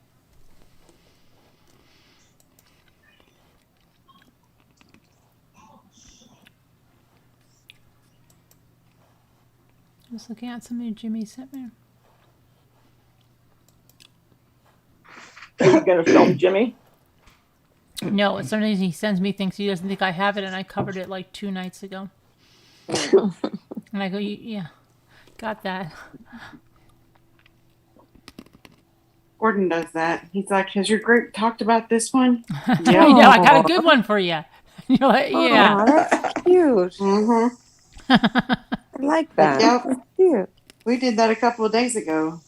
Just looking at something Jimmy sent me. Are you gonna film Jimmy? No, and sometimes he sends me things he doesn't think I have it, and I covered it like 2 nights ago. And I go, yeah, got that. Gordon does that. He's like, has your group talked about this one? I know, I got a good one for you. You're like, yeah. Aw, that's cute. Mm-hmm. I like that. Yep. That's cute. We did that a couple of days ago.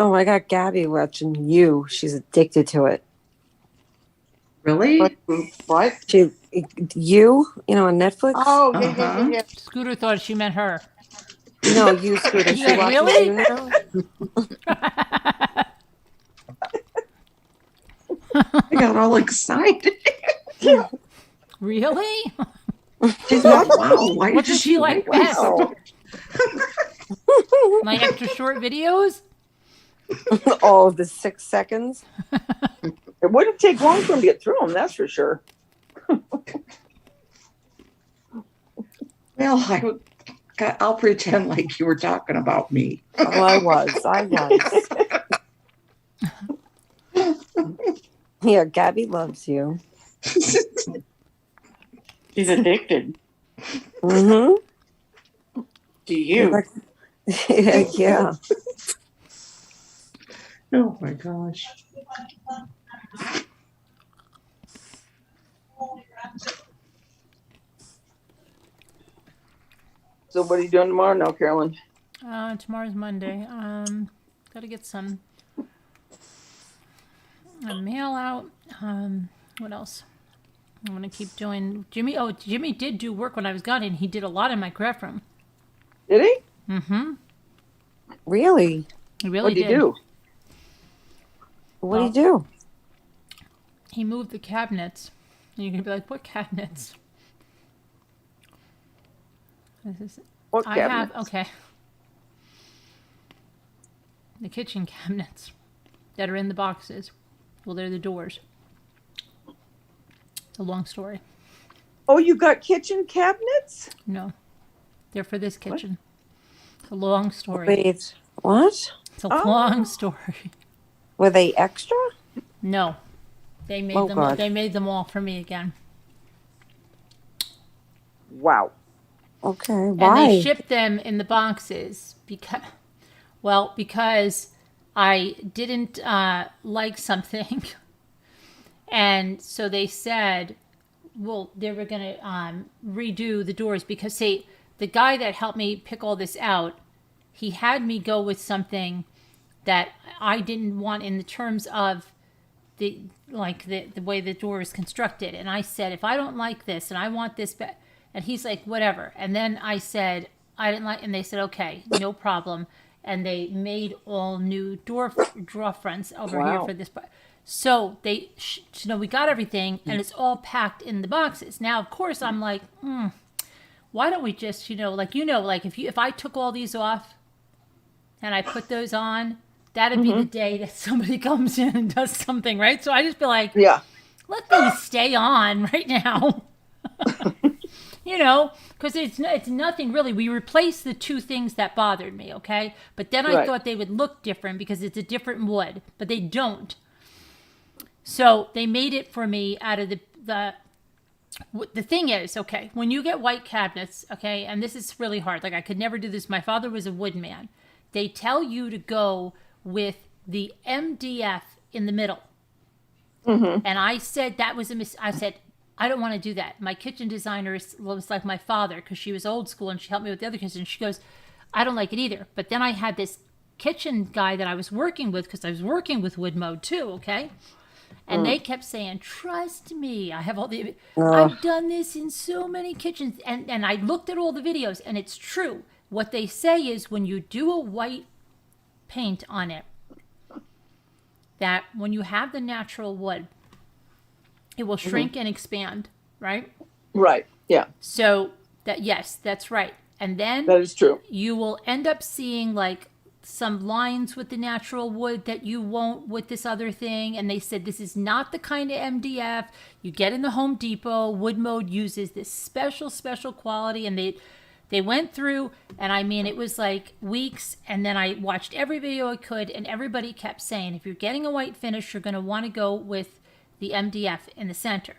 Oh, I got Gabby watching You. She's addicted to it. Really? What? She, You, on Netflix. Oh, yeah, Uh-huh. yeah. Scooter thought she meant her. No, You, Scooter. She Yeah, watches really? You now. I got all excited. Really? She's like, wow, why What did does she like wait best? so- My extra short videos? Oh, the 6 seconds. It wouldn't take long for him to get through them, that's for sure. Well, I'll pretend like you were talking about me. Oh, I was. Yeah, Gabby loves You. She's addicted Mm-hmm. to you. Yeah. Oh my gosh. So what are you doing tomorrow now, Carolyn? Tomorrow's Monday. Gotta get some mail out. What else? I'm gonna keep doing Jimmy. Oh, Jimmy did do work when I was gone, and he did a lot in my craft room. Did he? Mm-hmm. Really? He really What did did. he do? What do you do? He moved the cabinets. And you're gonna be like, what cabinets? This is, What I cabinet? have okay. The kitchen cabinets that are in the boxes. Well, they're the doors. It's a long story. Oh, you got kitchen cabinets? No, they're for this kitchen. It's a long story. Wait, what? It's a long story. Were they extra? No, they made Oh, them. God. They made them all for me again. Wow. Okay, And why? they shipped them in the boxes because I didn't like something, and so they said, well, they were gonna redo the doors because the guy that helped me pick all this out, he had me go with something that I didn't want in the terms of the way the door is constructed, and I said, if I don't like this and I want this back. And he's like, whatever. And then I said, I didn't like, and they said, okay, no problem. And they made all new drawer fronts over here Wow. for this. So we got everything, and it's all packed in the boxes. Now, of course, I'm like, why don't we just, if I took all these off and I put those on, that'd be the day that somebody comes in and does something, right? So I just be like, Yeah. let these stay on right now. Because it's nothing really. We replaced the 2 things that bothered me, okay? But then I Right. thought they would look different because it's a different wood, but they don't. So they made it for me out of the thing is, okay, when you get white cabinets, okay, and this is really hard. Like I could never do this. My father was a woodman. They tell you to go with the MDF in the middle. Mm-hmm. And I said that was a I said, I don't want to do that. My kitchen designer was like my father because she was old school and she helped me with the other kitchen. She goes, I don't like it either. But then I had this kitchen guy that I was working with because I was working with wood mode too, okay? And they kept saying, trust me. I have all the, I've done this in so many kitchens. And I looked at all the videos and it's true. What they say is when you do a white paint on it, that when you have the natural wood, it will shrink and expand, right? Right. Yeah. So yes, that's right. And then That is true. you will end up seeing like some lines with the natural wood that you won't with this other thing. And they said, this is not the kind of MDF you get in the Home Depot. Wood Mode uses this special quality. And they went through, and I mean, it was like weeks. And then I watched every video I could, and everybody kept saying, if you're getting a white finish, you're going to want to go with the MDF in the center.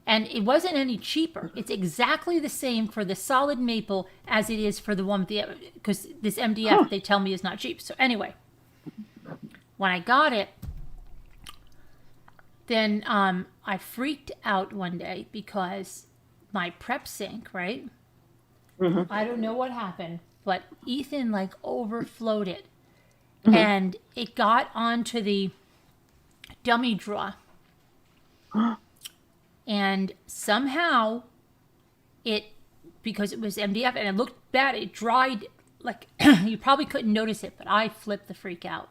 And it wasn't any cheaper. It's exactly the same for the solid maple as it is for the one with the, because this MDF, they tell me, is not cheap. So anyway, when I got it, then I freaked out one day because my prep sink, right? Mm-hmm. I don't know what happened, but Ethan like overflowed it. Mm-hmm. And it got onto the dummy drawer. And somehow because it was MDF and it looked bad, it dried, like, you probably couldn't notice it, but I flipped the freak out.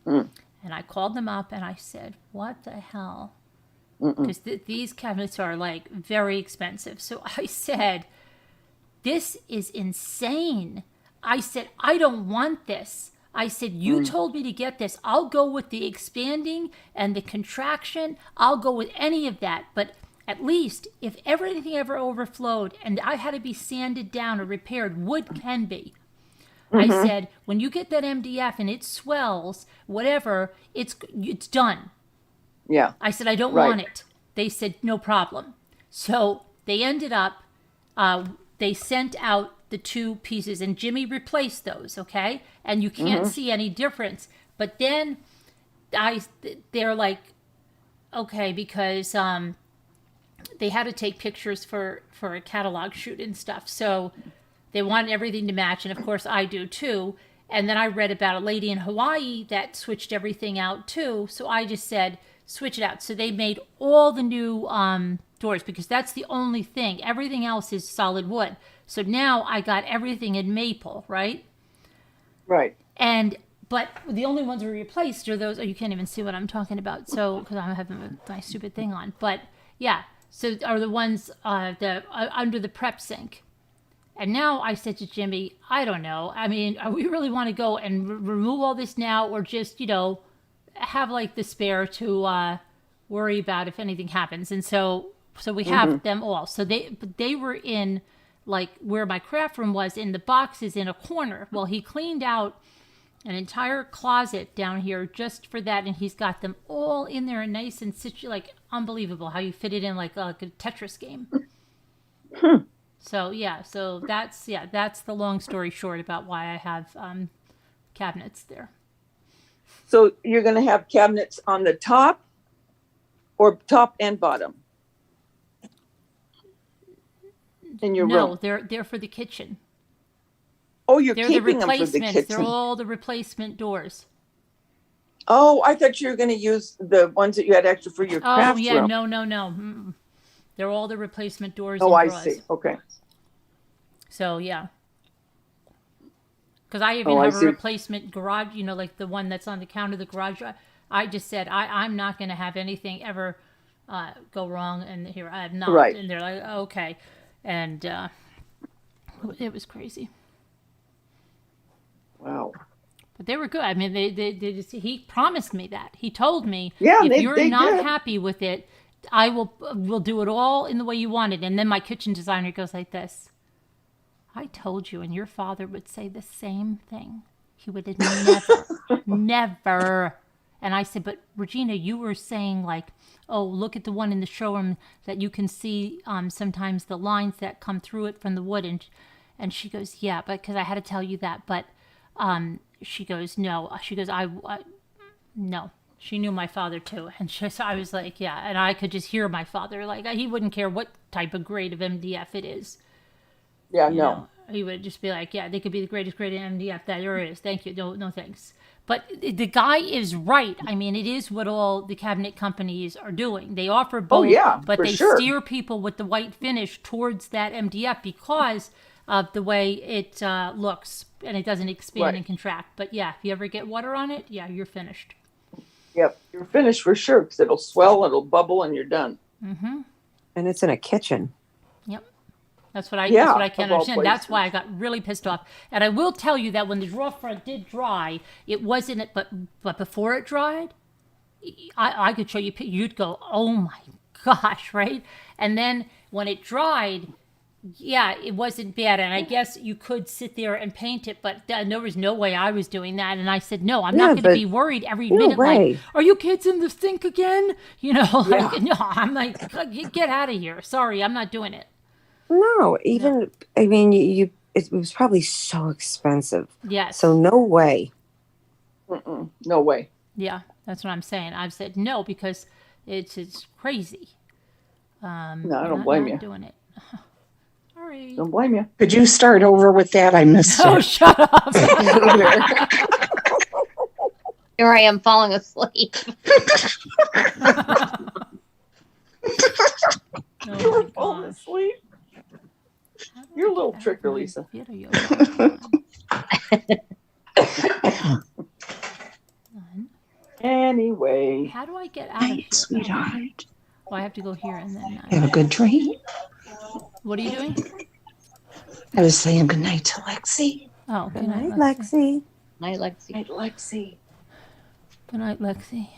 And I called them up and I said, what the hell? Because these cabinets are like very expensive. So I said, this is insane. I said, I don't want this. I said, you told me to get this. I'll go with the expanding and the contraction. I'll go with any of that. But at least if everything ever overflowed and I had to be sanded down or repaired, wood can be. I said, when you get that MDF and it swells, whatever, it's done. Yeah. I said, I don't want it. They said, no problem. So they ended up, they sent out the two pieces and Jimmy replaced those, okay? And you can't see any difference. But then they're like, okay, because they had to take pictures for a catalog shoot and stuff. So they wanted everything to match. And of course I do too. And then I read about a lady in Hawaii that switched everything out too. So I just said, switch it out. So they made all the new doors because that's the only thing. Everything else is solid wood. So now I got everything in maple, right? Right. But the only ones we replaced are those. Oh, you can't even see what I'm talking about. So because I'm having my stupid thing on. But yeah, so are the ones under the prep sink. And now I said to Jimmy, I don't know. I mean, we really want to go and remove all this now, or just have like the spare to worry about if anything happens. And so we have them all. So they were in, like, where my craft room was, in the boxes in a corner. Well, he cleaned out an entire closet down here just for that, and he's got them all in there and nice and like unbelievable how you fit it in like a Tetris game. So that's the long story short about why I have cabinets there. So you're going to have cabinets on the top, or top and bottom in your room? No, they're for the kitchen. Oh, you're They're the keeping them for the replacements. kitchen. They're all the replacement doors. Oh, I thought you were going to use the ones that you had extra for your craft yeah, room. no. Mm-mm. They're all the replacement doors. Oh, and I drawers. see. Okay. So yeah, because I even have a replacement garage. Like the one that's on the counter, the garage. I just said I'm not going to have anything ever go wrong, and here I have not. Right. And they're like, okay, and it was crazy. Wow. But they were good. I mean, they just, he promised me that. He told me, Yeah, if they you're not did. happy with it, I will do it all in the way you want it. And then my kitchen designer goes like this. I told you, and your father would say the same thing. He would never. And I said, but Regina, you were saying like, oh, look at the one in the showroom that you can see sometimes the lines that come through it from the wood. And she goes, yeah, but because I had to tell you that. But she goes, no. She goes, no. She knew my father too. And so I was like, yeah. And I could just hear my father. Like, he wouldn't care what type of grade of MDF it is. Yeah, You no. know, he would just be like, yeah, they could be the greatest grade of MDF that there is. Thank you. No thanks. But the guy is right. I mean, it is what all the cabinet companies are doing. They offer both, yeah, but for they sure. steer people with the white finish towards that MDF because of the way it looks, and it doesn't expand Right. and contract. But yeah, if you ever get water on it, yeah, you're finished. Yep, you're finished for sure, because it'll swell, it'll bubble, and you're done. Mm-hmm. And it's in a kitchen. Yep. That's what I Yeah, can't of all understand. That's places. why I got really pissed off. And I will tell you that when the drawer front did dry, it wasn't. But before it dried, I could show you. You'd go, oh my gosh, right? And then when it dried, yeah, it wasn't bad. And I guess you could sit there and paint it, but there was no way I was doing that. And I said, no, I'm not Yeah, going to but be worried every no minute. Like, way. are you kids in the sink again? You know, Yeah. like, no, I'm like, get out of here. Sorry, I'm not doing it. No, even I mean, it was probably so expensive. Yes. So no way. No way. Yeah, that's what I'm saying. I've said no because it's crazy. No, I don't blame you. Doing it. Sorry. Don't blame you. Could you start over with that? I missed Oh, it. shut up. Here I am falling asleep. Oh You were my falling gosh. asleep. How do You're I a little get out tricker, of my Lisa. video? Anyway. How do I get out of here? Night, sweetheart. Oh, I have to go here and then. Have a good dream. What are you doing? I was saying good night to Lexi. Oh, Good night, Lexi. Night, Lexi. Night, Lexi. Good night, Lexi.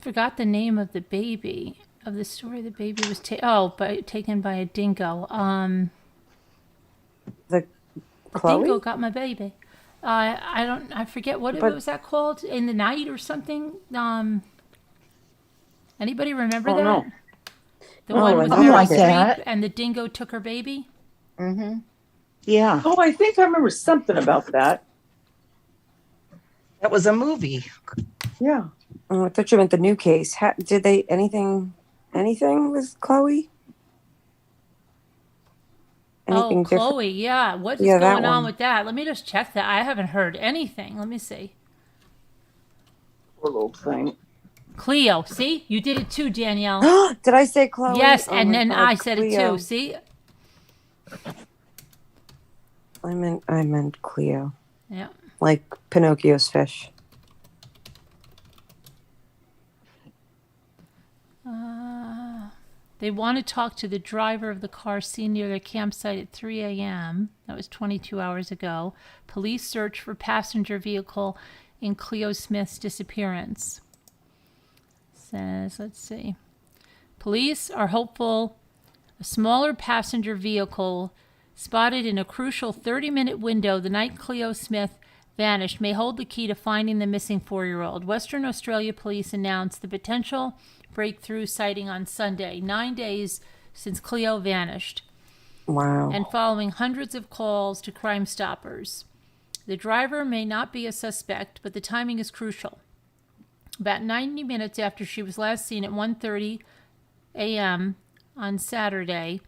Forgot the name of the baby of the story. The baby was taken by a dingo. The The Chloe? dingo got my baby. I forget what But- was that called? In the night or something? Anybody remember Oh, that? no. The Oh, one I with don't Meryl like Streep that. and the dingo took her baby? Mm-hmm. Yeah, Oh, I think I remember something about that. that was a movie. Yeah. Oh, I thought you meant the new case. Did they anything with Chloe? Anything different? Chloe, yeah. What is Yeah, that going on one. with that? Let me just check that. I haven't heard anything. Let me see. Poor little thing. Cleo, see? You did it too, Danielle. Did I say Chloe? Yes, Oh and my then God, I said Cleo. it too. See? I meant Cleo, Yeah. like Pinocchio's fish. They want to talk to the driver of the car seen near their campsite at 3 a.m. That was 22 hours ago. Police search for passenger vehicle in Cleo Smith's disappearance. Says, let's see. Police are hopeful a smaller passenger vehicle spotted in a crucial 30-minute window the night Cleo Smith vanished may hold the key to finding the missing 4-year-old. Western Australia police announced the potential breakthrough sighting on Sunday, 9 days since Cleo vanished, Wow. and following hundreds of calls to Crime Stoppers. The driver may not be a suspect, but the timing is crucial. About 90 minutes after she was last seen at 1:30 a.m. on Saturday,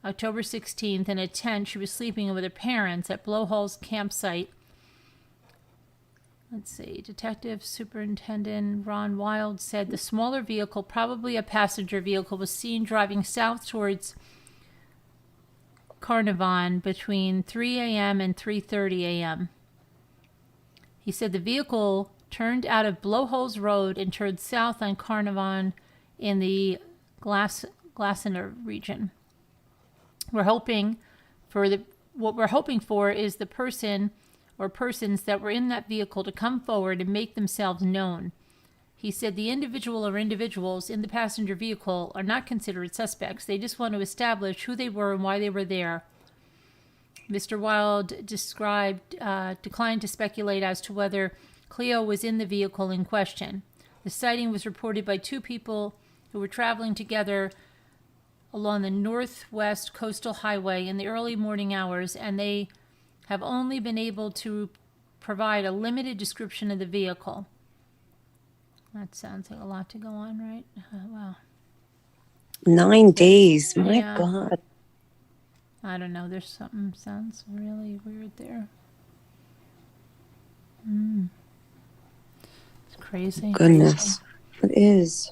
October 16th, in a tent she was sleeping with her parents at Blowhole's campsite. Let's see. Detective Superintendent Ron Wild said the smaller vehicle, probably a passenger vehicle, was seen driving south towards Carnarvon between 3 a.m. and 3:30 a.m. He said the vehicle turned out of Blowholes Road and turned south on Carnarvon in the Glassaner region. What we're hoping for is the person or persons that were in that vehicle to come forward and make themselves known. He said the individual or individuals in the passenger vehicle are not considered suspects. They just want to establish who they were and why they were there. Mr. Wild declined to speculate as to whether Cleo was in the vehicle in question. The sighting was reported by two people who were traveling together along the northwest coastal highway in the early morning hours, and they have only been able to provide a limited description of the vehicle. That sounds like a lot to go on, right? Wow. 9 days. My Yeah. God. I don't know. There's something sounds really weird there. It's crazy. Goodness. It is.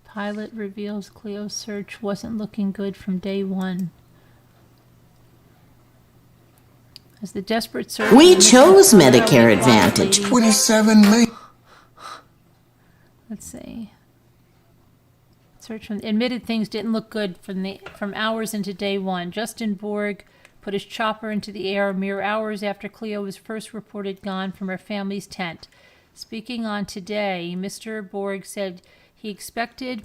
Pilot reveals Cleo's search wasn't looking good from day one. As the desperate search. We for Mr. chose Burke, Medicare our Advantage. lady- 27 million. Let's see. Search from admitted things didn't look good from hours into day one. Justin Borg put his chopper into the air mere hours after Cleo was first reported gone from her family's tent. Speaking on Today, Mr. Borg said he expected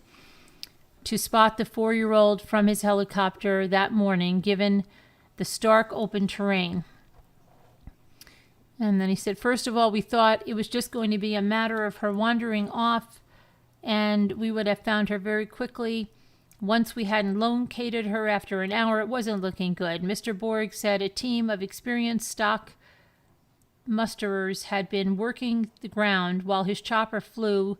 to spot the 4-year-old from his helicopter that morning, given the stark open terrain. And then he said, first of all, we thought it was just going to be a matter of her wandering off, and we would have found her very quickly. Once we hadn't located her after an hour, it wasn't looking good. Mr. Borg said a team of experienced stock musterers had been working the ground while his chopper flew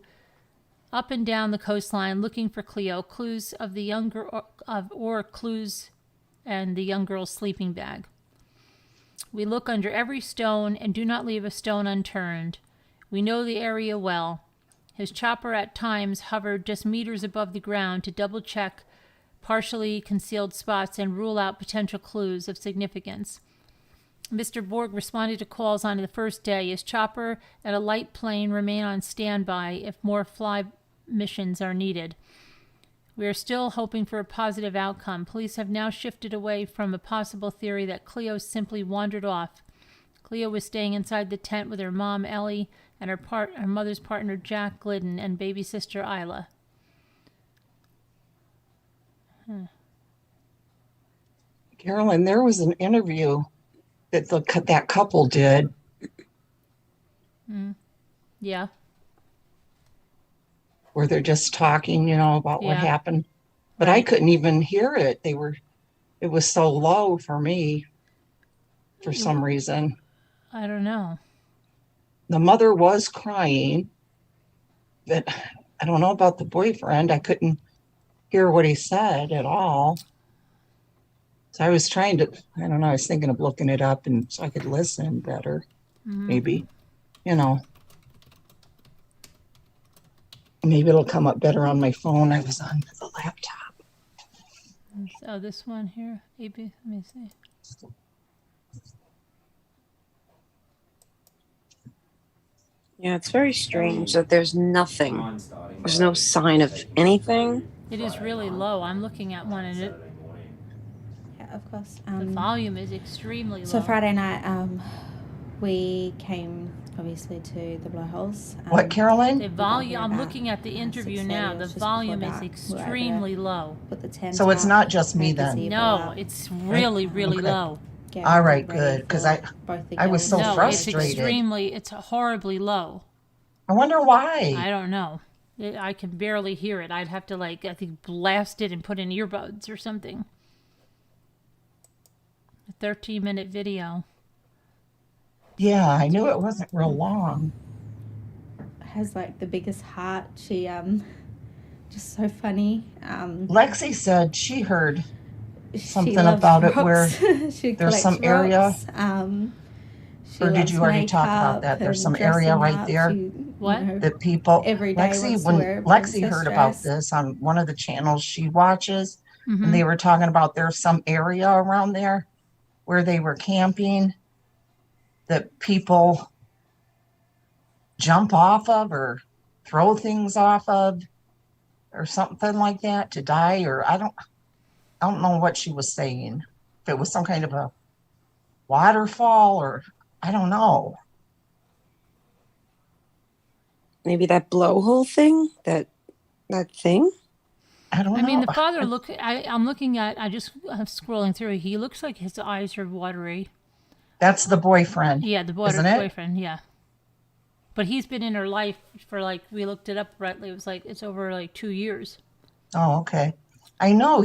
up and down the coastline looking for Cleo, clues of the young girl, or clues and the young girl's sleeping bag. We look under every stone and do not leave a stone unturned. We know the area well. His chopper at times hovered just meters above the ground to double-check partially concealed spots and rule out potential clues of significance. Mr. Borg responded to calls on the first day. His chopper and a light plane remain on standby if more fly missions are needed. We are still hoping for a positive outcome. Police have now shifted away from a possible theory that Cleo simply wandered off. Cleo was staying inside the tent with her mom, Ellie, and her mother's partner, Jack Glidden, and baby sister, Isla. Carolyn, there was an interview that that couple did. Yeah. Where they're just talking, about what Yeah. happened. But I couldn't even hear it. It was so low for me for some reason. I don't know. The mother was crying, but I don't know about the boyfriend. I couldn't hear what he said at all. So I was trying to, I don't know, I was thinking of looking it up and so I could listen better, maybe, Maybe it'll come up better on my phone. I was on the laptop. So this one here, AB, let me see. Yeah, it's very strange that there's nothing. There's no sign of anything. It is really low. I'm looking at one and Yeah, of course. the volume is extremely low. So Friday night, we came obviously to the blowholes. What, Carolyn? The volume, I'm looking at the interview now. The volume is extremely low. Put the tent So it's up, not just me made the then? gazebo No, up, it's really, really Okay. low. get All right, ready good, 'cause for both the I was girls. so No, frustrated. it's horribly low. I wonder why. I don't know. I can barely hear it. I'd have to I think blast it and put in earbuds or something. A 13-minute video. Yeah, I knew it wasn't real long. Has the biggest heart. She just so funny. Lexi said she heard She something loves about it where rocks. She there's collects some area. rocks. She Or did loves you already talk about makeup that? There's and some area dressing right up. there. She, What? That people, every day Lexi, wants to when wear a Lexi princess heard about dress. this on one of the channels she watches, Mhm. and they were talking about there's some area around there where they were camping that people jump off of or throw things off of or something like that to die, or I don't know what she was saying. If it was some kind of a waterfall or I don't know. Maybe that blowhole thing, that thing. I don't know. I mean, the father I'm looking at. I'm scrolling through. He looks like his eyes are watery. That's the boyfriend. Yeah, the isn't it? boyfriend. Yeah, but he's been in her life for we looked it up rightly. It was it's over 2 years. Oh, okay. I know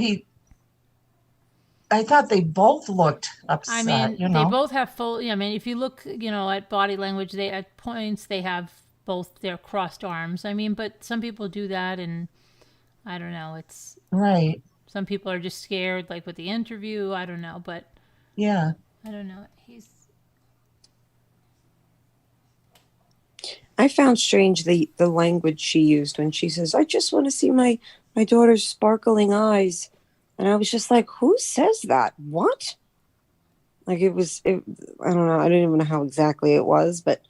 I thought they both looked upset. I mean, they both have full. I mean, if you look, at body language, at points they have both their crossed arms. I mean, but some people do that, and I don't know. It's right. Some people are just scared, with the interview. I don't know, but yeah, I don't know. I found strange the language she used when she says, "I just want to see my daughter's sparkling eyes," and I was just like, "Who says that? What?" Like it, I don't know. I don't even know how exactly it was, but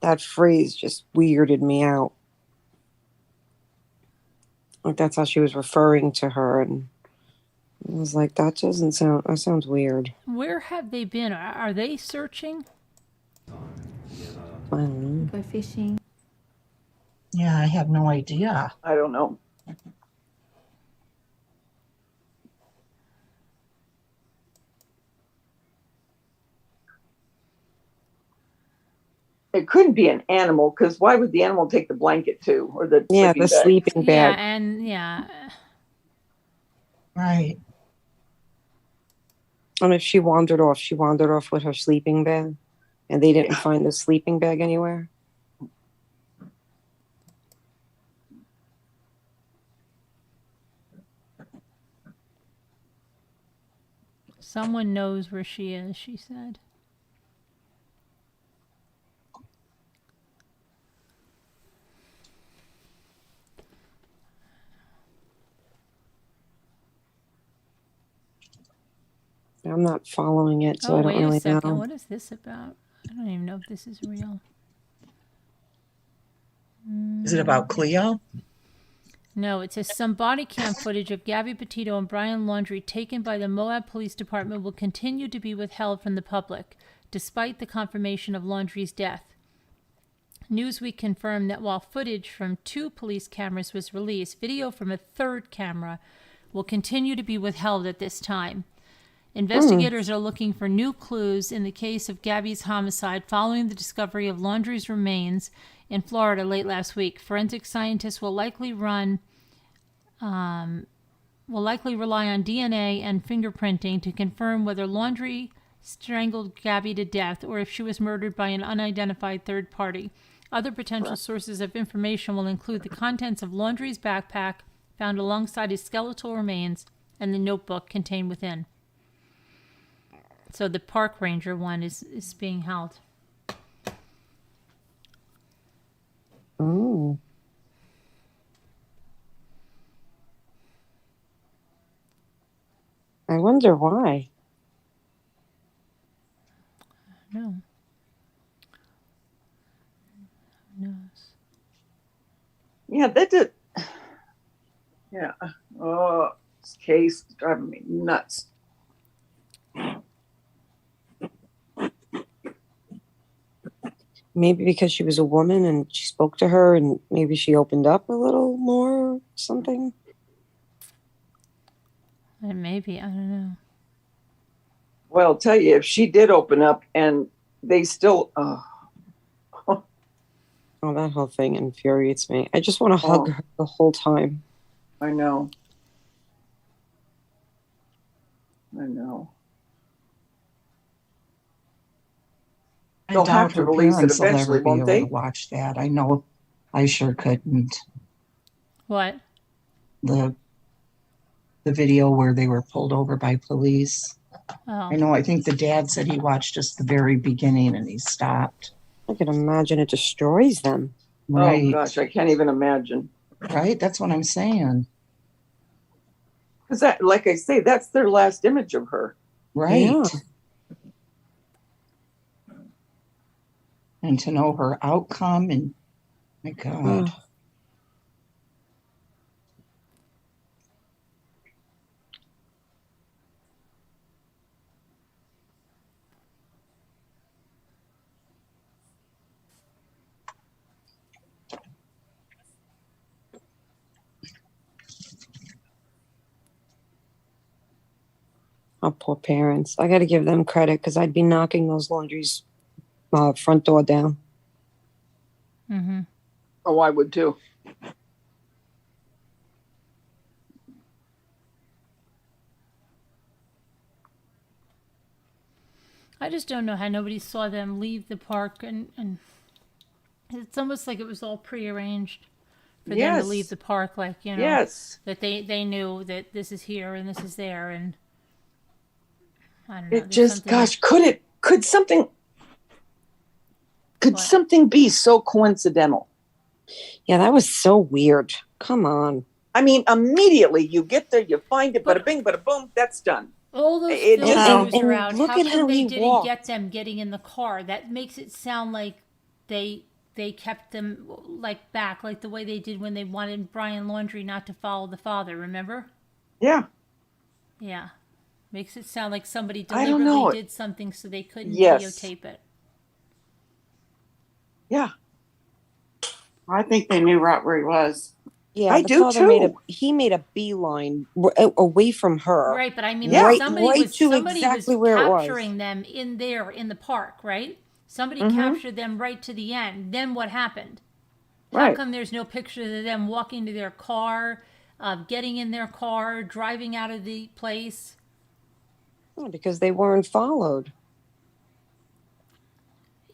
that phrase just weirded me out. Like that's how she was referring to her, and I was like, that sounds weird. Where have they been? Are they searching? I don't know. Go fishing. Yeah, I have no idea. I don't know. It couldn't be an animal, because why would the animal take the blanket too, or the sleeping bag? Sleeping Yeah, bag. and yeah. Right. And if she wandered off with her sleeping bag, and they didn't find the sleeping bag anywhere. Someone knows where she is, she said. I'm not following it, so I don't wait really a second. know. What is this about? I don't even know if this is real. Is it about Cleo? No, it says some body cam footage of Gabby, Petito, and Brian Laundrie taken by the Moab Police Department will continue to be withheld from the public, despite the confirmation of Laundrie's death. Newsweek confirmed that while footage from 2 police cameras was released, video from a 3rd camera will continue to be withheld at this time. Investigators are looking for new clues in the case of Gabby's homicide following the discovery of Laundrie's remains in Florida late last week. Forensic scientists will likely rely on DNA and fingerprinting to confirm whether Laundrie strangled Gabby to death or if she was murdered by an unidentified third party. Other potential sources of information will include the contents of Laundrie's backpack found alongside his skeletal remains and the notebook contained within. So the park ranger one is being held. Oh. I wonder why. No. Who knows? Yeah, that did. Yeah. Oh, this case is driving me nuts. Maybe because she was a woman and she spoke to her and maybe she opened up a little more or something. Maybe, I don't know. Well, I'll tell you, if she did open up and they still, Oh, that whole thing infuriates me. I just want to hug her the whole time. I know. I know. They'll have to release it eventually, won't they? Watch that. I know. I sure couldn't. What? The video where they were pulled over by police. Oh. I know. I think the dad said he watched just the very beginning and he stopped. I can imagine it destroys them. Right. Oh gosh, I can't even imagine. Right. That's what I'm saying. Because that, like I say, that's their last image of her. Right. Yeah. And to know her outcome, and my God. Oh, poor parents. I got to give them credit because I'd be knocking those Laundrie's front door down. Mm-hmm. Oh, I would too. I just don't know how nobody saw them leave the park and it's almost like it was all prearranged for them to leave the park, like, you know, yes, that they knew that this is here and this is there, and I don't know. It just, gosh, could something be so coincidental? Yeah, that was so weird. Come on. I mean, immediately you get there, you find it, bada bing, bada boom, that's done. All those It film just- crews are And out. look How at come how they he didn't walked. get them getting in the car? That makes it sound like they kept them like back, like the way they did when they wanted Brian Laundrie not to follow the father. Remember? Yeah. Yeah. Makes it sound like somebody I don't know. deliberately did something so they couldn't Yes. videotape it. Yeah. I think they knew right where he was. Yeah, I the do father made too. he made a beeline away from her. Right, but I mean, Yeah. somebody was to exactly where it was. capturing them in the park, right? Somebody Mhm. captured them right to the end. Then what happened? How Right. come there's no picture of them walking to their car, getting in their car, driving out of the place? Yeah, because they weren't followed.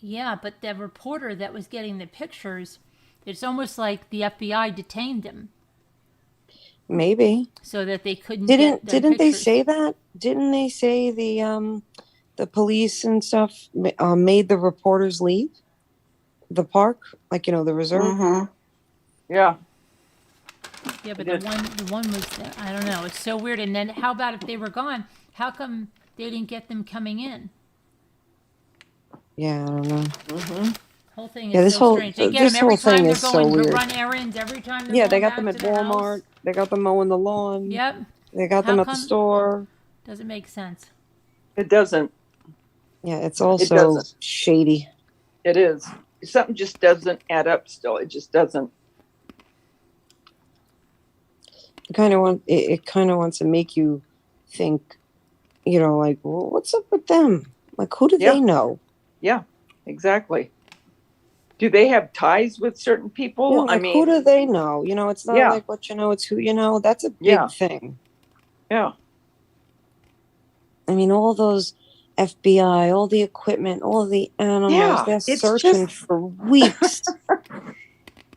Yeah, but the reporter that was getting the pictures, it's almost like the FBI detained him Maybe. so that they couldn't get them Didn't they pictures. say that? Didn't they say the police and stuff made the reporters leave the park, like the reserve? Mm-hmm. Yeah. Yeah, but It the one was there. I don't know. It's so weird. And then how about if they were gone? How come they didn't get them coming in? Yeah, I don't know. Mm-hmm. Whole thing is Yeah, this so whole strange. They get this them every whole thing time they're is so going to weird. run errands. Every time they're Yeah, going they got back them at to the house. Walmart. They got them mowing the lawn. Yep. They got them How at the come- store. Doesn't make sense. It doesn't. Yeah, it's also doesn't. shady. It is. Something just doesn't add up still. It just doesn't. It kind of wants to make you think, like, well, what's up with them? Like, who do Yeah. they know? Yeah, exactly. Do they have ties with certain people? Yeah, I like, mean, who do they know? It's not Yeah. like what you know, it's who you know. That's a big Yeah. thing. yeah. I mean, all those FBI, all the equipment, all the animals, Yeah, they're it's searching just- for weeks.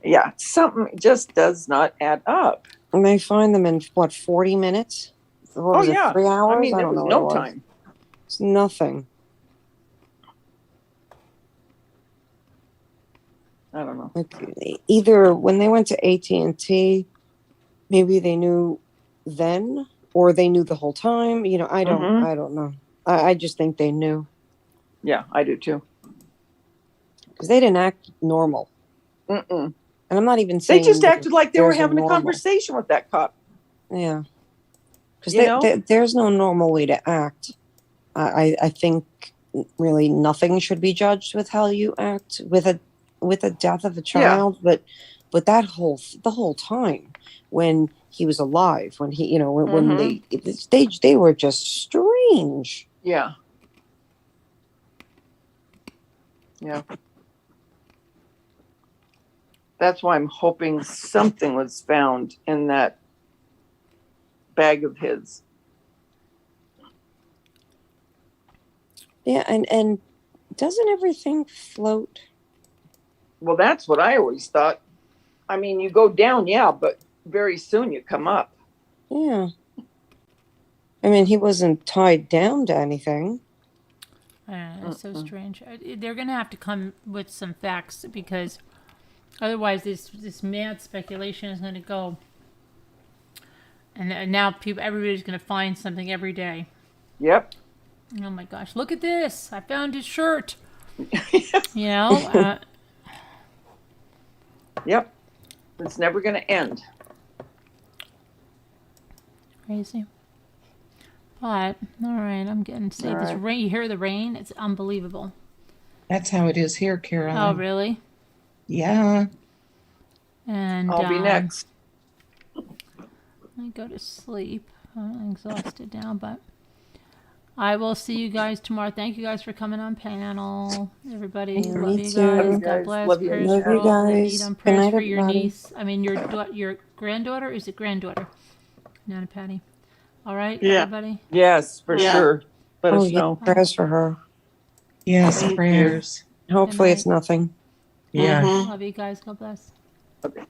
Yeah, something just does not add up. And they find them in, 40 minutes? What Oh, was yeah. it, 3 hours? I mean, there don't was know no what it was. time. It's nothing. I don't know. Like, either when they went to AT&T, maybe they knew then, or they knew the whole time. I don't know. I just think they knew, Yeah, I do too. because they didn't act normal. Mm-mm. And I'm not even They saying just acted like they were there's having a normal. conversation with that cop. Yeah, because You know? there's no normal way to act. I think really nothing should be judged with how you act with a death of a child, but the whole time when he was alive, when he when they were just strange. Yeah. Yeah. That's why I'm hoping something was found in that bag of his. Yeah, and doesn't everything float? Well, that's what I always thought. I mean, you go down, yeah, but very soon you come up. Yeah. I mean, he wasn't tied down to anything. I don't know. It's so strange. They're going to have to come with some facts, because otherwise this mad speculation is going to go. And now everybody's going to find something every day. Yep. Oh my gosh, look at this. I found his shirt. You know? Yep. It's never going to end. Crazy. But, all right, I'm getting to say this rain. You hear the rain? It's unbelievable. That's how it is here, Caroline. Oh, really? Yeah. And I'll be next. I go to sleep. I'm exhausted now, but I will see you guys tomorrow. Thank you guys for coming on panel. Everybody, Yeah, love me you too. guys. Love you God guys. bless. Love you. Prayers Love for you all that need guys. them. Good Prayers night, for your everybody. niece. I mean, your granddaughter. Is it granddaughter? Nana Patty. All right, Yeah. everybody. Yes, for Yeah. sure. Let us yeah, know. prayers for her. Yes, Thank you. prayers. Hopefully, night. it's nothing. Yeah. Mhm. Love you guys. God bless. Okay.